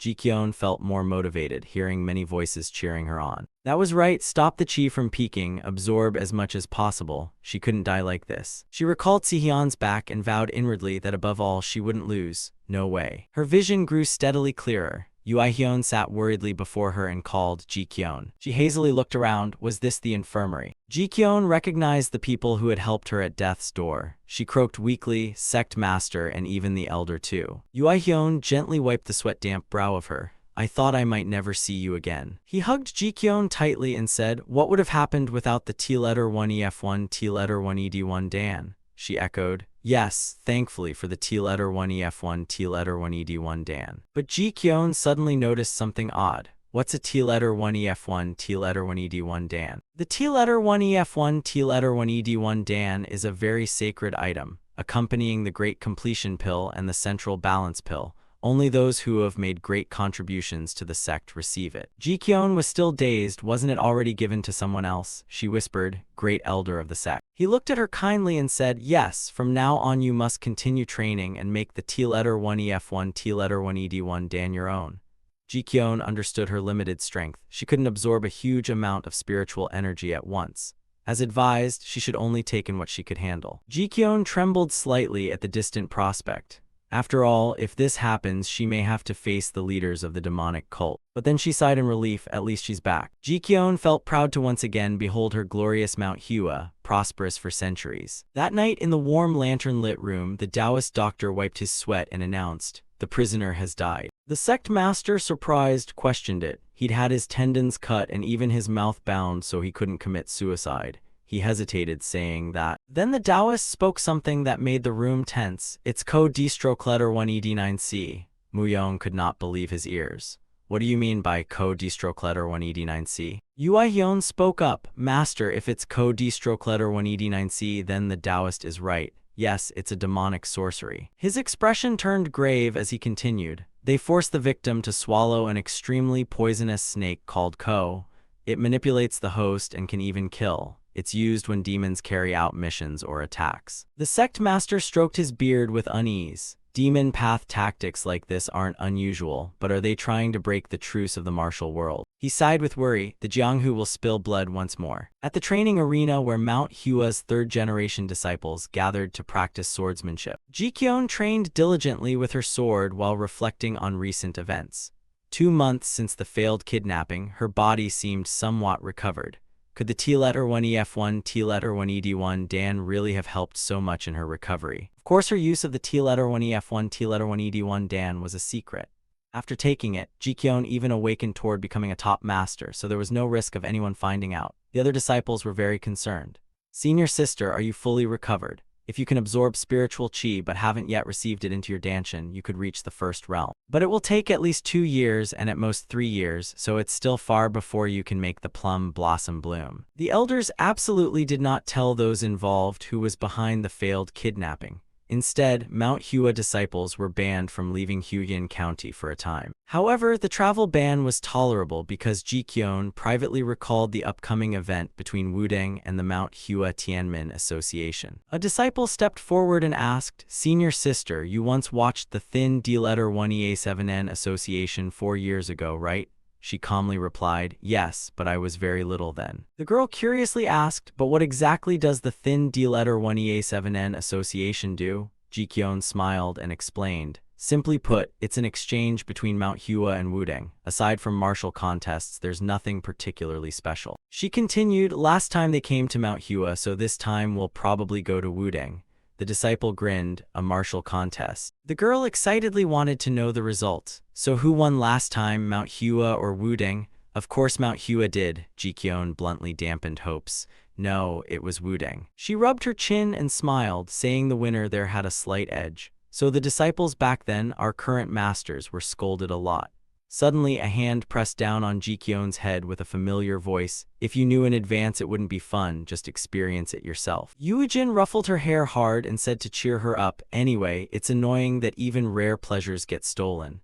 Jikyeon felt more motivated, hearing many voices cheering her on. That was right, stop the chi from peaking, absorb as much as possible. She couldn't die like this. She recalled Sihyun's back and vowed inwardly that above all she wouldn't lose. No way. Her vision grew steadily clearer. Hyun sat worriedly before her and called, Jikyeon. She hazily looked around. Was this the infirmary? Jikyeon recognized the people who had helped her at death's door. She croaked weakly, sect master and even the elder too. Hyun gently wiped the sweat-damp brow of her. I thought I might never see you again. He hugged Jikyeon tightly and said, what would have happened without the T-letter-1 T-letter-1 ED1 Dan? She echoed. Yes, thankfully for the T-letter-1 T-letter-1 ED1 Dan. But Jikyeon suddenly noticed something odd. What's a T-letter-1 T-letter-1 ED1 Dan? The T-letter-1 T-letter-1 ED1 Dan is a very sacred item, accompanying the Great Completion Pill and the Central Balance Pill. Only those who have made great contributions to the sect receive it. Jikyeon was still dazed. Wasn't it already given to someone else? She whispered, great elder of the sect. He looked at her kindly and said, yes, from now on you must continue training and make the T-letter-1 T-letter-1 ED1 Dan your own. Jikyeon understood her limited strength. She couldn't absorb a huge amount of spiritual energy at once. As advised, she should only take in what she could handle. Jikyeon trembled slightly at the distant prospect. After all, if this happens, she may have to face the leaders of the demonic cult. But then she sighed in relief, at least she's back. Jikyeon felt proud to once again behold her glorious Mount Hua, prosperous for centuries. That night in the warm lantern-lit room, the Taoist doctor wiped his sweat and announced, the prisoner has died. The sect master, surprised, questioned it. He'd had his tendons cut and even his mouth bound so he couldn't commit suicide. He hesitated, saying that. Then the Taoist spoke something that made the room tense. It's code D-1 ED9C. Muyong could not believe his ears. What do you mean by code D-1 ED9C? Hyun spoke up. Master, if it's code D-1 ED9C, then the Taoist is right. Yes, it's a demonic sorcery. His expression turned grave as he continued. They forced the victim to swallow an extremely poisonous snake called Ko. It manipulates the host and can even kill. It's used when demons carry out missions or attacks. The sect master stroked his beard with unease. Demon path tactics like this aren't unusual, but are they trying to break the truce of the martial world? He sighed with worry. The Jianghu will spill blood once more. At the training arena where Mount Hua's third-generation disciples gathered to practice swordsmanship, Jikyeon trained diligently with her sword while reflecting on recent events. 2 months since the failed kidnapping, her body seemed somewhat recovered. Could the T-letter-1 T-letter-1 ED1 Dan really have helped so much in her recovery? Of course, her use of the T-letter-1 T-letter-1 ED1 Dan was a secret. After taking it, Jikyeon even awakened toward becoming a top master, so there was no risk of anyone finding out. The other disciples were very concerned. Senior sister, are you fully recovered? If you can absorb spiritual chi but haven't yet received it into your danshin, you could reach the first realm. But it will take at least 2 years and at most 3 years, so it's still far before you can make the plum blossom bloom. The elders absolutely did not tell those involved who was behind the failed kidnapping. Instead, Mount Hua disciples were banned from leaving Huyin County for a time. However, the travel ban was tolerable because Jikyeon privately recalled the upcoming event between Wudang and the Mount Hua Tianmin Association. A disciple stepped forward and asked, Senior sister, you once watched the Thin D-letter-1 EA7N Association 4 years ago, right? She calmly replied, yes, but I was very little then. The girl curiously asked, but what exactly does the Thin D-letter-1 EA7N Association do? Jikyeon smiled and explained, Simply put, it's an exchange between Mount Hua and Wudang. Aside from martial contests, there's nothing particularly special. She continued, last time they came to Mount Hua, so this time we'll probably go to Wudang. The disciple grinned, a martial contest. The girl excitedly wanted to know the result. So who won last time, Mount Hua or Wudang? Of course Mount Hua did, Jikyeon bluntly dampened hopes. No, it was Wudang. She rubbed her chin and smiled, saying the winner there had a slight edge. So the disciples back then, our current masters, were scolded a lot. Suddenly, a hand pressed down on Jikyeon's head with a familiar voice. If you knew in advance it wouldn't be fun, just experience it yourself. Yuejin ruffled her hair hard and said to cheer her up, anyway, it's annoying that even rare pleasures get stolen.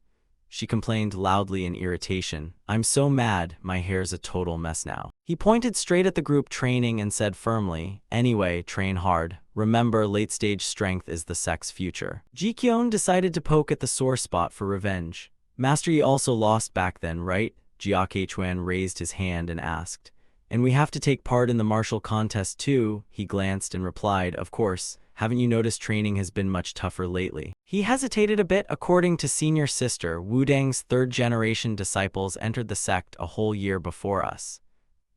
She complained loudly in irritation. I'm so mad, my hair's a total mess now. He pointed straight at the group training and said firmly, anyway, train hard. Remember, late-stage strength is the sect's future. Jikyeon decided to poke at the sore spot for revenge. Master Yi also lost back then, right? Jiake Chuan raised his hand and asked. And we have to take part in the martial contest too, he glanced and replied, of course. Haven't you noticed training has been much tougher lately? He hesitated a bit. According to senior sister, Wudang's third-generation disciples entered the sect a whole year before us.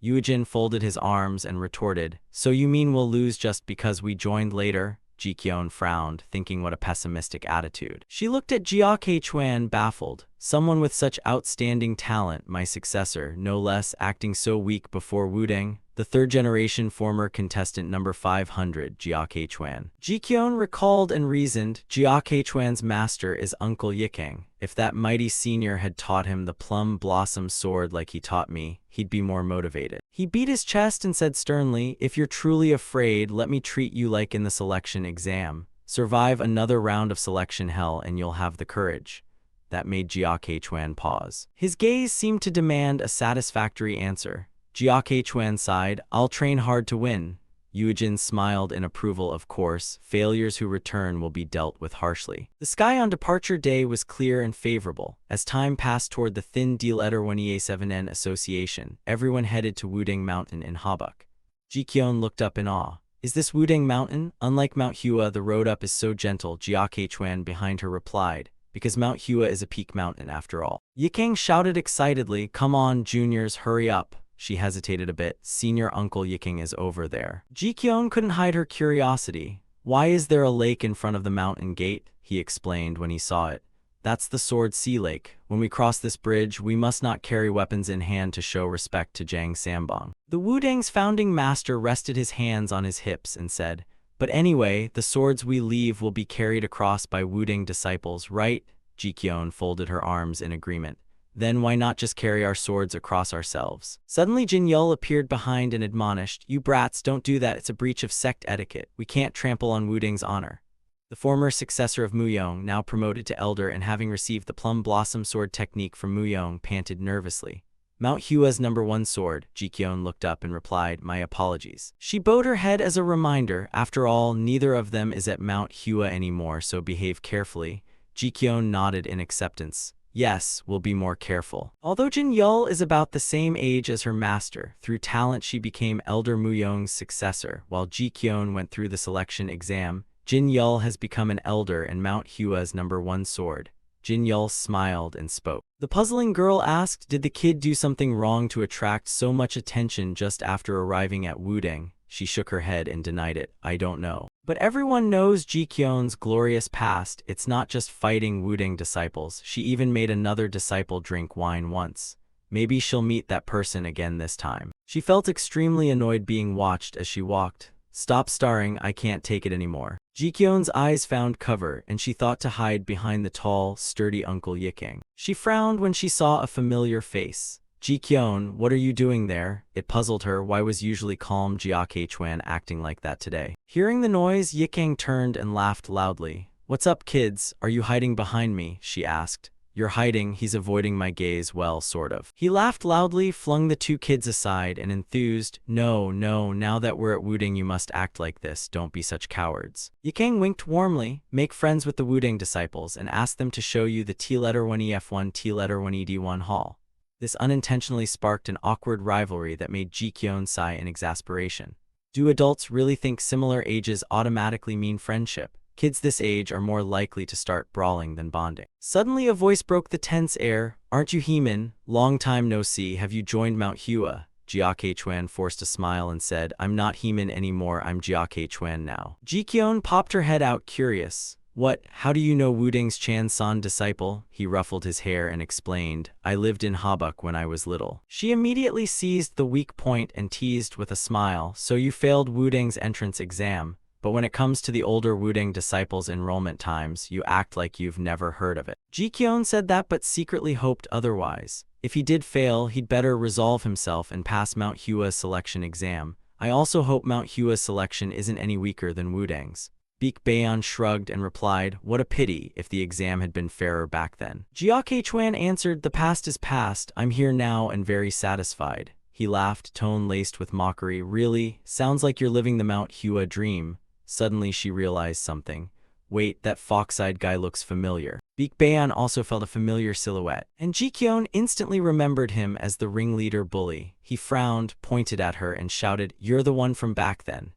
Yuejin folded his arms and retorted, so you mean we'll lose just because we joined later? Jikyeon frowned, thinking what a pessimistic attitude. She looked at Jiake Chuan, baffled. Someone with such outstanding talent, my successor, no less, acting so weak before Wudang. The third-generation former contestant number 500, Jiake Chuan. Jikyeon recalled and reasoned, Jiake Chuan's master is Uncle Yikang. If that mighty senior had taught him the plum blossom sword like he taught me, he'd be more motivated. He beat his chest and said sternly, if you're truly afraid, let me treat you like in the selection exam. Survive another round of selection hell and you'll have the courage. That made Jiake Chuan pause. His gaze seemed to demand a satisfactory answer. Jiake Chuan sighed, I'll train hard to win. Yuejin smiled in approval, of course. Failures who return will be dealt with harshly. The sky on departure day was clear and favorable. As time passed toward the thin Dil-7N association, everyone headed to Wudang Mountain in Habuk. Jikyeon looked up in awe. Is this Wudang Mountain? Unlike Mount Hua, the road up is so gentle, Jiake Chuan behind her replied. Because Mount Hua is a peak mountain after all. Yikang shouted excitedly, come on, juniors, hurry up. She hesitated a bit. Senior Uncle Yikang is over there. Jikyeon couldn't hide her curiosity. Why is there a lake in front of the mountain gate? He explained when he saw it. That's the Sword Sea Lake. When we cross this bridge, we must not carry weapons in hand to show respect to Jang Sambong. The Wudang's founding master rested his hands on his hips and said, but anyway, the swords we leave will be carried across by Wudang disciples, right? Jikyeon folded her arms in agreement. Then why not just carry our swords across ourselves? Suddenly Jin Yul appeared behind and admonished, you brats, don't do that, it's a breach of sect etiquette. We can't trample on Wudang's honor. The former successor of Muyong, now promoted to elder and having received the plum blossom sword technique from Muyong, panted nervously. Mount Hua's #1 sword. Jikyeon looked up and replied, my apologies. She bowed her head as a reminder, after all, neither of them is at Mount Hua anymore, so behave carefully. Jikyeon nodded in acceptance. Yes, we'll be more careful. Although Jin Yul is about the same age as her master, through talent she became Elder Muyong's successor. While Jikyeon went through the selection exam, Jin Yul has become an elder and Mount Hua's #1 sword. Jin Yul smiled and spoke. The puzzling girl asked, did the kid do something wrong to attract so much attention just after arriving at Wudang? She shook her head and denied it. I don't know. But everyone knows Jikyeon's glorious past. It's not just fighting Wudang disciples. She even made another disciple drink wine once. Maybe she'll meet that person again this time. She felt extremely annoyed being watched as she walked. Stop starring, I can't take it anymore. Jikyeon's eyes found cover, and she thought to hide behind the tall, sturdy Uncle Yikang. She frowned when she saw a familiar face. Jikyeon, what are you doing there? It puzzled her why was usually calm Jiake Chuan acting like that today. Hearing the noise, Yikang turned and laughed loudly. What's up, kids? Are you hiding behind me? She asked. You're hiding, he's avoiding my gaze, well, sort of. He laughed loudly, flung the two kids aside, and enthused, no, now that we're at Wudang you must act like this, don't be such cowards. Yikang winked warmly, make friends with the Wudang disciples, and ask them to show you the T-1EF1 T-1ED1 hall. This unintentionally sparked an awkward rivalry that made Jikyeon sigh in exasperation. Do adults really think similar ages automatically mean friendship? Kids this age are more likely to start brawling than bonding. Suddenly a voice broke the tense air. Aren't you Heeman? Long time no see. Have you joined Mount Hua? Jiake Chuan forced a smile and said, I'm not Heeman anymore, I'm Jiake Chuan now. Jikyeon popped her head out, curious. What? How do you know Wuding's Chan-san disciple? He ruffled his hair and explained, I lived in Habuk when I was little. She immediately seized the weak point and teased with a smile, so you failed Wuding's entrance exam, but when it comes to the older Wuding disciples' enrollment times, you act like you've never heard of it. Jikyeon said that but secretly hoped otherwise. If he did fail, he'd better resolve himself and pass Mount Hua's selection exam. I also hope Mount Hua's selection isn't any weaker than Wuding's. Baek Baeon shrugged and replied, what a pity if the exam had been fairer back then. Jiake Chuan answered, the past is past, I'm here now and very satisfied. He laughed, tone laced with mockery. Really? Sounds like you're living the Mount Hua dream. Suddenly she realized something. Wait, that fox-eyed guy looks familiar. Baek Baeon also felt a familiar silhouette, and Jikyeon instantly remembered him as the ringleader bully. He frowned, pointed at her, and shouted, you're the one from back then.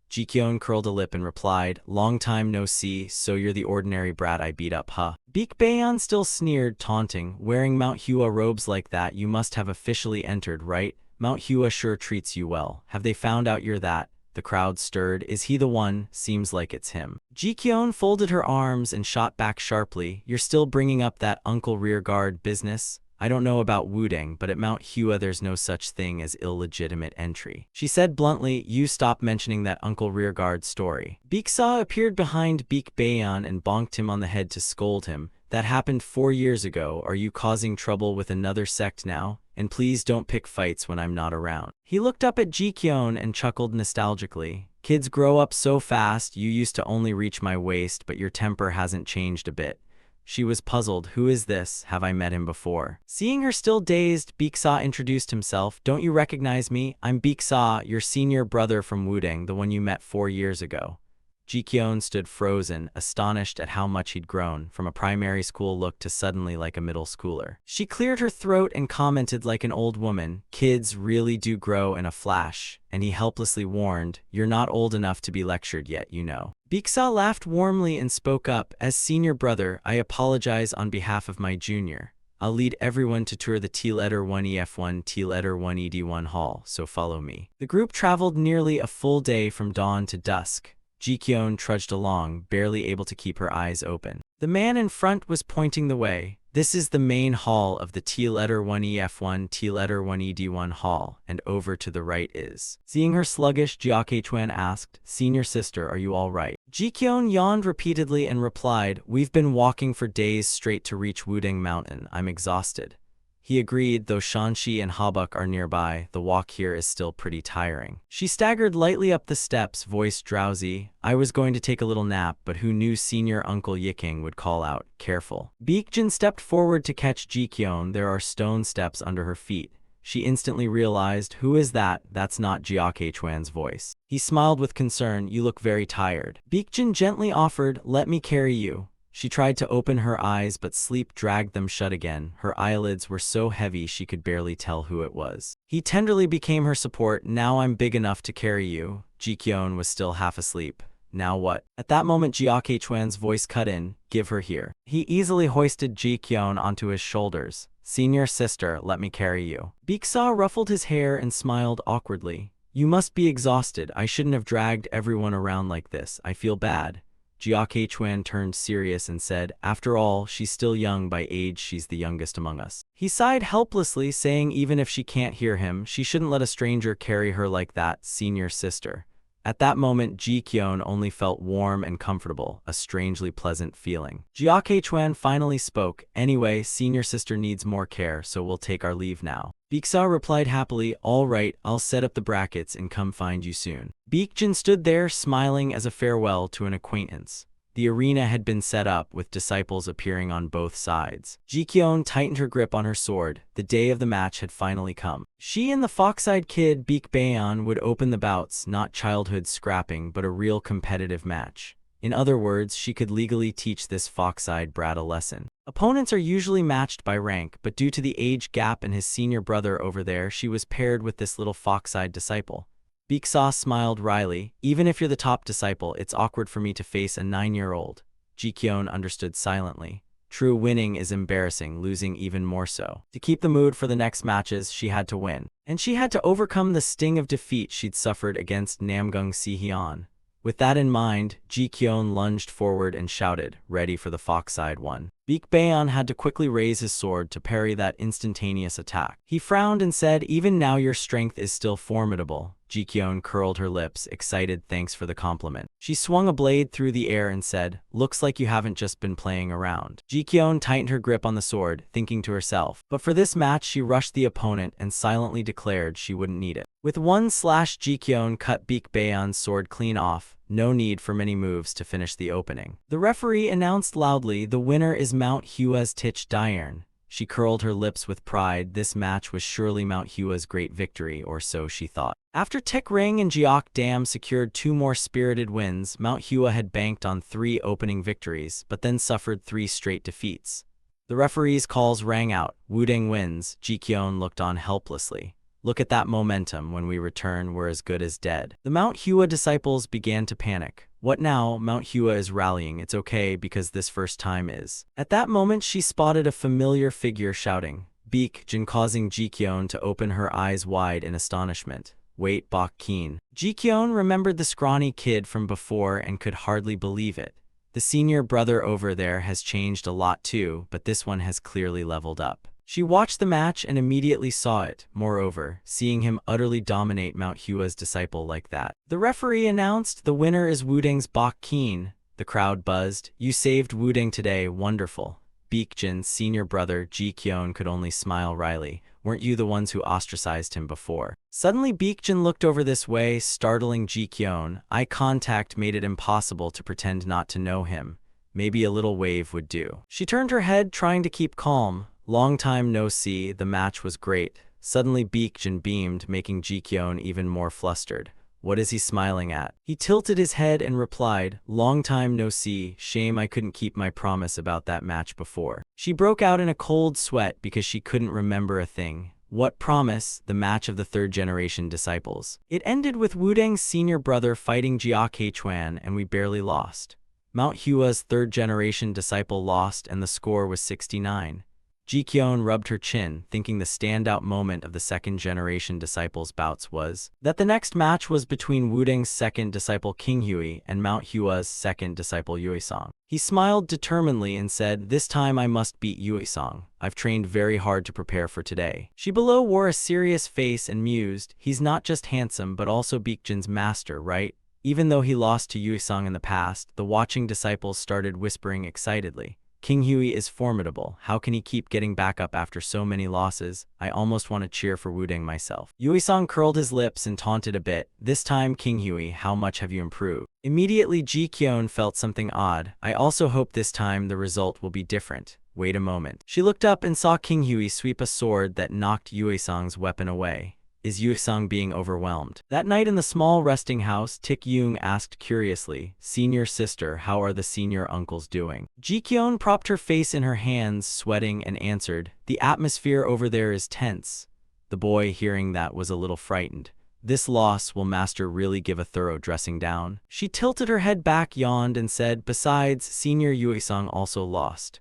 Jikyeon curled a lip and replied, long time no see, so you're the ordinary brat I beat up, huh? Baek Baeon still sneered, taunting, wearing Mount Hua robes like that you must have officially entered, right? Mount Hua sure treats you well. Have they found out you're that? The crowd stirred. Is he the one? Seems like it's him. Jikyeon folded her arms and shot back sharply. You're still bringing up that uncle rearguard business? I don't know about Wuding, but at Mount Hua there's no such thing as illegitimate entry. She said bluntly, you stop mentioning that uncle rearguard story. Baeksa appeared behind Baek Baeon and bonked him on the head to scold him. That happened 4 years ago. Are you causing trouble with another sect now? And please don't pick fights when I'm not around. He looked up at Jikyeon and chuckled nostalgically. Kids grow up so fast. You used to only reach my waist, but your temper hasn't changed a bit. She was puzzled. Who is this? Have I met him before? Seeing her still dazed, Baeksa introduced himself. Don't you recognize me? I'm Baeksa, your senior brother from Wuding, the one you met 4 years ago. Jikyeon stood frozen, astonished at how much he'd grown, from a primary school look to suddenly like a middle schooler. She cleared her throat and commented like an old woman, kids really do grow in a flash, and he helplessly warned, you're not old enough to be lectured yet, you know. Baeksa laughed warmly and spoke up, as senior brother, I apologize on behalf of my junior. I'll lead everyone to tour the T-letter 1EF1 T-letter 1ED1 hall, so follow me. The group traveled nearly a full day from dawn to dusk. Jikyeon trudged along, barely able to keep her eyes open. The man in front was pointing the way. This is the main hall of the T-letter 1EF1 T-letter 1ED1 hall, and over to the right is. Seeing her sluggish, Jiake Chuan asked, senior sister, are you all right? Jikyeon yawned repeatedly and replied, we've been walking for days straight to reach Wuding Mountain. I'm exhausted. He agreed, though Shanxi and Habuk are nearby, the walk here is still pretty tiring. She staggered lightly up the steps, voice drowsy. I was going to take a little nap, but who knew senior Uncle Yiking would call out, careful. Baekjin stepped forward to catch Jikyeon. There are stone steps under her feet. She instantly realized, who is that? That's not Jiake Chuan's voice. He smiled with concern, you look very tired. Baekjin gently offered, let me carry you. She tried to open her eyes, but sleep dragged them shut again. Her eyelids were so heavy she could barely tell who it was. He tenderly became her support. Now I'm big enough to carry you. Jikyeon was still half asleep. Now what? At that moment Jiake Chuan's voice cut in, give her here. He easily hoisted Jikyeon onto his shoulders. Senior sister, let me carry you. Baeksa ruffled his hair and smiled awkwardly. You must be exhausted. I shouldn't have dragged everyone around like this. I feel bad. Jiake Chuan turned serious and said, after all, she's still young by age, she's the youngest among us. He sighed helplessly, saying even if she can't hear him, she shouldn't let a stranger carry her like that, senior sister. At that moment, Jikyeon only felt warm and comfortable, a strangely pleasant feeling. Jiake Chuan finally spoke, anyway, senior sister needs more care, so we'll take our leave now. Baeksa replied happily, all right, I'll set up the brackets and come find you soon. Baekjin stood there, smiling as a farewell to an acquaintance. The arena had been set up, with disciples appearing on both sides. Jikyeon tightened her grip on her sword. The day of the match had finally come. She and the fox-eyed kid, Baek Baeon, would open the bouts, not childhood scrapping, but a real competitive match. In other words, she could legally teach this fox-eyed brat a lesson. Opponents are usually matched by rank, but due to the age gap and his senior brother over there, she was paired with this little fox-eyed disciple. Beeksaw smiled wryly. Even if you're the top disciple, it's awkward for me to face a 9-year-old. Jikyeon understood silently. True winning is embarrassing, losing even more so. To keep the mood for the next matches, she had to win. And she had to overcome the sting of defeat she'd suffered against Namgung Sihyun. With that in mind, Jikyeon lunged forward and shouted, ready for the Fox-side one. Baekbaeon had to quickly raise his sword to parry that instantaneous attack. He frowned and said, even now your strength is still formidable. Jikyeon curled her lips, excited thanks for the compliment. She swung a blade through the air and said, looks like you haven't just been playing around. Jikyeon tightened her grip on the sword, thinking to herself. But for this match she rushed the opponent and silently declared she wouldn't need it. With one slash, Jikyeon cut Baekbaeon's sword clean off. No need for many moves to finish the opening. The referee announced loudly, the winner is Mount Hua's Tich Diern. She curled her lips with pride. This match was surely Mount Hua's great victory, or so she thought. After Tik Ring and Jeok Dam secured 2 more spirited wins, Mount Hua had banked on 3 opening victories, but then suffered 3 straight defeats. The referee's calls rang out. Wudang wins. Jikyeon looked on helplessly. Look at that momentum. When we return, we're as good as dead. The Mount Hua disciples began to panic. What now? Mount Hua is rallying. It's okay because this first time is. At that moment, she spotted a familiar figure shouting, Baekjin, causing Jikyeon to open her eyes wide in astonishment. Wait, Bak Keen. Jikyeon remembered the scrawny kid from before and could hardly believe it. The senior brother over there has changed a lot too, but this one has clearly leveled up. She watched the match and immediately saw it. Moreover, seeing him utterly dominate Mount Hua's disciple like that. The referee announced, the winner is Wudang's Bak Keen. The crowd buzzed. You saved Wudang today, wonderful. Baekjin's senior brother Jikyeon could only smile wryly. Weren't you the ones who ostracized him before? Suddenly Baekjin looked over this way, startling Jikyeon. Eye contact made it impossible to pretend not to know him. Maybe a little wave would do. She turned her head, trying to keep calm. Long time no see, the match was great. Suddenly Baekjin beamed, making Jikyeon even more flustered. What is he smiling at? He tilted his head and replied, long time no see, shame I couldn't keep my promise about that match before. She broke out in a cold sweat because she couldn't remember a thing. What promise? The match of the 3rd generation disciples. It ended with Wudang's senior brother fighting Jeok Hwan and we barely lost. Mount Hua's 3rd generation disciple lost and the score was 69. Jikyeon rubbed her chin, thinking the standout moment of the 2nd generation disciples' bouts was that the next match was between Wudang's 2nd disciple Kinghui and Mount Hua's 2nd disciple Yuesong. He smiled determinedly and said, this time I must beat Yuesong. I've trained very hard to prepare for today. She below wore a serious face and mused, he's not just handsome but also Baekjin's master, right? Even though he lost to Yuesong in the past, the watching disciples started whispering excitedly. Kinghui is formidable. How can he keep getting back up after so many losses? I almost want to cheer for Wudang myself. Yuesong curled his lips and taunted a bit. This time, Kinghui, how much have you improved? Immediately, Jikyeon felt something odd. I also hope this time the result will be different. Wait a moment. She looked up and saw Kinghui sweep a sword that knocked Yuesong's weapon away. Is Yuesong being overwhelmed? That night in the small resting house, Tik Young asked curiously, senior sister, how are the senior uncles doing? Jikyeon propped her face in her hands, sweating, and answered, the atmosphere over there is tense. The boy, hearing that, was a little frightened. This loss, will master really give a thorough dressing down? She tilted her head back, yawned, and said, besides, senior Yuesong also lost.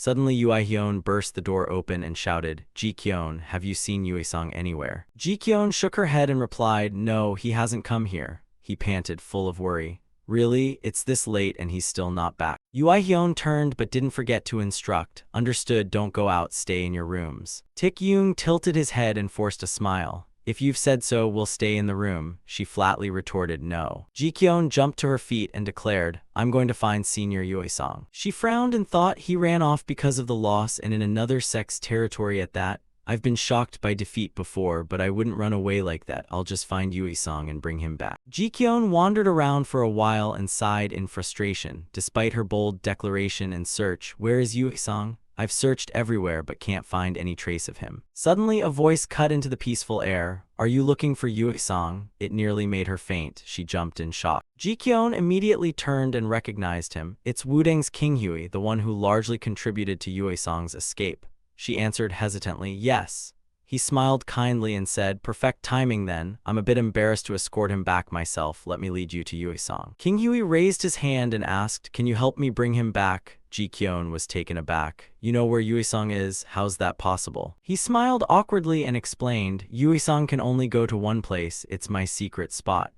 Suddenly Yuehyun burst the door open and shouted, Jikyeon, have you seen Yuesong anywhere? Jikyeon shook her head and replied, no, he hasn't come here. He panted, full of worry. Really? It's this late and he's still not back. Yuehyun turned but didn't forget to instruct, understood, don't go out, stay in your rooms. Tik Young tilted his head and forced a smile. If you've said so, we'll stay in the room. She flatly retorted no. Jikyeon jumped to her feet and declared, I'm going to find senior Yuesong. She frowned and thought he ran off because of the loss and in another sect's territory at that. I've been shocked by defeat before, but I wouldn't run away like that. I'll just find Yuesong and bring him back. Jikyeon wandered around for a while and sighed in frustration. Despite her bold declaration and search, where is Yuesong? I've searched everywhere but can't find any trace of him. Suddenly a voice cut into the peaceful air. Are you looking for Yuesong? It nearly made her faint. She jumped in shock. Jikyeon immediately turned and recognized him. It's Wudang's Kinghui, the one who largely contributed to Yuesong's escape. She answered hesitantly, yes. He smiled kindly and said, "Perfect timing then. I'm a bit embarrassed to escort him back myself. Let me lead you to Yui-song." King Huey raised his hand and asked, "Can you help me bring him back?" Ji-kyeon was taken aback. "You know where Yui-song is? How's that possible?" He smiled awkwardly and explained, "Yui-song can only go to one place. It's my secret spot."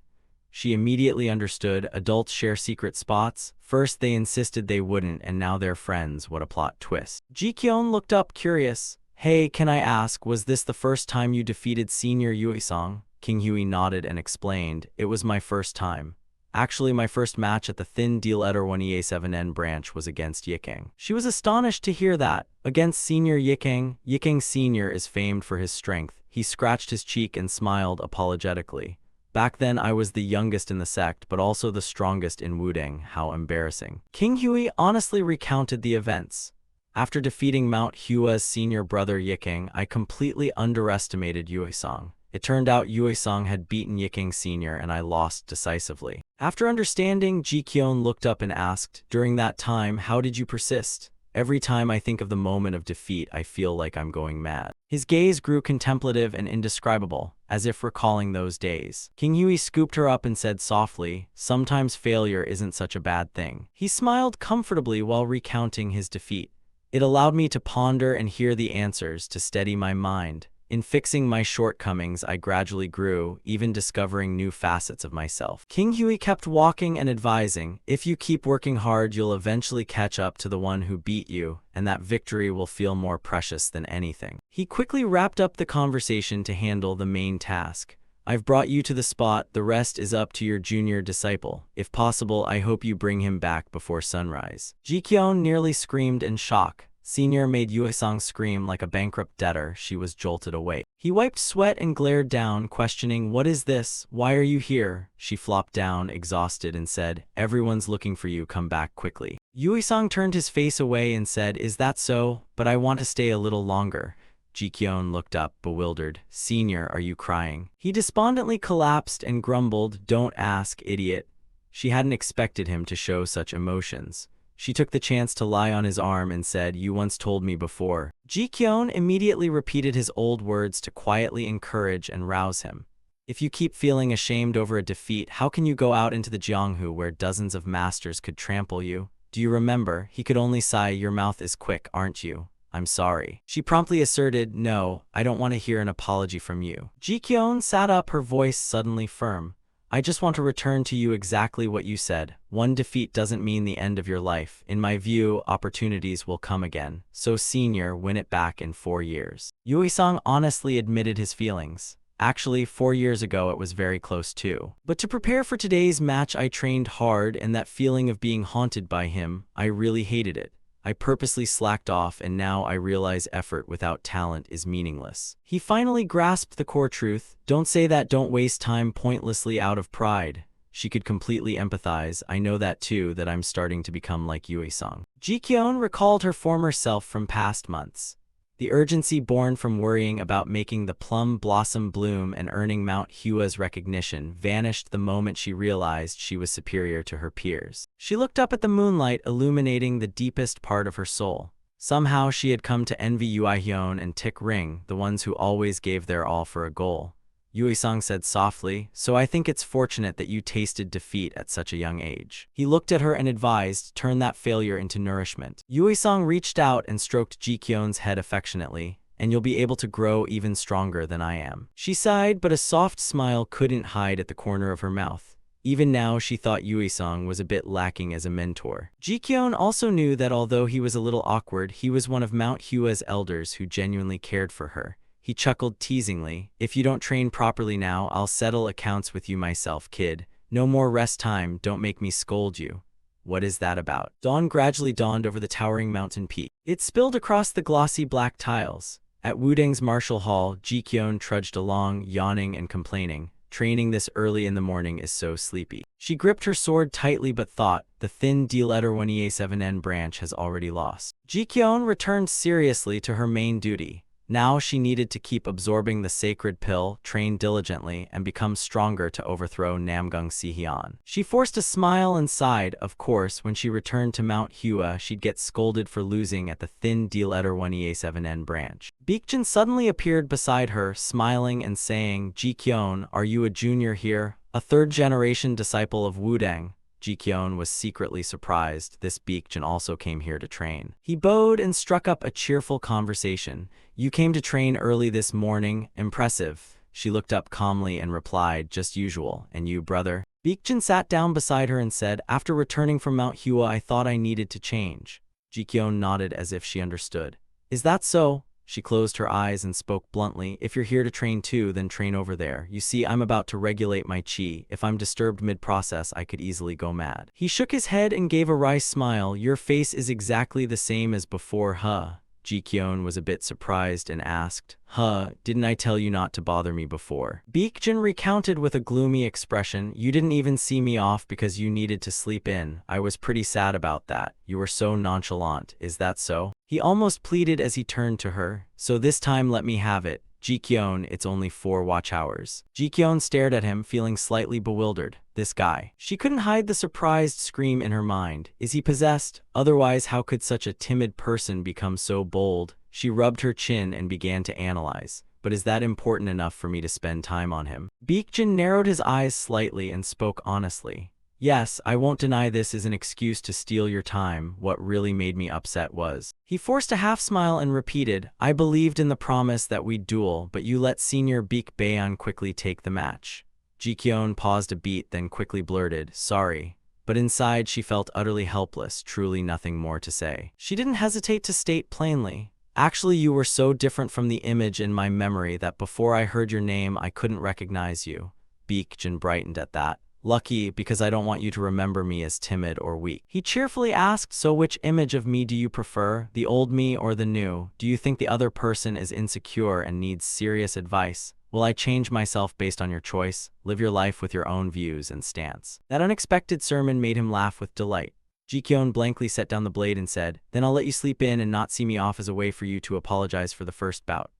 She immediately understood. Adults share secret spots. First they insisted they wouldn't, and now they're friends. What a plot twist. Ji-kyeon looked up curious. "Hey, can I ask, was this the first time you defeated Senior Yui-song?" King Huey nodded and explained, "It was my first time. Actually, my first match at the Thin Deal Etter 1EA7N branch was against Yikang." She was astonished to hear that. Against Senior Yikang. Yikang Senior is famed for his strength. He scratched his cheek and smiled apologetically. "Back then I was the youngest in the sect, but also the strongest in Wudang. How embarrassing." King Huey honestly recounted the events. "After defeating Mount Hua's senior brother Yikang, I completely underestimated Yui-song. It turned out Yui-song had beaten Yikang Sr. and I lost decisively." After understanding, Ji-kyeon looked up and asked, "During that time, how did you persist? Every time I think of the moment of defeat, I feel like I'm going mad." His gaze grew contemplative and indescribable, as if recalling those days. King Huey scooped her up and said softly, "Sometimes failure isn't such a bad thing." He smiled comfortably while recounting his defeat. "It allowed me to ponder and hear the answers to steady my mind. In fixing my shortcomings, I gradually grew, even discovering new facets of myself." King Huey kept walking and advising, "If you keep working hard, you'll eventually catch up to the one who beat you, and that victory will feel more precious than anything." He quickly wrapped up the conversation to handle the main task. "I've brought you to the spot. The rest is up to your junior disciple. If possible, I hope you bring him back before sunrise." Ji-kyeon nearly screamed in shock. Senior made Yui-song scream like a bankrupt debtor. She was jolted awake. He wiped sweat and glared down, questioning, "What is this? Why are you here?" She flopped down, exhausted, and said, "Everyone's looking for you. Come back quickly." Yui-song turned his face away and said, "Is that so? But I want to stay a little longer." Ji-kyeon looked up, bewildered. "Senior, are you crying?" He despondently collapsed and grumbled, "Don't ask, idiot." She hadn't expected him to show such emotions. She took the chance to lie on his arm and said, "You once told me before." Ji-kyeon immediately repeated his old words to quietly encourage and rouse him. "If you keep feeling ashamed over a defeat, how can you go out into the Jianghu where dozens of masters could trample you? Do you remember?" He could only sigh. "Your mouth is quick, aren't you? I'm sorry." She promptly asserted, "No, I don't want to hear an apology from you." Ji-kyeon sat up, her voice suddenly firm. "I just want to return to you exactly what you said. One defeat doesn't mean the end of your life. In my view, opportunities will come again. So senior, win it back in 4 years." Yui-song honestly admitted his feelings. "Actually, 4 years ago it was very close too. But to prepare for today's match I trained hard, and that feeling of being haunted by him, I really hated it. I purposely slacked off, and now I realize effort without talent is meaningless." He finally grasped the core truth. "Don't say that. Don't waste time pointlessly out of pride." She could completely empathize. "I know that too, that I'm starting to become like Yui-song." Ji-kyeon recalled her former self from past months. The urgency born from worrying about making the plum blossom bloom and earning Mount Hua's recognition vanished the moment she realized she was superior to her peers. She looked up at the moonlight, illuminating the deepest part of her soul. Somehow she had come to envy Yui-hyun and Tik Ring, the ones who always gave their all for a goal. Yui-song said softly, "So I think it's fortunate that you tasted defeat at such a young age." He looked at her and advised, "Turn that failure into nourishment." Yui-song reached out and stroked Ji-kyeon's head affectionately, "And you'll be able to grow even stronger than I am." She sighed, but a soft smile couldn't hide at the corner of her mouth. Even now, she thought Yui-song was a bit lacking as a mentor. Ji-kyeon also knew that although he was a little awkward, he was one of Mount Hua's elders who genuinely cared for her. He chuckled teasingly, "If you don't train properly now, I'll settle accounts with you myself, kid. No more rest time, don't make me scold you." "What is that about?" Dawn gradually dawned over the towering mountain peak. It spilled across the glossy black tiles. At Wudang's martial hall, Ji-kyeon trudged along, yawning and complaining. "Training this early in the morning is so sleepy." She gripped her sword tightly but thought, the Thin Deal Etter 1EA7N branch has already lost. Ji-kyeon returned seriously to her main duty. Now she needed to keep absorbing the sacred pill, train diligently, and become stronger to overthrow Namgung Sihyun. She forced a smile and sighed. Of course, when she returned to Mount Hua, she'd get scolded for losing at the thin D-letter 1EA7N branch. Baekjin suddenly appeared beside her, smiling and saying, "Ji-kyun, are you a junior here? A third-generation disciple of Wudang?" Ji-kyun was secretly surprised. This Baekjin also came here to train. He bowed and struck up a cheerful conversation. "You came to train early this morning? Impressive." She looked up calmly and replied, "Just usual. And you, brother?" Baekjin sat down beside her and said, "After returning from Mount Hua, I thought I needed to change." Ji-kyun nodded as if she understood. "Is that so?" She closed her eyes and spoke bluntly, "If you're here to train too, then train over there. You see, I'm about to regulate my chi. If I'm disturbed mid-process, I could easily go mad." He shook his head and gave a wry smile. "Your face is exactly the same as before, huh?" Ji-kyun was a bit surprised and asked, "Huh, didn't I tell you not to bother me before?" Baekjin recounted with a gloomy expression, "You didn't even see me off because you needed to sleep in. I was pretty sad about that. You were so nonchalant. Is that so?" He almost pleaded as he turned to her. "So this time let me have it. Ji-kyun, it's only 4 watch hours." Ji-kyun stared at him, feeling slightly bewildered. This guy. She couldn't hide the surprised scream in her mind. Is he possessed? Otherwise, how could such a timid person become so bold? She rubbed her chin and began to analyze. But is that important enough for me to spend time on him? Baekjin narrowed his eyes slightly and spoke honestly. "Yes, I won't deny this is an excuse to steal your time. What really made me upset was..." He forced a half-smile and repeated, "I believed in the promise that we'd duel, but you let Senior Baek Baeon quickly take the match." Ji-kyun paused a beat, then quickly blurted, "Sorry." But inside she felt utterly helpless, truly nothing more to say. She didn't hesitate to state plainly, "Actually, you were so different from the image in my memory that before I heard your name I couldn't recognize you." Baekjin brightened at that. "Lucky, because I don't want you to remember me as timid or weak." He cheerfully asked, "So which image of me do you prefer, the old me or the new? Do you think the other person is insecure and needs serious advice? Will I change myself based on your choice? Live your life with your own views and stance." That unexpected sermon made him laugh with delight. Ji-kyun blankly set down the blade and said, "Then I'll let you sleep in and not see me off as a way for you to apologize for the first bout."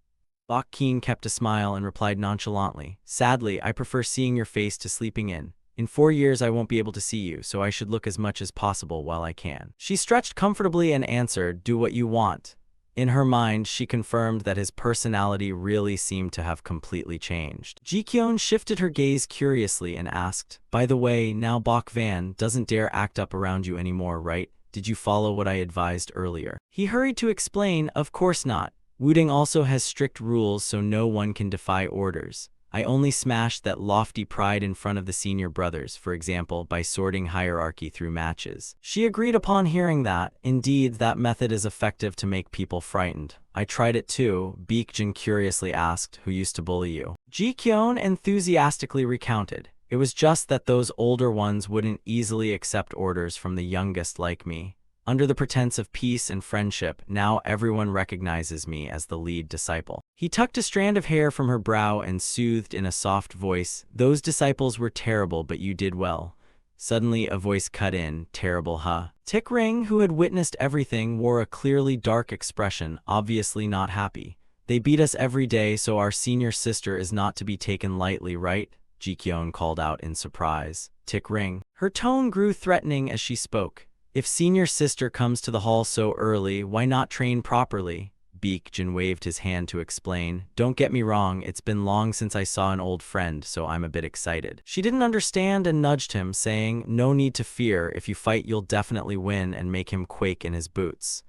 Baek-keen kept a smile and replied nonchalantly, "Sadly, I prefer seeing your face to sleeping in. In 4 years I won't be able to see you, so I should look as much as possible while I can." She stretched comfortably and answered, "Do what you want." In her mind, she confirmed that his personality really seemed to have completely changed. Ji-kyun shifted her gaze curiously and asked, "By the way, now Bok Van doesn't dare act up around you anymore, right? Did you follow what I advised earlier?" He hurried to explain, "Of course not. Wudang also has strict rules so no one can defy orders. I only smashed that lofty pride in front of the senior brothers, for example, by sorting hierarchy through matches." She agreed upon hearing that. Indeed, that method is effective to make people frightened. "I tried it too." Baekjin curiously asked, "Who used to bully you?" Ji-kyun enthusiastically recounted, "It was just that those older ones wouldn't easily accept orders from the youngest like me. Under the pretense of peace and friendship, now everyone recognizes me as the lead disciple." He tucked a strand of hair from her brow and soothed in a soft voice, "Those disciples were terrible, but you did well." Suddenly a voice cut in, "Terrible, huh?" Tik Ring, who had witnessed everything, wore a clearly dark expression, obviously not happy. "They beat us every day, so our senior sister is not to be taken lightly, right?" Ji-kyun called out in surprise. "Tik Ring." Her tone grew threatening as she spoke. "If senior sister comes to the hall so early, why not train properly?" Baekjin waved his hand to explain, "Don't get me wrong, it's been long since I saw an old friend, so I'm a bit excited." She didn't understand and nudged him, saying, "No need to fear. If you fight, you'll definitely win and make him quake in his boots."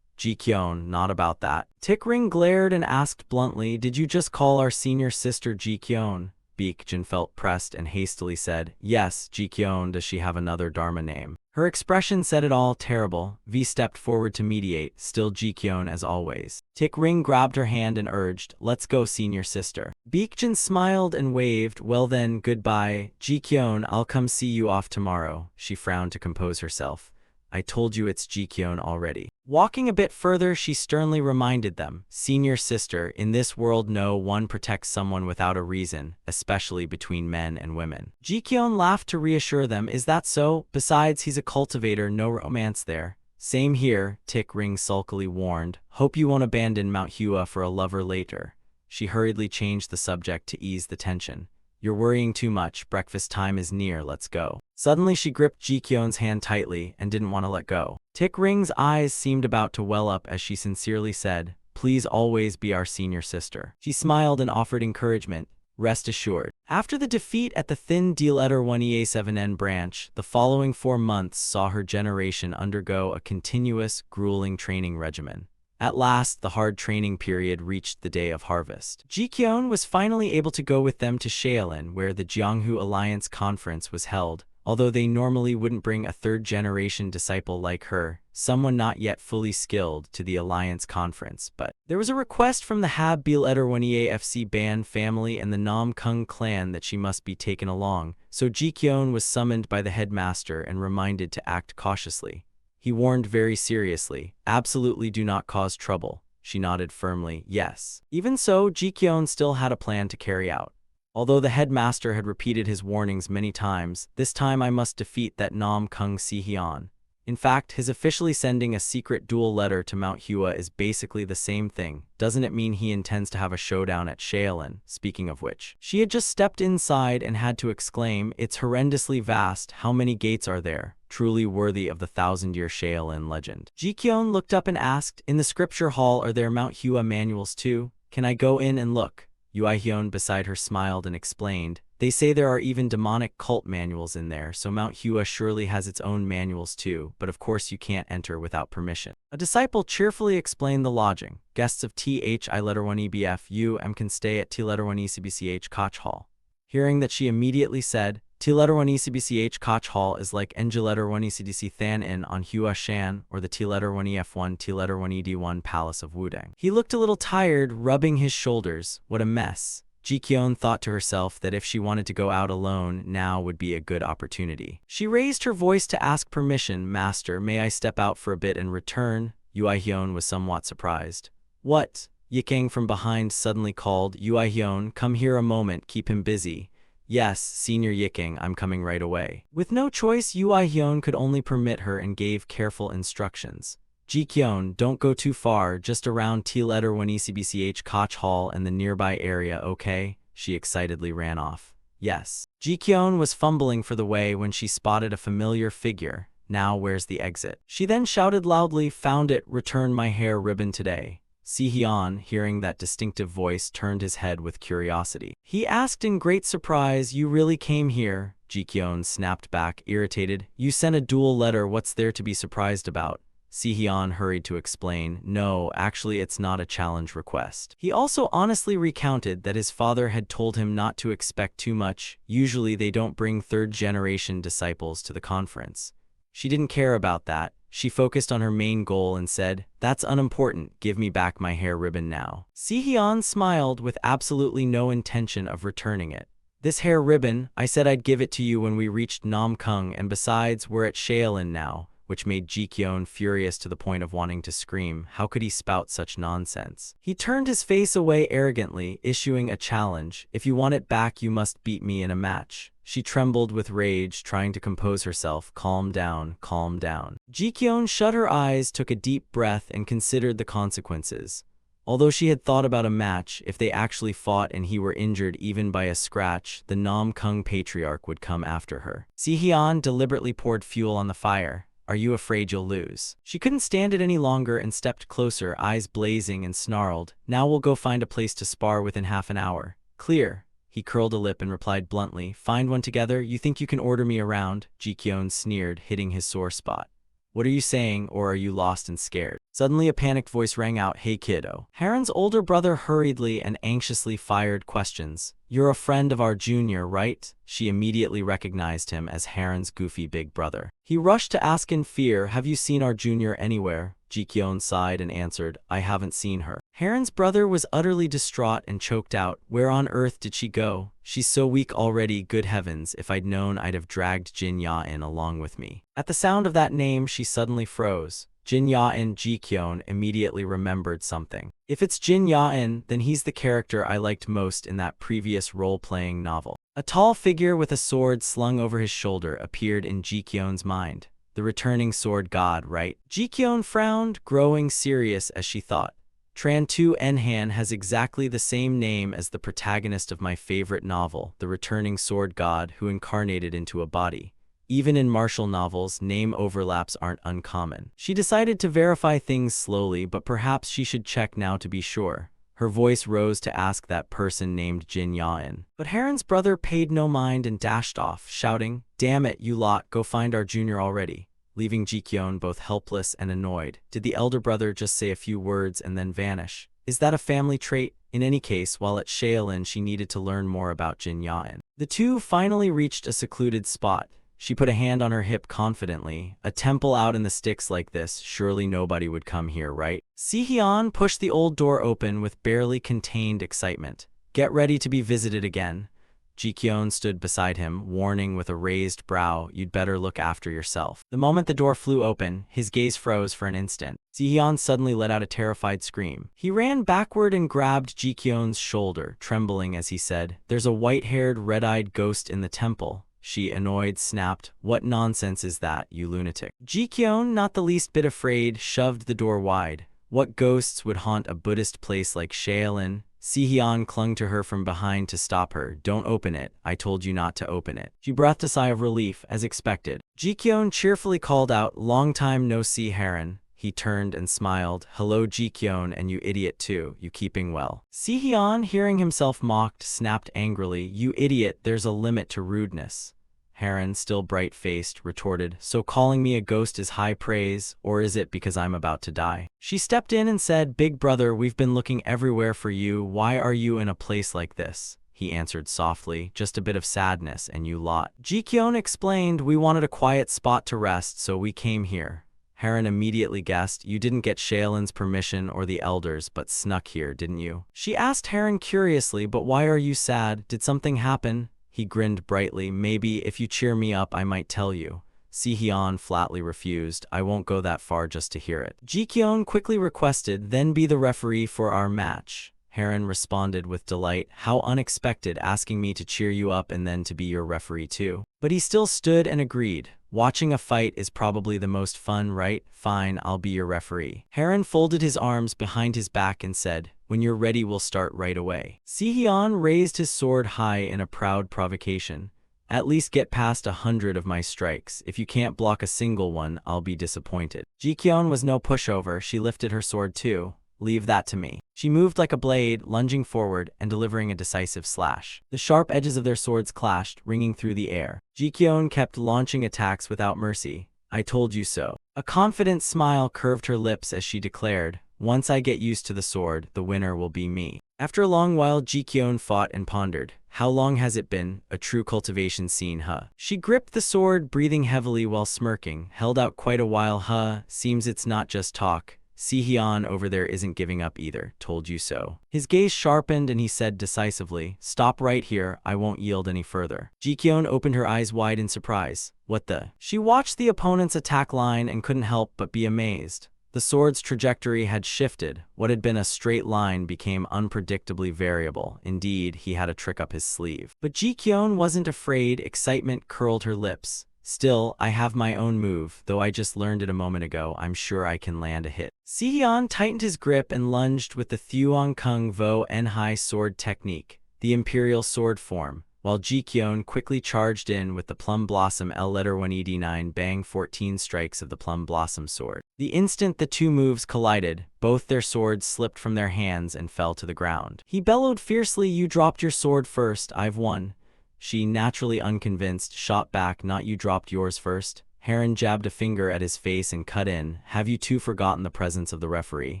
Ji-kyun, "Not about that." Tik Ring glared and asked bluntly, "Did you just call our senior sister Ji-kyun?" Baekjin felt pressed and hastily said, "Yes, Ji-kyun. Does she have another Dharma name?" Her expression said it all. Terrible. V stepped forward to mediate, still Ji-kyun as always. Tik Ring grabbed her hand and urged, "Let's go, senior sister." Baekjin smiled and waved, "Well then, goodbye. Ji-kyun, I'll come see you off tomorrow." She frowned to compose herself. "I told you it's Ji-kyun already." Walking a bit further, she sternly reminded them, "Senior sister, in this world no one protects someone without a reason, especially between men and women." Ji-kyun laughed to reassure them, "Is that so? Besides, he's a cultivator, no romance there." Same here, Tick Ring sulkily warned. Hope you won't abandon Manhua for a lover later. She hurriedly changed the subject to ease the tension. You're worrying too much, breakfast time is near, let's go. Suddenly she gripped Ji-kyun's hand tightly and didn't want to let go. Tick Ring's eyes seemed about to well up as she sincerely said, please always be our senior sister. She smiled and offered encouragement, rest assured. After the defeat at the Thin D-Letter 1EA7N branch, the following 4 months saw her generation undergo a continuous, grueling training regimen. At last, the hard training period reached the day of harvest. Ji-kyun was finally able to go with them to Shaolin, where the Jianghu Alliance Conference was held. Although they normally wouldn't bring a third-generation disciple like her, someone not yet fully skilled, to the Alliance Conference, but there was a request from the Hab Bil-Eder 1EA FC Ban family and the Nam Kung clan that she must be taken along, so Ji-kyun was summoned by the headmaster and reminded to act cautiously. He warned very seriously, absolutely do not cause trouble. She nodded firmly, yes. Even so, Ji-kyun still had a plan to carry out. Although the headmaster had repeated his warnings many times, this time I must defeat that Nam Kung Si-hyun. In fact, his officially sending a secret dual letter to Mount Hua is basically the same thing. Doesn't it mean he intends to have a showdown at Shaolin? Speaking of which, she had just stepped inside and had to exclaim, it's horrendously vast, how many gates are there? Truly worthy of the 1,000-year Shaolin legend. Ji-kyun looked up and asked, in the scripture hall are there Mount Hua manuals too? Can I go in and look? Hyun beside her smiled and explained, they say there are even demonic cult manuals in there, so Mount Hua surely has its own manuals too, but of course you can't enter without permission. A disciple cheerfully explained the lodging. Guests of THI-1EBF-UM can stay at T-1ECBCH Koch Hall. Hearing that, she immediately said, T-1ECBCH Koch Hall is like NG-1ECDC Than In on Hua Shan or the T-1EF1 T-1ED1 Palace of Wudang. He looked a little tired, rubbing his shoulders. What a mess. Ji-kyun thought to herself that if she wanted to go out alone, now would be a good opportunity. She raised her voice to ask permission. Master, may I step out for a bit and return? Hyun was somewhat surprised. What? Yikang from behind suddenly called, Hyun, come here a moment, keep him busy. Yes, Senior Yikang, I'm coming right away. With no choice, Hyun could only permit her and gave careful instructions. Ji-kyun, don't go too far, just around T-1ECBCH Koch Hall and the nearby area, okay? She excitedly ran off. Yes. Ji-kyun was fumbling for the way when she spotted a familiar figure. Now where's the exit? She then shouted loudly, found it, return my hair ribbon today. Si-hyun, hearing that distinctive voice, turned his head with curiosity. He asked in great surprise, you really came here? Ji-kyun snapped back, irritated. You sent a dual letter, what's there to be surprised about? Si-hyun hurried to explain, no, actually it's not a challenge request. He also honestly recounted that his father had told him not to expect too much. Usually they don't bring third-generation disciples to the conference. She didn't care about that. She focused on her main goal and said, that's unimportant, give me back my hair ribbon now. Si-hyun smiled with absolutely no intention of returning it. This hair ribbon, I said I'd give it to you when we reached Nam Kung, and besides, we're at Shaolin now, which made Ji-kyun furious to the point of wanting to scream. How could he spout such nonsense? He turned his face away arrogantly, issuing a challenge. If you want it back, you must beat me in a match. She trembled with rage, trying to compose herself. Calm down, calm down. Ji-kyun shut her eyes, took a deep breath, and considered the consequences. Although she had thought about a match, if they actually fought and he were injured even by a scratch, the Nam Kung patriarch would come after her. Si-hyun deliberately poured fuel on the fire. Are you afraid you'll lose? She couldn't stand it any longer and stepped closer, eyes blazing, and snarled, now we'll go find a place to spar within half an hour. Clear. He curled a lip and replied bluntly, find one together? You think you can order me around? Ji-kyun sneered, hitting his sore spot. What are you saying, or are you lost and scared? Suddenly a panicked voice rang out, hey kiddo. Haren's older brother hurriedly and anxiously fired questions. You're a friend of our junior, right? She immediately recognized him as Haren's goofy big brother. He rushed to ask in fear, have you seen our junior anywhere? Ji-kyun sighed and answered, I haven't seen her. Haren's brother was utterly distraught and choked out, where on earth did she go? She's so weak already, good heavens, if I'd known I'd have dragged Jin Ya-in along with me. At the sound of that name, she suddenly froze. Jin Ya-in. Ji-kyun immediately remembered something. If it's Jin Ya-in, then he's the character I liked most in that previous role-playing novel. A tall figure with a sword slung over his shoulder appeared in Ji-kyun's mind. The returning sword god, right? Jikyeon frowned, growing serious as she thought. Tran Tu Enhan has exactly the same name as the protagonist of my favorite novel, the returning sword god who incarnated into a body. Even in martial novels, name overlaps aren't uncommon. She decided to verify things slowly, but perhaps she should check now to be sure. Her voice rose to ask that person named Jin Yaen. But Heron's brother paid no mind and dashed off, shouting, "Damn it, you lot, go find our junior already," leaving Jikyeon both helpless and annoyed. Did the elder brother just say a few words and then vanish? Is that a family trait? In any case, while at Shaolin, she needed to learn more about Jin Yaen. The two finally reached a secluded spot. She put a hand on her hip confidently. A temple out in the sticks like this, surely nobody would come here, right? Si-hyun pushed the old door open with barely contained excitement. Get ready to be visited again. Jikyeon stood beside him, warning with a raised brow, "You'd better look after yourself." The moment the door flew open, his gaze froze for an instant. Si-hyun suddenly let out a terrified scream. He ran backward and grabbed Jikyeon's shoulder, trembling as he said, "There's a white-haired, red-eyed ghost in the temple." She, annoyed, snapped, "What nonsense is that, you lunatic?" Jikyeon, not the least bit afraid, shoved the door wide. What ghosts would haunt a Buddhist place like Shaolin? Si-hyun clung to her from behind to stop her. "Don't open it. I told you not to open it." She breathed a sigh of relief, as expected. Jikyeon cheerfully called out, "Long time no see, Heron." He turned and smiled. "Hello, Jikyeon, and you idiot too. You keeping well?" Si-hyun, hearing himself mocked, snapped angrily, "You idiot, there's a limit to rudeness." Heron, still bright-faced, retorted, "So calling me a ghost is high praise, or is it because I'm about to die?" She stepped in and said, "Big brother, we've been looking everywhere for you. Why are you in a place like this?" He answered softly, "Just a bit of sadness, and you lot." Jikyeon explained, "We wanted a quiet spot to rest, so we came here." Heron immediately guessed, "You didn't get Shaolin's permission or the elders, but snuck here, didn't you?" She asked Heron curiously, "But why are you sad? Did something happen?" He grinned brightly, "Maybe if you cheer me up, I might tell you." Si-hyun flatly refused, "I won't go that far just to hear it." Jikyeon quickly requested, "Then be the referee for our match." Heron responded with delight, "How unexpected, asking me to cheer you up and then to be your referee too." But he still stood and agreed. "Watching a fight is probably the most fun, right? Fine, I'll be your referee." Heron folded his arms behind his back and said, "When you're ready, we'll start right away." Si-hyun raised his sword high in a proud provocation. "At least get past 100 of my strikes. If you can't block a single one, I'll be disappointed." Jikyeon was no pushover. She lifted her sword too. "Leave that to me." She moved like a blade, lunging forward and delivering a decisive slash. The sharp edges of their swords clashed, ringing through the air. Jikyeon kept launching attacks without mercy. "I told you so." A confident smile curved her lips as she declared, "Once I get used to the sword, the winner will be me." After a long while, Jikyeon fought and pondered. "How long has it been? A true cultivation scene, huh?" She gripped the sword, breathing heavily while smirking. "Held out quite a while, huh? Seems it's not just talk. Si-hyun over there isn't giving up either. Told you so." His gaze sharpened and he said decisively, "Stop right here. I won't yield any further." Jikyeon opened her eyes wide in surprise. "What the?" She watched the opponent's attack line and couldn't help but be amazed. The sword's trajectory had shifted. What had been a straight line became unpredictably variable. Indeed, he had a trick up his sleeve. But Jikyeon wasn't afraid. Excitement curled her lips. "Still, I have my own move, though I just learned it a moment ago. I'm sure I can land a hit." Si-hyun tightened his grip and lunged with the Thuong Kung Vo Enhai sword technique, the imperial sword form, while Jikyeon quickly charged in with the Plum Blossom L letter 1ED9 bang 14 strikes of the Plum Blossom sword. The instant the two moves collided, both their swords slipped from their hands and fell to the ground. He bellowed fiercely, "You dropped your sword first, I've won." She, naturally unconvinced, shot back, "Not you dropped yours first." Heron jabbed a finger at his face and cut in, "Have you two forgotten the presence of the referee?"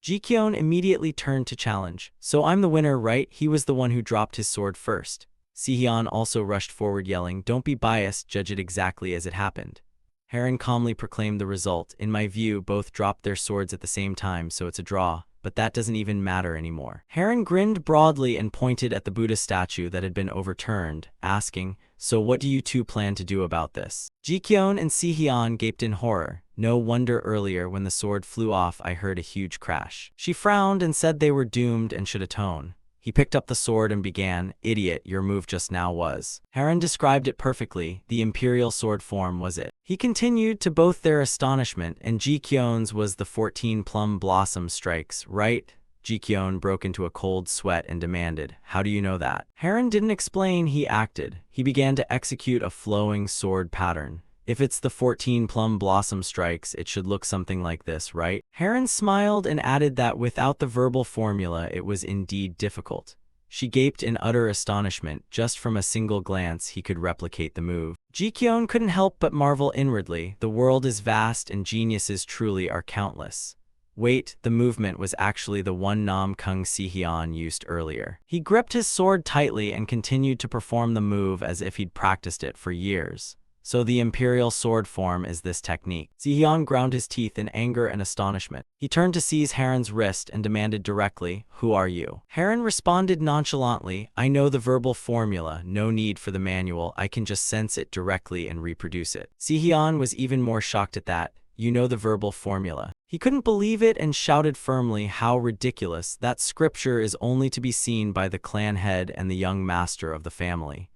Jikyeon immediately turned to challenge. "So I'm the winner, right? He was the one who dropped his sword first." Si-hyun also rushed forward yelling, "Don't be biased, judge it exactly as it happened." Heron calmly proclaimed the result. "In my view, both dropped their swords at the same time, so it's a draw. But that doesn't even matter anymore." Heron grinned broadly and pointed at the Buddha statue that had been overturned, asking, "So what do you two plan to do about this?" Jikyeon and Si-hyun gaped in horror. "No wonder earlier when the sword flew off I heard a huge crash." She frowned and said they were doomed and should atone. He picked up the sword and began, "Idiot, your move just now was." Heron described it perfectly. The imperial sword form was it. He continued, to both their astonishment, and Ji-kyon's was the 14 plum blossom strikes, right? Ji-kyon broke into a cold sweat and demanded, "How do you know that?" Heron didn't explain, he acted. He began to execute a flowing sword pattern. "If it's the 14 plum blossom strikes, it should look something like this, right?" Heron smiled and added that without the verbal formula, it was indeed difficult. She gaped in utter astonishment. Just from a single glance, he could replicate the move. Ji-kyon couldn't help but marvel inwardly. The world is vast and geniuses truly are countless. Wait, the movement was actually the one Nam Kung Si-hyun used earlier. He gripped his sword tightly and continued to perform the move as if he'd practiced it for years. So the imperial sword form is this technique. Si-hyun ground his teeth in anger and astonishment. He turned to seize Heron's wrist and demanded directly, "Who are you?" Heron responded nonchalantly, "I know the verbal formula, no need for the manual, I can just sense it directly and reproduce it." Si-hyun was even more shocked at that. "You know the verbal formula." He couldn't believe it and shouted firmly, "How ridiculous! That scripture is only to be seen by the clan head and the young master of the family."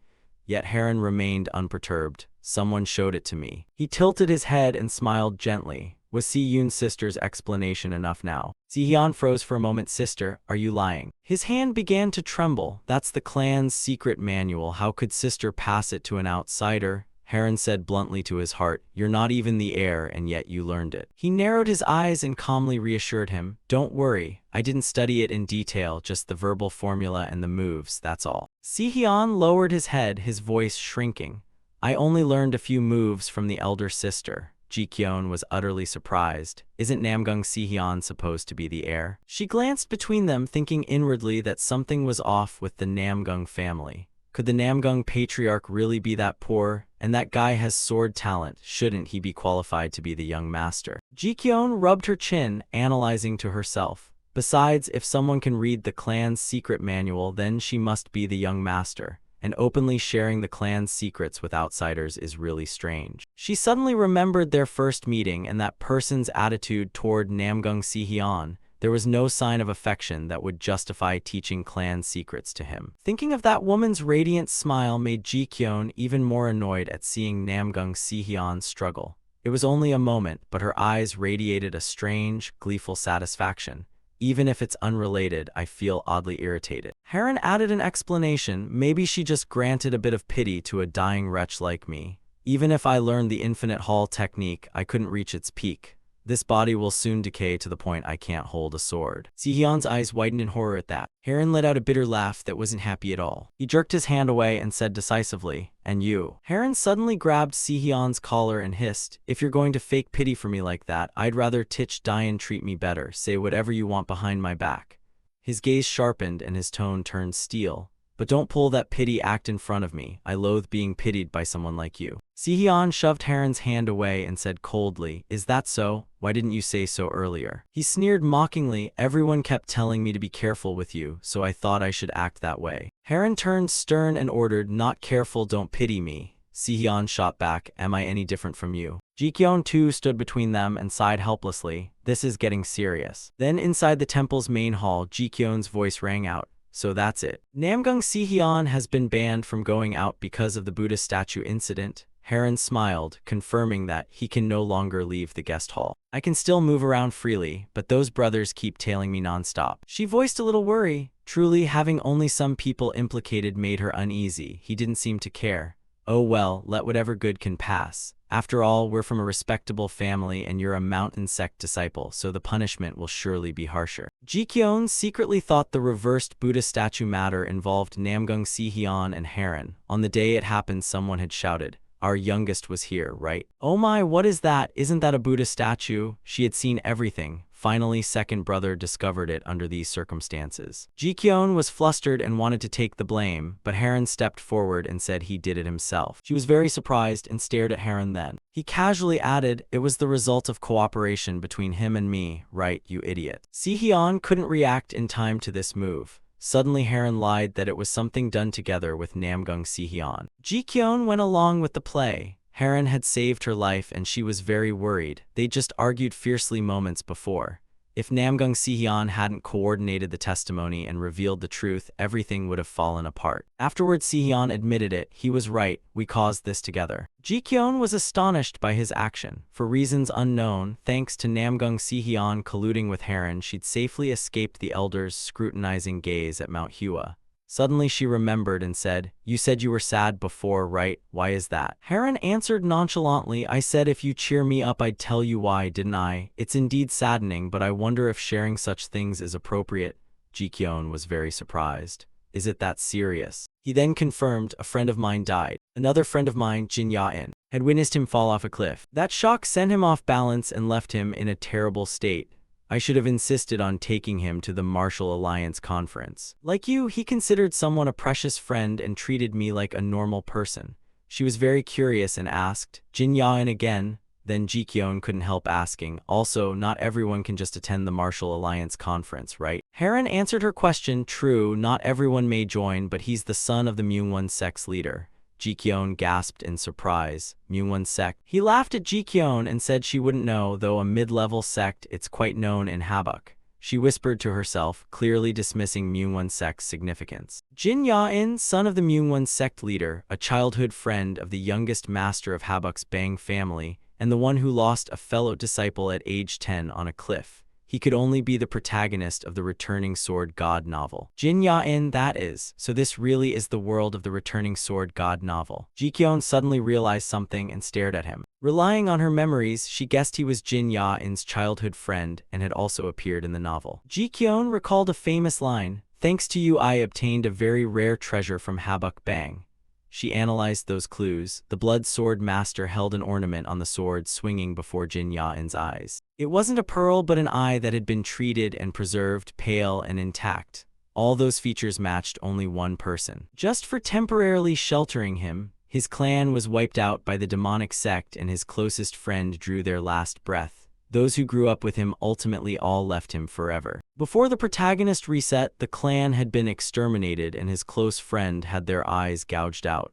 Yet Heron remained unperturbed. "Someone showed it to me." He tilted his head and smiled gently. Was Si-yoon's sister's explanation enough now? Si-hyun froze for a moment. "Sister, are you lying?" His hand began to tremble. "That's the clan's secret manual. How could sister pass it to an outsider?" Heron said bluntly to his heart, "You're not even the heir, and yet you learned it." He narrowed his eyes and calmly reassured him, "Don't worry, I didn't study it in detail, just the verbal formula and the moves, that's all." Si-hyun lowered his head, his voice shrinking. "I only learned a few moves from the elder sister." Ji-kyon was utterly surprised. "Isn't Namgung Si-hyun supposed to be the heir?" She glanced between them, thinking inwardly that something was off with the Namgung family. Could the Namgung patriarch really be that poor? And that guy has sword talent. Shouldn't he be qualified to be the young master? Ji-kyon rubbed her chin, analyzing to herself. Besides, if someone can read the clan's secret manual, then she must be the young master. And openly sharing the clan's secrets with outsiders is really strange. She suddenly remembered their first meeting and that person's attitude toward Namgung Si-hyun. There was no sign of affection that would justify teaching clan secrets to him. Thinking of that woman's radiant smile made Ji-kyon even more annoyed at seeing Namgung Si-hyun struggle. It was only a moment, but her eyes radiated a strange, gleeful satisfaction. "Even if it's unrelated, I feel oddly irritated." Heron added an explanation. "Maybe she just granted a bit of pity to a dying wretch like me. Even if I learned the infinite hall technique, I couldn't reach its peak. This body will soon decay to the point I can't hold a sword." Si-hyun's eyes widened in horror at that. Heron let out a bitter laugh that wasn't happy at all. He jerked his hand away and said decisively, "And you?" Heron suddenly grabbed Si-hyun's collar and hissed, "If you're going to fake pity for me like that, I'd rather Tich Dian treat me better. Say whatever you want behind my back." His gaze sharpened and his tone turned steel. "But don't pull that pity act in front of me. I loathe being pitied by someone like you." Si-hyun shoved Heron's hand away and said coldly, "Is that so? Why didn't you say so earlier?" He sneered mockingly, "Everyone kept telling me to be careful with you, so I thought I should act that way." Heron turned stern and ordered, "Not careful, don't pity me." Si-hyun shot back, "Am I any different from you?" Ji-kyon too stood between them and sighed helplessly. "This is getting serious." Then inside the temple's main hall, Ji-kyon's voice rang out. "So that's it. Namgung Si-hyun has been banned from going out because of the Buddha statue incident." Heron smiled, confirming that he can no longer leave the guest hall. "I can still move around freely, but those brothers keep tailing me nonstop." She voiced a little worry. Truly, having only some people implicated made her uneasy. He didn't seem to care. "Oh well, let whatever good can pass. After all, we're from a respectable family and you're a mountain sect disciple, so the punishment will surely be harsher." Ji-kyon secretly thought the reversed Buddha statue matter involved Namgung Si-hyun and Heron. On the day it happened, someone had shouted, "Our youngest was here, right?" "Oh my, what is that? Isn't that a Buddha statue?" She had seen everything. Finally, second brother discovered it under these circumstances. Ji-kyon was flustered and wanted to take the blame, but Heron stepped forward and said he did it himself. She was very surprised and stared at Heron then. He casually added, "It was the result of cooperation between him and me, right, you idiot?" Si-hyun couldn't react in time to this move. Suddenly Heron lied that it was something done together with Namgung Si-hyun. Ji-kyon went along with the play. Heron had saved her life and she was very worried. They'd just argued fiercely moments before. If Namgung Sihyun hadn't coordinated the testimony and revealed the truth, everything would have fallen apart. Afterwards, Sihyun admitted it. He was right. We caused this together. Ji-kyun was astonished by his action. For reasons unknown, thanks to Namgung Sihyun colluding with Haran, she'd safely escaped the elders' scrutinizing gaze at Mount Hua. Suddenly she remembered and said, "You said you were sad before, right? Why is that?" Haran answered nonchalantly, "I said if you cheer me up I'd tell you why, didn't I? It's indeed saddening, but I wonder if sharing such things is appropriate." Ji-kyun was very surprised. "Is it that serious?" He then confirmed, "A friend of mine died. Another friend of mine, Jin Ya-in, had witnessed him fall off a cliff. That shock sent him off balance and left him in a terrible state. I should have insisted on taking him to the Martial Alliance conference. Like you, he considered someone a precious friend and treated me like a normal person." She was very curious and asked, "Jin Ya-in again?" Then Ji-kyun couldn't help asking, "Also, not everyone can just attend the Martial Alliance conference, right?" Haran answered her question, "True, not everyone may join, but he's the son of the Hua Sect's leader." Ji-kyun gasped in surprise. Hua Sect? He laughed at Ji-kyun and said she wouldn't know, though a mid-level sect, it's quite known in Habuk. She whispered to herself, clearly dismissing Hua Sect's significance. Jin Ya-in, son of the Hua Sect leader, a childhood friend of the youngest master of Habuk's Bang family, and the one who lost a fellow disciple at age 10 on a cliff. He could only be the protagonist of the Returning Sword God novel. Jin Ya-in, that is. So this really is the world of the Returning Sword God novel. Ji-kyun suddenly realized something and stared at him. Relying on her memories, she guessed he was Jin Ya-in's childhood friend and had also appeared in the novel. Ji-kyun recalled a famous line, "Thanks to you I obtained a very rare treasure from Habuk Bang." She analyzed those clues. The blood sword master held an ornament on the sword swinging before Jin Ya-in's eyes. It wasn't a pearl but an eye that had been treated and preserved, pale and intact. All those features matched only one person. Just for temporarily sheltering him, his clan was wiped out by the demonic sect and his closest friend drew their last breath. Those who grew up with him ultimately all left him forever. Before the protagonist reset, the clan had been exterminated and his close friend had their eyes gouged out.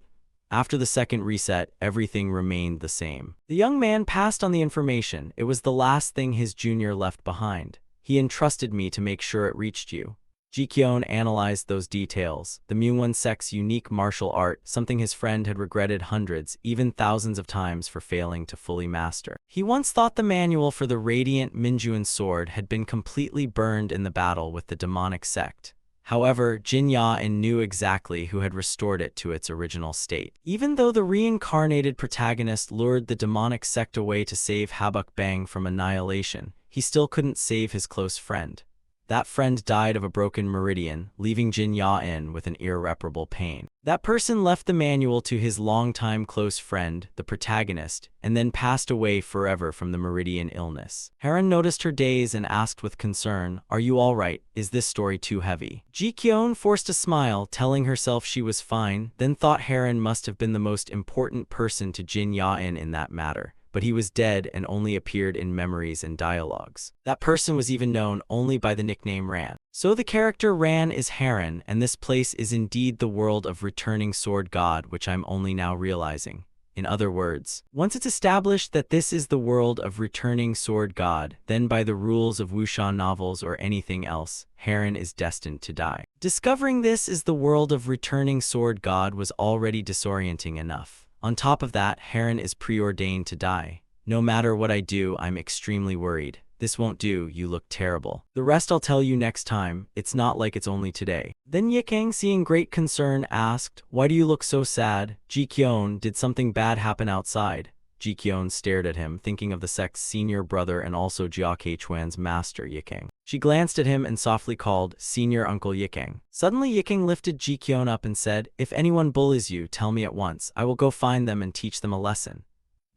After the second reset, everything remained the same. The young man passed on the information. It was the last thing his junior left behind. He entrusted me to make sure it reached you. Ji-kyun analyzed those details. The Hua Sect's unique martial art, something his friend had regretted hundreds, even thousands of times for failing to fully master. He once thought the manual for the radiant Minjuan sword had been completely burned in the battle with the demonic sect. However, Jin Ya-in knew exactly who had restored it to its original state. Even though the reincarnated protagonist lured the demonic sect away to save Habuk Bang from annihilation, he still couldn't save his close friend. That friend died of a broken meridian, leaving Jin Ya-in with an irreparable pain. That person left the manual to his longtime close friend, the protagonist, and then passed away forever from the meridian illness. Haran noticed her daze and asked with concern, "Are you all right? Is this story too heavy?" Ji-kyun forced a smile, telling herself she was fine, then thought Haran must have been the most important person to Jin Ya-in in that matter. But he was dead and only appeared in memories and dialogues. That person was even known only by the nickname Ran. So the character Ran is Haran, and this place is indeed the world of Returning Sword God, which I'm only now realizing. In other words, once it's established that this is the world of Returning Sword God, then by the rules of wuxia novels or anything else, Haran is destined to die. Discovering this is the world of Returning Sword God was already disorienting enough. On top of that, Haran is preordained to die. No matter what I do, I'm extremely worried. This won't do, you look terrible. The rest I'll tell you next time, it's not like it's only today. Then Yikang, seeing great concern, asked, "Why do you look so sad? Ji-kyun, did something bad happen outside?" Ji-kyun stared at him, thinking of the sect's senior brother and also Jia Keichuan's master, Yikang. She glanced at him and softly called, "Senior Uncle Yikang." Suddenly Yikang lifted Ji-kyun up and said, "If anyone bullies you, tell me at once. I will go find them and teach them a lesson."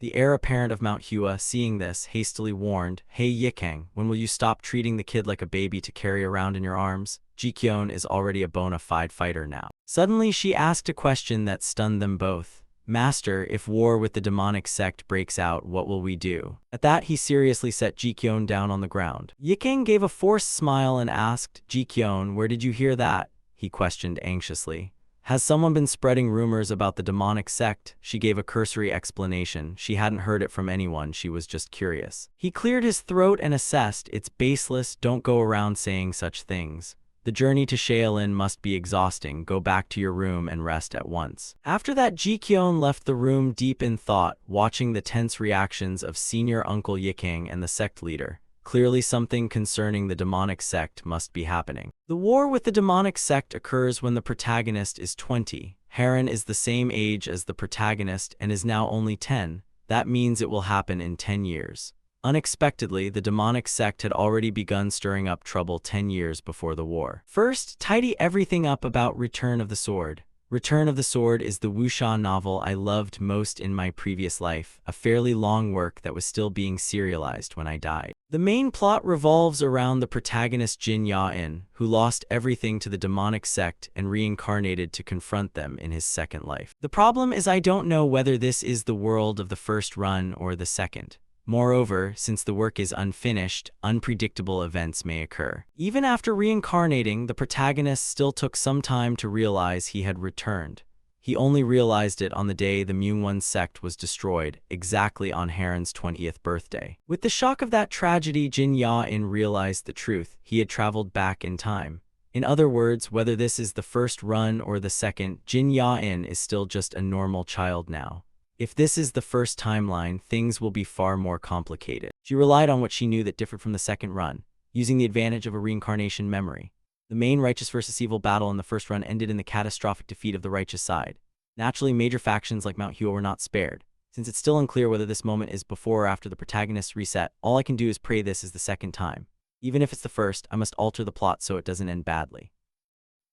The heir apparent of Mount Hua, seeing this, hastily warned, "Hey Yikang, when will you stop treating the kid like a baby to carry around in your arms? Ji-kyun is already a bona fide fighter now." Suddenly she asked a question that stunned them both. "Master, if war with the demonic sect breaks out, what will we do?" At that, he seriously set Ji-kyun down on the ground. Yikang gave a forced smile and asked, "Ji-kyun, where did you hear that?" He questioned anxiously. Has someone been spreading rumors about the demonic sect? She gave a cursory explanation. She hadn't heard it from anyone, she was just curious. He cleared his throat and assessed, it's baseless, don't go around saying such things. The journey to Shaolin must be exhausting, go back to your room and rest at once. After that, Ji-kyun left the room deep in thought, watching the tense reactions of senior Uncle Yikang and the sect leader. Clearly something concerning the demonic sect must be happening. The war with the demonic sect occurs when the protagonist is 20. Heron is the same age as the protagonist and is now only 10. That means it will happen in 10 years. Unexpectedly, the demonic sect had already begun stirring up trouble 10 years before the war. First, tidy everything up about Return of the Sword. Return of the Sword is the wuxia novel I loved most in my previous life, a fairly long work that was still being serialized when I died. The main plot revolves around the protagonist Jin Ya-in, who lost everything to the demonic sect and reincarnated to confront them in his second life. The problem is I don't know whether this is the world of the first run or the second. Moreover, since the work is unfinished, unpredictable events may occur. Even after reincarnating, the protagonist still took some time to realize he had returned. He only realized it on the day the Myungwon sect was destroyed, exactly on Heron's 20th birthday. With the shock of that tragedy, Jin Ya-in realized the truth. He had traveled back in time. In other words, whether this is the first run or the second, Jin Ya-in is still just a normal child now. If this is the first timeline, things will be far more complicated. She relied on what she knew that differed from the second run, using the advantage of a reincarnation memory. The main righteous versus evil battle in the first run ended in the catastrophic defeat of the righteous side. Naturally, major factions like Mount Hua were not spared. Since it's still unclear whether this moment is before or after the protagonist's reset, all I can do is pray this is the second time. Even if it's the first, I must alter the plot so it doesn't end badly.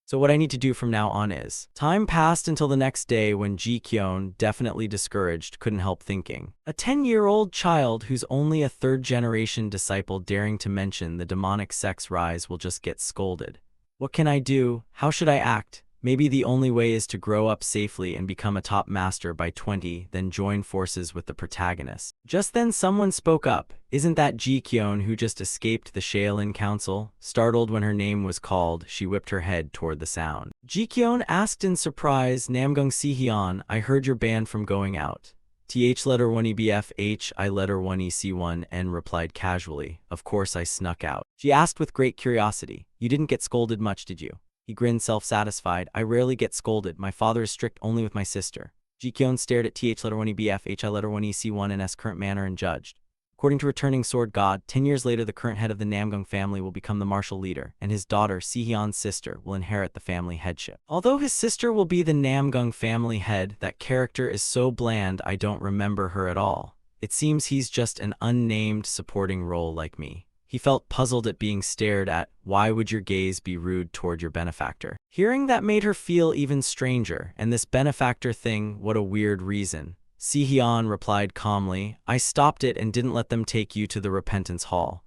So what I need to do from now on is... Time passed until the next day when Ji-kyun, definitely discouraged, couldn't help thinking. A 10-year-old child who's only a third-generation disciple daring to mention the demonic sect's rise will just get scolded. What can I do? How should I act? Maybe the only way is to grow up safely and become a top master by 20, then join forces with the protagonist. Just then someone spoke up. Isn't that Ji-kyun who just escaped the Shaolin Council? Startled when her name was called, she whipped her head toward the sound. Ji-kyun asked in surprise, Namgung Si-hyun, I heard you're banned from going out. TH letter 1 EBF H I letter 1 EC1 N replied casually. Of course I snuck out. She asked with great curiosity, you didn't get scolded much, did you? He grinned self-satisfied. I rarely get scolded. My father is strict only with my sister. Ji-kyun stared at TH letter 1 EBF H I letter 1 EC1 and S current manner and judged. According to returning sword god, 10 years later the current head of the Namgung family will become the martial leader, and his daughter, Si-hyun's sister, will inherit the family headship. Although his sister will be the Namgung family head, that character is so bland I don't remember her at all. It seems he's just an unnamed supporting role like me. He felt puzzled at being stared at. Why would your gaze be rude toward your benefactor? Hearing that made her feel even stranger, and this benefactor thing, what a weird reason. Si-hyun replied calmly, I stopped it and didn't let them take you to the repentance hall.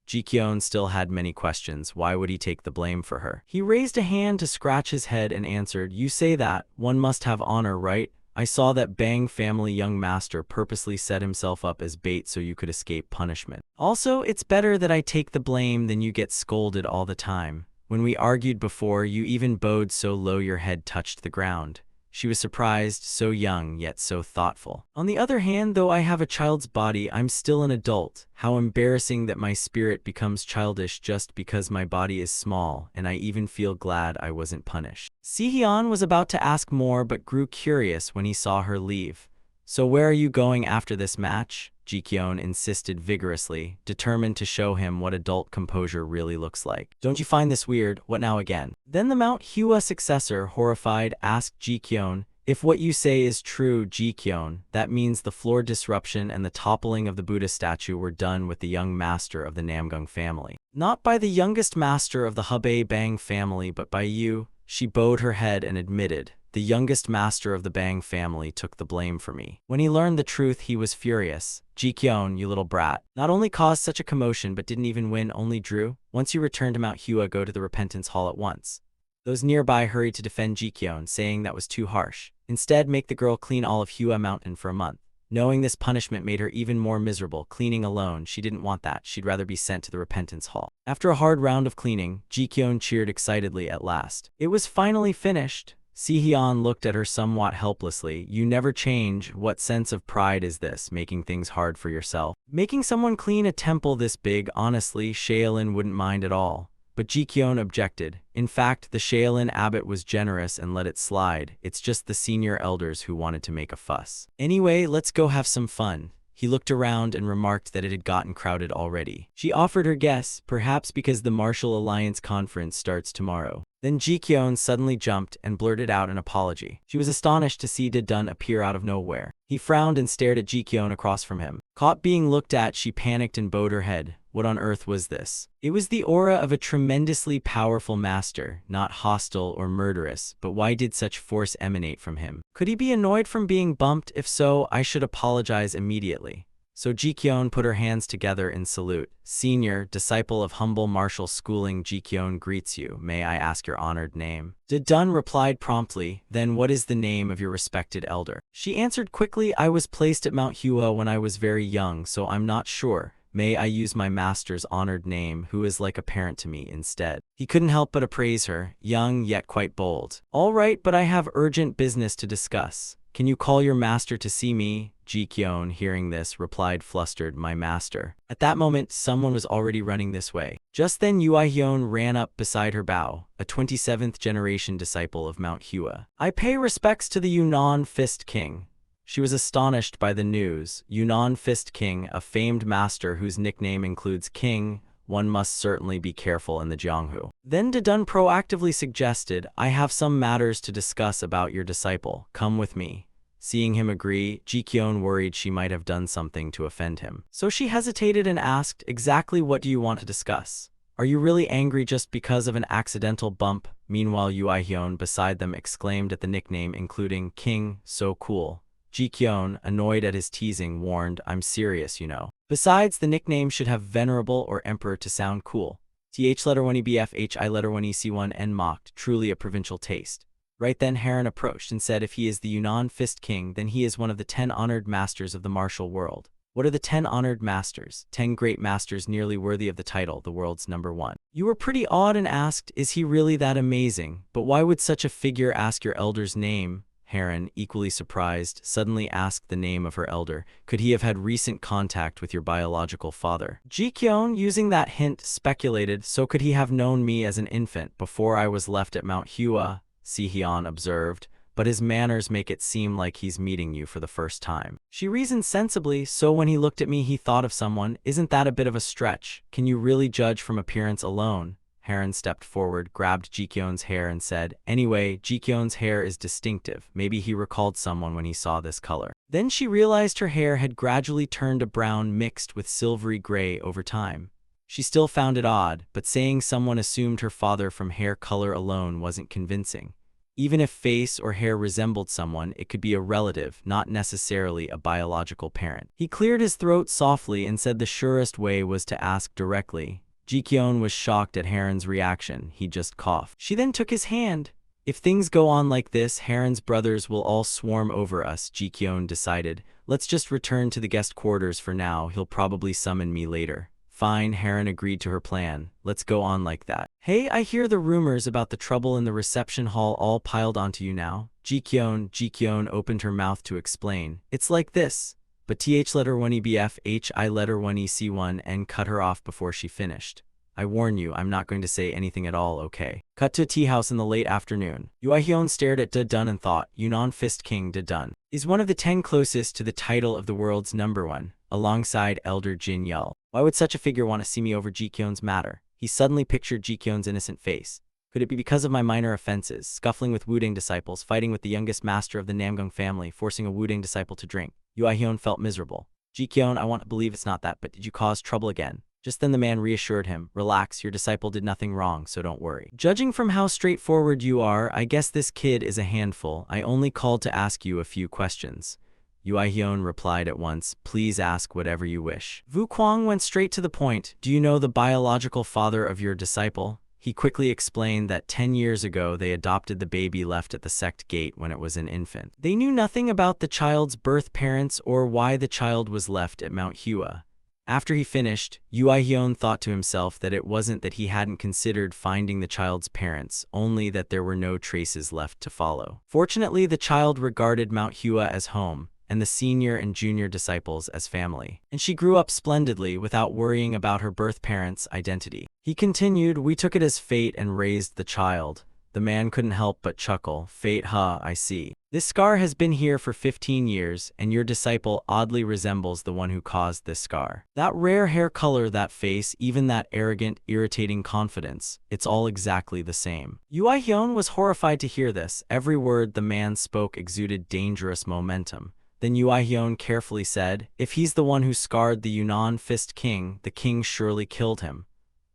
Ji-kyun still had many questions. Why would he take the blame for her? He raised a hand to scratch his head and answered, you say that, one must have honor, right? I saw that Bang family young master purposely set himself up as bait so you could escape punishment. Also, it's better that I take the blame than you get scolded all the time. When we argued before, you even bowed so low your head touched the ground. She was surprised, so young, yet so thoughtful. On the other hand, though I have a child's body, I'm still an adult. How embarrassing that my spirit becomes childish just because my body is small, and I even feel glad I wasn't punished. Si-hyun was about to ask more but grew curious when he saw her leave. So where are you going after this match? Ji-kyun insisted vigorously, determined to show him what adult composure really looks like. Don't you find this weird? What now again? Then the Mount Hua successor, horrified, asked Ji-kyun, if what you say is true, Ji-kyun, that means the floor disruption and the toppling of the Buddha statue were done with the young master of the Namgung family. Not by the youngest master of the Hebei Bang family, but by you. She bowed her head and admitted, the youngest master of the Bang family took the blame for me. When he learned the truth, he was furious. Ji-kyun, you little brat, not only caused such a commotion but didn't even win, only drew. Once you return to Mount Hua, go to the repentance hall at once. Those nearby hurried to defend Ji-kyun, saying that was too harsh. Instead, make the girl clean all of Hua Mountain for a month. Knowing this punishment made her even more miserable. Cleaning alone, she didn't want that. She'd rather be sent to the repentance hall. After a hard round of cleaning, Ji-kyun cheered excitedly at last. It was finally finished. Si-hyun looked at her somewhat helplessly. You never change. What sense of pride is this, making things hard for yourself? Making someone clean a temple this big, honestly, Shaolin wouldn't mind at all. But Ji-kyun objected. In fact, the Shaolin abbot was generous and let it slide. It's just the senior elders who wanted to make a fuss. Anyway, let's go have some fun. He looked around and remarked that it had gotten crowded already. She offered her guess, perhaps because the Martial Alliance conference starts tomorrow. Then Ji-kyun suddenly jumped and blurted out an apology. She was astonished to see Da-dun appear out of nowhere. He frowned and stared at Ji-kyun across from him. Caught being looked at, she panicked and bowed her head. What on earth was this? It was the aura of a tremendously powerful master, not hostile or murderous, but why did such force emanate from him? Could he be annoyed from being bumped? If so, I should apologize immediately. So Ji-kyun put her hands together in salute. Senior, disciple of humble martial schooling, Ji-kyun greets you. May I ask your honored name? Da-dun replied promptly. Then what is the name of your respected elder? She answered quickly. I was placed at Mount Hua when I was very young, so I'm not sure. May I use my master's honored name, who is like a parent to me, instead? He couldn't help but appraise her, young yet quite bold. All right, but I have urgent business to discuss. Can you call your master to see me? Ji-kyun, hearing this, replied flustered, my master. At that moment, someone was already running this way. Just then Yu-hyun ran up beside her bow, a 27th generation disciple of Mount Hua. I pay respects to the Yunnan Fist King. She was astonished by the news. Yunnan Fist King, a famed master whose nickname includes King, one must certainly be careful in the Jianghu. Then Da-dun proactively suggested, I have some matters to discuss about your disciple. Come with me. Seeing him agree, Ji-kyun worried she might have done something to offend him. So she hesitated and asked, exactly what do you want to discuss? Are you really angry just because of an accidental bump? Meanwhile, Yu-hyun beside them exclaimed at the nickname, including King, so cool. Ji-kyun, annoyed at his teasing, warned, I'm serious, you know. Besides, the nickname should have venerable or emperor to sound cool. Th letter 1 EBF HI letter 1 EC1 N mocked, truly a provincial taste. Right then Heron approached and said if he is the Yunnan Fist King, then he is one of the 10 honored masters of the martial world. What are the 10 honored masters? 10 great masters nearly worthy of the title, the world's #1. You were pretty awed and asked, is he really that amazing? But why would such a figure ask your elder's name? Heron, equally surprised, suddenly asked the name of her elder. Could he have had recent contact with your biological father? Ji-kyun, using that hint, speculated, so could he have known me as an infant before I was left at Mount Hua? Si-hyun observed, but his manners make it seem like he's meeting you for the first time. She reasoned sensibly, so when he looked at me he thought of someone. Isn't that a bit of a stretch? Can you really judge from appearance alone? Heron stepped forward, grabbed Ji-kyun's hair and said, anyway, Ji-kyun's hair is distinctive. Maybe he recalled someone when he saw this color. Then she realized her hair had gradually turned a brown mixed with silvery gray over time. She still found it odd, but saying someone assumed her father from hair color alone wasn't convincing. Even if face or hair resembled someone, it could be a relative, not necessarily a biological parent. He cleared his throat softly and said the surest way was to ask directly. Ji-kyun was shocked at Heron's reaction. He just coughed. She then took his hand. If things go on like this, Heron's brothers will all swarm over us, Ji-kyun decided. Let's just return to the guest quarters for now. He'll probably summon me later. Fine, Heron agreed to her plan. Let's go on like that. Hey, I hear the rumors about the trouble in the reception hall all piled onto you now. Ji-kyun opened her mouth to explain. It's like this. But Th letter 1 EBF HI letter 1 EC1 N cut her off before she finished. I warn you, I'm not going to say anything at all, okay? Cut to a tea house in the late afternoon. Yu-hyun stared at Da-dun and thought, Yunnan Fist King Da-dun is one of the 10 closest to the title of the world's #1, alongside Elder Jin Yul. Why would such a figure want to see me over Ji-kyun's matter? He suddenly pictured Ji-kyun's innocent face. Could it be because of my minor offenses, scuffling with Wudang disciples, fighting with the youngest master of the Namgung family, forcing a Wudang disciple to drink? Yu-hyun felt miserable. Ji-kyun, I want to believe it's not that, but did you cause trouble again? Just then the man reassured him, relax, your disciple did nothing wrong, so don't worry. Judging from how straightforward you are, I guess this kid is a handful. I only called to ask you a few questions. Yu-hyun replied at once, please ask whatever you wish. Vu Kwang went straight to the point. Do you know the biological father of your disciple? He quickly explained that 10 years ago they adopted the baby left at the sect gate when it was an infant. They knew nothing about the child's birth parents or why the child was left at Mount Hua. After he finished, Hyun thought to himself that it wasn't that he hadn't considered finding the child's parents, only that there were no traces left to follow. Fortunately, the child regarded Manhwa as home, and the senior and junior disciples as family. And she grew up splendidly without worrying about her birth parents' identity. He continued, "We took it as fate and raised the child." The man couldn't help but chuckle. "Fate, huh, I see. This scar has been here for 15 years, and your disciple oddly resembles the one who caused this scar. That rare hair color, that face, even that arrogant, irritating confidence, it's all exactly the same." Hyun was horrified to hear this. Every word the man spoke exuded dangerous momentum. Then Hyun carefully said, "If he's the one who scarred the Yunnan Fist King, the king surely killed him."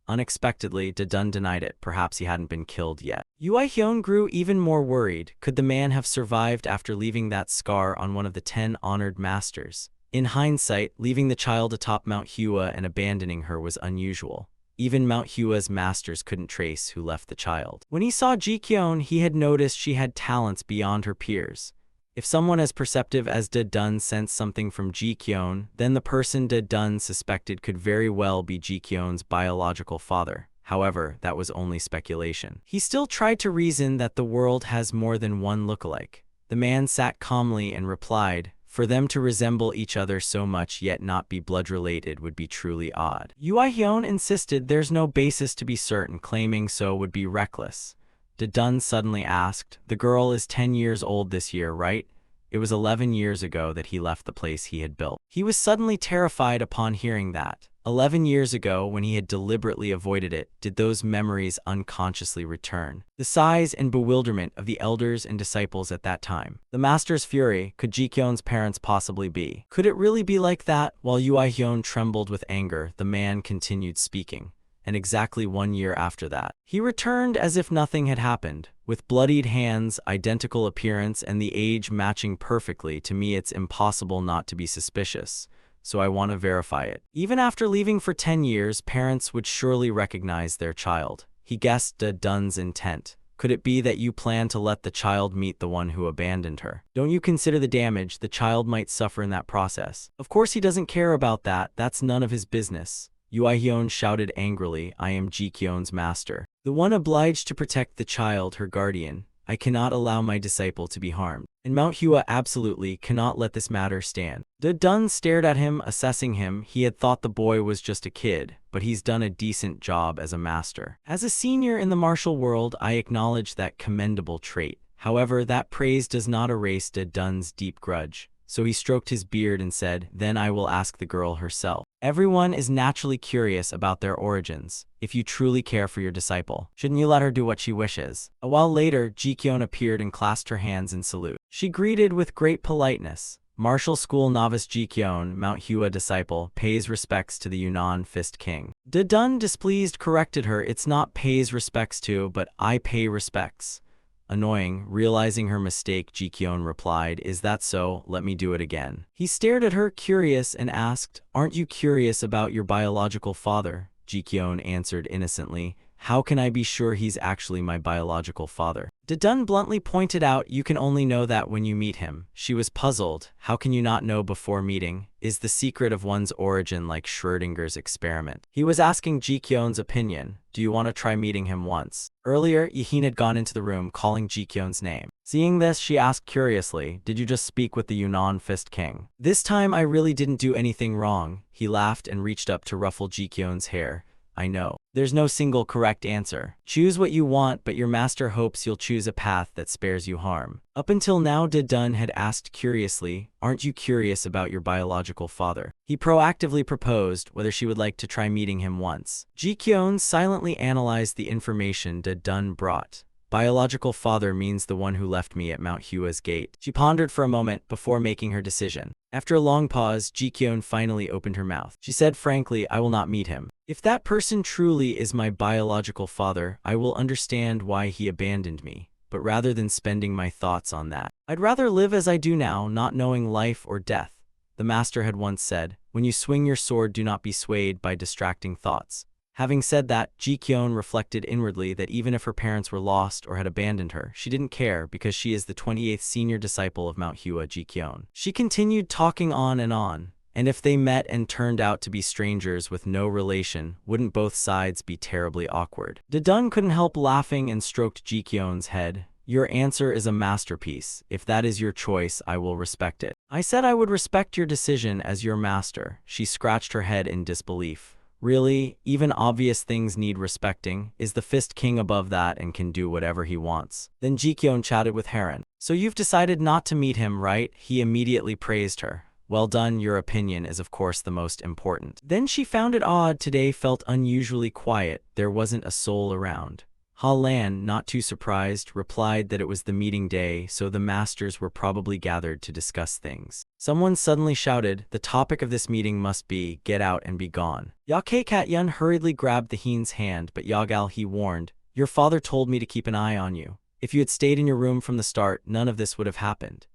Unexpectedly, Dun denied it. Perhaps he hadn't been killed yet. Hyun grew even more worried. Could the man have survived after leaving that scar on one of the 10 honored masters? In hindsight, leaving the child atop Mount Hua and abandoning her was unusual. Even Mount Hua's masters couldn't trace who left the child. When he saw Jikyun, he had noticed she had talents beyond her peers. If someone as perceptive as Dun sensed something from Jikyun, then the person Dun suspected could very well be Jikyun's biological father. However, that was only speculation. He still tried to reason that the world has more than one lookalike. The man sat calmly and replied, "For them to resemble each other so much yet not be blood-related would be truly odd." Hyun insisted there's no basis to be certain, claiming so would be reckless. Dun suddenly asked, "The girl is 10 years old this year, right?" It was 11 years ago that he left the place he had built. He was suddenly terrified upon hearing that. 11 years ago, when he had deliberately avoided it, did those memories unconsciously return? The size and bewilderment of the elders and disciples at that time. The master's fury. Could Jikyun's parents possibly be? Could it really be like that? While Hyun trembled with anger, the man continued speaking. And exactly 1 year after that, he returned as if nothing had happened. With bloodied hands, identical appearance, and the age matching perfectly. To me, it's impossible not to be suspicious, so I want to verify it. Even after leaving for 10 years, parents would surely recognize their child. He guessed Dun's intent. Could it be that you plan to let the child meet the one who abandoned her? Don't you consider the damage the child might suffer in that process? Of course he doesn't care about that. That's none of his business. Hyun shouted angrily, "I am Jikyun's master, the one obliged to protect the child, her guardian. I cannot allow my disciple to be harmed. And Mount Hua absolutely cannot let this matter stand." Dun stared at him, assessing him. He had thought the boy was just a kid, but he's done a decent job as a master. As a senior in the martial world, I acknowledge that commendable trait. However, that praise does not erase Dun's deep grudge. So he stroked his beard and said, "Then I will ask the girl herself." Everyone is naturally curious about their origins. If you truly care for your disciple, shouldn't you let her do what she wishes? A while later, Jikyun appeared and clasped her hands in salute. She greeted with great politeness. Martial school novice Jikyun, Mount Hua disciple, pays respects to the Yunnan Fist King. Dun, displeased, corrected her, "It's not pays respects to, but I pay respects." Annoying, realizing her mistake, Jikyun replied, "Is that so? Let me do it again." He stared at her, curious, and asked, "Aren't you curious about your biological father?" Jikyun answered innocently, "How can I be sure he's actually my biological father?" Dun bluntly pointed out, "You can only know that when you meet him." She was puzzled. How can you not know before meeting? Is the secret of one's origin like Schrödinger's experiment? He was asking Jikyun's opinion. Do you want to try meeting him once? Earlier, Yihin had gone into the room, calling Jikyun's name. Seeing this, she asked curiously, "Did you just speak with the Yunnan Fist King?" "This time I really didn't do anything wrong." He laughed and reached up to ruffle Jikyun's hair. "I know. There's no single correct answer. Choose what you want, but your master hopes you'll choose a path that spares you harm." Up until now, Dun had asked curiously, "Aren't you curious about your biological father?" He proactively proposed whether she would like to try meeting him once. Jikyun silently analyzed the information Dun brought. "Biological father means the one who left me at Mount Hua's gate." She pondered for a moment before making her decision. After a long pause, Jikyun finally opened her mouth. She said frankly, "I will not meet him. If that person truly is my biological father, I will understand why he abandoned me. But rather than spending my thoughts on that, I'd rather live as I do now, not knowing life or death." The master had once said, "When you swing your sword, do not be swayed by distracting thoughts." Having said that, Jikyun reflected inwardly that even if her parents were lost or had abandoned her, she didn't care because she is the 28th senior disciple of Mount Hua Jikyun. She continued talking on and on. And if they met and turned out to be strangers with no relation, wouldn't both sides be terribly awkward? Dedun couldn't help laughing and stroked Jikyon's head. Your answer is a masterpiece. If that is your choice, I will respect it. I said I would respect your decision as your master. She scratched her head in disbelief. Really? Even obvious things need respecting? Is the Fist King above that and can do whatever he wants? Then Jikyon chatted with Heron. So you've decided not to meet him, right? He immediately praised her. Well done, your opinion is of course the most important. Then she found it odd today felt unusually quiet. There wasn't a soul around. Ha Lan, not too surprised, replied that it was the meeting day, so the masters were probably gathered to discuss things. Someone suddenly shouted, the topic of this meeting must be, get out and be gone. Yake Kat-yun hurriedly grabbed the Heen's hand, but Yagal he warned, your father told me to keep an eye on you. If you had stayed in your room from the start, none of this would have happened.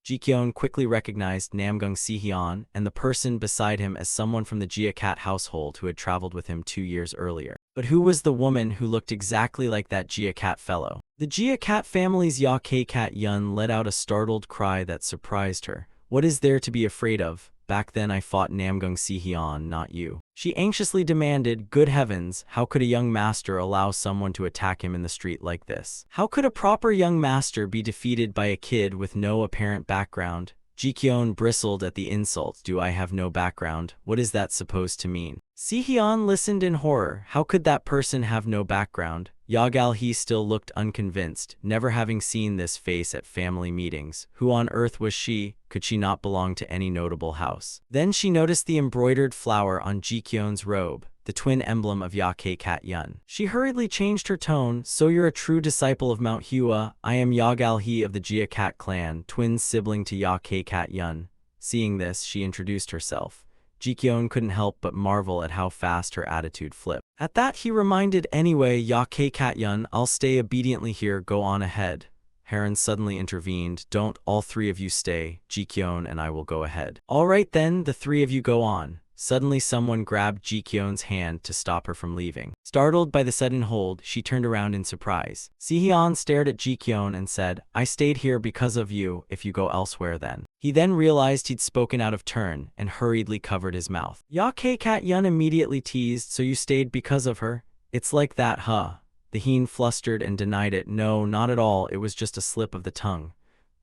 Jikyon quickly recognized Namgung Sihyun and the person beside him as someone from the Jia Cat household who had traveled with him 2 years earlier. But who was the woman who looked exactly like that Jia Cat fellow? The Jia Cat family's Yake Kat-yun let out a startled cry that surprised her. What is there to be afraid of? Back then I fought Namgung Sihyun, not you. She anxiously demanded, good heavens, how could a young master allow someone to attack him in the street like this? How could a proper young master be defeated by a kid with no apparent background? Jikyon bristled at the insult. Do I have no background? What is that supposed to mean? Sihyun listened in horror. How could that person have no background? Yagal he still looked unconvinced, never having seen this face at family meetings. Who on earth was she? Could she not belong to any notable house? Then she noticed the embroidered flower on Jikyon's robe, the twin emblem of Yake Kat-yun. She hurriedly changed her tone. So you're a true disciple of Mount Hua. I am Yagal he of the Jia Cat clan, twin sibling to Yake Kat-yun. Seeing this, she introduced herself. Jikyon couldn't help but marvel at how fast her attitude flipped. At that he reminded, anyway, Yake Kat-yun, I'll stay obediently here, go on ahead. Heron suddenly intervened, don't all three of you stay, Jikyon and I will go ahead. All right then, the three of you go on. Suddenly someone grabbed Jikyon's hand to stop her from leaving. Startled by the sudden hold, she turned around in surprise. Sihyun stared at Jikyon and said, I stayed here because of you, if you go elsewhere then. He then realized he'd spoken out of turn and hurriedly covered his mouth. Yake Kat-yun immediately teased, so you stayed because of her? It's like that, huh? The Heen flustered and denied it. No, not at all, it was just a slip of the tongue.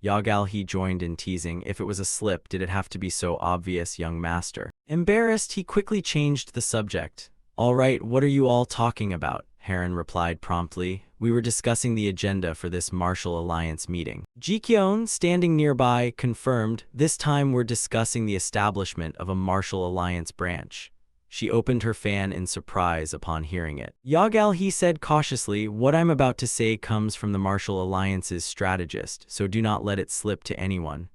Yagal he joined in teasing. If it was a slip, did it have to be so obvious, young master? Embarrassed, he quickly changed the subject. All right, what are you all talking about? Heron replied promptly. We were discussing the agenda for this martial alliance meeting. Jikyon, standing nearby, confirmed, this time we're discussing the establishment of a martial alliance branch. She opened her fan in surprise upon hearing it. Yagal he said cautiously, what I'm about to say comes from the martial alliance's strategist, so do not let it slip to anyone.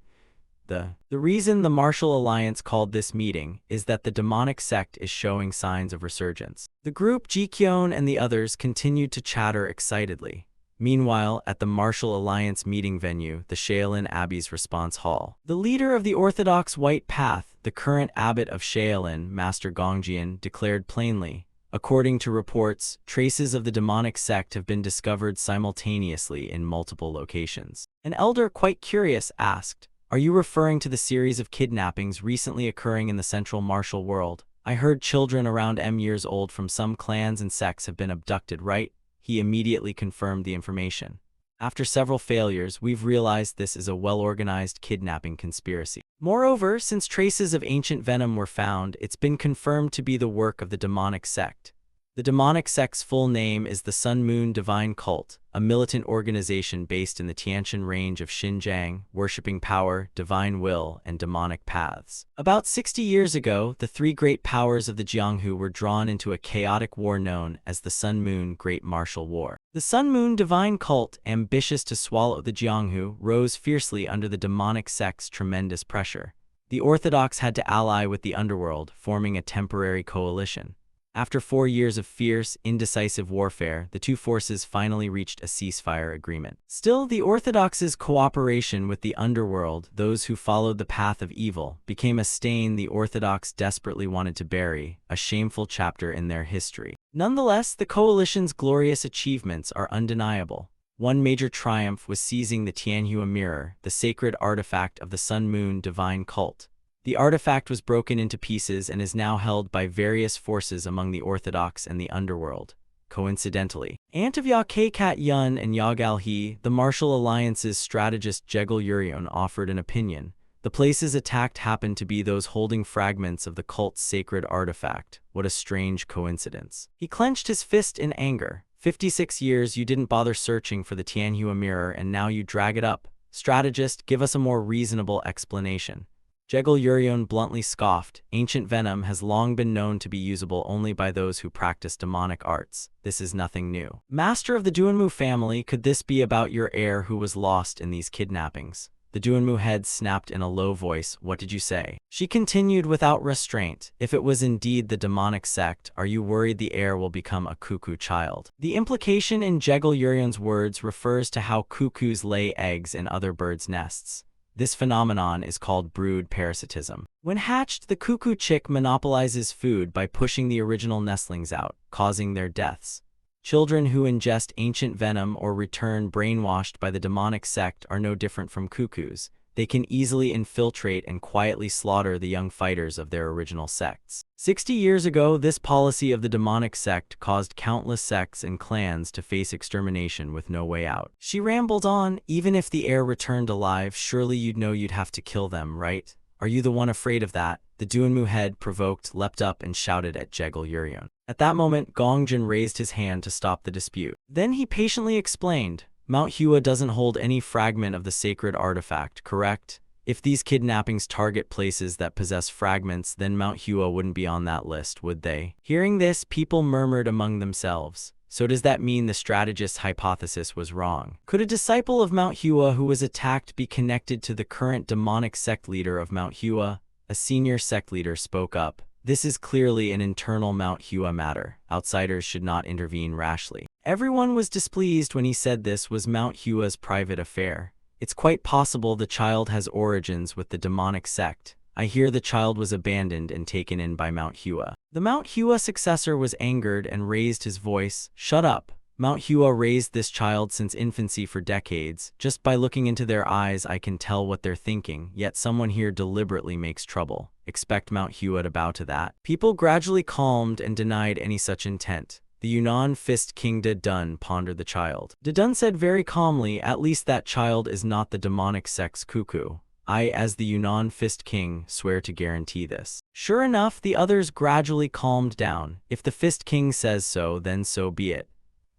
The reason the martial alliance called this meeting is that the demonic sect is showing signs of resurgence. The group, Jikyon and the others, continued to chatter excitedly. Meanwhile, at the Martial Alliance meeting venue, the Shaolin Abbey's response hall, the leader of the Orthodox White Path, the current abbot of Shaolin, Master Gongjian, declared plainly, according to reports, traces of the demonic sect have been discovered simultaneously in multiple locations. An elder, quite curious, asked, are you referring to the series of kidnappings recently occurring in the central martial world? I heard children around years old from some clans and sects have been abducted, right? He immediately confirmed the information. After several failures, we've realized this is a well-organized kidnapping conspiracy. Moreover, since traces of ancient venom were found, it's been confirmed to be the work of the demonic sect. The demonic sect's full name is the Sun Moon Divine Cult, a militant organization based in the Tianshan range of Xinjiang, worshipping power, divine will, and demonic paths. About 60 years ago, the three great powers of the Jianghu were drawn into a chaotic war known as the Sun Moon Great Martial War. The Sun Moon Divine Cult, ambitious to swallow the Jianghu, rose fiercely under the demonic sect's tremendous pressure. The Orthodox had to ally with the underworld, forming a temporary coalition. After 4 years of fierce, indecisive warfare, the two forces finally reached a ceasefire agreement. Still, the Orthodox's cooperation with the underworld, those who followed the path of evil, became a stain the Orthodox desperately wanted to bury, a shameful chapter in their history. Nonetheless, the coalition's glorious achievements are undeniable. One major triumph was seizing the Tianhua mirror, the sacred artifact of the Sun Moon Divine Cult. The artifact was broken into pieces and is now held by various forces among the Orthodox and the underworld. Coincidentally, Antevya Kkat Yun and Yagal He, the Martial Alliance's strategist Jegel Urion, offered an opinion. The places attacked happened to be those holding fragments of the cult's sacred artifact. What a strange coincidence. He clenched his fist in anger. 56 years you didn't bother searching for the Tianhua mirror and now you drag it up. Strategist, give us a more reasonable explanation. Jegel Urion bluntly scoffed. Ancient venom has long been known to be usable only by those who practice demonic arts. This is nothing new. Master of the Duanmu family, could this be about your heir who was lost in these kidnappings? The Duanmu head snapped in a low voice. What did you say? She continued without restraint. If it was indeed the demonic sect, are you worried the heir will become a cuckoo child? The implication in Jegel Urion's words refers to how cuckoos lay eggs in other birds' nests. This phenomenon is called brood parasitism. When hatched, the cuckoo chick monopolizes food by pushing the original nestlings out, causing their deaths. Children who ingest ancient venom or return brainwashed by the demonic sect are no different from cuckoos. They can easily infiltrate and quietly slaughter the young fighters of their original sects. 60 years ago, this policy of the demonic sect caused countless sects and clans to face extermination with no way out. She rambled on. Even if the heir returned alive, surely you'd know you'd have to kill them, right? Are you the one afraid of that? The Duanmu head, provoked, leapt up and shouted at Jegel Urion. At that moment, Gongjin raised his hand to stop the dispute. Then he patiently explained, Mount Hua doesn't hold any fragment of the sacred artifact, correct? If these kidnappings target places that possess fragments, then Mount Hua wouldn't be on that list, would they? Hearing this, people murmured among themselves. So does that mean the strategist's hypothesis was wrong? Could a disciple of Mount Hua who was attacked be connected to the current demonic sect leader of Mount Hua? A senior sect leader spoke up. This is clearly an internal Mount Hua matter. Outsiders should not intervene rashly. Everyone was displeased when he said this was Mount Hua's private affair. It's quite possible the child has origins with the demonic sect. I hear the child was abandoned and taken in by Mount Hua. The Mount Hua successor was angered and raised his voice. Shut up. Mount Hua raised this child since infancy for decades. Just by looking into their eyes I can tell what they're thinking, yet someone here deliberately makes trouble. Expect Mount Hua to bow to that? People gradually calmed and denied any such intent. The Yunnan Fist King De Dun pondered the child. De Dun said very calmly, at least that child is not the demonic sect's cuckoo. I, as the Yunnan Fist King, swear to guarantee this. Sure enough, the others gradually calmed down. If the Fist King says so, then so be it.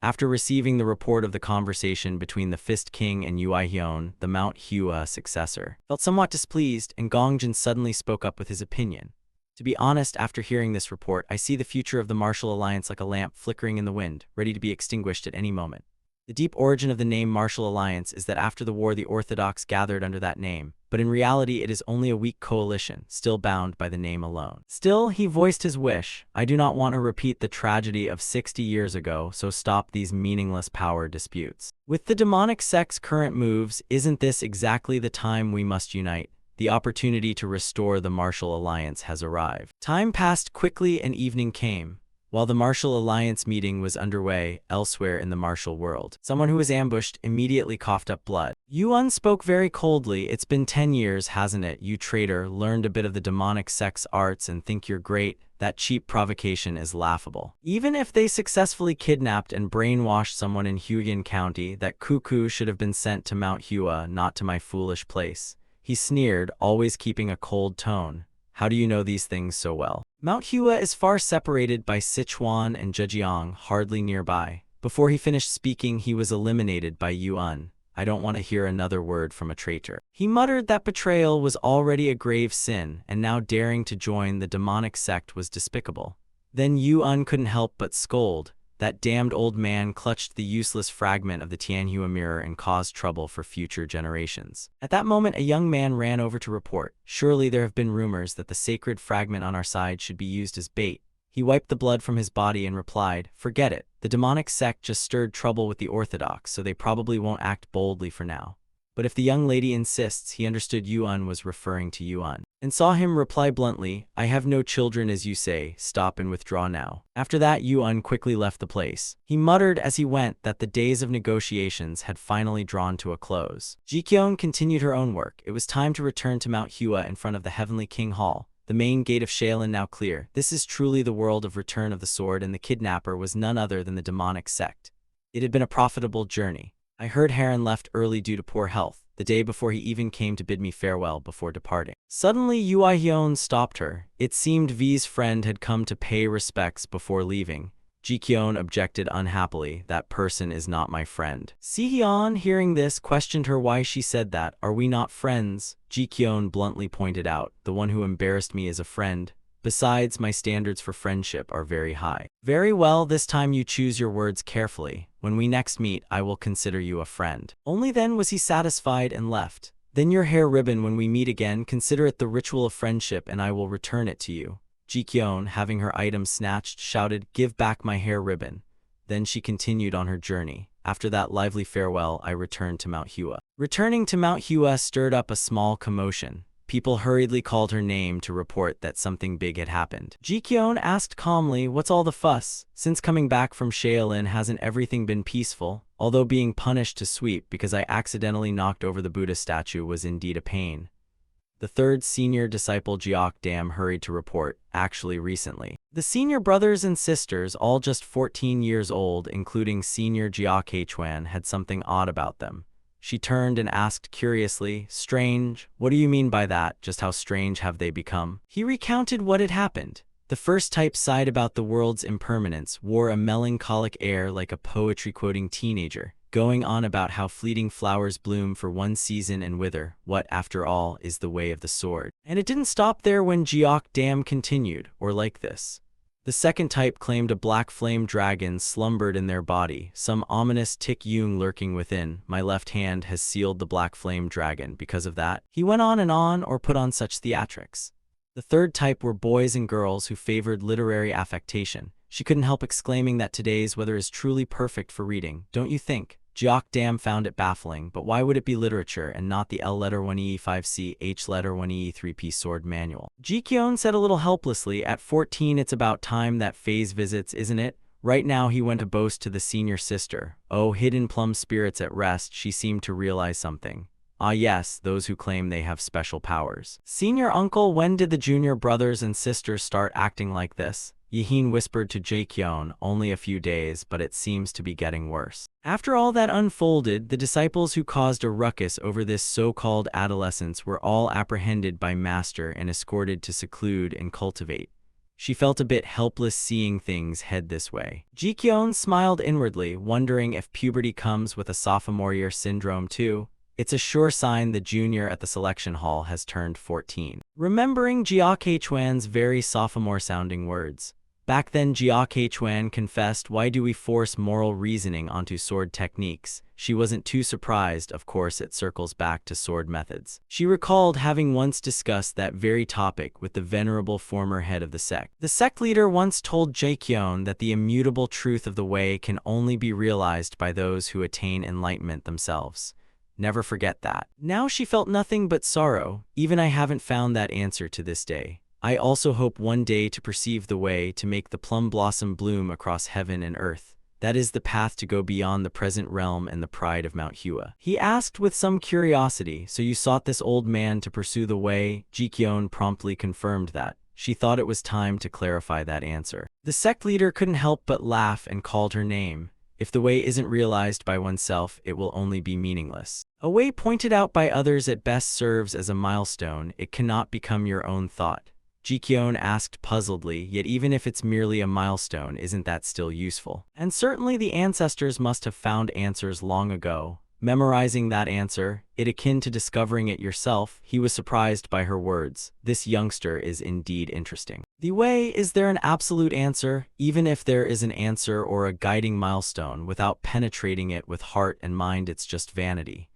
After receiving the report of the conversation between the Fist King and Yui Hyun, the Mount Hua successor felt somewhat displeased, and Gongjin suddenly spoke up with his opinion. To be honest, after hearing this report, I see the future of the Martial Alliance like a lamp flickering in the wind, ready to be extinguished at any moment. The deep origin of the name Martial Alliance is that after the war the Orthodox gathered under that name, but in reality it is only a weak coalition, still bound by the name alone. Still, he voiced his wish. I do not want to repeat the tragedy of 60 years ago, so stop these meaningless power disputes. With the demonic sect's current moves, isn't this exactly the time we must unite? The opportunity to restore the Martial Alliance has arrived. Time passed quickly and evening came. While the Martial Alliance meeting was underway elsewhere in the martial world, someone who was ambushed immediately coughed up blood. Yuan spoke very coldly. It's been 10 years, hasn't it? You traitor, learned a bit of the demonic sect's arts and think you're great. That cheap provocation is laughable. Even if they successfully kidnapped and brainwashed someone in Huyan County, that cuckoo should have been sent to Mount Hua, not to my foolish place. He sneered, always keeping a cold tone. How do you know these things so well? Mount Hua is far separated by Sichuan and Zhejiang, hardly nearby. Before he finished speaking, he was eliminated by Yuan. I don't want to hear another word from a traitor. He muttered that betrayal was already a grave sin, and now daring to join the demonic sect was despicable. Then Yuan couldn't help but scold. That damned old man clutched the useless fragment of the Tianhua mirror and caused trouble for future generations. At that moment, a young man ran over to report. Surely there have been rumors that the sacred fragment on our side should be used as bait. He wiped the blood from his body and replied, forget it. The demonic sect just stirred trouble with the Orthodox, so they probably won't act boldly for now. But if the young lady insists, he understood Yuan was referring to Yuan, and saw him reply bluntly, "I have no children as you say, stop and withdraw now." After that, Yuan quickly left the place. He muttered as he went that the days of negotiations had finally drawn to a close. Jikyeon continued her own work. It was time to return to Mount Hua in front of the Heavenly King Hall. The main gate of Shaolin now clear. This is truly the world of Return of the Sword, and the kidnapper was none other than the demonic sect. It had been a profitable journey. I heard Heron left early due to poor health, the day before he even came to bid me farewell before departing. Suddenly, Yui Hyun stopped her. It seemed V's friend had come to pay respects before leaving. Jikyeon objected unhappily, "That person is not my friend." Sihyun, hearing this, questioned her why she said that. "Are we not friends?" Jikyeon bluntly pointed out, "The one who embarrassed me is a friend. Besides, my standards for friendship are very high." "Very well, this time you choose your words carefully. When we next meet, I will consider you a friend." Only then was he satisfied and left. "Then your hair ribbon, when we meet again, consider it the ritual of friendship and I will return it to you." Jikyeon, having her item snatched, shouted, "Give back my hair ribbon." Then she continued on her journey. After that lively farewell, I returned to Mount Hua. Returning to Mount Hua stirred up a small commotion. People hurriedly called her name to report that something big had happened. Jikyeon asked calmly, "What's all the fuss? Since coming back from Shaolin, hasn't everything been peaceful?" Although being punished to sweep because I accidentally knocked over the Buddha statue was indeed a pain. The third senior disciple Jiok Dam hurried to report, "Actually recently. The senior brothers and sisters, all just 14 years old, including senior Jiok Hwan, had something odd about them." She turned and asked curiously, "Strange? What do you mean by that? Just how strange have they become?" He recounted what had happened. The first type sighed about the world's impermanence, wore a melancholic air like a poetry-quoting teenager, going on about how fleeting flowers bloom for one season and wither. What, after all, is the way of the sword? And it didn't stop there when Jiok Dam continued, or like this. The second type claimed a black flame dragon slumbered in their body, some ominous Tik-Yung lurking within. My left hand has sealed the black flame dragon because of that. He went on and on, or put on such theatrics. The third type were boys and girls who favored literary affectation. She couldn't help exclaiming that today's weather is truly perfect for reading, don't you think? Jiok Dam found it baffling, but why would it be literature and not the L letter 1E5C, H letter 1E3P sword manual? Jikyeon said a little helplessly, "At 14 it's about time that phase visits, isn't it?" Right now he went to boast to the senior sister. Oh, hidden plum spirits at rest, she seemed to realize something. Ah yes, those who claim they have special powers. "Senior uncle, when did the junior brothers and sisters start acting like this?" Yehin whispered to Jikyeon, "Only a few days, but it seems to be getting worse." After all that unfolded, the disciples who caused a ruckus over this so-called adolescence were all apprehended by Master and escorted to seclude and cultivate. She felt a bit helpless seeing things head this way. Jikyeon smiled inwardly, wondering if puberty comes with a sophomore year syndrome too. It's a sure sign the junior at the selection hall has turned 14. Remembering Jiok Hwan's very sophomore-sounding words. Back then Jiok Hwan confessed, "Why do we force moral reasoning onto sword techniques?" She wasn't too surprised, of course it circles back to sword methods. She recalled having once discussed that very topic with the venerable former head of the sect. The sect leader once told Jikyeon that the immutable truth of the way can only be realized by those who attain enlightenment themselves. Never forget that. Now she felt nothing but sorrow. Even I haven't found that answer to this day. I also hope one day to perceive the way to make the plum blossom bloom across heaven and earth. That is the path to go beyond the present realm and the pride of Mount Hua. He asked with some curiosity, "So you sought this old man to pursue the way?" Jikyeon promptly confirmed that. She thought it was time to clarify that answer. The sect leader couldn't help but laugh and called her name. If the way isn't realized by oneself, it will only be meaningless. A way pointed out by others at best serves as a milestone. It cannot become your own thought. Jikyeon asked puzzledly, yet even if it's merely a milestone, isn't that still useful? And certainly the ancestors must have found answers long ago. Memorizing that answer, it akin to discovering it yourself. He was surprised by her words. This youngster is indeed interesting. The way, is there an absolute answer? Even if there is an answer or a guiding milestone, without penetrating it with heart and mind, it's just vanity.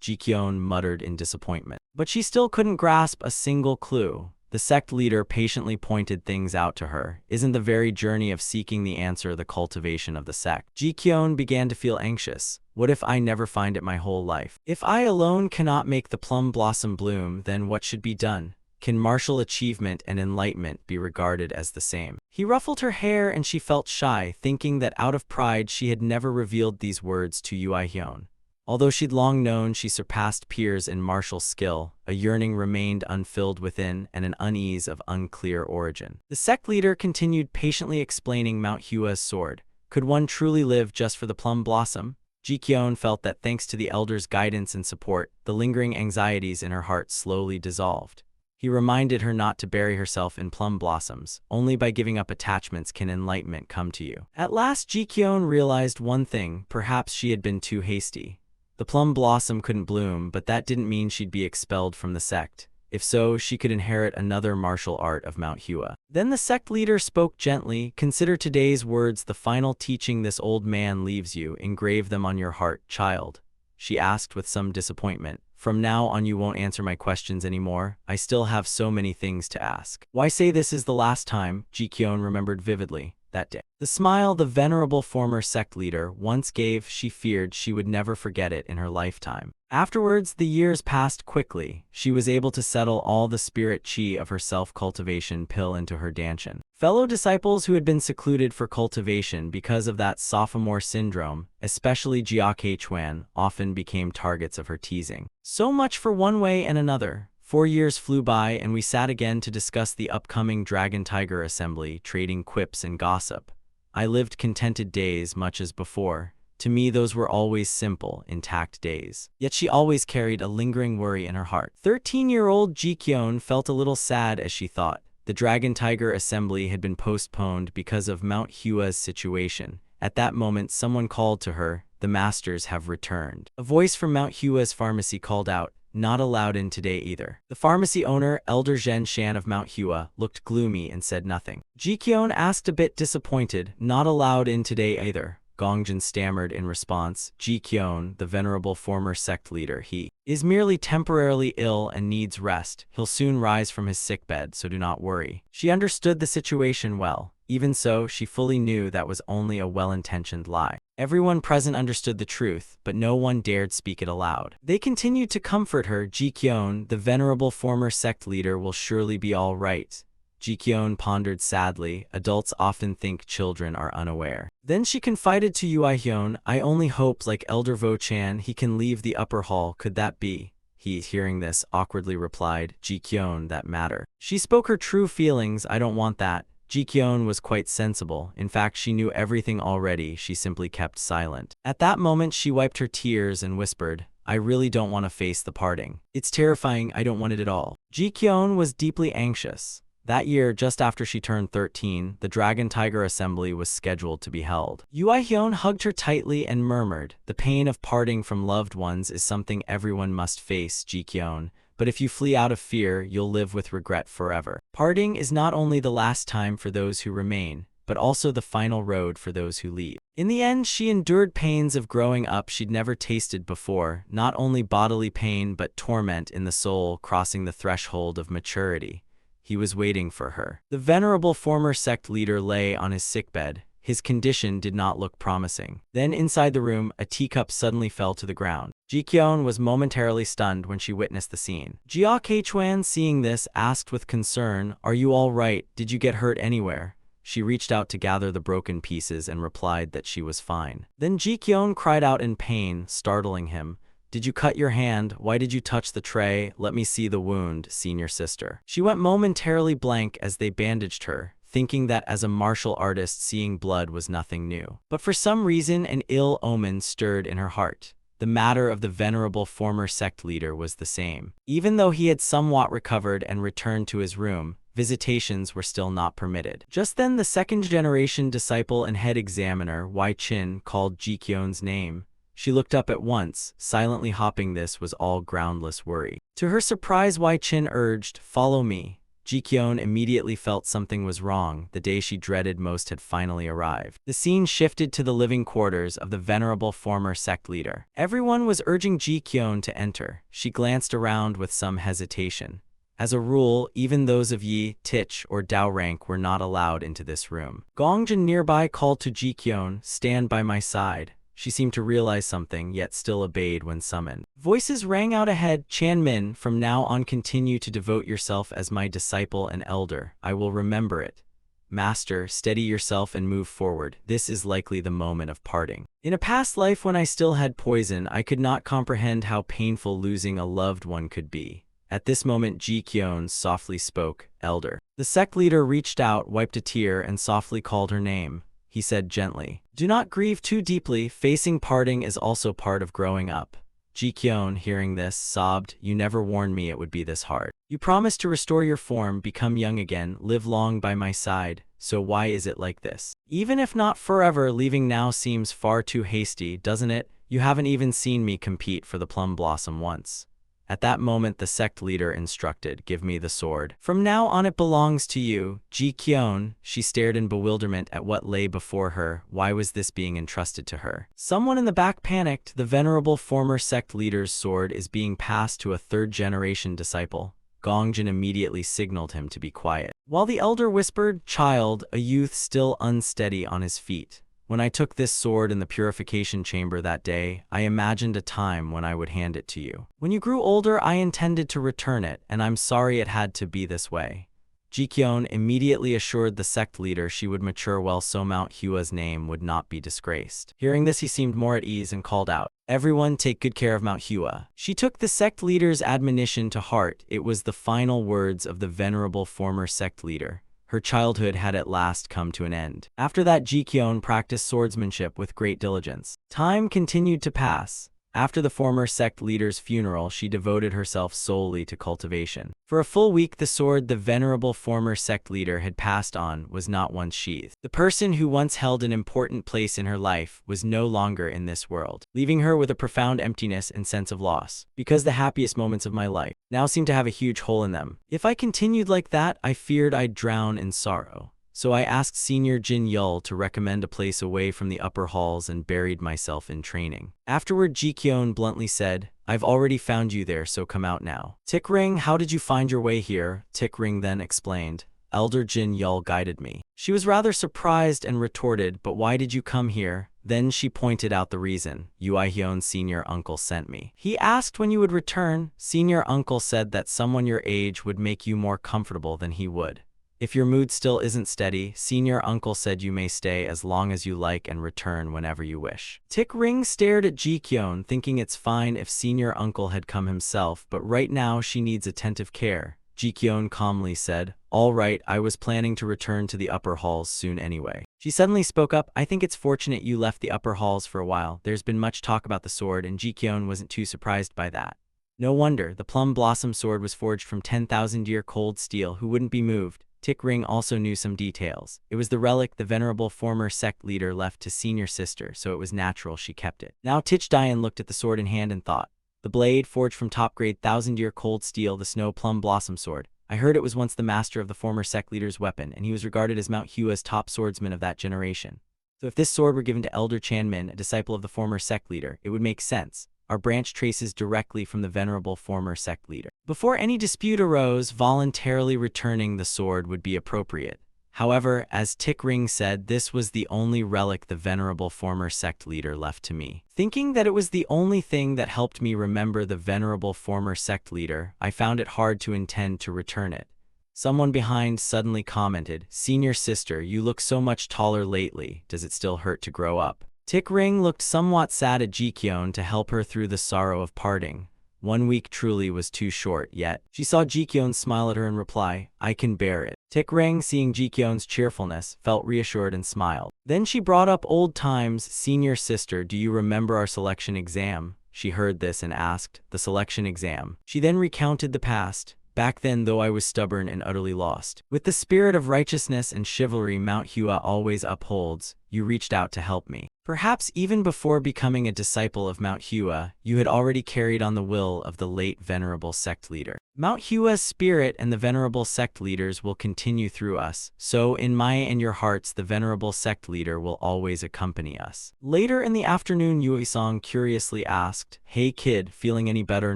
Jikyeon muttered in disappointment. But she still couldn't grasp a single clue. The sect leader patiently pointed things out to her. Isn't the very journey of seeking the answer the cultivation of the sect? Ji-kyun began to feel anxious. What if I never find it my whole life? If I alone cannot make the plum blossom bloom, then what should be done? Can martial achievement and enlightenment be regarded as the same? He ruffled her hair and she felt shy, thinking that out of pride she had never revealed these words to Hyun. Although she'd long known she surpassed peers in martial skill, a yearning remained unfilled within and an unease of unclear origin. The sect leader continued patiently explaining Mount Hua's sword. Could one truly live just for the plum blossom? Ji-kyun felt that thanks to the elder's guidance and support, the lingering anxieties in her heart slowly dissolved. He reminded her not to bury herself in plum blossoms. Only by giving up attachments can enlightenment come to you. At last, Ji-kyun realized one thing. Perhaps she had been too hasty. The plum blossom couldn't bloom, but that didn't mean she'd be expelled from the sect. If so, she could inherit another martial art of Mount Hua. Then the sect leader spoke gently. Consider today's words the final teaching this old man leaves you. Engrave them on your heart, child. She asked with some disappointment. From now on you won't answer my questions anymore. I still have so many things to ask. Why say this is the last time? Ji-kyun remembered vividly that day. The smile the venerable former sect leader once gave, she feared she would never forget it in her lifetime. Afterwards, the years passed quickly. She was able to settle all the spirit chi of her self-cultivation pill into her danchan. Fellow disciples who had been secluded for cultivation because of that sophomore syndrome, especially Jia Kei-chuan, often became targets of her teasing. So much for one way and another. 4 years flew by and we sat again to discuss the upcoming Dragon Tiger Assembly, trading quips and gossip. I lived contented days much as before. To me those were always simple, intact days. Yet she always carried a lingering worry in her heart. 13-year-old Ji-kyun felt a little sad as she thought. The Dragon Tiger Assembly had been postponed because of Mount Hua's situation. At that moment someone called to her, "The masters have returned." A voice from Mount Hua's pharmacy called out, "Not allowed in today either." The pharmacy owner, Elder Zhen Shan of Mount Hua, looked gloomy and said nothing. Ji-kyun asked a bit disappointed, "Not allowed in today either." Gongjin stammered in response. Ji-kyun, the venerable former sect leader, he is merely temporarily ill and needs rest. He'll soon rise from his sickbed, so do not worry. She understood the situation well. Even so, she fully knew that was only a well-intentioned lie. Everyone present understood the truth, but no one dared speak it aloud. They continued to comfort her. Ji-kyun, the venerable former sect leader, will surely be all right. Ji-kyun pondered sadly. Adults often think children are unaware. Then she confided to Hyun, "I only hope, like Elder Vo-chan, he can leave the upper hall. Could that be?" He, hearing this, awkwardly replied, "Ji-kyun, that matter." She spoke her true feelings. "I don't want that." Ji-kyun was quite sensible. In fact, she knew everything already. She simply kept silent. At that moment, she wiped her tears and whispered, "I really don't want to face the parting. It's terrifying. I don't want it at all." Ji-kyun was deeply anxious. That year, just after she turned 13, the Dragon Tiger Assembly was scheduled to be held. Hyun hugged her tightly and murmured, "The pain of parting from loved ones is something everyone must face, Ji-kyun. But if you flee out of fear, you'll live with regret forever. Parting is not only the last time for those who remain, but also the final road for those who leave." In the end, she endured pains of growing up she'd never tasted before, not only bodily pain but torment in the soul, crossing the threshold of maturity. He was waiting for her. The venerable former sect leader lay on his sickbed. His condition did not look promising. Then inside the room, a teacup suddenly fell to the ground. Ji-kyun was momentarily stunned when she witnessed the scene. Jia Kei-chuan, seeing this, asked with concern, "Are you all right? Did you get hurt anywhere?" She reached out to gather the broken pieces and replied that she was fine. Then Ji-kyun cried out in pain, startling him. "Did you cut your hand? Why did you touch the tray? Let me see the wound, senior sister." She went momentarily blank as they bandaged her, thinking that as a martial artist seeing blood was nothing new. But for some reason an ill omen stirred in her heart. The matter of the venerable former sect leader was the same. Even though he had somewhat recovered and returned to his room, visitations were still not permitted. Just then the second-generation disciple and head examiner, Wai Chin, called Ji-kyun's name. She looked up at once, silently hoping this was all groundless worry. To her surprise, Wai Chin urged, "Follow me." Ji-kyun immediately felt something was wrong. The day she dreaded most had finally arrived. The scene shifted to the living quarters of the venerable former sect leader. Everyone was urging Ji-kyun to enter. She glanced around with some hesitation. As a rule, even those of Yi, Tich, or Dao rank were not allowed into this room. Gongjin nearby called to Jikyeon, "Stand by my side." She seemed to realize something, yet still obeyed when summoned. Voices rang out ahead. "Chanmin, from now on continue to devote yourself as my disciple and elder. I will remember it. Master, steady yourself and move forward. This is likely the moment of parting." In a past life when I still had poison, I could not comprehend how painful losing a loved one could be. At this moment, Jikyeon softly spoke, "Elder." The sect leader reached out, wiped a tear, and softly called her name. He said gently, "Do not grieve too deeply. Facing parting is also part of growing up." Jikyeon, hearing this, sobbed, "You never warned me it would be this hard. You promised to restore your form, become young again, live long by my side. So why is it like this? Even if not forever, leaving now seems far too hasty, doesn't it? You haven't even seen me compete for the plum blossom once." At that moment, the sect leader instructed, "Give me the sword. From now on it belongs to you." Jikyeon, she stared in bewilderment at what lay before her. Why was this being entrusted to her? Someone in the back panicked. "The venerable former sect leader's sword is being passed to a third-generation disciple." Gongjin immediately signaled him to be quiet, while the elder whispered, "Child, a youth still unsteady on his feet. When I took this sword in the purification chamber that day, I imagined a time when I would hand it to you. When you grew older, I intended to return it, and I'm sorry it had to be this way." Jikyeon immediately assured the sect leader she would mature well so Mount Hua's name would not be disgraced. Hearing this, he seemed more at ease and called out, "Everyone take good care of Mount Hua." She took the sect leader's admonition to heart. It was the final words of the venerable former sect leader. Her childhood had at last come to an end. After that, Jikyeon practiced swordsmanship with great diligence. Time continued to pass. After the former sect leader's funeral, she devoted herself solely to cultivation. For a full week, the sword the venerable former sect leader had passed on was not once sheathed. The person who once held an important place in her life was no longer in this world, leaving her with a profound emptiness and sense of loss. "Because the happiest moments of my life now seem to have a huge hole in them. If I continued like that, I feared I'd drown in sorrow. So I asked Senior Jin Yul to recommend a place away from the upper halls and buried myself in training." Afterward, Jikyeon bluntly said, "I've already found you there, so come out now." "Tick Ring, how did you find your way here?" Tick Ring then explained, "Elder Jin Yul guided me." She was rather surprised and retorted, "But why did you come here?" Then she pointed out the reason. "Uihyun's senior uncle sent me. He asked when you would return. Senior uncle said that someone your age would make you more comfortable than he would. If your mood still isn't steady, senior uncle said you may stay as long as you like and return whenever you wish." Tick Ring stared at Jikyeon, thinking it's fine if senior uncle had come himself, but right now she needs attentive care. Jikyeon calmly said, "All right, I was planning to return to the upper halls soon anyway." She suddenly spoke up, "I think it's fortunate you left the upper halls for a while. There's been much talk about the sword, and Jikyeon wasn't too surprised by that. No wonder, the plum blossom sword was forged from 10,000-year cold steel who wouldn't be moved." Tick Ring also knew some details. It was the relic the venerable former sect leader left to senior sister, so it was natural she kept it. Now Tich Dian looked at the sword in hand and thought, "The blade, forged from top-grade 1,000-year cold steel, the snow plum blossom sword. I heard it was once the master of the former sect leader's weapon, and he was regarded as Mount Hua's top swordsman of that generation. So if this sword were given to Elder Chanmin, a disciple of the former sect leader, it would make sense. Our branch traces directly from the venerable former sect leader. Before any dispute arose, voluntarily returning the sword would be appropriate. However, as Tick Ring said, this was the only relic the venerable former sect leader left to me. Thinking that it was the only thing that helped me remember the venerable former sect leader, I found it hard to intend to return it." Someone behind suddenly commented, "Senior sister, you look so much taller lately. Does it still hurt to grow up?" Tick Ring looked somewhat sad at Jikyeon to help her through the sorrow of parting. 1 week truly was too short, yet she saw Jikyeon smile at her and reply, "I can bear it." Tick Ring, seeing Jikyeon's cheerfulness, felt reassured and smiled. Then she brought up old times. "Senior sister, do you remember our selection exam?" She heard this and asked, "The selection exam?" She then recounted the past. "Back then, though I was stubborn and utterly lost, with the spirit of righteousness and chivalry Mount Hua always upholds, you reached out to help me. Perhaps even before becoming a disciple of Mount Hua, you had already carried on the will of the late venerable sect leader. Mount Hua's spirit and the venerable sect leaders will continue through us, so in my and your hearts the venerable sect leader will always accompany us." Later in the afternoon, Yuisong curiously asked, "Hey kid, feeling any better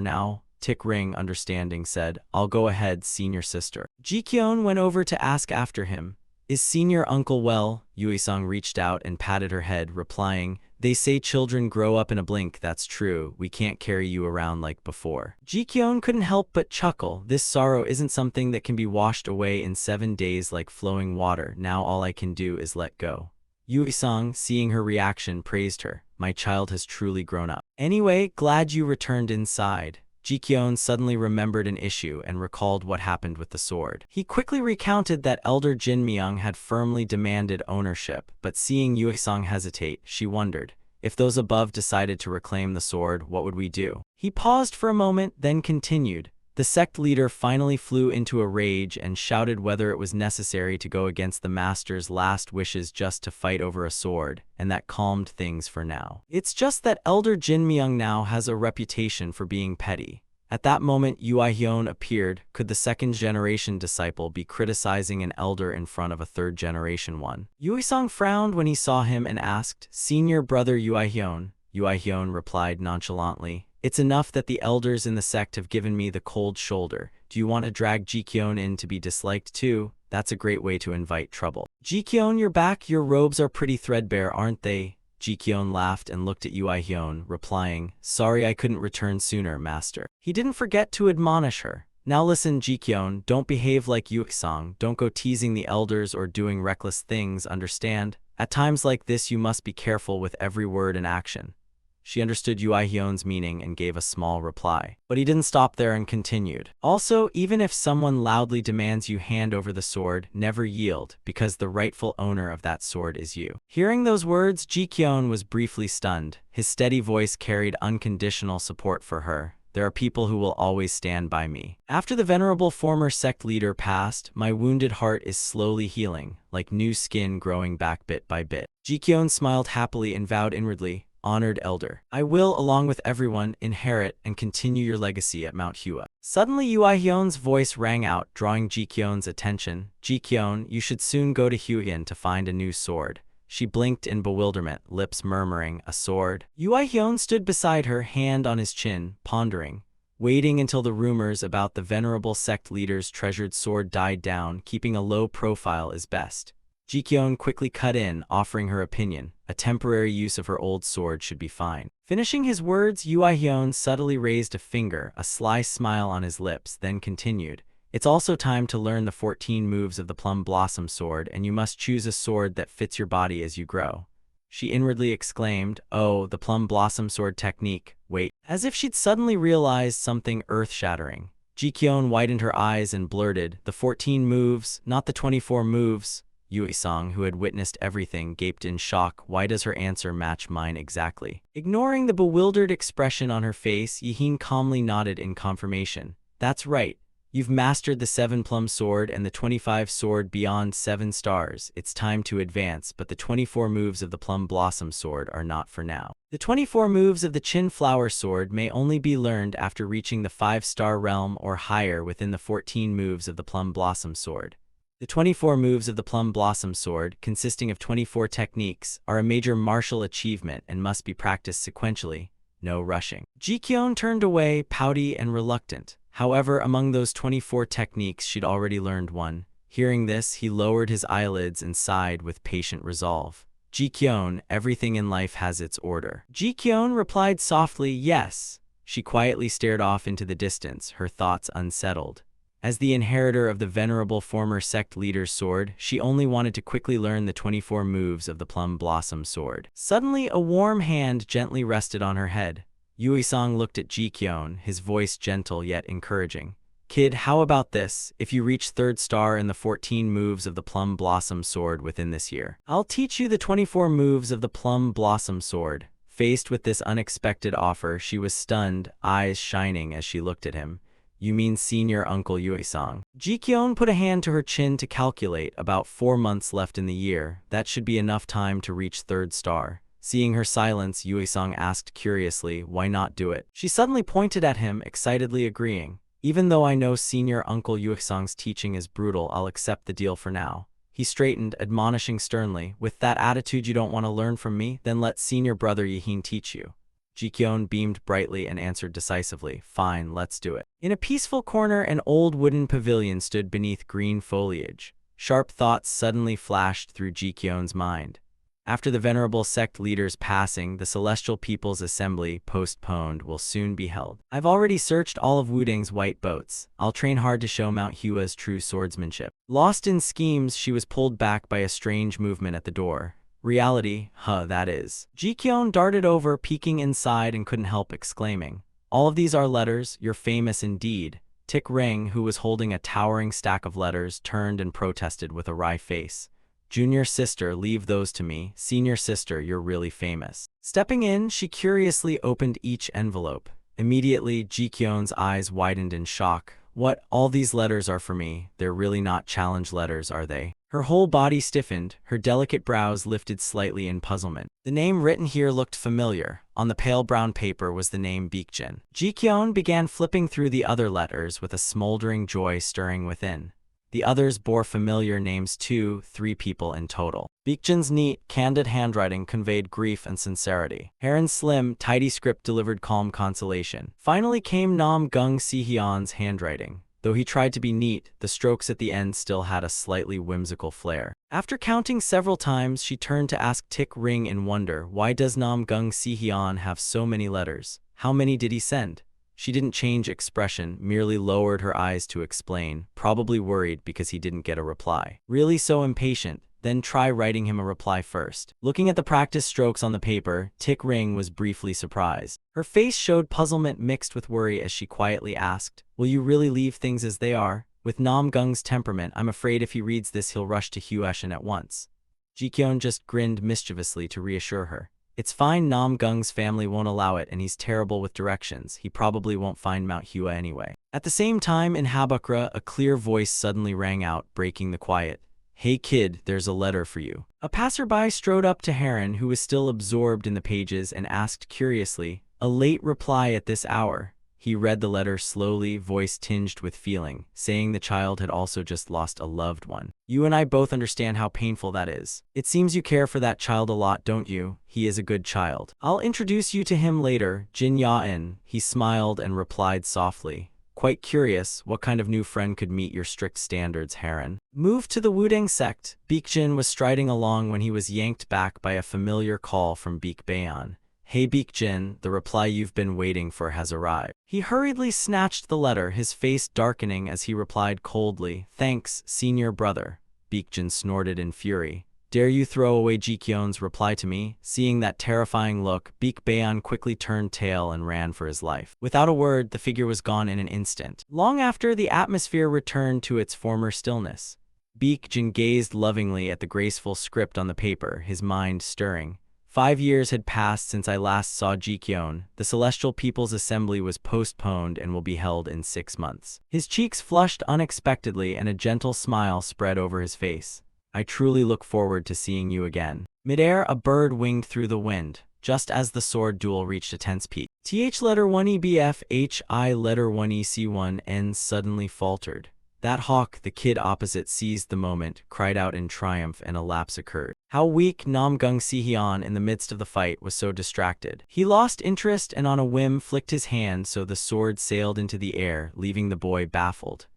now?" Tick Ring, understanding, said, "I'll go ahead, senior sister." Ji-kyun went over to ask after him. "Is senior uncle well?" Yui-sung reached out and patted her head, replying, "They say children grow up in a blink, that's true. We can't carry you around like before." Ji-kyun couldn't help but chuckle. This sorrow isn't something that can be washed away in 7 days like flowing water. Now all I can do is let go. Yui-sung, seeing her reaction, praised her. "My child has truly grown up. Anyway, glad you returned inside." Ji-kyun suddenly remembered an issue and recalled what happened with the sword. He quickly recounted that Elder Jin Myung had firmly demanded ownership, but seeing Yui-sung hesitate, she wondered, "If those above decided to reclaim the sword, what would we do?" He paused for a moment, then continued. The sect leader finally flew into a rage and shouted whether it was necessary to go against the master's last wishes just to fight over a sword, and that calmed things for now. It's just that Elder Jin Myung now has a reputation for being petty. At that moment, Yui-hyun appeared. Could the second-generation disciple be criticizing an elder in front of a third-generation one? Yui-sung frowned when he saw him and asked, "Senior brother Yui-hyun?" Yui-hyun replied nonchalantly, "It's enough that the elders in the sect have given me the cold shoulder. Do you want to drag Ji-kyun in to be disliked too? That's a great way to invite trouble." "Ji-kyun, you're back. Your robes are pretty threadbare, aren't they?" Ji-kyun laughed and looked at Yui-hyun, replying, "Sorry I couldn't return sooner, master." He didn't forget to admonish her. "Now listen, Ji-kyun, don't behave like Yui-sung. Don't go teasing the elders or doing reckless things, understand? At times like this you must be careful with every word and action." She understood Yui-hyun's meaning and gave a small reply. But he didn't stop there and continued. "Also, even if someone loudly demands you hand over the sword, never yield, because the rightful owner of that sword is you." Hearing those words, Ji-kyun was briefly stunned. His steady voice carried unconditional support for her. "There are people who will always stand by me. After the venerable former sect leader passed, my wounded heart is slowly healing, like new skin growing back bit by bit." Ji-kyun smiled happily and vowed inwardly, "Honored elder, I will, along with everyone, inherit and continue your legacy at Mount Hua." Suddenly Yui-hyun's voice rang out, drawing Ji-kyun's attention. "Ji-kyun, you should soon go to Huyan to find a new sword." She blinked in bewilderment, lips murmuring, "A sword?" Yui-hyun stood beside her, hand on his chin, pondering, waiting until the rumors about the venerable sect leader's treasured sword died down. Keeping a low profile is best. Ji-kyun quickly cut in, offering her opinion. A temporary use of her old sword should be fine. Finishing his words, Yui-hyun subtly raised a finger, a sly smile on his lips, then continued. "It's also time to learn the 14 moves of the Plum Blossom Sword, and you must choose a sword that fits your body as you grow." She inwardly exclaimed, "Oh, the Plum Blossom Sword technique. Wait." As if she'd suddenly realized something earth-shattering. Ji-kyun widened her eyes and blurted, "The 14 moves, not the 24 moves." Yui-sung, who had witnessed everything, gaped in shock. Why does her answer match mine exactly? Ignoring the bewildered expression on her face, Yihin calmly nodded in confirmation. "That's right. You've mastered the 7 Plum Sword and the 25 Sword beyond 7 stars. It's time to advance, but the 24 moves of the Plum Blossom Sword are not for now. The 24 moves of the Chin Flower Sword may only be learned after reaching the 5-star realm or higher within the 14 moves of the Plum Blossom Sword. The 24 moves of the Plum Blossom Sword, consisting of 24 techniques, are a major martial achievement and must be practiced sequentially. No rushing." Ji-kyun turned away, pouty and reluctant. However, among those 24 techniques, she'd already learned one. Hearing this, he lowered his eyelids and sighed with patient resolve. "Ji-kyun, everything in life has its order." Ji-kyun replied softly, "Yes." She quietly stared off into the distance, her thoughts unsettled. As the inheritor of the venerable former sect leader's sword, she only wanted to quickly learn the 24 moves of the Plum Blossom Sword. Suddenly, a warm hand gently rested on her head. Yui-sung looked at Ji-kyun, his voice gentle yet encouraging. "Kid, how about this? If you reach 3rd star in the 14 moves of the Plum Blossom Sword within this year, I'll teach you the 24 moves of the Plum Blossom Sword." Faced with this unexpected offer, she was stunned, eyes shining as she looked at him. "You mean senior uncle Yui-sung?" Ji-kyun put a hand to her chin to calculate. "About 4 months left in the year. That should be enough time to reach 3rd star. Seeing her silence, Yui-sung asked curiously, "Why not do it?" She suddenly pointed at him, excitedly agreeing. "Even though I know senior uncle Yui-sung's teaching is brutal, I'll accept the deal for now." He straightened, admonishing sternly, "With that attitude you don't want to learn from me? Then let senior brother Yihin teach you." Ji-kyeon beamed brightly and answered decisively, "Fine, let's do it." In a peaceful corner, an old wooden pavilion stood beneath green foliage. Sharp thoughts suddenly flashed through Ji-kyeon's mind. After the venerable sect leader's passing, the Celestial People's Assembly, postponed, will soon be held. I've already searched all of Wuding's white boats. I'll train hard to show Mount Hua's true swordsmanship. Lost in schemes, she was pulled back by a strange movement at the door. Reality, that is. Ji-kyeon darted over, peeking inside, and couldn't help exclaiming, "All of these are letters? You're famous indeed." Tik Ring, who was holding a towering stack of letters, turned and protested with a wry face. "Junior sister, leave those to me. Senior sister, you're really famous." Stepping in, she curiously opened each envelope. Immediately, Ji-kyeon's eyes widened in shock. "What? All these letters are for me? They're really not challenge letters, are they?" Her whole body stiffened, her delicate brows lifted slightly in puzzlement. The name written here looked familiar. On the pale brown paper was the name Baekjin. Ji-kyeon began flipping through the other letters with a smoldering joy stirring within. The others bore familiar names too, 3 people in total. Baekjin's neat, candid handwriting conveyed grief and sincerity. Heron's slim, tidy script delivered calm consolation. Finally came Nam Gung Si-hyun's handwriting. Though he tried to be neat, the strokes at the end still had a slightly whimsical flair. After counting several times, she turned to ask Tik Ring in wonder, "Why does Nam Gung Si-hyun have so many letters? How many did he send?" She didn't change expression, merely lowered her eyes to explain, probably worried because he didn't get a reply. "Really so impatient? Then try writing him a reply first." Looking at the practice strokes on the paper, Tik Ring was briefly surprised. Her face showed puzzlement mixed with worry as she quietly asked, "Will you really leave things as they are? With Nam Gung's temperament, I'm afraid if he reads this he'll rush to Hueshan at once." Ji-kyeon just grinned mischievously to reassure her. "It's fine, Nam Gung's family won't allow it and he's terrible with directions. He probably won't find Mount Hua anyway." At the same time, in Habakra, a clear voice suddenly rang out, breaking the quiet. "Hey kid, there's a letter for you." A passerby strode up to Heron, who was still absorbed in the pages, and asked curiously, "A late reply at this hour?" He read the letter slowly, voice tinged with feeling, saying the child had also just lost a loved one. "You and I both understand how painful that is. It seems you care for that child a lot, don't you? He is a good child. I'll introduce you to him later, Jin Ya-in." He smiled and replied softly, "Quite curious, what kind of new friend could meet your strict standards, Heron?" Moved to the Wudang sect, Baekjin was striding along when he was yanked back by a familiar call from Baekbaeon. "Hey Baekjin, the reply you've been waiting for has arrived." He hurriedly snatched the letter, his face darkening as he replied coldly, "Thanks, senior brother." Baekjin snorted in fury. "Dare you throw away Ji-kyeon's reply to me?" Seeing that terrifying look, Baekbaeon quickly turned tail and ran for his life. Without a word, the figure was gone in an instant. Long after, the atmosphere returned to its former stillness. Baekjin gazed lovingly at the graceful script on the paper, his mind stirring. 5 years had passed since I last saw Ji-kyeon. The Celestial People's Assembly was postponed and will be held in 6 months. His cheeks flushed unexpectedly and a gentle smile spread over his face. "I truly look forward to seeing you again." Midair, a bird winged through the wind, just as the sword duel reached a tense peak. Letter 1EBF letter 1EC1N suddenly faltered. That hawk, the kid opposite, seized the moment, cried out in triumph, and a lapse occurred. How weak Nam Gung Si-hyun in the midst of the fight was so distracted. He lost interest and on a whim flicked his hand so the sword sailed into the air, leaving the boy baffled.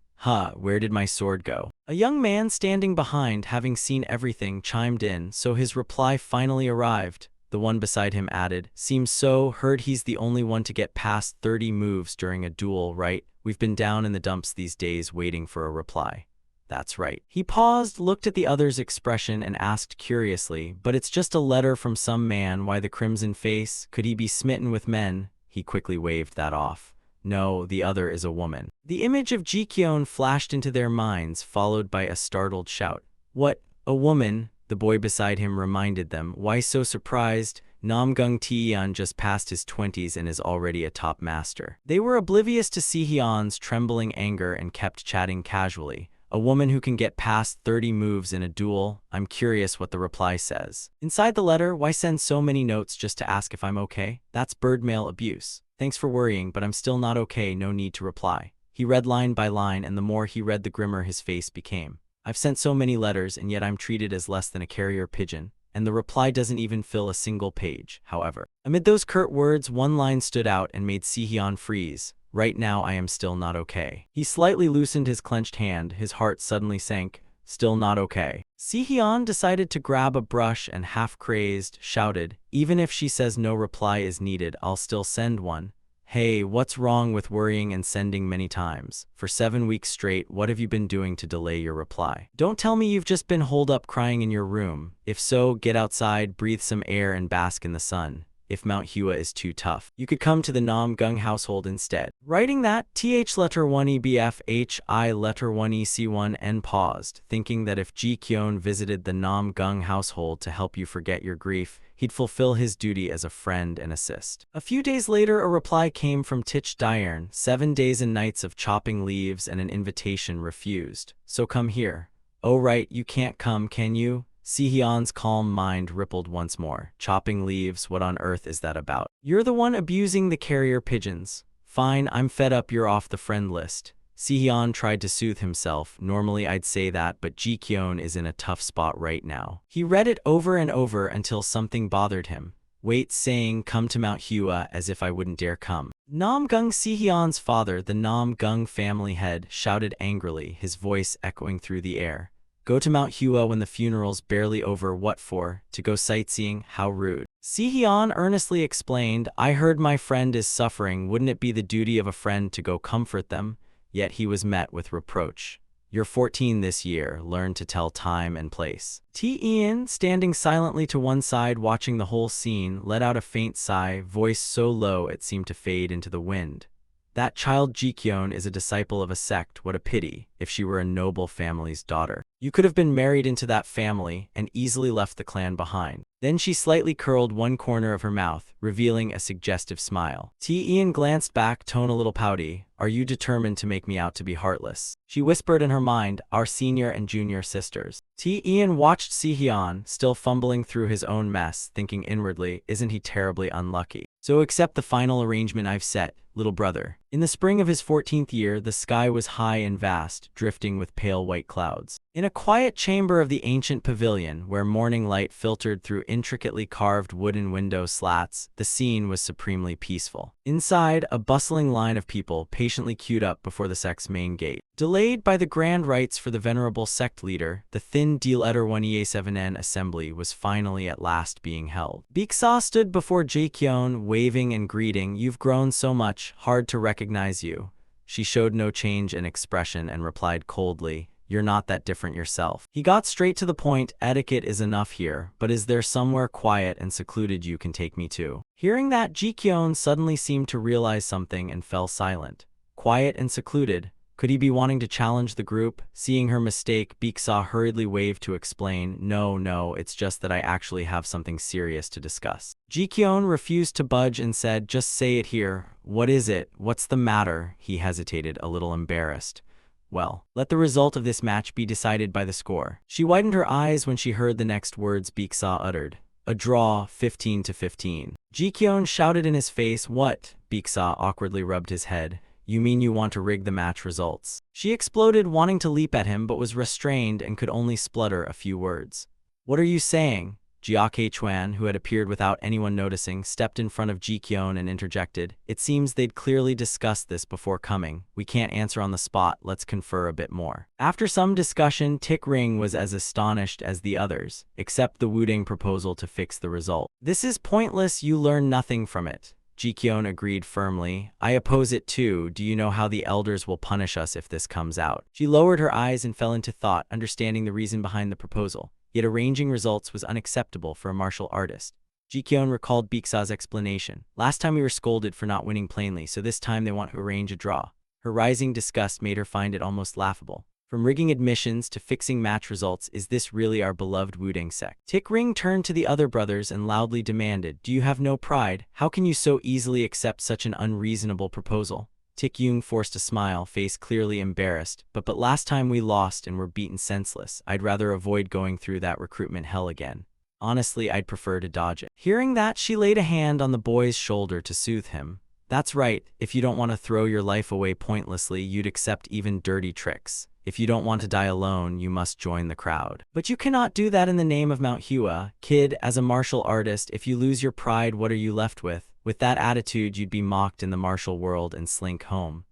Where did my sword go?" A young man standing behind, having seen everything, chimed in, so his reply finally arrived. The one beside him added, "Seems so, heard he's the only one to get past 30 moves during a duel, right? We've been down in the dumps these days waiting for a reply." "That's right." He paused, looked at the other's expression, and asked curiously, "But it's just a letter from some man, why the crimson face? Could he be smitten with men?" He quickly waved that off. "No, the other is a woman." The image of Ji-kyeon flashed into their minds, followed by a startled shout. "What? A woman?" The boy beside him reminded them. "Why so surprised? Nam Gung Si-hyun just passed his 20s and is already a top master." They were oblivious to Si-hyun's trembling anger and kept chatting casually. "A woman who can get past 30 moves in a duel? I'm curious what the reply says." Inside the letter, "Why send so many notes just to ask if I'm okay? That's bird mail abuse. Thanks for worrying, but I'm still not okay, no need to reply." He read line by line, and the more he read the grimmer his face became. "I've sent so many letters, and yet I'm treated as less than a carrier pigeon. and the reply doesn't even fill a single page, however. Amid those curt words, one line stood out and made Si-hyun freeze. Right now I am still not okay. He slightly loosened his clenched hand, his heart suddenly sank. Still not okay. Si-hyun decided to grab a brush and, half-crazed, shouted, "Even if she says no reply is needed, I'll still send one. Hey, what's wrong with worrying and sending many times? For 7 weeks straight, what have you been doing to delay your reply? Don't tell me you've just been holed up crying in your room. If so, get outside, breathe some air, and bask in the sun. If Mount Hua is too tough, you could come to the Nam-gung household instead." Writing that, th letter 1 ebf hi letter 1 ec1 n paused, thinking that if Ji-kyun visited the Nam-gung household to help you forget your grief, he'd fulfill his duty as a friend and assist. A few days later, a reply came from Tich Diern, 7 days and nights of chopping leaves and an invitation refused. "So come here." "Oh right, you can't come, can you?" Si-hyun's calm mind rippled once more. "Chopping leaves, what on earth is that about? You're the one abusing the carrier pigeons." "Fine, I'm fed up, you're off the friend list." Si-hyun tried to soothe himself. "Normally I'd say that, but Ji-kyun is in a tough spot right now." He read it over and over until something bothered him. "Wait, saying come to Mount Hua as if I wouldn't dare come." Nam-gung, Si-hyun's father, the Nam-gung family head, shouted angrily, his voice echoing through the air. "Go to Mount Hua when the funeral's barely over. What for? To go sightseeing? How rude." Si-hyun earnestly explained, "I heard my friend is suffering. Wouldn't it be the duty of a friend to go comfort them?" Yet he was met with reproach. "You're 14 this year. Learn to tell time and place." Ian, standing silently to one side watching the whole scene, let out a faint sigh, voice so low it seemed to fade into the wind. "That child Ji-kyun is a disciple of a sect. What a pity, if she were a noble family's daughter. You could have been married into that family and easily left the clan behind." Then she slightly curled one corner of her mouth, revealing a suggestive smile. Ian glanced back, tone a little pouty. "Are you determined to make me out to be heartless?" She whispered in her mind, "Our senior and junior sisters." Ian watched Si-hyun, still fumbling through his own mess, thinking inwardly, "Isn't he terribly unlucky? So accept the final arrangement I've set, little brother." In the spring of his 14th year, the sky was high and vast, drifting with pale white clouds. In a quiet chamber of the ancient pavilion, where morning light filtered through intricately carved wooden window slats, the scene was supremely peaceful. Inside, a bustling line of people patiently queued up before the sect's main gate. Delayed by the grand rites for the venerable sect leader, the thin Letter 1EA7N assembly was finally at last being held. Baeksa stood before Ji-kyun, waving and greeting. "You've grown so much, hard to recognize you." She showed no change in expression and replied coldly, "You're not that different yourself." He got straight to the point. "Etiquette is enough here, but is there somewhere quiet and secluded you can take me to?" Hearing that, Ji-kyun suddenly seemed to realize something and fell silent. Quiet and secluded? Could he be wanting to challenge the group? Seeing her mistake, Baeksa hurriedly waved to explain, No, it's just that I actually have something serious to discuss." Ji-kyun refused to budge and said, "Just say it here. What is it? What's the matter?" He hesitated, a little embarrassed. "Well, let the result of this match be decided by the score." She widened her eyes when she heard the next words Baeksa uttered. "A draw, 15-15. Ji-kyun shouted in his face, "What?" Baeksa awkwardly rubbed his head. "You mean you want to rig the match results?" She exploded, wanting to leap at him, but was restrained and could only splutter a few words. "What are you saying?" Jiake Chuan, who had appeared without anyone noticing, stepped in front of Ji-kyun and interjected, "It seems they'd clearly discussed this before coming. We can't answer on the spot, let's confer a bit more." After some discussion, Tik Ring was as astonished as the others, except the Wuding proposal to fix the result. "This is pointless, you learn nothing from it." Ji-kyun agreed firmly. "I oppose it too. Do you know how the elders will punish us if this comes out?" She lowered her eyes and fell into thought, understanding the reason behind the proposal. Yet arranging results was unacceptable for a martial artist. Ji-kyun recalled Baeksa's explanation. "Last time we were scolded for not winning plainly, so this time they want to arrange a draw." Her rising disgust made her find it almost laughable. From rigging admissions to fixing match results, is this really our beloved Wuding sect? Tik Ring turned to the other brothers and loudly demanded, "Do you have no pride? How can you so easily accept such an unreasonable proposal?" Tik Young forced a smile, face clearly embarrassed. But last time we lost and were beaten senseless. I'd rather avoid going through that recruitment hell again. Honestly, I'd prefer to dodge it." Hearing that, she laid a hand on the boy's shoulder to soothe him. "That's right, if you don't want to throw your life away pointlessly, you'd accept even dirty tricks. If you don't want to die alone, you must join the crowd. But you cannot do that in the name of Mount Hua. Kid, as a martial artist, if you lose your pride, what are you left with? With that attitude, you'd be mocked in the martial world and slink home.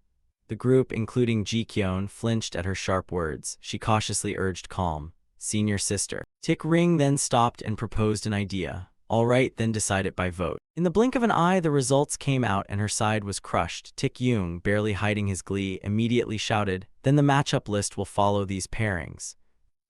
The group, including Ji-kyun, flinched at her sharp words. She cautiously urged calm. Senior sister. Tik-ring then stopped and proposed an idea. All right, then decide it by vote. In the blink of an eye, the results came out and her side was crushed. Tik-yoon, barely hiding his glee, immediately shouted, then the matchup list will follow these pairings.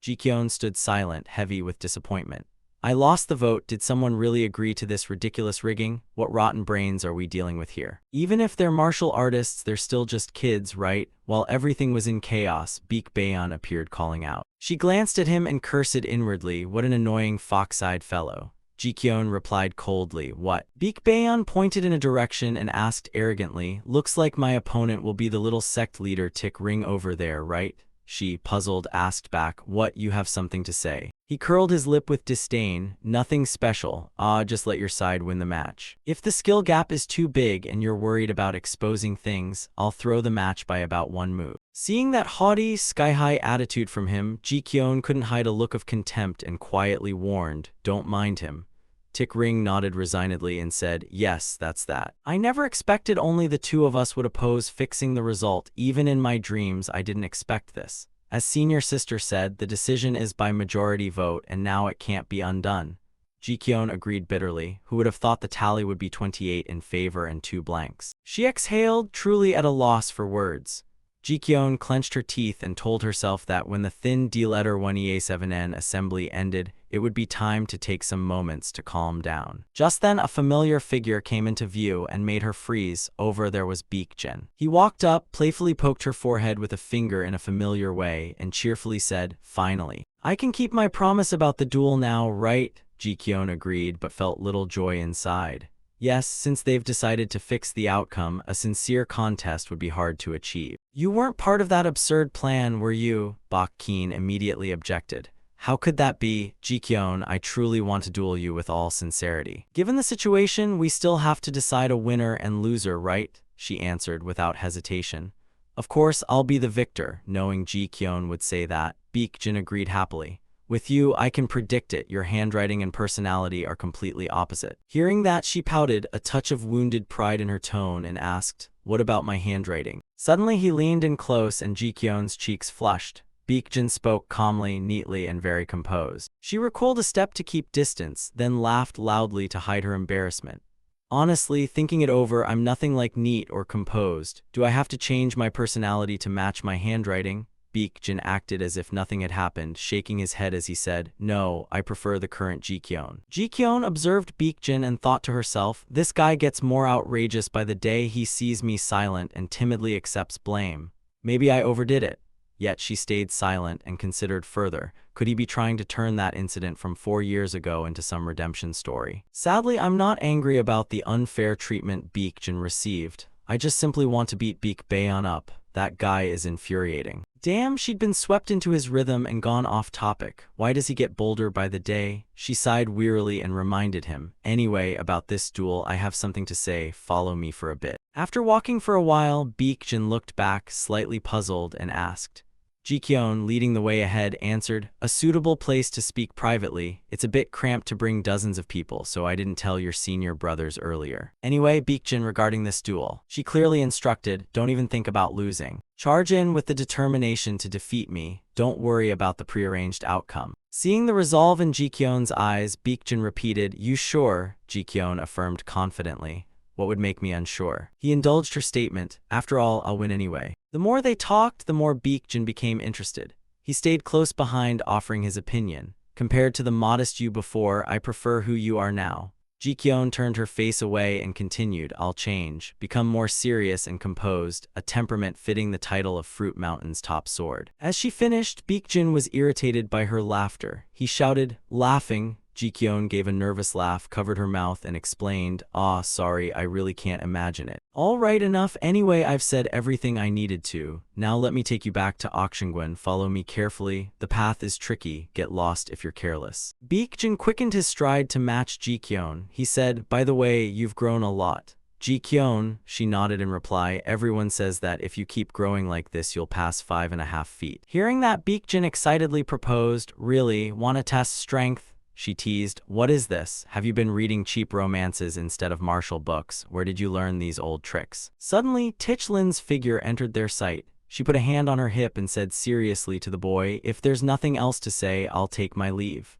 Ji-kyun stood silent, heavy with disappointment. I lost the vote. Did someone really agree to this ridiculous rigging? What rotten brains are we dealing with here? Even if they're martial artists, they're still just kids, right? While everything was in chaos, Baek Baeon appeared calling out. She glanced at him and cursed inwardly, what an annoying fox-eyed fellow. Ji-kyun replied coldly, what? Baek Baeon pointed in a direction and asked arrogantly, looks like my opponent will be the little sect leader Tik-ring over there, right? She, puzzled, asked back, what, you have something to say? He curled his lip with disdain, nothing special, just let your side win the match. If the skill gap is too big and you're worried about exposing things, I'll throw the match by about one move. Seeing that haughty, sky-high attitude from him, Ji-kyun couldn't hide a look of contempt and quietly warned, don't mind him. Tik-ring nodded resignedly and said, yes, that's that. I never expected only the two of us would oppose fixing the result. Even in my dreams, I didn't expect this. As senior sister said, the decision is by majority vote and now it can't be undone. Ji-kyun agreed bitterly. Who would have thought the tally would be 28 in favor and 2 blanks? She exhaled, truly at a loss for words. Ji-kyun clenched her teeth and told herself that when the thin D-letter 1EA7N assembly ended, it would be time to take some moments to calm down. Just then, a familiar figure came into view and made her freeze. Over there was Baek-jin. He walked up, playfully poked her forehead with a finger in a familiar way, and cheerfully said, finally. I can keep my promise about the duel now, right? Ji-kyun agreed, but felt little joy inside. Yes, since they've decided to fix the outcome, a sincere contest would be hard to achieve. You weren't part of that absurd plan, were you? Baek-keen immediately objected. How could that be? Ji-kyun, I truly want to duel you with all sincerity. Given the situation, we still have to decide a winner and loser, right? She answered without hesitation. Of course, I'll be the victor, knowing Ji-kyun would say that. Baek-jin agreed happily. With you, I can predict it. Your handwriting and personality are completely opposite. Hearing that, she pouted, a touch of wounded pride in her tone, and asked, what about my handwriting? Suddenly, he leaned in close and Ji-kyun's cheeks flushed. Baek-jin spoke calmly, neatly, and very composed. She recoiled a step to keep distance, then laughed loudly to hide her embarrassment. Honestly, thinking it over, I'm nothing like neat or composed. Do I have to change my personality to match my handwriting? Baek-jin acted as if nothing had happened, shaking his head as he said, no, I prefer the current Ji-kyun. Ji-kyun observed Baek-jin and thought to herself, this guy gets more outrageous by the day he sees me silent and timidly accepts blame. Maybe I overdid it. Yet she stayed silent and considered further. Could he be trying to turn that incident from 4 years ago into some redemption story? Sadly, I'm not angry about the unfair treatment Baek-jin received. I just simply want to beat Baek Baeon up. That guy is infuriating. Damn, she'd been swept into his rhythm and gone off topic. Why does he get bolder by the day? She sighed wearily and reminded him. Anyway, about this duel, I have something to say. Follow me for a bit. After walking for a while, Baek-jin looked back, slightly puzzled, and asked. Ji-kyun, leading the way ahead, answered, a suitable place to speak privately. It's a bit cramped to bring dozens of people, so I didn't tell your senior brothers earlier. Anyway, Baek-jin, regarding this duel, she clearly instructed, don't even think about losing. Charge in with the determination to defeat me. Don't worry about the prearranged outcome. Seeing the resolve in Ji-kyun's eyes, Baek-jin repeated, you sure? Ji-kyun affirmed confidently. What would make me unsure? He indulged her statement, after all, I'll win anyway. The more they talked, the more Baek-jin became interested. He stayed close behind, offering his opinion. Compared to the modest you before, I prefer who you are now. Ji-kyun turned her face away and continued, I'll change, become more serious and composed, a temperament fitting the title of Fruit Mountain's top sword. As she finished, Baek-jin was irritated by her laughter. He shouted, laughing. Ji-kyun gave a nervous laugh, covered her mouth, and explained, sorry, I really can't imagine it. All right, enough. Anyway, I've said everything I needed to. Now let me take you back to Akshingun. Follow me carefully. The path is tricky. Get lost if you're careless. Baek-jin quickened his stride to match Ji-kyun. He said, by the way, you've grown a lot. Ji-kyun, she nodded in reply. Everyone says that if you keep growing like this, you'll pass 5.5 feet. Hearing that, Baekjin excitedly proposed, really, wanna test strength? She teased, what is this? Have you been reading cheap romances instead of martial books? Where did you learn these old tricks? Suddenly, Tichlin's figure entered their sight. She put a hand on her hip and said seriously to the boy, if there's nothing else to say, I'll take my leave.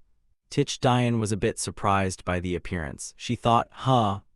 Tich Dian was a bit surprised by the appearance. She thought,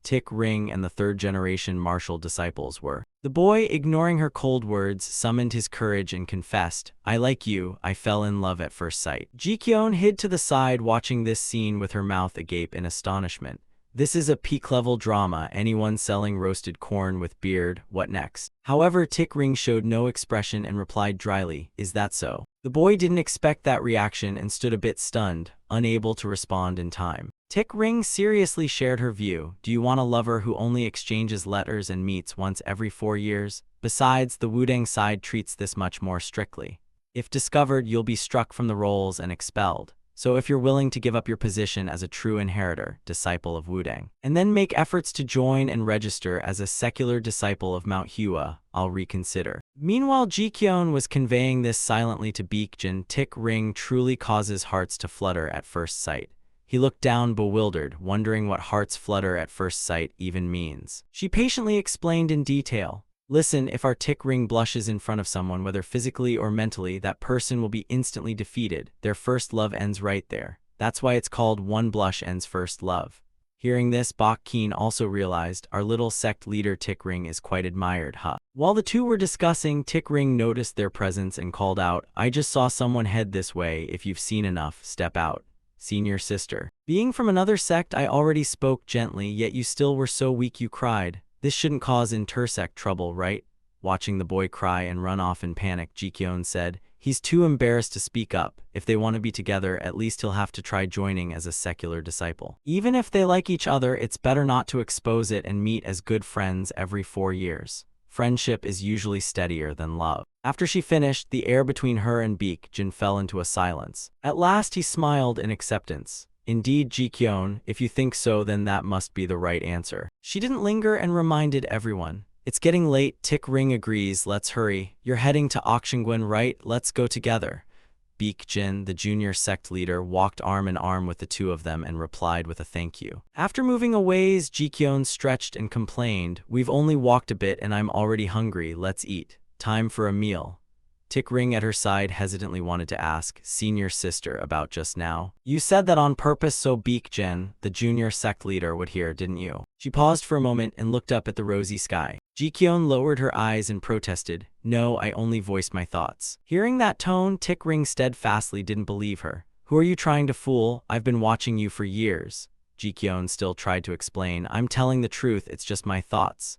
Tik Ring and the third-generation martial disciples were. The boy, ignoring her cold words, summoned his courage and confessed, I like you, I fell in love at first sight. Ji-kyun hid to the side watching this scene with her mouth agape in astonishment. This is a peak-level drama, anyone selling roasted corn with beard, what next? However, Tik Ring showed no expression and replied dryly, is that so? The boy didn't expect that reaction and stood a bit stunned, unable to respond in time. Tik Ring seriously shared her view, do you want a lover who only exchanges letters and meets once every 4 years? Besides, the Wudang side treats this much more strictly. If discovered, you'll be struck from the rolls and expelled. So if you're willing to give up your position as a true inheritor, disciple of Wudang, and then make efforts to join and register as a secular disciple of Mount Hua, I'll reconsider. Meanwhile, Ji-kyun was conveying this silently to Baekjin. Tik Ring truly causes hearts to flutter at first sight. He looked down bewildered, wondering what hearts flutter at first sight even means. She patiently explained in detail. Listen, if our Tik Ring blushes in front of someone, whether physically or mentally, that person will be instantly defeated. Their first love ends right there. That's why it's called one blush ends first love. Hearing this, Baekjin also realized our little sect leader Tik Ring is quite admired, While the two were discussing, Tik Ring noticed their presence and called out, I just saw someone head this way. If you've seen enough, step out. Senior sister. Being from another sect, I already spoke gently, yet you still were so weak you cried. This shouldn't cause intersect trouble, right? Watching the boy cry and run off in panic, Ji-kyun said, he's too embarrassed to speak up. If they want to be together, at least he'll have to try joining as a secular disciple. Even if they like each other, it's better not to expose it and meet as good friends every 4 years. Friendship is usually steadier than love. After she finished, the air between her and Baekjin fell into a silence. At last he smiled in acceptance. Indeed, Ji-kyun, if you think so, then that must be the right answer. She didn't linger and reminded everyone. It's getting late. Tik Ring agrees, let's hurry. You're heading to Akshinguan, right? Let's go together. Baekjin, the junior sect leader, walked arm in arm with the two of them and replied with a thank you. After moving a ways, Ji-kyun stretched and complained, we've only walked a bit and I'm already hungry, let's eat. Time for a meal. Tik Ring at her side hesitantly wanted to ask, senior sister, about just now. You said that on purpose so Baekjin, the junior sect leader, would hear, didn't you? She paused for a moment and looked up at the rosy sky. Ji-kyun lowered her eyes and protested, no, I only voiced my thoughts. Hearing that tone, Tik Ring steadfastly didn't believe her. Who are you trying to fool? I've been watching you for years. Ji-kyun still tried to explain, I'm telling the truth, it's just my thoughts.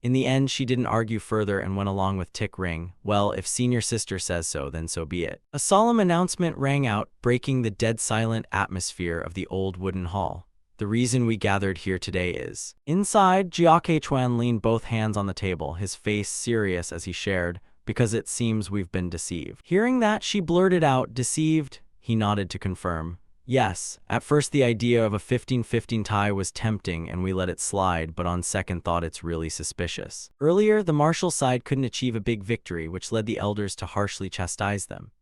In the end, she didn't argue further and went along with Tik Ring. Well, if senior sister says so, then so be it. A solemn announcement rang out, breaking the dead silent atmosphere of the old wooden hall. The reason we gathered here today is... Inside, Jiake Chuan leaned both hands on the table, his face serious as he shared, because it seems we've been deceived. Hearing that, she blurted out, deceived? He nodded to confirm. Yes, at first the idea of a 15-15 tie was tempting and we let it slide, but on second thought it's really suspicious. Earlier, the martial side couldn't achieve a big victory, which led the elders to harshly chastise them.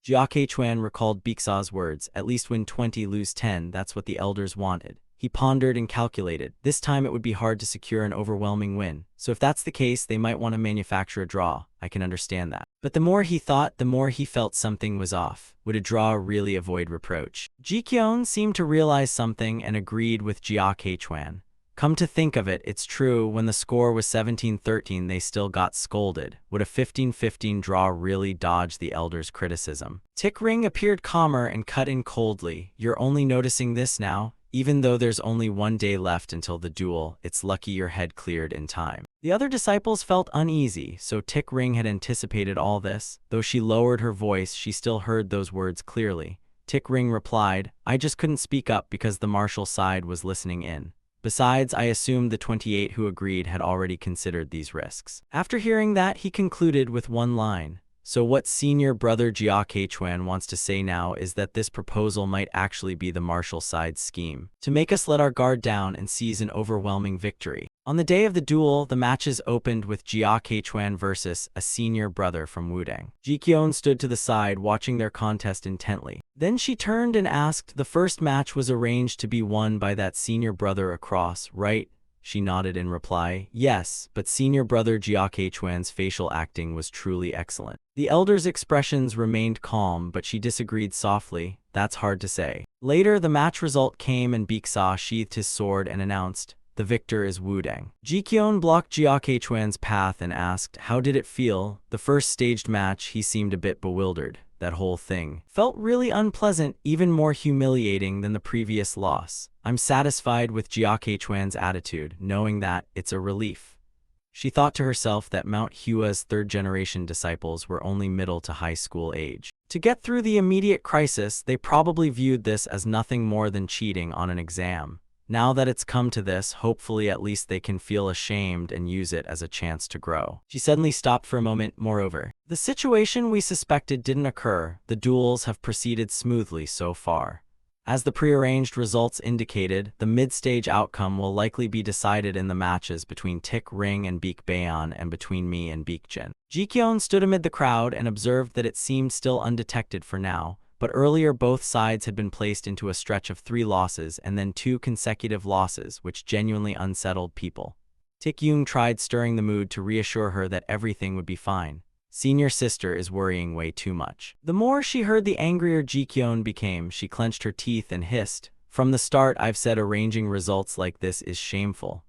Jiake Chuan recalled Bixa's words, at least win 20, lose 10, that's what the elders wanted. He pondered and calculated. This time it would be hard to secure an overwhelming win. So if that's the case, they might want to manufacture a draw. I can understand that. But the more he thought, the more he felt something was off. Would a draw really avoid reproach? Ji-kyun seemed to realize something and agreed with Jiake Chuan. Come to think of it, it's true, when the score was 17-13 they still got scolded. Would a 15-15 draw really dodge the elders' criticism? Tik Ring appeared calmer and cut in coldly. You're only noticing this now? Even though there's only 1 day left until the duel, it's lucky your head cleared in time. The other disciples felt uneasy, so Tik Ring had anticipated all this. Though she lowered her voice, she still heard those words clearly. Tik Ring replied, I just couldn't speak up because the martial side was listening in. Besides, I assumed the 28 who agreed had already considered these risks. After hearing that, he concluded with one line. So what senior brother Jia Keichuan wants to say now is that this proposal might actually be the martial side's scheme to make us let our guard down and seize an overwhelming victory. On the day of the duel, the matches opened with Jia Keichuan versus a senior brother from Wudang. Jikyun stood to the side, watching their contest intently. Then she turned and asked, "The first match was arranged to be won by that senior brother across, right?" She nodded in reply, "Yes, but senior brother Jia Keichuan's facial acting was truly excellent." The elder's expressions remained calm, but she disagreed softly, "That's hard to say." Later, the match result came and Biksa sheathed his sword and announced, "The victor is Wudang." Jikyun blocked Jia Keichuan's path and asked, "How did it feel?" The first staged match, he seemed a bit bewildered. That whole thing felt really unpleasant, even more humiliating than the previous loss. "I'm satisfied with Jia Keichuan's attitude, knowing that it's a relief." She thought to herself that Mount Hua's third-generation disciples were only middle to high school age. To get through the immediate crisis, they probably viewed this as nothing more than cheating on an exam. Now that it's come to this, hopefully at least they can feel ashamed and use it as a chance to grow. She suddenly stopped for a moment. Moreover, the situation we suspected didn't occur. The duels have proceeded smoothly so far. As the prearranged results indicated, the mid-stage outcome will likely be decided in the matches between Tik Ring and Baek Baeon and between me and Baekjin. Jikyun stood amid the crowd and observed that it seemed still undetected for now. But earlier both sides had been placed into a stretch of 3 losses and then 2 consecutive losses, which genuinely unsettled people. Tik-yoon tried stirring the mood to reassure her that everything would be fine. "Senior sister is worrying way too much." The more she heard, the angrier Jikyun became. She clenched her teeth and hissed, "From the start I've said arranging results like this is shameful."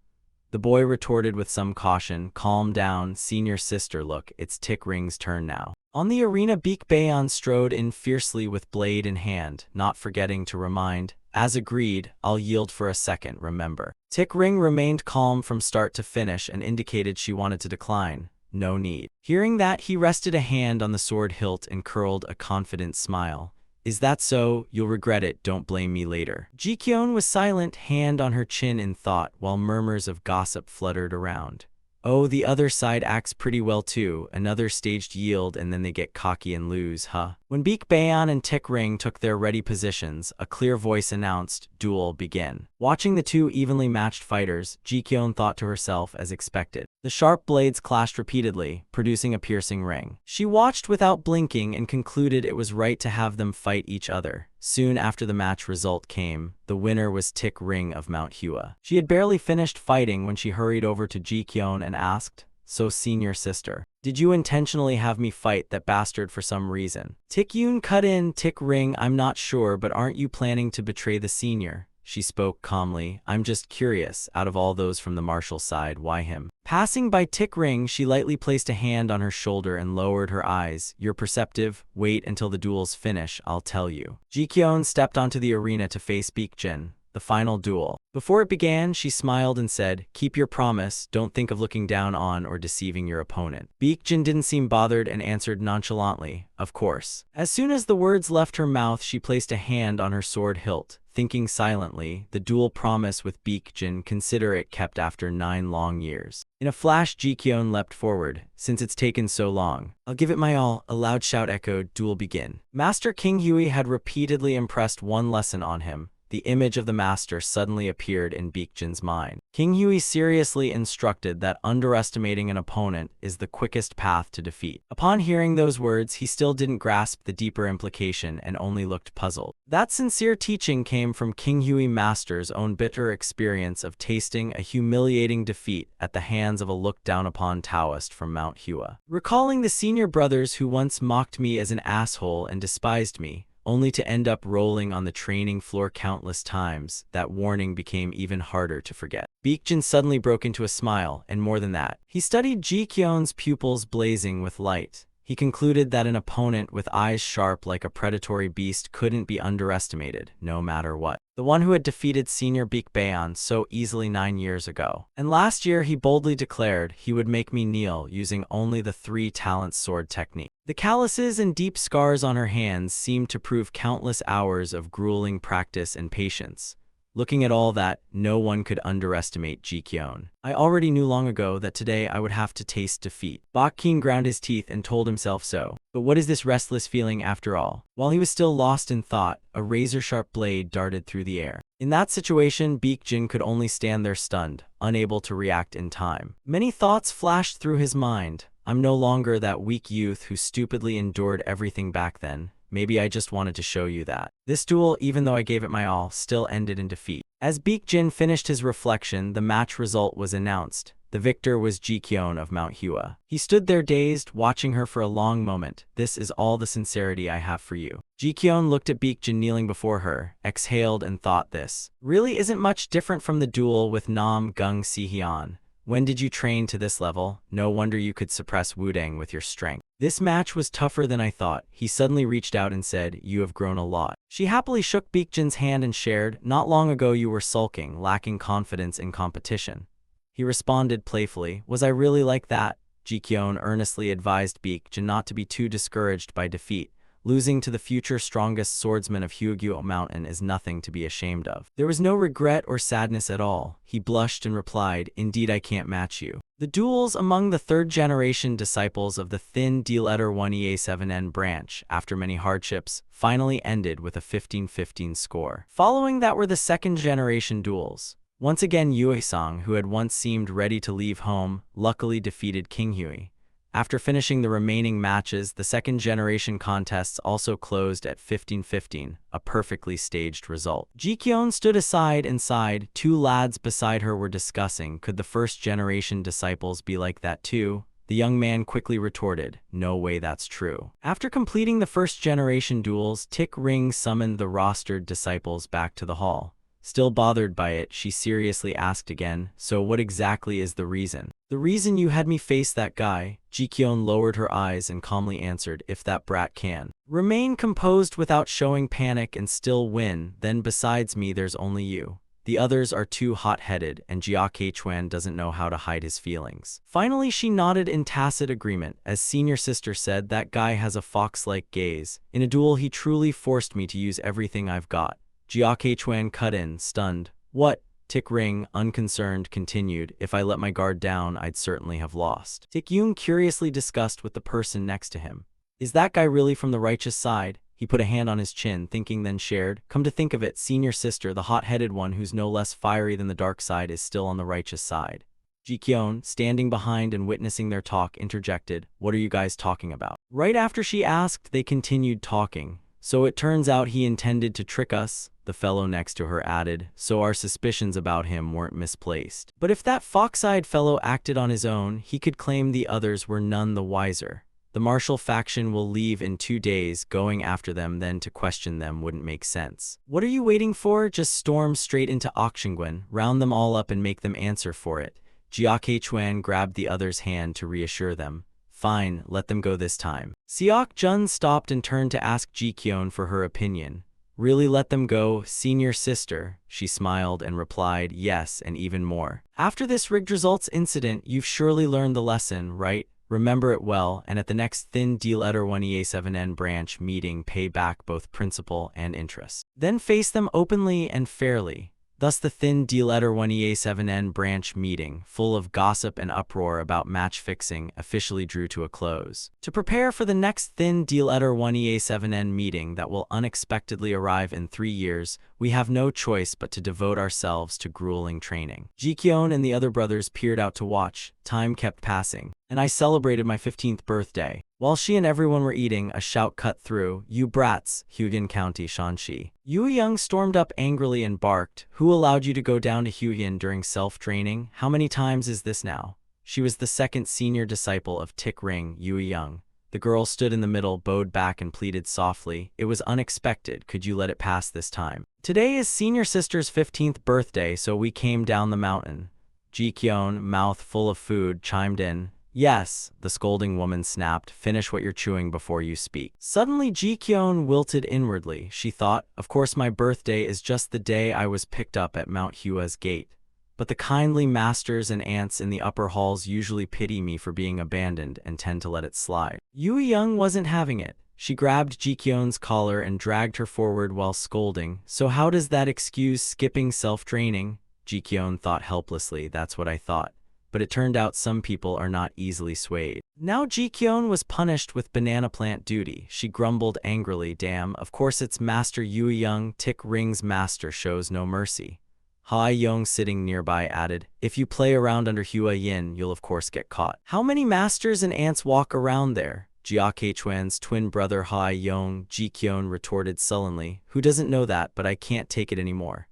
The boy retorted with some caution, "Calm down, senior sister, look, it's Tik Ring's turn now." On the arena, Baek Baeon strode in fiercely with blade in hand, not forgetting to remind, "As agreed, I'll yield for a second, remember." Tik Ring remained calm from start to finish and indicated she wanted to decline. "No need." Hearing that, he rested a hand on the sword hilt and curled a confident smile. "Is that so? You'll regret it, don't blame me later." Jikyun was silent, hand on her chin in thought, while murmurs of gossip fluttered around. "Oh, the other side acts pretty well too, another staged yield and then they get cocky and lose, huh?" When Baek Baeon and Tik Ring took their ready positions, a clear voice announced, "Duel begin." Watching the 2 evenly matched fighters, Jikyun thought to herself as expected. The sharp blades clashed repeatedly, producing a piercing ring. She watched without blinking and concluded it was right to have them fight each other. Soon after the match result came, the winner was Tik Ring of Mount Hua. She had barely finished fighting when she hurried over to Jikyun and asked, "So senior sister, did you intentionally have me fight that bastard for some reason?" Tik-yoon cut in, "Tik Ring, I'm not sure, but aren't you planning to betray the senior?" She spoke calmly, "I'm just curious, out of all those from the martial side, why him?" Passing by Tik Ring, she lightly placed a hand on her shoulder and lowered her eyes. "You're perceptive. Wait until the duels finish, I'll tell you." Jikyun stepped onto the arena to face Baekjin. The final duel. Before it began, she smiled and said, "Keep your promise, don't think of looking down on or deceiving your opponent." Baekjin didn't seem bothered and answered nonchalantly, "Of course." As soon as the words left her mouth, she placed a hand on her sword hilt. Thinking silently, the dual promise with Baekjin, consider it kept after 9 long years. In a flash, Jikyun leapt forward. "Since it's taken so long, I'll give it my all." A loud shout echoed, "Duel begin." Master King Hui had repeatedly impressed one lesson on him. The image of the master suddenly appeared in Baekjin's mind. King Hui seriously instructed that underestimating an opponent is the quickest path to defeat. Upon hearing those words, he still didn't grasp the deeper implication and only looked puzzled. That sincere teaching came from King Hui Master's own bitter experience of tasting a humiliating defeat at the hands of a looked-down-upon Taoist from Mount Hua. Recalling the senior brothers who once mocked me as an asshole and despised me, only to end up rolling on the training floor countless times, that warning became even harder to forget. Baekjin suddenly broke into a smile, and more than that, he studied Jikyun's pupils blazing with light. He concluded that an opponent with eyes sharp like a predatory beast couldn't be underestimated, no matter what. The one who had defeated senior Baek Baeon so easily 9 years ago. And last year he boldly declared he would make me kneel using only the 3 talent sword technique. The calluses and deep scars on her hands seemed to prove countless hours of grueling practice and patience. Looking at all that, no one could underestimate Ji Kyun. I already knew long ago that today I would have to taste defeat. Bak King ground his teeth and told himself so. But what is this restless feeling after all? While he was still lost in thought, a razor-sharp blade darted through the air. In that situation, Baek Jin could only stand there stunned, unable to react in time. Many thoughts flashed through his mind. I'm no longer that weak youth who stupidly endured everything back then. Maybe I just wanted to show you that. This duel, even though I gave it my all, still ended in defeat. As Baek Jin finished his reflection, the match result was announced. The victor was Ji Kyun of Mount Hua. He stood there dazed, watching her for a long moment. This is all the sincerity I have for you. Ji Kyun looked at Baek Jin kneeling before her, exhaled and thought this really isn't much different from the duel with Nam Gung Si-hyun. When did you train to this level? No wonder you could suppress Wudang with your strength. This match was tougher than I thought. He suddenly reached out and said, you have grown a lot. She happily shook Baek Jin's hand and shared, not long ago you were sulking, lacking confidence in competition. He responded playfully, was I really like that? Ji Kyun earnestly advised Baek Jin not to be too discouraged by defeat. Losing to the future strongest swordsman of Hugyo Mountain is nothing to be ashamed of. There was no regret or sadness at all. He blushed and replied, indeed I can't match you. The duels among the third-generation disciples of the Thin D-letter 1EA7N branch, after many hardships, finally ended with a 15-15 score. Following that were the second-generation duels. Once again, Yue-sang, who had once seemed ready to leave home, luckily defeated King Hui. After finishing the remaining matches, the second-generation contests also closed at 15-15, a perfectly staged result. Ji Kyun stood aside and sighed. Two lads beside her were discussing, could the first-generation disciples be like that too? The young man quickly retorted, no way that's true. After completing the first-generation duels, Tik Ring summoned the rostered disciples back to the hall. Still bothered by it, she seriously asked again, so what exactly is the reason? The reason you had me face that guy. Ji Kyun lowered her eyes and calmly answered, if that brat can remain composed without showing panic and still win, then besides me there's only you. The others are too hot-headed, and Jia Keichuan doesn't know how to hide his feelings. Finally, she nodded in tacit agreement. As senior sister said, that guy has a fox-like gaze. In a duel he truly forced me to use everything I've got. Jia Keichuan cut in, stunned. What? Tik Ring, unconcerned, continued, if I let my guard down, I'd certainly have lost. Tik Yoon curiously discussed with the person next to him. Is that guy really from the righteous side? He put a hand on his chin, thinking, then shared. Come to think of it, senior sister, the hot-headed one who's no less fiery than the dark side is still on the righteous side. Ji Kyun, standing behind and witnessing their talk, interjected, what are you guys talking about? Right after she asked, they continued talking. So it turns out he intended to trick us, the fellow next to her added, so our suspicions about him weren't misplaced. But if that fox-eyed fellow acted on his own, he could claim the others were none the wiser. The martial faction will leave in 2 days, going after them then to question them wouldn't make sense. What are you waiting for? Just storm straight into Akshinguan, round them all up and make them answer for it. Jia Keichuan grabbed the other's hand to reassure them. Fine, let them go this time. Seok Jun stopped and turned to ask Ji Kyun for her opinion. Really let them go, senior sister? She smiled and replied, yes, and even more. After this rigged results incident, you've surely learned the lesson, right? Remember it well, and at the next Thin D-letter 1EA7N branch meeting pay back both principal and interest. Then face them openly and fairly. Thus the Thin D-letter 1EA7N branch meeting, full of gossip and uproar about match fixing, officially drew to a close. To prepare for the next Thin D-letter 1EA7N meeting that will unexpectedly arrive in 3 years, we have no choice but to devote ourselves to grueling training. Ji Kyun and the other brothers peered out to watch. Time kept passing, and I celebrated my 15th birthday. While she and everyone were eating, a shout cut through, you brats, Huyan County Shanxi. Yu Young stormed up angrily and barked, who allowed you to go down to Huyan during self-training? How many times is this now? She was the second senior disciple of Tik Ring, Yu Young. The girl stood in the middle, bowed back and pleaded softly, it was unexpected, could you let it pass this time? Today is senior sister's 15th birthday, so we came down the mountain. Ji Kyun, mouth full of food, chimed in. Yes, the scolding woman snapped, finish what you're chewing before you speak. Suddenly Ji Kyun wilted inwardly. She thought, of course my birthday is just the day I was picked up at Mount Hua's gate. But the kindly masters and aunts in the upper halls usually pity me for being abandoned and tend to let it slide. Yu Young wasn't having it. She grabbed Jikyon's collar and dragged her forward while scolding. So how does that excuse skipping self-draining? Jikyon thought helplessly. That's what I thought. But it turned out some people are not easily swayed. Now Jikyon was punished with banana plant duty. She grumbled angrily, damn, of course it's Master Yue Young, Tick Ring's master shows no mercy. Ha Yong sitting nearby added, if you play around under Hua Yin, you'll of course get caught. How many masters and ants walk around there? Jiake Chuan's twin brother Ha Yong, Jikyon retorted sullenly, who doesn't know that, but I can't take it anymore.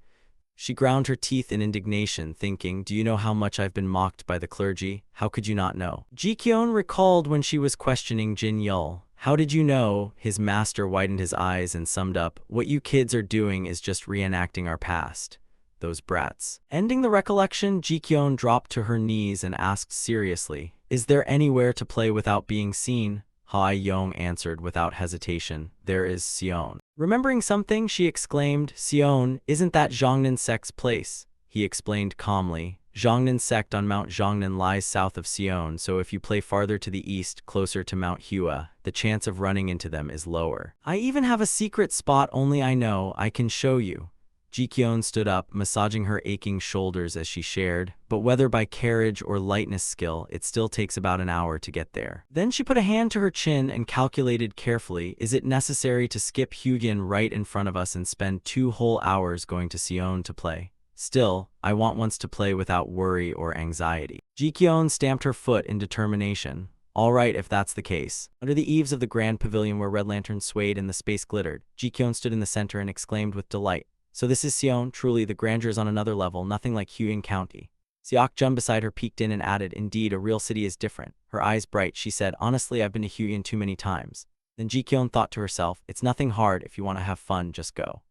She ground her teeth in indignation, thinking, do you know how much I've been mocked by the clergy? How could you not know? Jikyon recalled when she was questioning Jin Yul. How did you know? His master widened his eyes and summed up, what you kids are doing is just reenacting our past. Those brats. Ending the recollection, Jikyon dropped to her knees and asked seriously, is there anywhere to play without being seen? Ha Yong answered without hesitation, there is Sion. Remembering something, she exclaimed, Sion, isn't that Zhongnan Sect's place? He explained calmly, Zhongnan Sect on Mount Zhongnan lies south of Sion, so if you play farther to the east, closer to Mount Hua, the chance of running into them is lower. I even have a secret spot only I know, I can show you. Jikyon stood up, massaging her aching shoulders as she shared, but whether by carriage or lightness skill, it still takes about an hour to get there. Then she put a hand to her chin and calculated carefully, is it necessary to skip Hugin right in front of us and spend 2 whole hours going to Sion to play? Still, I want once to play without worry or anxiety. Jikyon stamped her foot in determination. All right, if that's the case. Under the eaves of the grand pavilion where red lanterns swayed and the space glittered, Jikyon stood in the center and exclaimed with delight, so this is Sion, truly the grandeur is on another level, nothing like Huyin County. Seok Jun beside her peeked in and added, indeed, a real city is different. Her eyes bright, she said, honestly, I've been to Huyin too many times. Then Jikyon thought to herself, it's nothing hard, if you want to have fun, just go.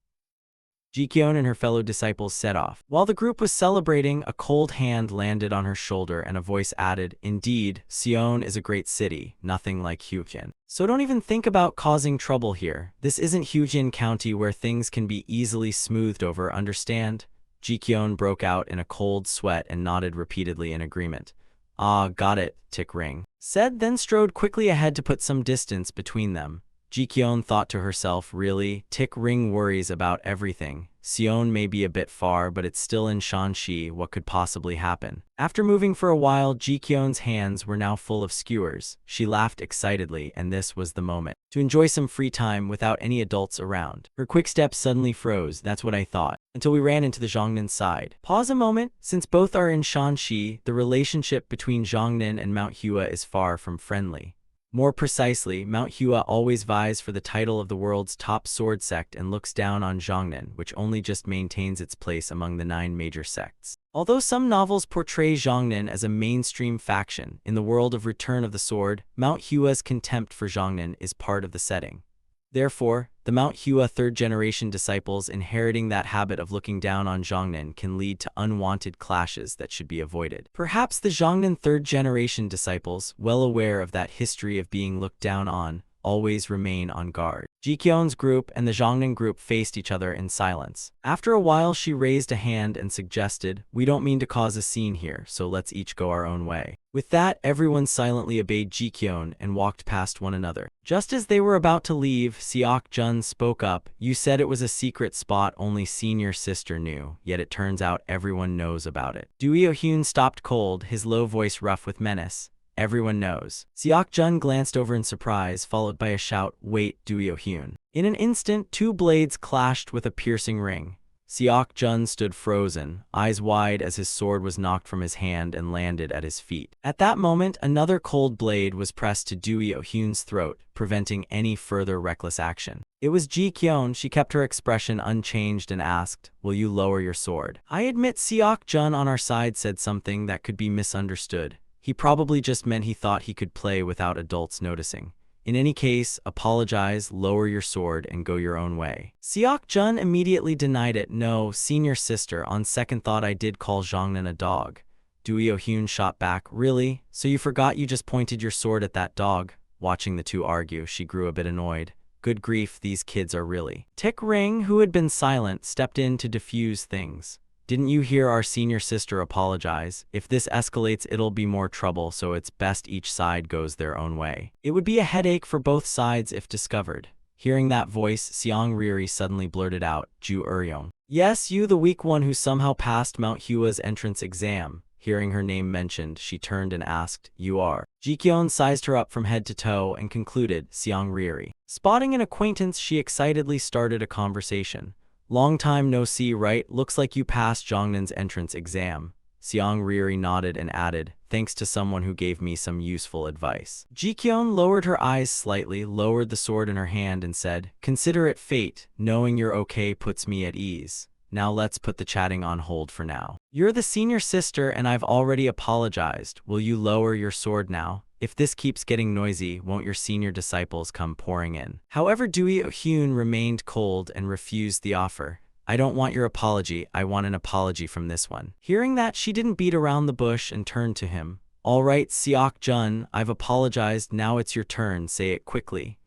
Jikyon and her fellow disciples set off. While the group was celebrating, a cold hand landed on her shoulder and a voice added, indeed, Sion is a great city, nothing like Huyin. So don't even think about causing trouble here. This isn't Huyin County where things can be easily smoothed over, understand? Jikyon broke out in a cold sweat and nodded repeatedly in agreement. Ah, got it, Tick Ring said, then strode quickly ahead to put some distance between them. Jikyon thought to herself, really, Tick Ring worries about everything. Sion may be a bit far, but it's still in Shanxi, what could possibly happen? After moving for a while, Jikyon's hands were now full of skewers. She laughed excitedly, and this was the moment to enjoy some free time without any adults around. Her quick steps suddenly froze, that's what I thought, until we ran into the Zhongnan side. Pause a moment, since both are in Shanxi, the relationship between Zhongnan and Mount Hua is far from friendly. More precisely, Mount Hua always vies for the title of the world's top sword sect and looks down on Zhongnan, which only just maintains its place among the 9 major sects. Although some novels portray Zhongnan as a mainstream faction, in the world of Return of the Sword, Mount Hua's contempt for Zhongnan is part of the setting. Therefore, the Mount Hua third-generation disciples inheriting that habit of looking down on Zhongnan can lead to unwanted clashes that should be avoided. Perhaps the Zhongnan third-generation disciples, well aware of that history of being looked down on, always remain on guard. Jikyon's group and the Zhongnan group faced each other in silence. After a while, she raised a hand and suggested, we don't mean to cause a scene here, so let's each go our own way. With that, everyone silently obeyed Jikyon and walked past one another. Just as they were about to leave, Seok Jun spoke up, you said it was a secret spot only senior sister knew, yet it turns out everyone knows about it. Doo Hyun stopped cold, his low voice rough with menace. Everyone knows. Seok Jun glanced over in surprise, followed by a shout, wait, Doo Hyun. In an instant, 2 blades clashed with a piercing ring. Seok Jun stood frozen, eyes wide as his sword was knocked from his hand and landed at his feet. At that moment, another cold blade was pressed to Doo Hyun's throat, preventing any further reckless action. It was Jikyon. She kept her expression unchanged and asked, will you lower your sword? I admit Seok Jun on our side said something that could be misunderstood. He probably just meant he thought he could play without adults noticing. In any case, apologize, lower your sword, and go your own way. Seok Jun immediately denied it. No, senior sister, on second thought I did call Zhongnan a dog. Doo Hyun shot back, really? So you forgot you just pointed your sword at that dog? Watching the two argue, she grew a bit annoyed. Good grief, these kids are really. Tick Ring, who had been silent, stepped in to diffuse things. Didn't you hear our senior sister apologize? If this escalates, it'll be more trouble, so it's best each side goes their own way. It would be a headache for both sides if discovered. Hearing that voice, Seong Riri suddenly blurted out, Ju Eryong. Yes, you, the weak one who somehow passed Mount Hua's entrance exam. Hearing her name mentioned, she turned and asked, You are? Ji-kyeon sized her up from head to toe and concluded, Seong Riri. Spotting an acquaintance, she excitedly started a conversation. Long time no see, right? Looks like you passed Jongnan's entrance exam. Seong Riri nodded and added, thanks to someone who gave me some useful advice. Ji-kyeon lowered her eyes slightly, lowered the sword in her hand and said, Consider it fate. Knowing you're okay puts me at ease. Now let's put the chatting on hold for now. You're the senior sister and I've already apologized. Will you lower your sword now? If this keeps getting noisy, won't your senior disciples come pouring in? However, Dewey Hyun remained cold and refused the offer. I don't want your apology, I want an apology from this one. Hearing that, she didn't beat around the bush and turned to him. All right, Seok-jun, I've apologized, now it's your turn, say it quickly.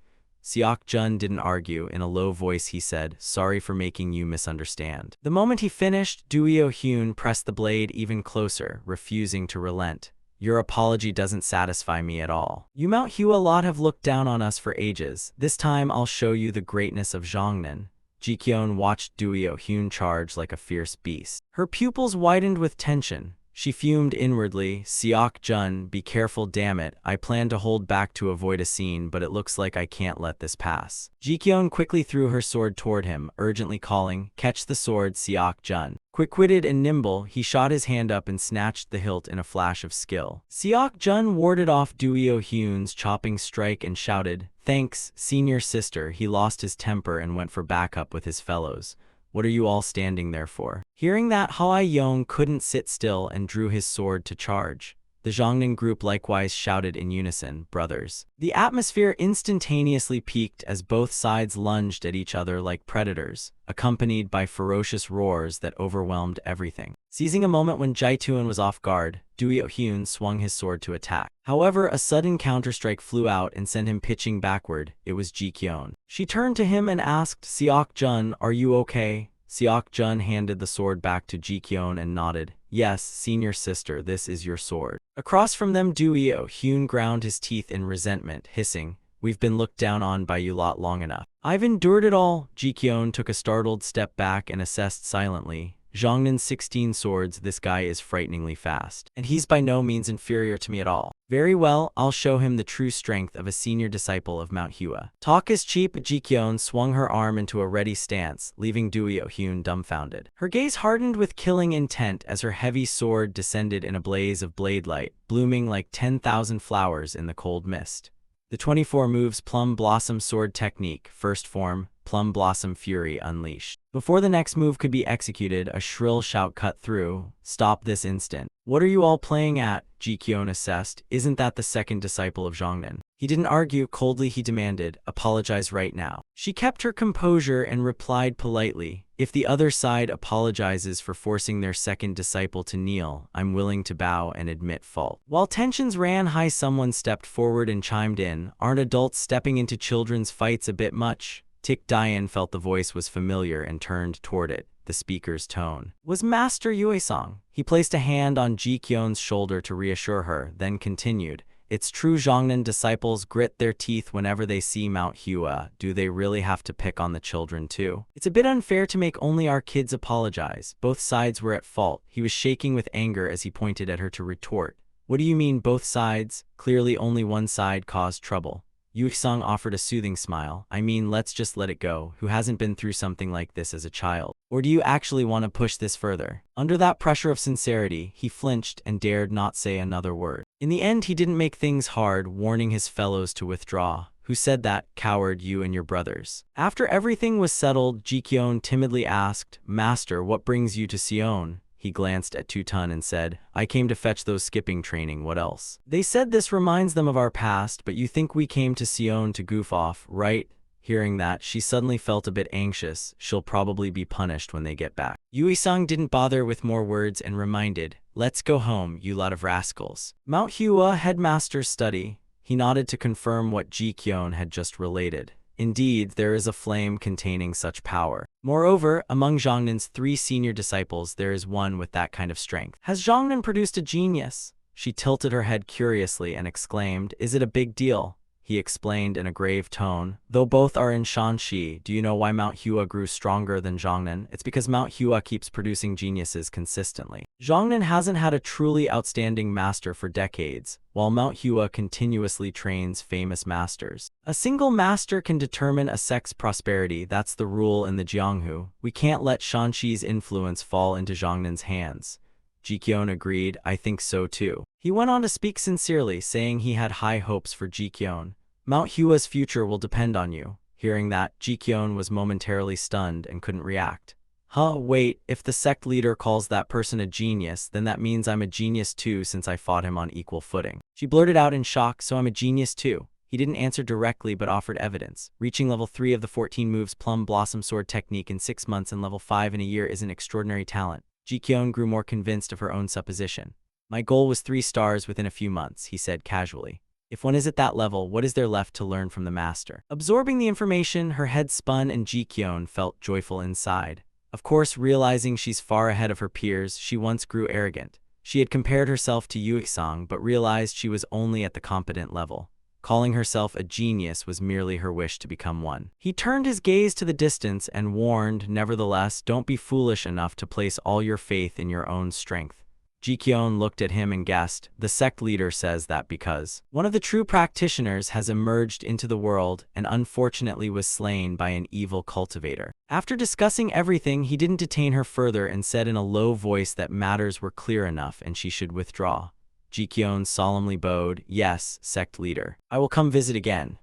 Seok-jun didn't argue. In a low voice he said, sorry for making you misunderstand. The moment he finished, Dewey Hyun pressed the blade even closer, refusing to relent. Your apology doesn't satisfy me at all. You Mount Hua lot have looked down on us for ages. This time I'll show you the greatness of Jongnan. Ji-kyeon watched Dewey Hyun charge like a fierce beast. Her pupils widened with tension. She fumed inwardly, Seok-jun, be careful, damn it. I plan to hold back to avoid a scene, but it looks like I can't let this pass. Ji-kyeon quickly threw her sword toward him, urgently calling, catch the sword, Seok-jun. Quick-witted and nimble, he shot his hand up and snatched the hilt in a flash of skill. Seok-jun warded off Dewey Hyun's chopping strike and shouted, thanks, senior sister. He lost his temper and went for backup with his fellows. What are you all standing there for? Hearing that, Ha-yong couldn't sit still and drew his sword to charge. The Jongnan group likewise shouted in unison, brothers. The atmosphere instantaneously peaked as both sides lunged at each other like predators, accompanied by ferocious roars that overwhelmed everything. Seizing a moment when Jae-tuan was off guard, Dewey Hyun swung his sword to attack. However, a sudden counterstrike flew out and sent him pitching backward. It was Ji-kyeon. She turned to him and asked, Seok-jun, are you okay? Seok-jun handed the sword back to Ji-kyeon and nodded. Yes, senior sister, this is your sword. Across from them, Dewey Hyun ground his teeth in resentment, hissing, we've been looked down on by you lot long enough. I've endured it all. Ji-kyeon took a startled step back and assessed silently. Jongnan's 16 swords, this guy is frighteningly fast. And he's by no means inferior to me at all. Very well, I'll show him the true strength of a senior disciple of Mount Hua. Talk is cheap. Ji-kyeon swung her arm into a ready stance, leaving Dewey Hyun dumbfounded. Her gaze hardened with killing intent as her heavy sword descended in a blaze of blade light, blooming like 10,000 flowers in the cold mist. The 24 moves Plum Blossom Sword Technique, first form, Plum Blossom Fury unleashed. Before the next move could be executed, a shrill shout cut through, stop this instant. What are you all playing at? Ji-kyeon assessed, isn't that the second disciple of Jongnan? He didn't argue, coldly he demanded, apologize right now. She kept her composure and replied politely, if the other side apologizes for forcing their second disciple to kneel, I'm willing to bow and admit fault. While tensions ran high, someone stepped forward and chimed in, aren't adults stepping into children's fights a bit much? Tik Dian felt the voice was familiar and turned toward it. The speaker's tone was Master Yue-song. He placed a hand on Ji-kyeon's shoulder to reassure her, then continued, it's true Jongnan disciples grit their teeth whenever they see Mount Hua. Do they really have to pick on the children too? It's a bit unfair to make only our kids apologize. Both sides were at fault. He was shaking with anger as he pointed at her to retort. What do you mean both sides? Clearly only one side caused trouble. Yue-sung offered a soothing smile. I mean, let's just let it go. Who hasn't been through something like this as a child? Or do you actually want to push this further? Under that pressure of sincerity, he flinched and dared not say another word. In the end, he didn't make things hard, warning his fellows to withdraw. Who said that, coward, you and your brothers? After everything was settled, Ji-kyeon timidly asked, Master, what brings you to Seon? He glanced at Tutun and said, I came to fetch those skipping training, what else? They said this reminds them of our past, but you think we came to Seon to goof off, right? Hearing that, she suddenly felt a bit anxious. She'll probably be punished when they get back. Yue-sung didn't bother with more words and reminded, let's go home, you lot of rascals. Mount Hua headmaster's study. He nodded to confirm what Ji-kyeon had just related. Indeed, there is a flame containing such power. Moreover, among Zhongnan's 3 senior disciples, there is one with that kind of strength. Has Zhongnan produced a genius? She tilted her head curiously and exclaimed, "Is it a big deal?" He explained in a grave tone, "Though both are in Shanxi, do you know why Mount Hua grew stronger than Zhongnan? It's because Mount Hua keeps producing geniuses consistently. Zhongnan hasn't had a truly outstanding master for decades, while Mount Hua continuously trains famous masters. A single master can determine a sect's prosperity. That's the rule in the Jianghu. We can't let Shanxi's influence fall into Zhongnan's hands." Jikyon agreed, "I think so too." He went on to speak sincerely, saying he had high hopes for Jikyon. "Mount Hua's future will depend on you." Hearing that, Jikyon was momentarily stunned and couldn't react. Wait, if the sect leader calls that person a genius, then that means I'm a genius too since I fought him on equal footing. She blurted out in shock, "So I'm a genius too." He didn't answer directly but offered evidence. Reaching level 3 of the 14 moves Plum Blossom Sword technique in 6 months and level 5 in a year is an extraordinary talent. Jikyon grew more convinced of her own supposition. "My goal was 3 stars within a few months," he said casually. "If one is at that level, what is there left to learn from the master?" Absorbing the information, her head spun and Jikyon felt joyful inside. Of course, realizing she's far ahead of her peers, she once grew arrogant. She had compared herself to Yuixang but realized she was only at the competent level. Calling herself a genius was merely her wish to become one. He turned his gaze to the distance and warned, "Nevertheless, don't be foolish enough to place all your faith in your own strength." Jikyon looked at him and guessed, "The sect leader says that because one of the true practitioners has emerged into the world and unfortunately was slain by an evil cultivator." After discussing everything, he didn't detain her further and said in a low voice that matters were clear enough and she should withdraw. Jikyon solemnly bowed, "Yes, sect leader. I will come visit again."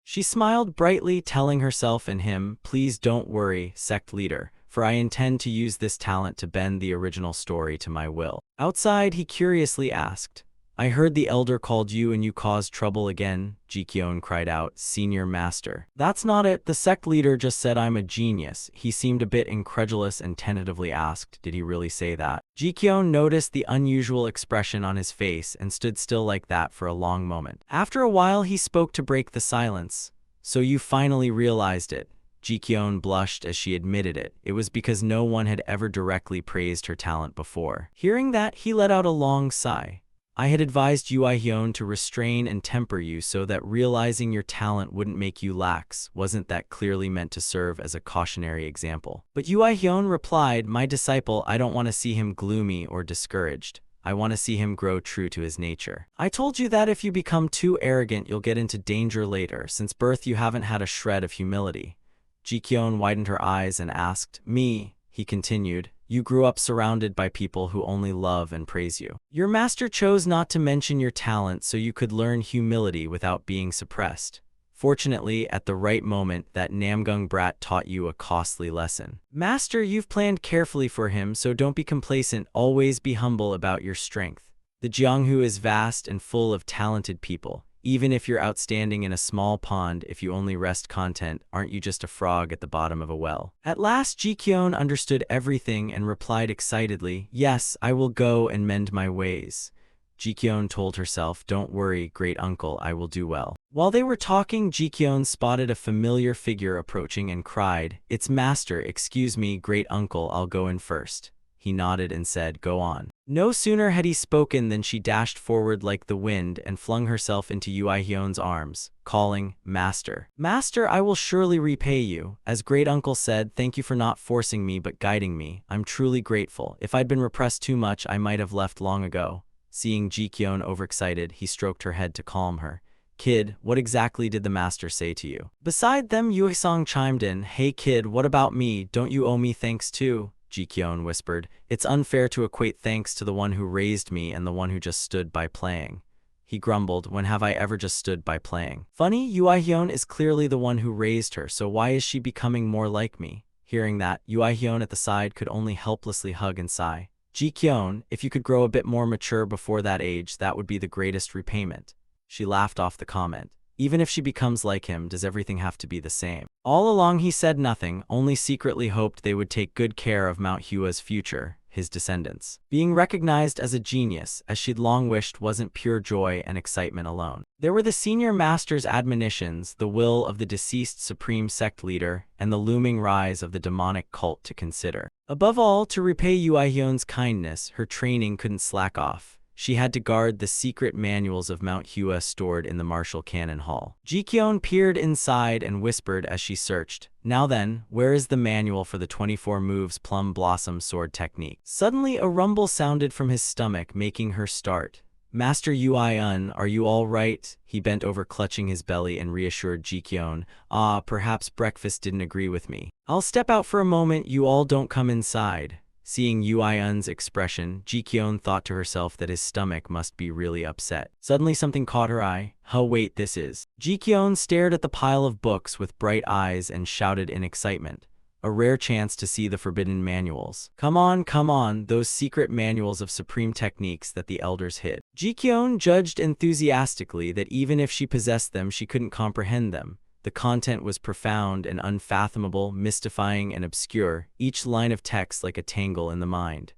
She smiled brightly, telling herself and him, "Please don't worry, sect leader, for I intend to use this talent to bend the original story to my will." Outside, he curiously asked, "I heard the elder called you and you caused trouble again?" Jikyon cried out, "Senior master." "That's not it. The sect leader just said I'm a genius." He seemed a bit incredulous and tentatively asked, "Did he really say that?" Jikyon noticed the unusual expression on his face and stood still like that for a long moment. After a while, he spoke to break the silence. "So you finally realized it." Jikyon blushed as she admitted it. It was because no one had ever directly praised her talent before. Hearing that, he let out a long sigh. "I had advised Yuaihyun to restrain and temper you so that realizing your talent wouldn't make you lax. Wasn't that clearly meant to serve as a cautionary example?" But Yuaihyun replied, "My disciple, I don't want to see him gloomy or discouraged. I want to see him grow true to his nature. I told you that if you become too arrogant, you'll get into danger later. Since birth, you haven't had a shred of humility." Jikyon widened her eyes and asked, "Me?" He continued, "You grew up surrounded by people who only love and praise you. Your master chose not to mention your talent so you could learn humility without being suppressed. Fortunately, at the right moment, that Namgung brat taught you a costly lesson. Master, you've planned carefully for him, so don't be complacent. Always be humble about your strength. The Jianghu is vast and full of talented people. Even if you're outstanding in a small pond, if you only rest content, aren't you just a frog at the bottom of a well?" At last, Jikyon understood everything and replied excitedly, "Yes, I will go and mend my ways." Jikyon told herself, "Don't worry, great uncle, I will do well." While they were talking, Jikyon spotted a familiar figure approaching and cried, "It's master, excuse me, great uncle, I'll go in first." He nodded and said, "Go on." No sooner had he spoken than she dashed forward like the wind and flung herself into Yuaihyun's arms, calling, "Master. Master, I will surely repay you. As great uncle said, thank you for not forcing me but guiding me. I'm truly grateful. If I'd been repressed too much, I might have left long ago." Seeing Jikyon overexcited, he stroked her head to calm her. "Kid, what exactly did the master say to you?" Beside them, Yuisang chimed in, "Hey kid, what about me? Don't you owe me thanks too?" Jikyon whispered, "It's unfair to equate thanks to the one who raised me and the one who just stood by playing." He grumbled, "When have I ever just stood by playing? Funny, Yuaihyun is clearly the one who raised her, so why is she becoming more like me?" Hearing that, Yuaihyun at the side could only helplessly hug and sigh. "Jikyon, if you could grow a bit more mature before that age, that would be the greatest repayment." She laughed off the comment. Even if she becomes like him, does everything have to be the same? All along he said nothing, only secretly hoped they would take good care of Mount Hua's future. his descendants. Being recognized as a genius, as she'd long wished, wasn't pure joy and excitement alone. There were the senior master's admonitions, the will of the deceased supreme sect leader, and the looming rise of the demonic cult to consider. Above all, to repay Yuaihyun's kindness, her training couldn't slack off. She had to guard the secret manuals of Mount Hua stored in the martial cannon hall. Jikyeon peered inside and whispered as she searched, "Now then, where is the manual for the 24 moves plum blossom sword technique?" Suddenly a rumble sounded from his stomach, making her start. "Master Yuaihyun, are you all right?" He bent over, clutching his belly, and reassured Jikyeon. "Ah, perhaps breakfast didn't agree with me. I'll step out for a moment, you all don't come inside." Seeing Yuaihyun's expression, Jikyeon thought to herself that his stomach must be really upset. Suddenly something caught her eye. "Oh wait, this is..." Jikyeon stared at the pile of books with bright eyes and shouted in excitement. A rare chance to see the forbidden manuals. Come on, those secret manuals of supreme techniques that the elders hid." Jikyeon judged enthusiastically that even if she possessed them, she couldn't comprehend them. The content was profound and unfathomable, mystifying and obscure, each line of text like a tangle in the mind.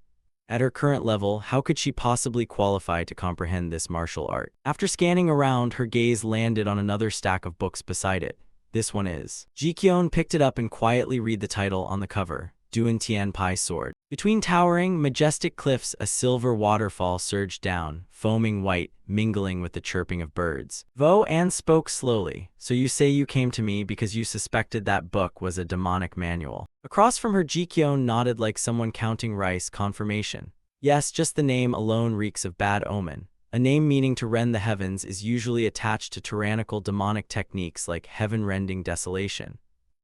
At her current level, how could she possibly qualify to comprehend this martial art? After scanning around, her gaze landed on another stack of books beside it. "This one is..." Jikyeon picked it up and quietly read the title on the cover. Duan Tian Pai Sword. Between towering, majestic cliffs, a silver waterfall surged down, foaming white, mingling with the chirping of birds. Vo An spoke slowly. "So you say you came to me because you suspected that book was a demonic manual?" Across from her, Jikyeon nodded like someone counting rice. Confirmation. "Yes, just the name alone reeks of bad omen. A name meaning to rend the heavens is usually attached to tyrannical demonic techniques like heaven-rending desolation.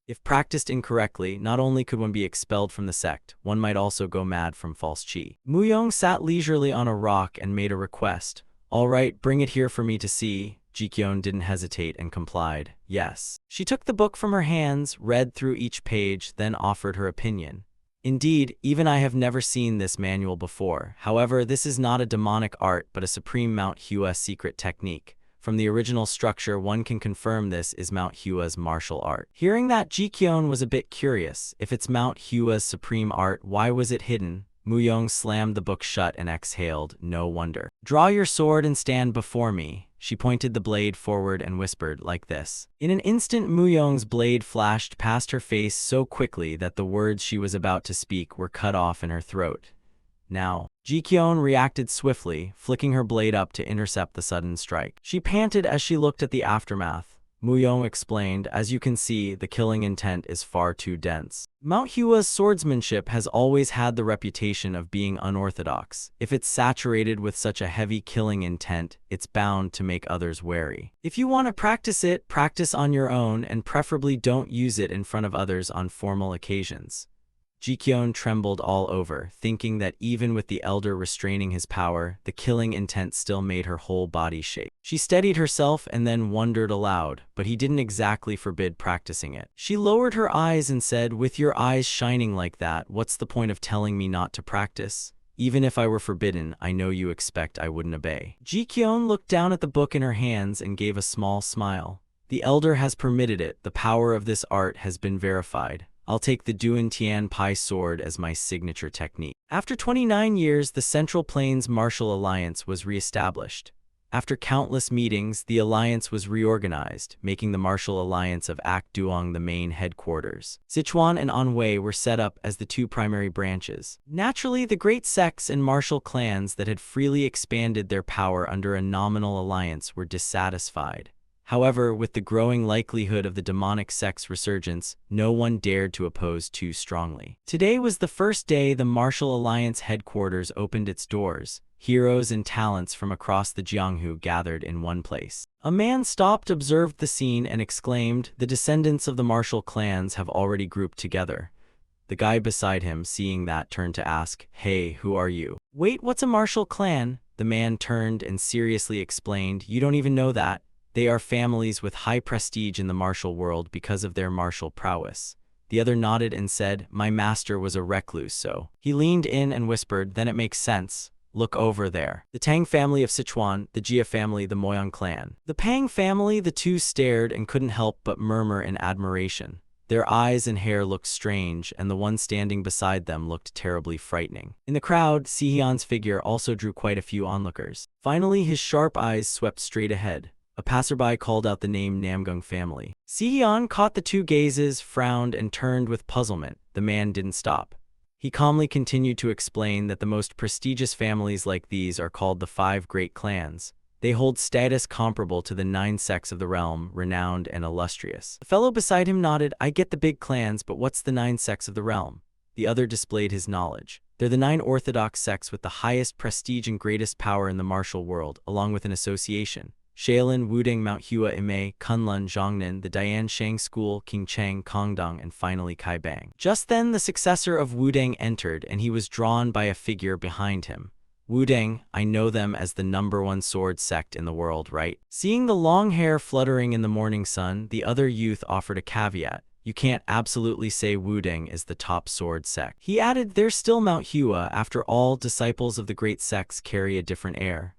If practiced incorrectly, not only could one be expelled from the sect, one might also go mad from false qi." Muyong sat leisurely on a rock and made a request. "All right, bring it here for me to see." Jikyeon didn't hesitate and complied. "Yes." She took the book from her hands, read through each page, then offered her opinion. "Indeed, even I have never seen this manual before. However, this is not a demonic art but a supreme Mount Hua secret technique. From the original structure, one can confirm this is Mount Hua's martial art." Hearing that, Jikyeon was a bit curious. If it's Mount Hua's supreme art, why was it hidden? Muyong slammed the book shut and exhaled. "No wonder. Draw your sword and stand before me." She pointed the blade forward and whispered, "Like this." In an instant, Muyong's blade flashed past her face so quickly that the words she was about to speak were cut off in her throat. "Now." Jikyeon reacted swiftly, flicking her blade up to intercept the sudden strike. She panted as she looked at the aftermath. Muyong explained, "As you can see, the killing intent is far too dense. Mount Hua's swordsmanship has always had the reputation of being unorthodox. If it's saturated with such a heavy killing intent, it's bound to make others wary. If you want to practice it, practice on your own and preferably don't use it in front of others on formal occasions." Jikyeon trembled all over, thinking that even with the elder restraining his power, the killing intent still made her whole body shake. She steadied herself and then wondered aloud, but he didn't exactly forbid practicing it. She lowered her eyes and said, "With your eyes shining like that, what's the point of telling me not to practice? Even if I were forbidden, I know you expect I wouldn't obey." Jikyeon looked down at the book in her hands and gave a small smile. "The elder has permitted it. The power of this art has been verified. I'll take the Duan Tian Pai sword as my signature technique." After 29 years, the Central Plains Martial Alliance was re-established. After countless meetings, the alliance was reorganized, making the Martial Alliance of Akduong the main headquarters. Sichuan and Anhui were set up as the two primary branches. Naturally, the great sects and martial clans that had freely expanded their power under a nominal alliance were dissatisfied. However, with the growing likelihood of the demonic sect's resurgence, no one dared to oppose too strongly. Today was the first day the Martial Alliance headquarters opened its doors. Heroes and talents from across the Jianghu gathered in one place. A man stopped, observed the scene, and exclaimed, "The descendants of the martial clans have already grouped together." The guy beside him, seeing that, turned to ask, "Hey, who are you?" "Wait, what's a martial clan?" The man turned and seriously explained, "You don't even know that. They are families with high prestige in the martial world because of their martial prowess." The other nodded and said, "My master was a recluse, so..." He leaned in and whispered, "Then it makes sense. Look over there. The Tang family of Sichuan, the Jia family, the Moyang clan." The Pang family, the two stared and couldn't help but murmur in admiration. Their eyes and hair looked strange, and the one standing beside them looked terribly frightening. In the crowd, Sihyun's figure also drew quite a few onlookers. Finally, his sharp eyes swept straight ahead. A passerby called out the name Namgung family. Sihyun caught the two gazes, frowned, and turned with puzzlement. The man didn't stop. He calmly continued to explain that the most prestigious families like these are called the 5 great clans. They hold status comparable to the 9 sects of the realm, renowned and illustrious. The fellow beside him nodded. I get the big clans, but what's the 9 sects of the realm? The other displayed his knowledge. They're the 9 orthodox sects with the highest prestige and greatest power in the martial world, along with an association. Shaolin, Wuding, Manhua, Imei, Kunlun, Zhongnan, the Dian Shang School, King Cheng, Kongdong, and finally Kaibang. Just then, the successor of Wuding entered, and he was drawn by a figure behind him. Wuding, I know them as the #1 sword sect in the world, right? Seeing the long hair fluttering in the morning sun, the other youth offered a caveat. You can't absolutely say Wuding is the top sword sect. He added, there's still Manhua. After all, disciples of the great sects carry a different air.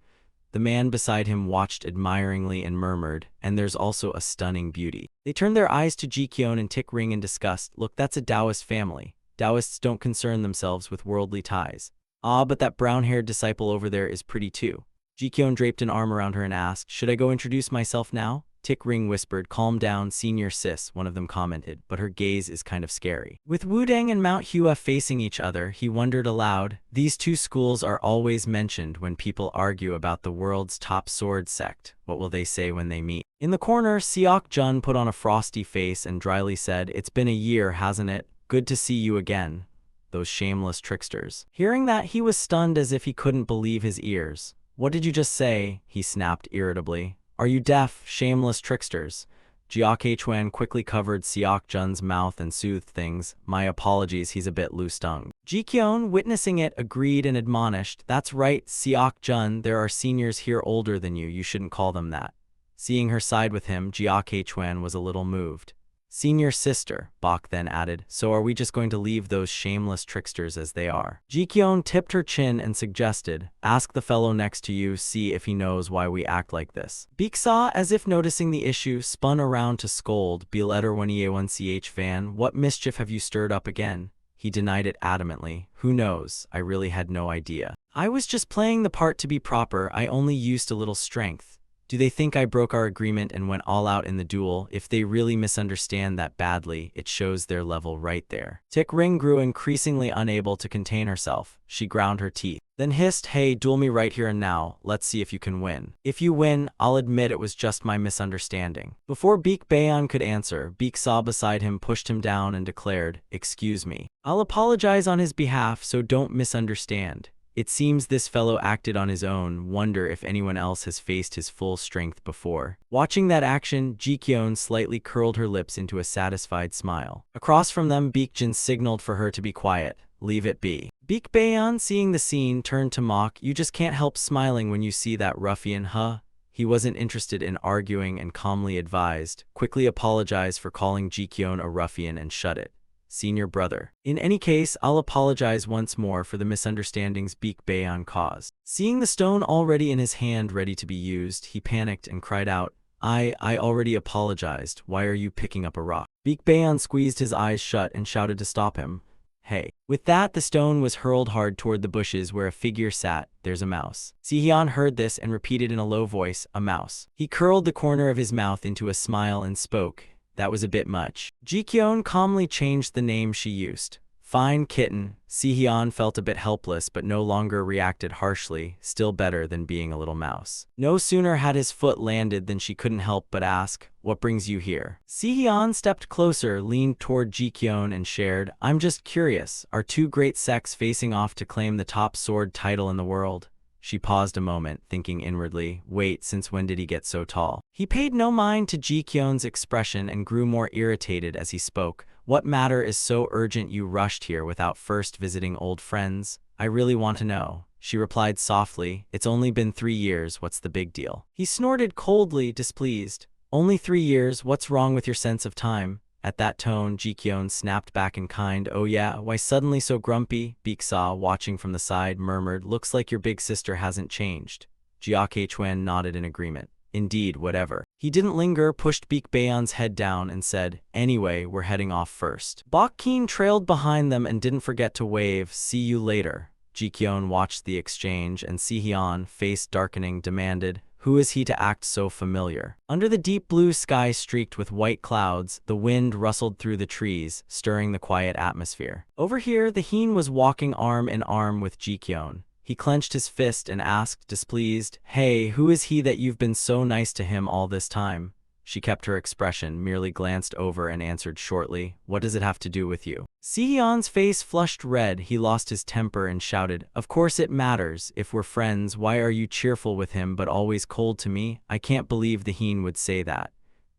The man beside him watched admiringly and murmured, and there's also a stunning beauty. They turned their eyes to Jikyeon and Tik Ring in disgust. Look, that's a Taoist family. Taoists don't concern themselves with worldly ties. Ah, but that brown-haired disciple over there is pretty too. Jikyeon draped an arm around her and asked, should I go introduce myself now? Tik Ring whispered, calm down, senior sis, one of them commented, but her gaze is kind of scary. With Wuding and Manhua facing each other, he wondered aloud, these two schools are always mentioned when people argue about the world's top sword sect. What will they say when they meet? In the corner, Seok Jun put on a frosty face and dryly said, it's been a year, hasn't it? Good to see you again. Those shameless tricksters. Hearing that, he was stunned as if he couldn't believe his ears. What did you just say? He snapped irritably. Are you deaf, shameless tricksters? Jiake Chuan quickly covered Seok Jun's mouth and soothed things. My apologies, he's a bit loose-tongued. Jikyeon, witnessing it, agreed and admonished. That's right, Seok Jun, there are seniors here older than you shouldn't call them that. Seeing her side with him, Jiake Chuan was a little moved. Senior sister, Bok then added, so are we just going to leave those shameless tricksters as they are? Jikyeon tipped her chin and suggested, ask the fellow next to you, see if he knows why we act like this. Biksa, as if noticing the issue, spun around to scold, Biletter1EA1CH fan, what mischief have you stirred up again? He denied it adamantly. Who knows, I really had no idea. I was just playing the part to be proper, I only used a little strength. Do they think I broke our agreement and went all out in the duel? If they really misunderstand that badly, it shows their level right there. Tik Ring grew increasingly unable to contain herself. She ground her teeth, then hissed, hey, duel me right here and now. Let's see if you can win. If you win, I'll admit it was just my misunderstanding. Before Baek Baeon could answer, Baek Saw beside him pushed him down and declared, excuse me. I'll apologize on his behalf, so don't misunderstand. It seems this fellow acted on his own, wonder if anyone else has faced his full strength before. Watching that action, Jikyeon slightly curled her lips into a satisfied smile. Across from them, Baekjin signaled for her to be quiet. Leave it be. Baek Baeon, seeing the scene, turned to mock, you just can't help smiling when you see that ruffian, huh? He wasn't interested in arguing and calmly advised, quickly apologize for calling Jikyeon a ruffian and shut it. Senior brother. In any case, I'll apologize once more for the misunderstandings Baek Baeon caused. Seeing the stone already in his hand ready to be used, he panicked and cried out, I already apologized, why are you picking up a rock? Baek Baeon squeezed his eyes shut and shouted to stop him. Hey. With that, the stone was hurled hard toward the bushes where a figure sat. There's a mouse. Sihyun heard this and repeated in a low voice, a mouse. He curled the corner of his mouth into a smile and spoke. That was a bit much. Jikyeon calmly changed the name she used. Fine kitten. Sihyun felt a bit helpless but no longer reacted harshly, still better than being a little mouse. No sooner had his foot landed than she couldn't help but ask, what brings you here? Sihyun stepped closer, leaned toward Jikyeon and shared, I'm just curious, are two great sects facing off to claim the top sword title in the world? She paused a moment, thinking inwardly, wait, since when did he get so tall? He paid no mind to Jikyeon's expression and grew more irritated as he spoke. What matter is so urgent you rushed here without first visiting old friends? I really want to know. She replied softly, it's only been 3 years, what's the big deal? He snorted coldly, displeased. Only 3 years, what's wrong with your sense of time? At that tone, Jikyeon snapped back in kind, oh yeah, why suddenly so grumpy? Baeksa, watching from the side, murmured, looks like your big sister hasn't changed. Jiake Chuan nodded in agreement. Indeed, whatever. He didn't linger, pushed Baekbaeon's head down and said, "Anyway, we're heading off first." Baekhyun trailed behind them and didn't forget to wave, "See you later." Jikyeon watched the exchange, and Sehyun, face darkening, demanded, "Who is he to act so familiar?" Under the deep blue sky streaked with white clouds, the wind rustled through the trees, stirring the quiet atmosphere. Over here, the Heen was walking arm in arm with Jikyeon. He clenched his fist and asked, displeased, "Hey, who is he that you've been so nice to him all this time?" She kept her expression, merely glanced over and answered shortly, "What does it have to do with you?" Sehyun's face flushed red. He lost his temper and shouted, "Of course it matters. If we're friends, why are you cheerful with him but always cold to me? I can't believe the Heen would say that."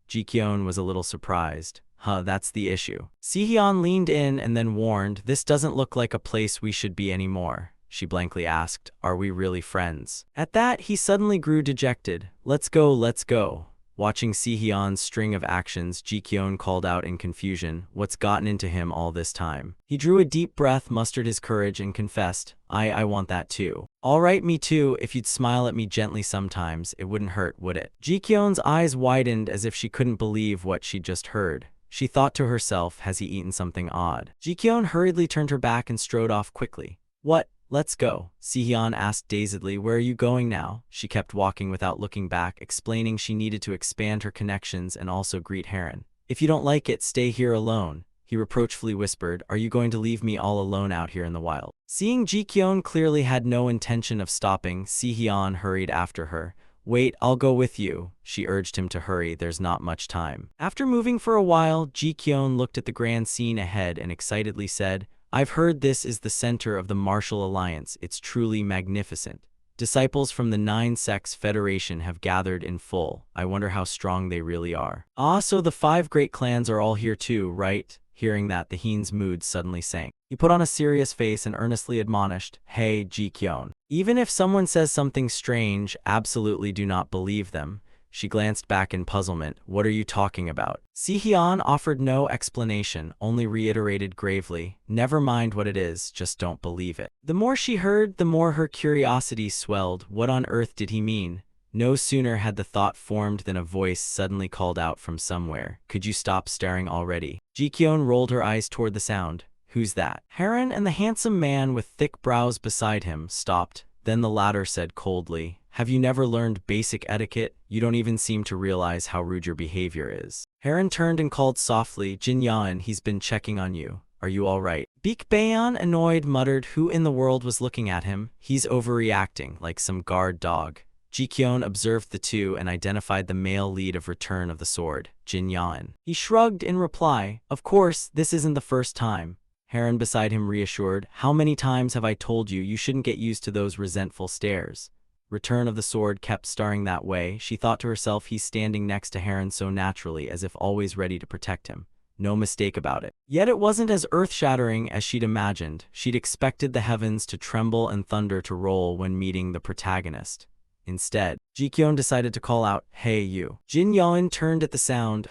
Jikyeon was a little surprised. That's the issue." Sehyun leaned in and then warned, "This doesn't look like a place we should be anymore." She blankly asked, "Are we really friends?" At that, he suddenly grew dejected. "Let's go, let's go." Watching Sehyun's string of actions, Jikyeon called out in confusion, "What's gotten into him all this time?" He drew a deep breath, mustered his courage, and confessed, I want that too." "All right, me too. If you'd smile at me gently sometimes, it wouldn't hurt, would it?" Jikyeon's eyes widened as if she couldn't believe what she'd just heard. She thought to herself, has he eaten something odd? Jikyeon hurriedly turned her back and strode off quickly. "What? Let's go." Sehyun asked dazedly, "Where are you going now?" She kept walking without looking back, explaining she needed to expand her connections and also greet Haran. "If you don't like it, stay here alone." He reproachfully whispered, "Are you going to leave me all alone out here in the wild?" Seeing Jikyeon clearly had no intention of stopping, Sehyun hurried after her. "Wait, I'll go with you." She urged him to hurry, there's not much time. After moving for a while, Jikyeon looked at the grand scene ahead and excitedly said, "I've heard this is the center of the martial alliance. It's truly magnificent. Disciples from the 9 sects federation have gathered in full. I wonder how strong they really are." "Ah, so the 5 great clans are all here too, right?" Hearing that, the Heen's mood suddenly sank. He put on a serious face and earnestly admonished, "Hey, Jikyeon. Even if someone says something strange, absolutely do not believe them." She glanced back in puzzlement. "What are you talking about?" Sehyun offered no explanation, only reiterated gravely, "Never mind what it is, just don't believe it." The more she heard, the more her curiosity swelled. What on earth did he mean? No sooner had the thought formed than a voice suddenly called out from somewhere, "Could you stop staring already?" Jikyeon rolled her eyes toward the sound. "Who's that?" Haran and the handsome man with thick brows beside him stopped. Then the latter said coldly, "Have you never learned basic etiquette? You don't even seem to realize how rude your behavior is." Haran turned and called softly, "Jinyan, he's been checking on you. Are you all right?" Baekbaeon, annoyed, muttered, "Who in the world was looking at him? He's overreacting, like some guard dog." Jikyeon observed the two and identified the male lead of Return of the Sword, Jinyan. He shrugged in reply, "Of course, this isn't the first time." Haran beside him reassured, "How many times have I told you shouldn't get used to those resentful stares?" Return of the Sword kept staring that way. She thought to herself, he's standing next to Haran so naturally, as if always ready to protect him. No mistake about it. Yet it wasn't as earth-shattering as she'd imagined. She'd expected the heavens to tremble and thunder to roll when meeting the protagonist. Instead, Jikyeon decided to call out, "Hey, you." Jin Yeon turned at the sound.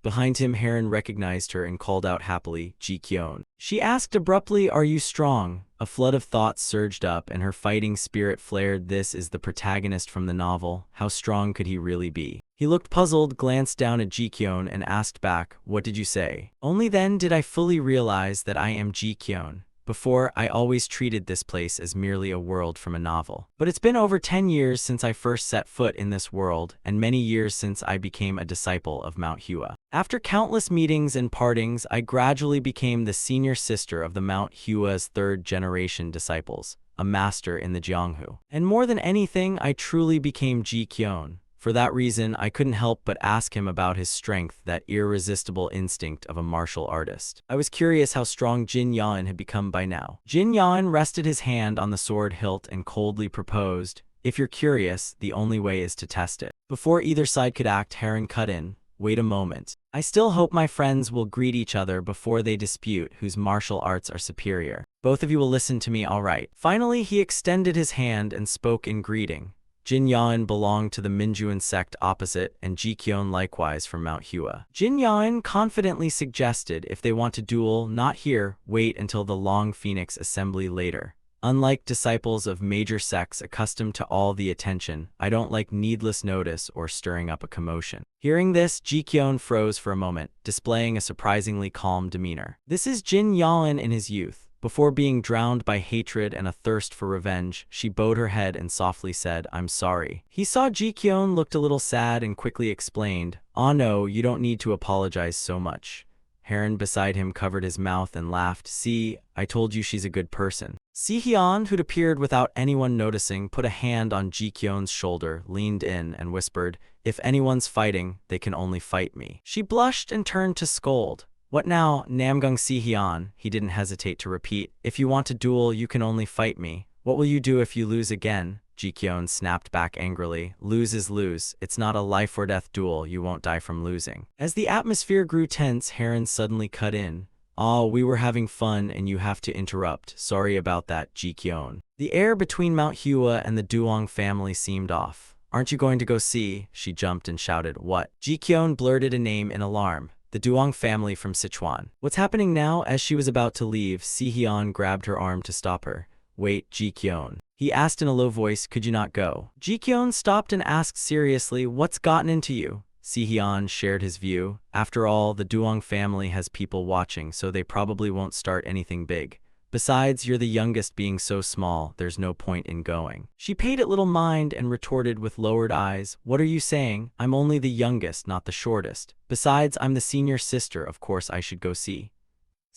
Behind him, Haran recognized her and called out happily, "Jikyeon." She asked abruptly, "Are you strong?" A flood of thoughts surged up, and her fighting spirit flared. This is the protagonist from the novel. How strong could he really be? He looked puzzled, glanced down at Jikyeon, and asked back, "What did you say?" Only then did I fully realize that I am Jikyeon. Before, I always treated this place as merely a world from a novel. But it's been over 10 years since I first set foot in this world, and many years since I became a disciple of Mount Hua. After countless meetings and partings, I gradually became the senior sister of the Mount Hua's 3rd-generation disciples, a master in the Jianghu. And more than anything, I truly became Jikyeon. For that reason, I couldn't help but ask him about his strength, that irresistible instinct of a martial artist. I was curious how strong Jin Yan had become by now. Jin Yan rested his hand on the sword hilt and coldly proposed, "If you're curious, the only way is to test it." Before either side could act, Haran cut in, "Wait a moment. I still hope my friends will greet each other before they dispute whose martial arts are superior. Both of you will listen to me, all right?" Finally, he extended his hand and spoke in greeting. Jin Yan belonged to the Minjuan sect opposite, and Jikyeon likewise from Mount Hua. Jin Yan confidently suggested, "If they want to duel, not here, wait until the Long Phoenix assembly later." Unlike disciples of major sects accustomed to all the attention, I don't like needless notice or stirring up a commotion. Hearing this, Ji-kyun froze for a moment, displaying a surprisingly calm demeanor. This is Jin Yaon in his youth. Before being drowned by hatred and a thirst for revenge, she bowed her head and softly said, "I'm sorry." He saw Ji-kyun looked a little sad and quickly explained, "Ah no, you don't need to apologize so much." Heron beside him covered his mouth and laughed. "See, I told you she's a good person." Si-hyun, who'd appeared without anyone noticing, put a hand on Ji-kyun's shoulder, leaned in, and whispered, "If anyone's fighting, they can only fight me." She blushed and turned to scold. "What now, Namgung Si-hyun?" He didn't hesitate to repeat. "If you want to duel, you can only fight me. What will you do if you lose again?" Ji-kyun snapped back angrily. "Lose is lose. It's not a life-or-death duel. You won't die from losing." As the atmosphere grew tense, Heron suddenly cut in. "Oh, we were having fun and you have to interrupt. Sorry about that, Ji-kyun." The air between Mount Hua and the Duong family seemed off. "Aren't you going to go see?" She jumped and shouted. "What?" Ji-kyun blurted a name in alarm. "The Duong family from Sichuan." "What's happening now?" As she was about to leave, Si-hyun grabbed her arm to stop her. "Wait, Ji-kyun." He asked in a low voice, "Could you not go?" Ji-kyun stopped and asked seriously, "What's gotten into you?" Si-hyun shared his view. "After all, the Duong family has people watching, so they probably won't start anything big. Besides, you're the youngest, being so small, there's no point in going." She paid it little mind and retorted with lowered eyes, "What are you saying? I'm only the youngest, not the shortest. Besides, I'm the senior sister, of course I should go see."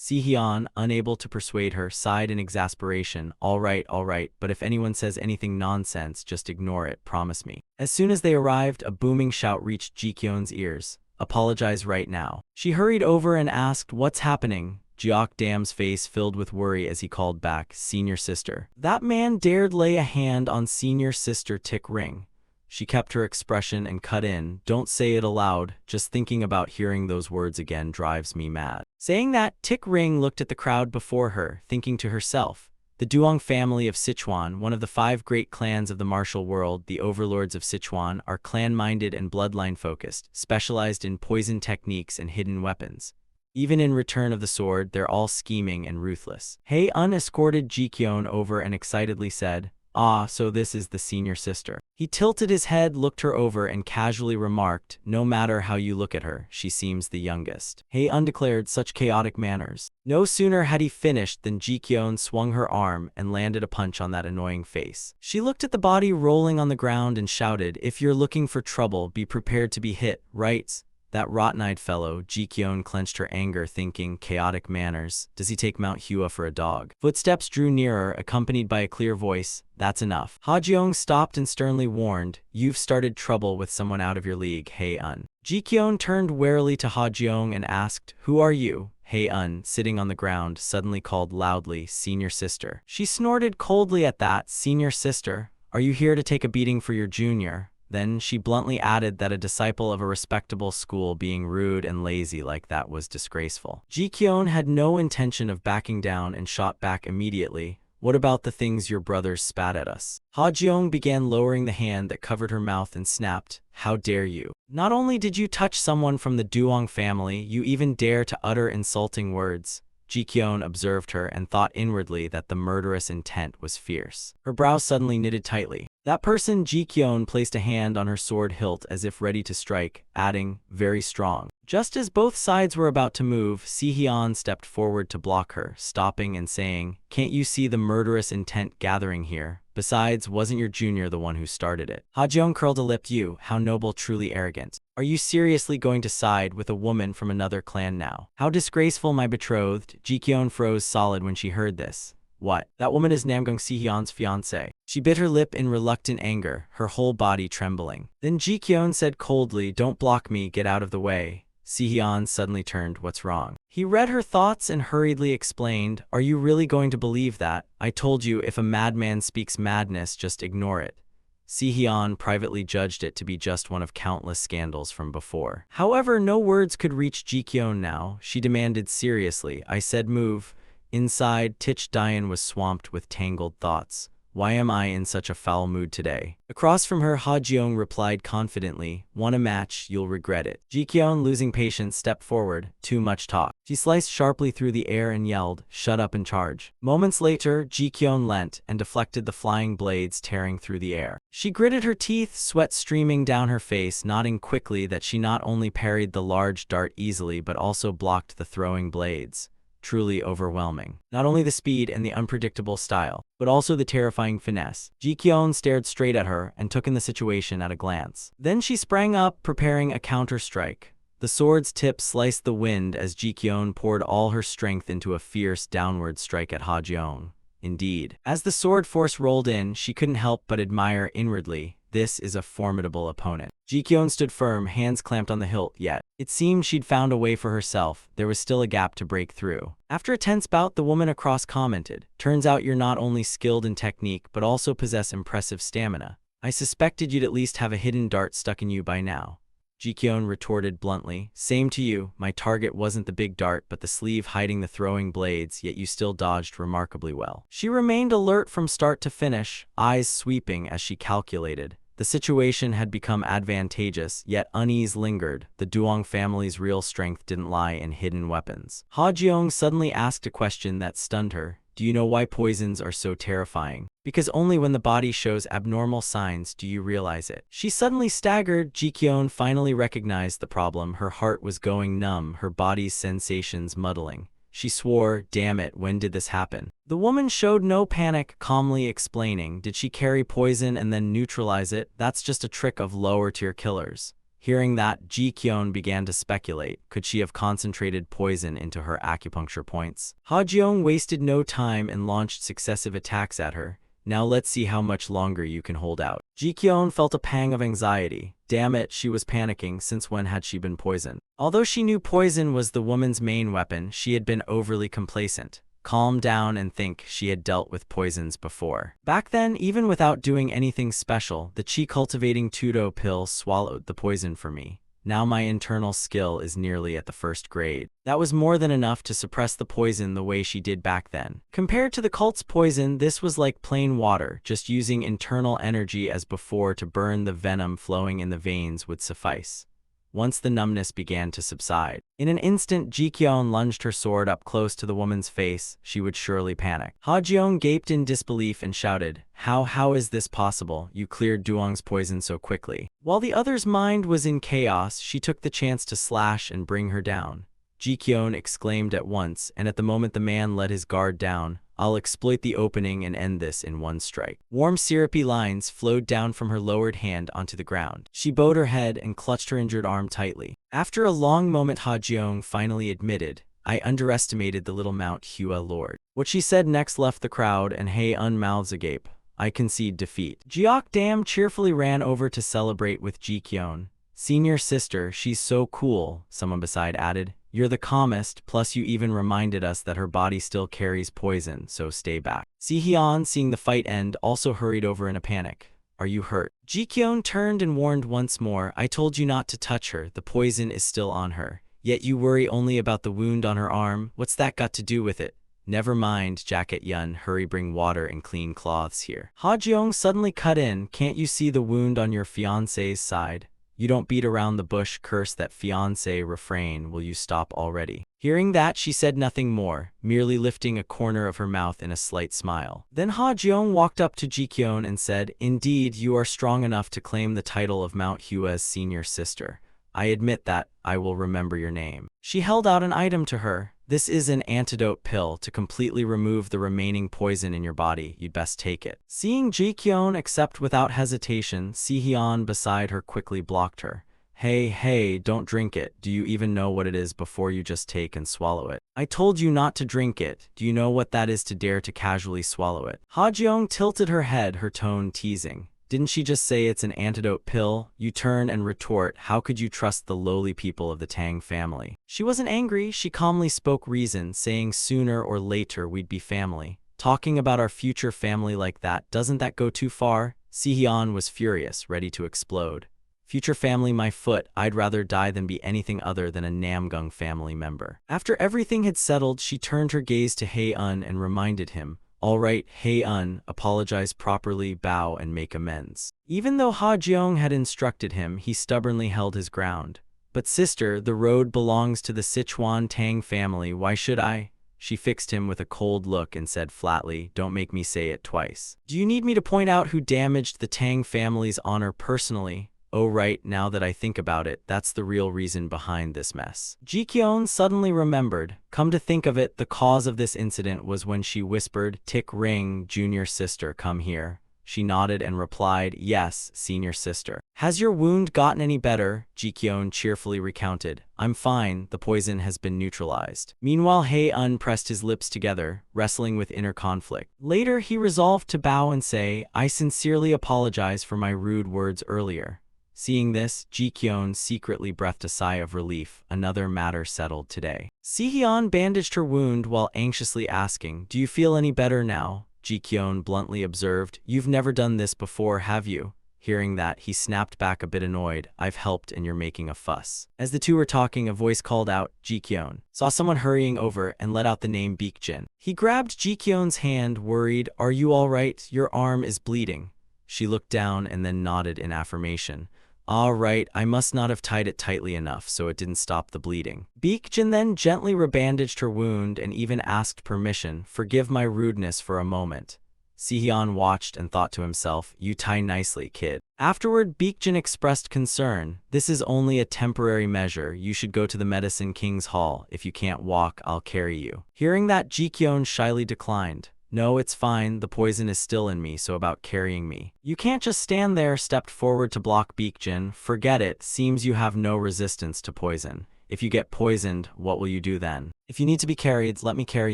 Si-hyun, unable to persuade her, sighed in exasperation. All right, but if anyone says anything nonsense, just ignore it, promise me." As soon as they arrived, a booming shout reached Ji-kyun's ears. "Apologize right now." She hurried over and asked, "What's happening?" Jeok Dam's face filled with worry as he called back, "Senior sister." That man dared lay a hand on senior sister Tick Ring. She kept her expression and cut in, "Don't say it aloud. Just thinking about hearing those words again drives me mad." Saying that, Tick Ring looked at the crowd before her, thinking to herself, "The Duong family of Sichuan, one of the 5 great clans of the martial world, the overlords of Sichuan, are clan-minded and bloodline-focused, specialized in poison techniques and hidden weapons. Even in Return of the Sword, they're all scheming and ruthless." Hae-un escorted Ji-kyun over and excitedly said, "Ah, so this is the senior sister." He tilted his head, looked her over, and casually remarked, "No matter how you look at her, she seems the youngest." Hae-un declared, "Such chaotic manners." No sooner had he finished than Ji-kyun swung her arm and landed a punch on that annoying face. She looked at the body rolling on the ground and shouted, "If you're looking for trouble, be prepared to be hit, right?" That rotten-eyed fellow. Ji-kyun clenched her anger, thinking, chaotic manners. Does he take Mount Hua for a dog? Footsteps drew nearer, accompanied by a clear voice. "That's enough." Ha-jeong stopped and sternly warned, "You've started trouble with someone out of your league, Hae-un." Ji-kyun turned warily to Ha-jeong and asked, "Who are you?" Hae-un, sitting on the ground, suddenly called loudly, "Senior sister." She snorted coldly at that. "Senior sister? Are you here to take a beating for your junior?" Then she bluntly added that a disciple of a respectable school being rude and lazy like that was disgraceful. Ji-kyun had no intention of backing down and shot back immediately. "What about the things your brothers spat at us?" Ha-jeong began lowering the hand that covered her mouth and snapped, "How dare you? Not only did you touch someone from the Duong family, you even dare to utter insulting words." Ji-kyun observed her and thought inwardly that the murderous intent was fierce. Her brows suddenly knitted tightly. "That person." Ji-kyun placed a hand on her sword hilt as if ready to strike, adding, "Very strong." Just as both sides were about to move, Si-hyun stepped forward to block her, stopping and saying, "Can't you see the murderous intent gathering here? Besides, wasn't your junior the one who started it?" Ha-jeong curled a lip. "You, how noble, truly arrogant. Are you seriously going to side with a woman from another clan now? How disgraceful, my betrothed." Ji-kyun froze solid when she heard this. "What? That woman is Namgung Si-hyun's fiancée." She bit her lip in reluctant anger, her whole body trembling. Then Ji-kyun said coldly, "Don't block me, get out of the way." Si-hyun suddenly turned. "What's wrong?" He read her thoughts and hurriedly explained, "Are you really going to believe that? I told you, if a madman speaks madness, just ignore it." Si-hyun privately judged it to be just one of countless scandals from before. However, no words could reach Ji-kyun now. She demanded seriously, "I said move." Inside, Tich Dayan was swamped with tangled thoughts. Why am I in such a foul mood today? Across from her, Ha Jeong replied confidently, want a match, you'll regret it. Ji Kyun, losing patience, stepped forward. Too much talk. She sliced sharply through the air and yelled, shut up and charge. Moments later, Ji Kyun leant and deflected the flying blades tearing through the air. She gritted her teeth, sweat streaming down her face, nodding quickly that she not only parried the large dart easily but also blocked the throwing blades. Truly overwhelming. Not only the speed and the unpredictable style, but also the terrifying finesse. Ji Kyun stared straight at her and took in the situation at a glance. Then she sprang up, preparing a counter-strike. The sword's tip sliced the wind as Ji Kyun poured all her strength into a fierce downward strike at Ha Jeong. Indeed. As the sword force rolled in, she couldn't help but admire inwardly. This is a formidable opponent. Ji Kyun stood firm, hands clamped on the hilt, yet it seemed she'd found a way for herself. There was still a gap to break through. After a tense bout, the woman across commented, turns out you're not only skilled in technique but also possess impressive stamina. I suspected you'd at least have a hidden dart stuck in you by now. Ji Kyun retorted bluntly, same to you, my target wasn't the big dart but the sleeve hiding the throwing blades, yet you still dodged remarkably well. She remained alert from start to finish, eyes sweeping as she calculated. The situation had become advantageous, yet unease lingered. The Duong family's real strength didn't lie in hidden weapons. Ha Jeong suddenly asked a question that stunned her. Do you know why poisons are so terrifying? Because only when the body shows abnormal signs do you realize it. She suddenly staggered. Ji Kyun finally recognized the problem. Her heart was going numb, her body's sensations muddling. She swore, damn it, when did this happen? The woman showed no panic, calmly explaining, did she carry poison and then neutralize it? That's just a trick of lower-tier killers. Hearing that, Ji Kyun began to speculate. Could she have concentrated poison into her acupuncture points? Ha Jeong wasted no time and launched successive attacks at her. Now let's see how much longer you can hold out. Ji Kyun felt a pang of anxiety. Damn it, she was panicking. Since when had she been poisoned? Although she knew poison was the woman's main weapon, she had been overly complacent. Calm down and think, she had dealt with poisons before. Back then, even without doing anything special, the chi-cultivating Tudo pill swallowed the poison for me. Now my internal skill is nearly at the first grade. That was more than enough to suppress the poison the way she did back then. Compared to the cult's poison, this was like plain water. Just using internal energy as before to burn the venom flowing in the veins would suffice. Once the numbness began to subside, in an instant Ji Kyun lunged her sword up close to the woman's face. She would surely panic. Ha Jeong gaped in disbelief and shouted, How is this possible? You cleared Duong's poison so quickly. While the other's mind was in chaos, she took the chance to slash and bring her down. Ji Kyun exclaimed at once, and at the moment the man let his guard down, I'll exploit the opening and end this in one strike. Warm syrupy lines flowed down from her lowered hand onto the ground. She bowed her head and clutched her injured arm tightly. After a long moment, Ha Jeong finally admitted, I underestimated the little Mount Hua Lord. What she said next left the crowd and Hae-un mouths agape. I concede defeat. Jeok Dam cheerfully ran over to celebrate with Ji Kyun. Senior sister, she's so cool, someone beside added. You're the calmest, plus you even reminded us that her body still carries poison, so stay back. Si-hyun, seeing the fight end, also hurried over in a panic. Are you hurt? Ji Kyun turned and warned once more, I told you not to touch her, the poison is still on her. Yet you worry only about the wound on her arm, what's that got to do with it? Never mind, Jacket Yun, hurry bring water and clean cloths here. Ha Jeong suddenly cut in, can't you see the wound on your fiancé's side? You don't beat around the bush, curse that fiancé refrain, will you stop already? Hearing that, she said nothing more, merely lifting a corner of her mouth in a slight smile. Then Ha Jeong walked up to Ji Kyun and said, Indeed, you are strong enough to claim the title of Mount Hua's senior sister. I admit that, I will remember your name. She held out an item to her. This is an antidote pill to completely remove the remaining poison in your body. You'd best take it. Seeing Ji Kyun accept without hesitation, Si-hyun beside her quickly blocked her. Hey, don't drink it. Do you even know what it is before you just take and swallow it? I told you not to drink it. Do you know what that is to dare to casually swallow it? Ha Jeong tilted her head, her tone teasing. Didn't she just say it's an antidote pill? You turn and retort, how could you trust the lowly people of the Tang family? She wasn't angry, she calmly spoke reason, saying sooner or later we'd be family. Talking about our future family like that, doesn't that go too far? Si-hyun was furious, ready to explode. Future family my foot, I'd rather die than be anything other than a Namgung family member. After everything had settled, she turned her gaze to Hae-un and reminded him, All right, Hei-un, apologize properly, bow and make amends. Even though Ha Jiong had instructed him, he stubbornly held his ground. But sister, the road belongs to the Sichuan Tang family, why should I? She fixed him with a cold look and said flatly, don't make me say it twice. Do you need me to point out who damaged the Tang family's honor personally? Oh right, now that I think about it, that's the real reason behind this mess. Ji Kyun suddenly remembered. Come to think of it, the cause of this incident was when she whispered, Tick Ring, junior sister, come here. She nodded and replied, yes, senior sister. Has your wound gotten any better? Ji Kyun cheerfully recounted. I'm fine, the poison has been neutralized. Meanwhile, Hei-un pressed his lips together, wrestling with inner conflict. Later, he resolved to bow and say, I sincerely apologize for my rude words earlier. Seeing this, Ji Kyun secretly breathed a sigh of relief. Another matter settled today. Si-hyun bandaged her wound while anxiously asking, do you feel any better now? Ji Kyun bluntly observed, you've never done this before, have you? Hearing that, he snapped back a bit annoyed. I've helped and you're making a fuss. As the two were talking, a voice called out, Ji Kyun saw someone hurrying over and let out the name Baekjin. He grabbed Ji Kyun's hand, worried, are you all right? Your arm is bleeding. She looked down and then nodded in affirmation. All right, I must not have tied it tightly enough so it didn't stop the bleeding. Baekjin then gently rebandaged her wound and even asked permission, forgive my rudeness for a moment. Si-hyun watched and thought to himself, you tie nicely, kid. Afterward, Baekjin expressed concern. This is only a temporary measure. You should go to the Medicine King's Hall. If you can't walk, I'll carry you. Hearing that, Ji Kyun shyly declined. No, it's fine, the poison is still in me, so about carrying me. You can't just stand there, stepped forward to block Baekjin. Forget it, seems you have no resistance to poison. If you get poisoned, what will you do then? If you need to be carried, let me carry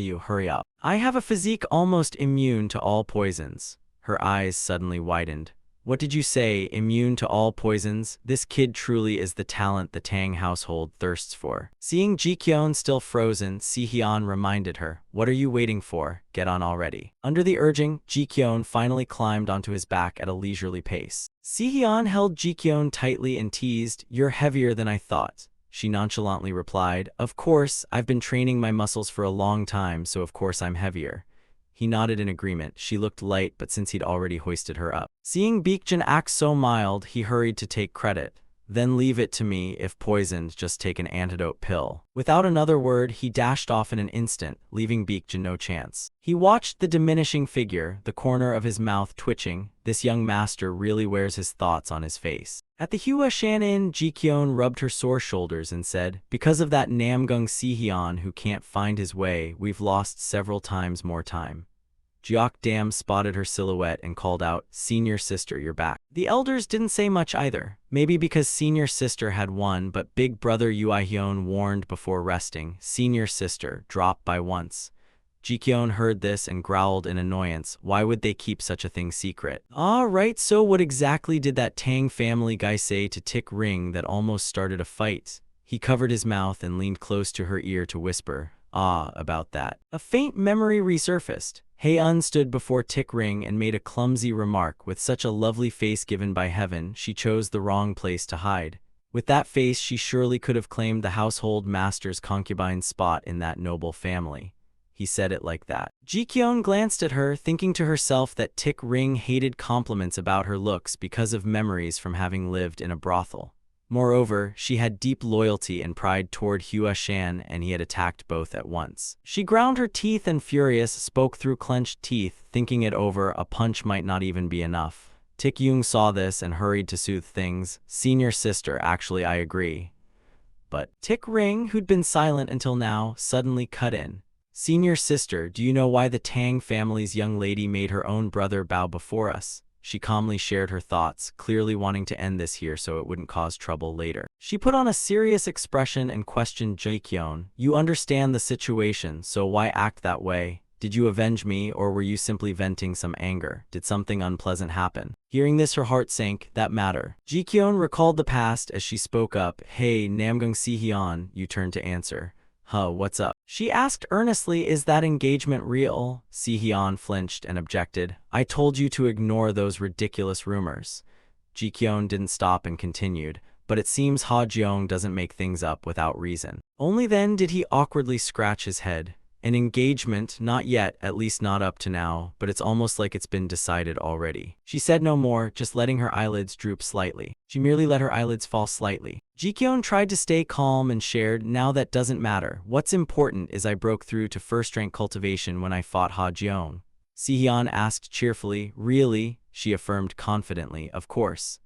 you, hurry up. I have a physique almost immune to all poisons. Her eyes suddenly widened. What did you say, immune to all poisons? This kid truly is the talent the Tang household thirsts for. Seeing Ji Kyun still frozen, Si-hyun reminded her, what are you waiting for? Get on already. Under the urging, Ji Kyun finally climbed onto his back at a leisurely pace. Si-hyun held Ji Kyun tightly and teased, you're heavier than I thought. She nonchalantly replied, of course, I've been training my muscles for a long time, so of course I'm heavier. He nodded in agreement. She looked light, but since he'd already hoisted her up. Seeing Baekjin act so mild, he hurried to take credit. Then leave it to me, if poisoned, just take an antidote pill. Without another word, he dashed off in an instant, leaving Baekjin no chance. He watched the diminishing figure, the corner of his mouth twitching. This young master really wears his thoughts on his face. At the Hua Shan Inn, Ji Kyun rubbed her sore shoulders and said, because of that Namgung Si-hyun who can't find his way, we've lost several times more time. Jeok Dam spotted her silhouette and called out, senior sister, you're back. The elders didn't say much either. Maybe because senior sister had won, but big brother Uihyun warned before resting, senior sister, drop by once. Ji Kyun heard this and growled in annoyance. Why would they keep such a thing secret? Right, so what exactly did that Tang family guy say to Tick Ring that almost started a fight? He covered his mouth and leaned close to her ear to whisper, about that. A faint memory resurfaced. Hei-un stood before Tick Ring and made a clumsy remark. With such a lovely face given by heaven, she chose the wrong place to hide. With that face, she surely could have claimed the household master's concubine spot in that noble family. He said it like that. Ji Kyun glanced at her, thinking to herself that Tick Ring hated compliments about her looks because of memories from having lived in a brothel. Moreover, she had deep loyalty and pride toward Hua Shan, and he had attacked both at once. She ground her teeth and, furious, spoke through clenched teeth. Thinking it over, a punch might not even be enough. Tick Yung saw this and hurried to soothe things. Senior sister, actually I agree. But Tick Ring, who'd been silent until now, suddenly cut in. Senior sister, do you know why the Tang family's young lady made her own brother bow before us? She calmly shared her thoughts, clearly wanting to end this here so it wouldn't cause trouble later. She put on a serious expression and questioned Ji Kyun. You understand the situation, so why act that way? Did you avenge me, or were you simply venting some anger? Did something unpleasant happen? Hearing this, her heart sank. That matter. Ji Kyun recalled the past as she spoke up. Hey, Namgung Si-hyun, you turned to answer. What's up? She asked earnestly, is that engagement real? Si-hyun flinched and objected. I told you to ignore those ridiculous rumors. Ji Kyun didn't stop and continued, but it seems Ha Jeong doesn't make things up without reason. Only then did he awkwardly scratch his head. An engagement? Not yet, at least not up to now, but it's almost like it's been decided already. She said no more, just letting her eyelids droop slightly. She merely let her eyelids fall slightly. Ji-kyun tried to stay calm and shared, now that doesn't matter. What's important is I broke through to first-rank cultivation when I fought Ha Jeong. Si-hyun asked cheerfully. Really? She affirmed confidently. Of course.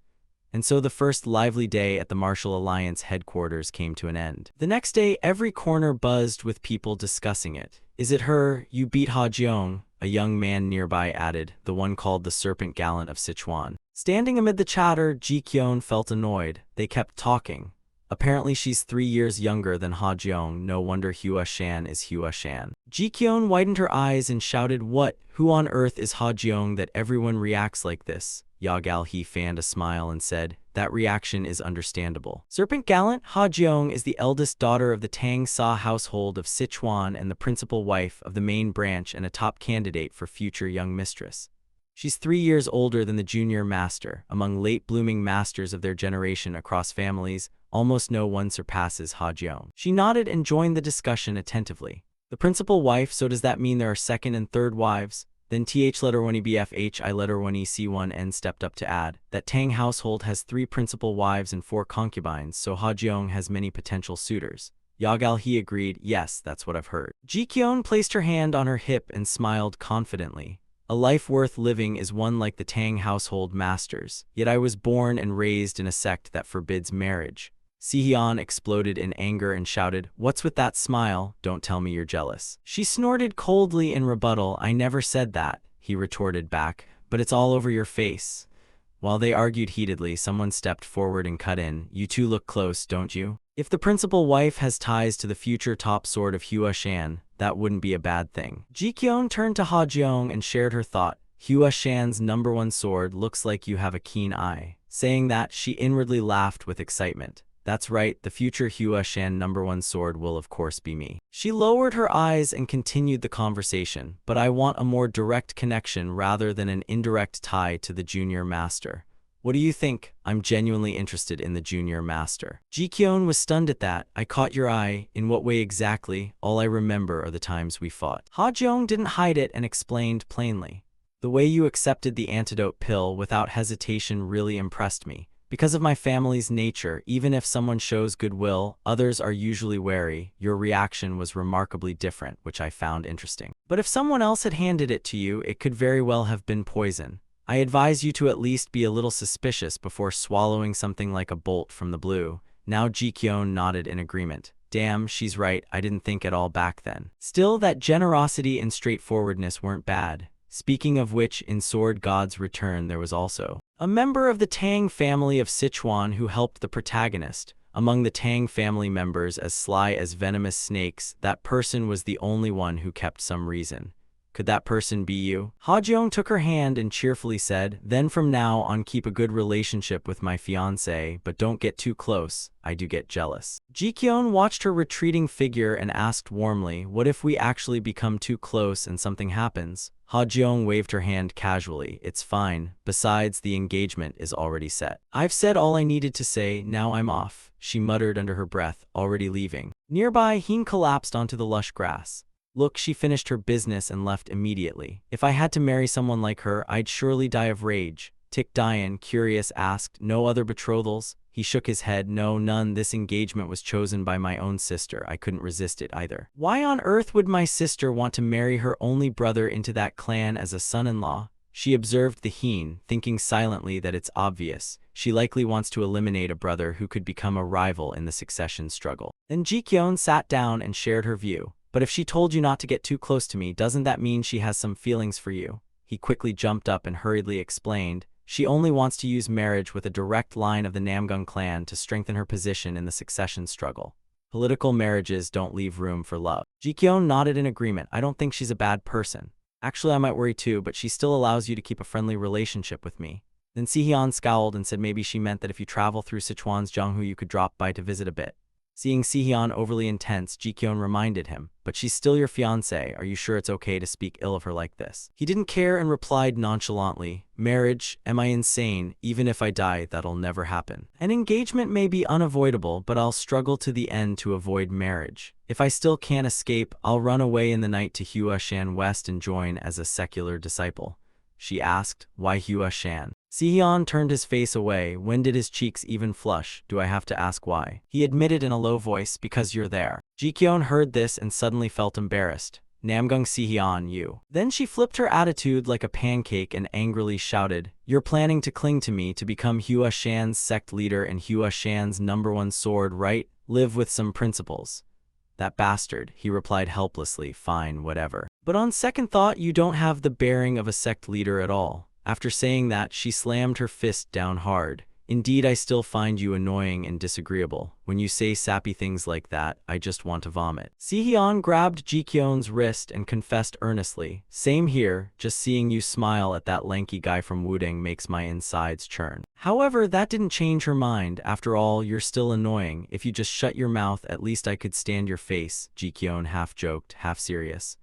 And so the first lively day at the Martial Alliance headquarters came to an end. The next day, every corner buzzed with people discussing it. Is it her? You beat Ha Jeong, a young man nearby added, the one called the Serpent Gallant of Sichuan. Standing amid the chatter, Ji-kyun felt annoyed. They kept talking. Apparently she's 3 years younger than Ha Jeong, no wonder Hua Shan is Hua Shan. Ji-kyun widened her eyes and shouted, what? Who on earth is Ha Jeong that everyone reacts like this? Yagal-hee fanned a smile and said, that reaction is understandable. Serpent Gallant, Ha Jeong is the eldest daughter of the Tang Sa household of Sichuan and the principal wife of the main branch and a top candidate for future young mistress. She's 3 years older than the junior master. Among late-blooming masters of their generation across families, almost no one surpasses Ha Jeong. She nodded and joined the discussion attentively. The principal wife, so does that mean there are second and third wives? Then letter 1 BFHI letter 1 C1N stepped up to add, that Tang household has 3 principal wives and 4 concubines, so Ha Jeong has many potential suitors. Yagal-hee agreed, yes, that's what I've heard. Ji-kyun placed her hand on her hip and smiled confidently. A life worth living is one like the Tang household masters, yet I was born and raised in a sect that forbids marriage. Si-hyun exploded in anger and shouted, what's with that smile? Don't tell me you're jealous. She snorted coldly in rebuttal. I never said that, he retorted back, but it's all over your face. While they argued heatedly, someone stepped forward and cut in. You two look close, don't you? If the principal wife has ties to the future top sword of Hua Shan, that wouldn't be a bad thing. Ji-kyun turned to Ha Jeong and shared her thought. Hua Shan's #1 sword looks like you have a keen eye. Saying that, she inwardly laughed with excitement. That's right, the future Hua Shan #1 sword will of course be me. She lowered her eyes and continued the conversation, but I want a more direct connection rather than an indirect tie to the junior master. What do you think? I'm genuinely interested in the junior master. Ji-kyun was stunned at that. I caught your eye. In what way exactly? All I remember are the times we fought. Ha Jeong didn't hide it and explained plainly. The way you accepted the antidote pill without hesitation really impressed me. Because of my family's nature, even if someone shows goodwill, others are usually wary. Your reaction was remarkably different, which I found interesting. But if someone else had handed it to you, it could very well have been poison. I advise you to at least be a little suspicious before swallowing something like a bolt from the blue. Now Ji-kyun nodded in agreement. Damn, she's right, I didn't think at all back then. Still, that generosity and straightforwardness weren't bad. Speaking of which, in Sword God's Return there was also a member of the Tang family of Sichuan who helped the protagonist. Among the Tang family members as sly as venomous snakes, that person was the only one who kept some reason. Could that person be you? Ha Jeong took her hand and cheerfully said, then from now on keep a good relationship with my fiancé, but don't get too close, I do get jealous. Ji-kyun watched her retreating figure and asked warmly, what if we actually become too close and something happens? Ha Jeong waved her hand casually, it's fine, besides the engagement is already set. I've said all I needed to say, now I'm off, she muttered under her breath, already leaving. Nearby, Heen collapsed onto the lush grass. Look, she finished her business and left immediately. If I had to marry someone like her, I'd surely die of rage. Tik Dian, curious, asked, no other betrothals? He shook his head, no, none. This engagement was chosen by my own sister. I couldn't resist it either. Why on earth would my sister want to marry her only brother into that clan as a son-in-law? She observed the Heen, thinking silently that it's obvious. She likely wants to eliminate a brother who could become a rival in the succession struggle. Then Ji-kyun sat down and shared her view. But if she told you not to get too close to me, doesn't that mean she has some feelings for you? He quickly jumped up and hurriedly explained, she only wants to use marriage with a direct line of the Namgung clan to strengthen her position in the succession struggle. Political marriages don't leave room for love. Ji-kyun nodded in agreement. I don't think she's a bad person. Actually, I might worry too, but she still allows you to keep a friendly relationship with me. Then Si-hyun scowled and said maybe she meant that if you travel through Sichuan's Zhonghu you could drop by to visit a bit. Seeing Sihyun overly intense, Jikyun reminded him, but she's still your fiancé. Are you sure it's okay to speak ill of her like this? He didn't care and replied nonchalantly, marriage? Am I insane? Even if I die, that'll never happen. An engagement may be unavoidable, but I'll struggle to the end to avoid marriage. If I still can't escape, I'll run away in the night to Hua Shan West and join as a secular disciple. She asked, why Hua Shan? Sihyun turned his face away. When did his cheeks even flush? Do I have to ask why? He admitted in a low voice, because you're there. Jikyun heard this and suddenly felt embarrassed. Namgung Sihyun, you. Then she flipped her attitude like a pancake and angrily shouted, you're planning to cling to me to become Hua Shan's sect leader and Hua Shan's #1 sword, right? Live with some principles. That bastard, he replied helplessly, fine, whatever. But on second thought, you don't have the bearing of a sect leader at all. After saying that, she slammed her fist down hard. Indeed, I still find you annoying and disagreeable. When you say sappy things like that, I just want to vomit. Sihyun grabbed Jikyun's wrist and confessed earnestly, same here, just seeing you smile at that lanky guy from Wudang makes my insides churn. However, that didn't change her mind. After all, you're still annoying. If you just shut your mouth, at least I could stand your face, Jikyun half joked, half serious.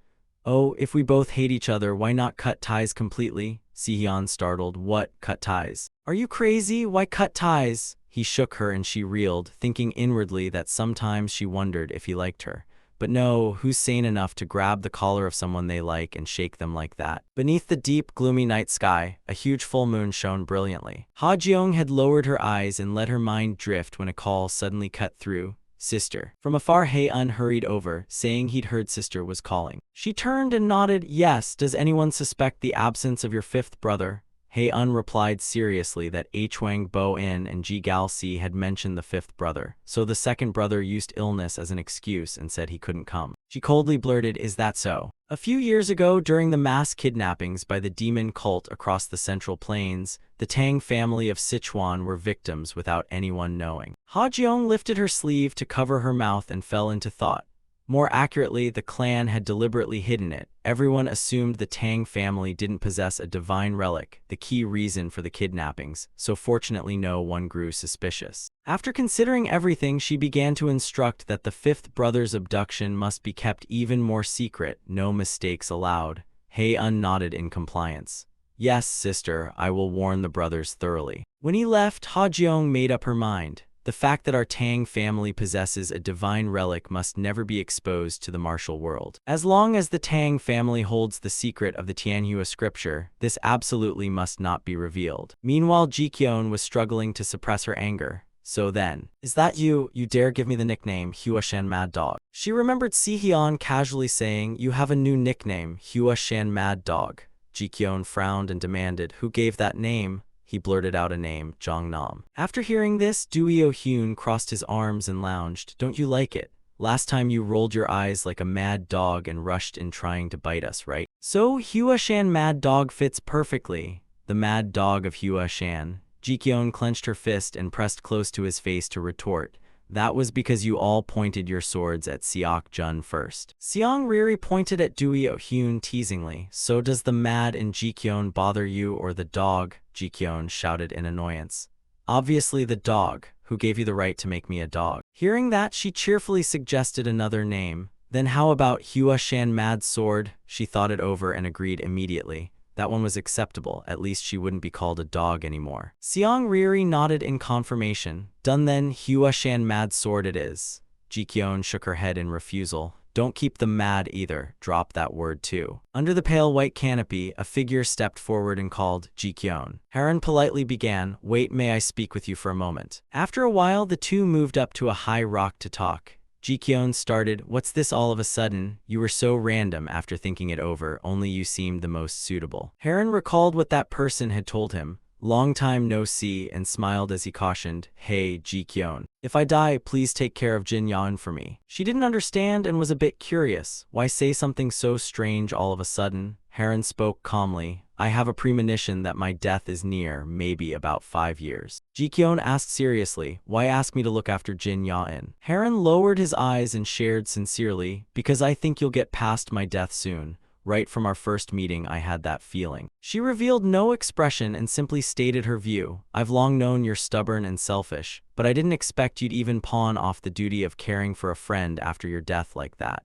Oh, if we both hate each other, why not cut ties completely? Sihyun startled. What, cut ties? Are you crazy? Why cut ties? He shook her and she reeled, thinking inwardly that sometimes she wondered if he liked her. But no, who's sane enough to grab the collar of someone they like and shake them like that? Beneath the deep, gloomy night sky, a huge full moon shone brilliantly. Ha Jeong had lowered her eyes and let her mind drift when a call suddenly cut through. Sister. From afar, Hae-un hurried over, saying he'd heard sister was calling. She turned and nodded, yes. Does anyone suspect the absence of your fifth brother? Hae-un replied seriously that Hwang Bo-in and Ji Gal-si had mentioned the fifth brother, so the second brother used illness as an excuse and said he couldn't come. She coldly blurted, is that so? A few years ago, during the mass kidnappings by the demon cult across the Central Plains, the Tang family of Sichuan were victims without anyone knowing. Ha Jeong lifted her sleeve to cover her mouth and fell into thought. More accurately, the clan had deliberately hidden it. Everyone assumed the Tang family didn't possess a divine relic, the key reason for the kidnappings, so fortunately no one grew suspicious. After considering everything, she began to instruct that the fifth brother's abduction must be kept even more secret, no mistakes allowed. Hae-un nodded in compliance. Yes, sister, I will warn the brothers thoroughly. When he left, Ha Jeong made up her mind. The fact that our Tang family possesses a divine relic must never be exposed to the martial world. As long as the Tang family holds the secret of the Tianhua scripture, this absolutely must not be revealed. Meanwhile, Jikyun was struggling to suppress her anger. So then, is that you? You dare give me the nickname Hua Shan Mad Dog? She remembered Sihyun casually saying, you have a new nickname, Hua Shan Mad Dog. Jikyun frowned and demanded, who gave that name? He blurted out a name, Jongnam. After hearing this, Dueo Hyun crossed his arms and lounged. Don't you like it? Last time you rolled your eyes like a mad dog and rushed in trying to bite us, right? So Hua Shan Mad Dog fits perfectly. The mad dog of Hua Shan. Jikyun clenched her fist and pressed close to his face to retort. That was because you all pointed your swords at Seok Jun first. Seong Riri pointed at Dueo Hyun teasingly. So does the mad in Jikyun bother you or the dog? Jikyun shouted in annoyance. Obviously the dog. Who gave you the right to make me a dog? Hearing that, she cheerfully suggested another name. Then how about Hua Shan Mad Sword? She thought it over and agreed immediately. That one was acceptable, at least she wouldn't be called a dog anymore. Seong Riri nodded in confirmation. Done then, Hua Shan Mad Sword it is. Jikyun shook her head in refusal. Don't keep them mad either, drop that word too. Under the pale white canopy, a figure stepped forward and called, Jikyun. Haran politely began, wait, may I speak with you for a moment? After a while, the two moved up to a high rock to talk. Jikyun started, what's this all of a sudden? You were so random after thinking it over, only you seemed the most suitable. Haran recalled what that person had told him. Long time no see, and smiled as he cautioned, hey, Jikyun. If I die, please take care of Jin Yaon for me. She didn't understand and was a bit curious. Why say something so strange all of a sudden? Haran spoke calmly. I have a premonition that my death is near, maybe about 5 years. Jikyun asked seriously, why ask me to look after Jin Yaon? Haran lowered his eyes and shared sincerely, because I think you'll get past my death soon. Right from our first meeting, I had that feeling. She revealed no expression and simply stated her view. I've long known you're stubborn and selfish, but I didn't expect you'd even pawn off the duty of caring for a friend after your death like that.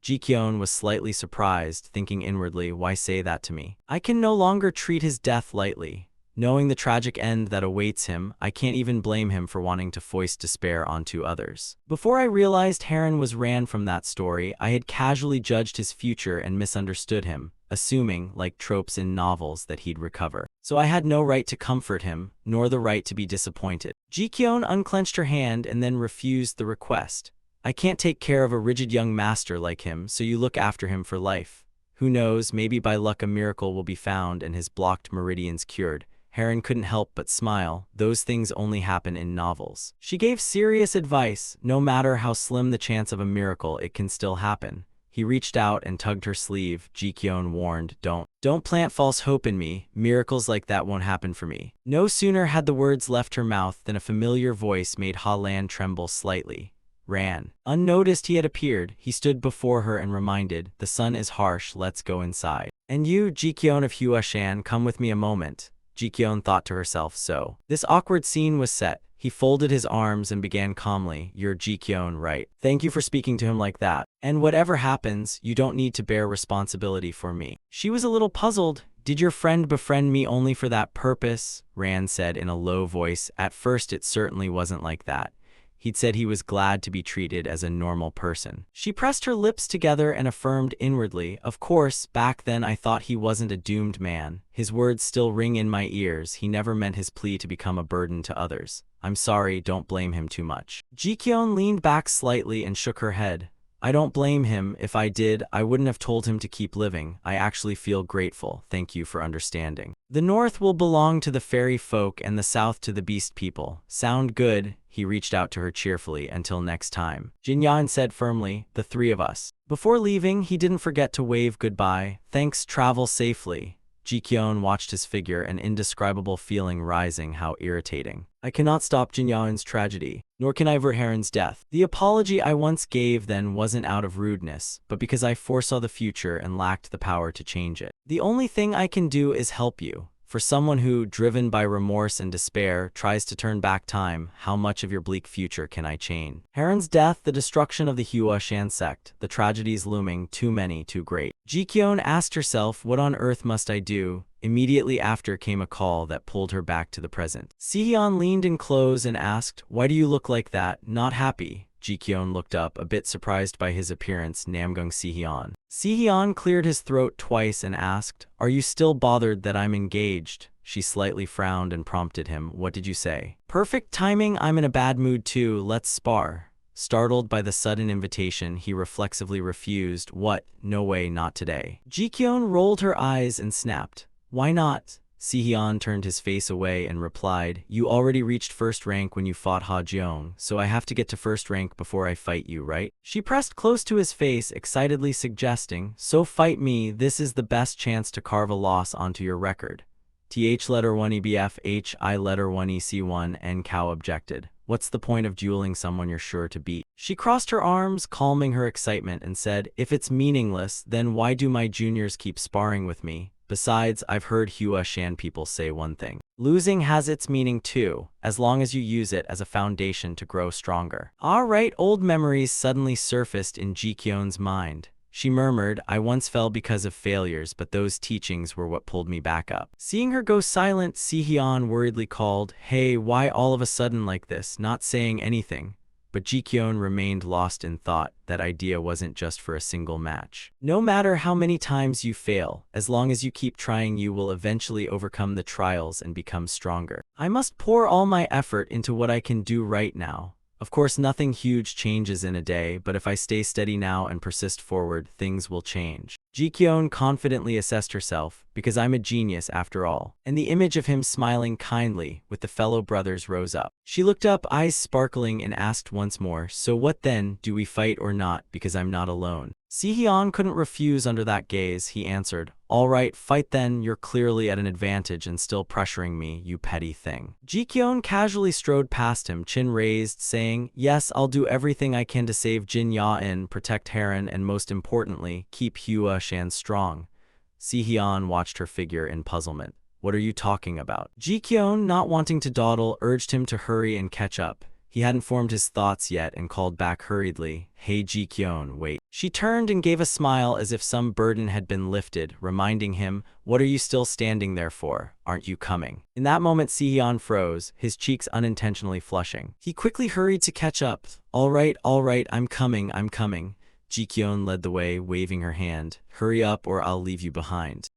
Ji-kyun was slightly surprised, thinking inwardly, why say that to me? I can no longer treat his death lightly. Knowing the tragic end that awaits him, I can't even blame him for wanting to foist despair onto others. Before I realized Heron was ran from that story, I had casually judged his future and misunderstood him, assuming, like tropes in novels, that he'd recover. So I had no right to comfort him, nor the right to be disappointed. Ji-kyun unclenched her hand and then refused the request. I can't take care of a rigid young master like him, so you look after him for life. Who knows, maybe by luck a miracle will be found and his blocked meridians cured. Heron couldn't help but smile. Those things only happen in novels. She gave serious advice. No matter how slim the chance of a miracle, it can still happen. He reached out and tugged her sleeve. Ji-kyun warned, Don't plant false hope in me. Miracles like that won't happen for me. No sooner had the words left her mouth than a familiar voice made Ha Lan tremble slightly. Ran. Unnoticed he had appeared, he stood before her and reminded, the sun is harsh, let's go inside. And you, Ji-kyun of Hua Sect, come with me a moment. Ji-kyun thought to herself, so. This awkward scene was set. He folded his arms and began calmly, you're Ji-kyun, right? Thank you for speaking to him like that. And whatever happens, you don't need to bear responsibility for me. She was a little puzzled. Did your friend befriend me only for that purpose? Ran said in a low voice. At first it certainly wasn't like that. He'd said he was glad to be treated as a normal person. She pressed her lips together and affirmed inwardly, of course, back then I thought he wasn't a doomed man. His words still ring in my ears. He never meant his plea to become a burden to others. I'm sorry, don't blame him too much. Ji-kyun leaned back slightly and shook her head. I don't blame him. If I did, I wouldn't have told him to keep living. I actually feel grateful. Thank you for understanding. The north will belong to the fairy folk and the south to the beast people. Sound good? He reached out to her cheerfully. Until next time. Jinyan said firmly, the three of us. Before leaving, he didn't forget to wave goodbye. Thanks, travel safely. Ji-kyun watched his figure, an indescribable feeling rising. How irritating. I cannot stop Jinyan's tragedy, nor can I avert Heron's death. The apology I once gave then wasn't out of rudeness, but because I foresaw the future and lacked the power to change it. The only thing I can do is help you. For someone who, driven by remorse and despair, tries to turn back time, how much of your bleak future can I change? Heron's death, the destruction of the Hua Sect, the tragedies looming, too many, too great. Ji-kyun asked herself, what on earth must I do? Immediately after came a call that pulled her back to the present. Sihyun leaned in close and asked, why do you look like that? Not happy? Ji-kyun looked up, a bit surprised by his appearance. Namgung Sihyun. Sihyun cleared his throat twice and asked, are you still bothered that I'm engaged? She slightly frowned and prompted him, what did you say? Perfect timing, I'm in a bad mood too, let's spar. Startled by the sudden invitation, he reflexively refused. What? No way, not today. Ji-kyun rolled her eyes and snapped. Why not? Sihyun turned his face away and replied, you already reached first rank when you fought Ha Jeong, so I have to get to first rank before I fight you, right? She pressed close to his face, excitedly suggesting, so fight me, this is the best chance to carve a loss onto your record. Th letter 1 EBF H I letter 1 EC1 N Cow objected. What's the point of dueling someone you're sure to beat? She crossed her arms, calming her excitement, and said, if it's meaningless, then why do my juniors keep sparring with me? Besides, I've heard Hua Shan people say one thing. Losing has its meaning too, as long as you use it as a foundation to grow stronger. Alright, old memories suddenly surfaced in Ji-kyun's mind. She murmured, I once fell because of failures, but those teachings were what pulled me back up. Seeing her go silent, Sihyun worriedly called, hey, why all of a sudden like this? Not saying anything. But Ji-kyun remained lost in thought. That idea wasn't just for a single match. No matter how many times you fail, as long as you keep trying, you will eventually overcome the trials and become stronger. I must pour all my effort into what I can do right now. Of course, nothing huge changes in a day, but if I stay steady now and persist forward, things will change. Ji-kyun confidently assessed herself, because I'm a genius after all. And the image of him smiling kindly with the fellow brothers rose up. She looked up, eyes sparkling, and asked once more, so what then, do we fight or not, because I'm not alone? Si-hyun couldn't refuse under that gaze. He answered, "All right, fight then. You're clearly at an advantage and still pressuring me, you petty thing." Ji-kyun casually strode past him, chin raised, saying, "Yes, I'll do everything I can to save Jin Ya-in, protect Haran, and most importantly, keep Hua Shan strong." Si-hyun watched her figure in puzzlement. "What are you talking about?" Ji-kyun, not wanting to dawdle, urged him to hurry and catch up. He hadn't formed his thoughts yet and called back hurriedly, "Hey Ji-kyun, wait." She turned and gave a smile as if some burden had been lifted, reminding him, "What are you still standing there for? Aren't you coming?" In that moment, Si-hyun froze, his cheeks unintentionally flushing. He quickly hurried to catch up. All right, I'm coming, I'm coming." Ji-kyun led the way, waving her hand. "Hurry up or I'll leave you behind."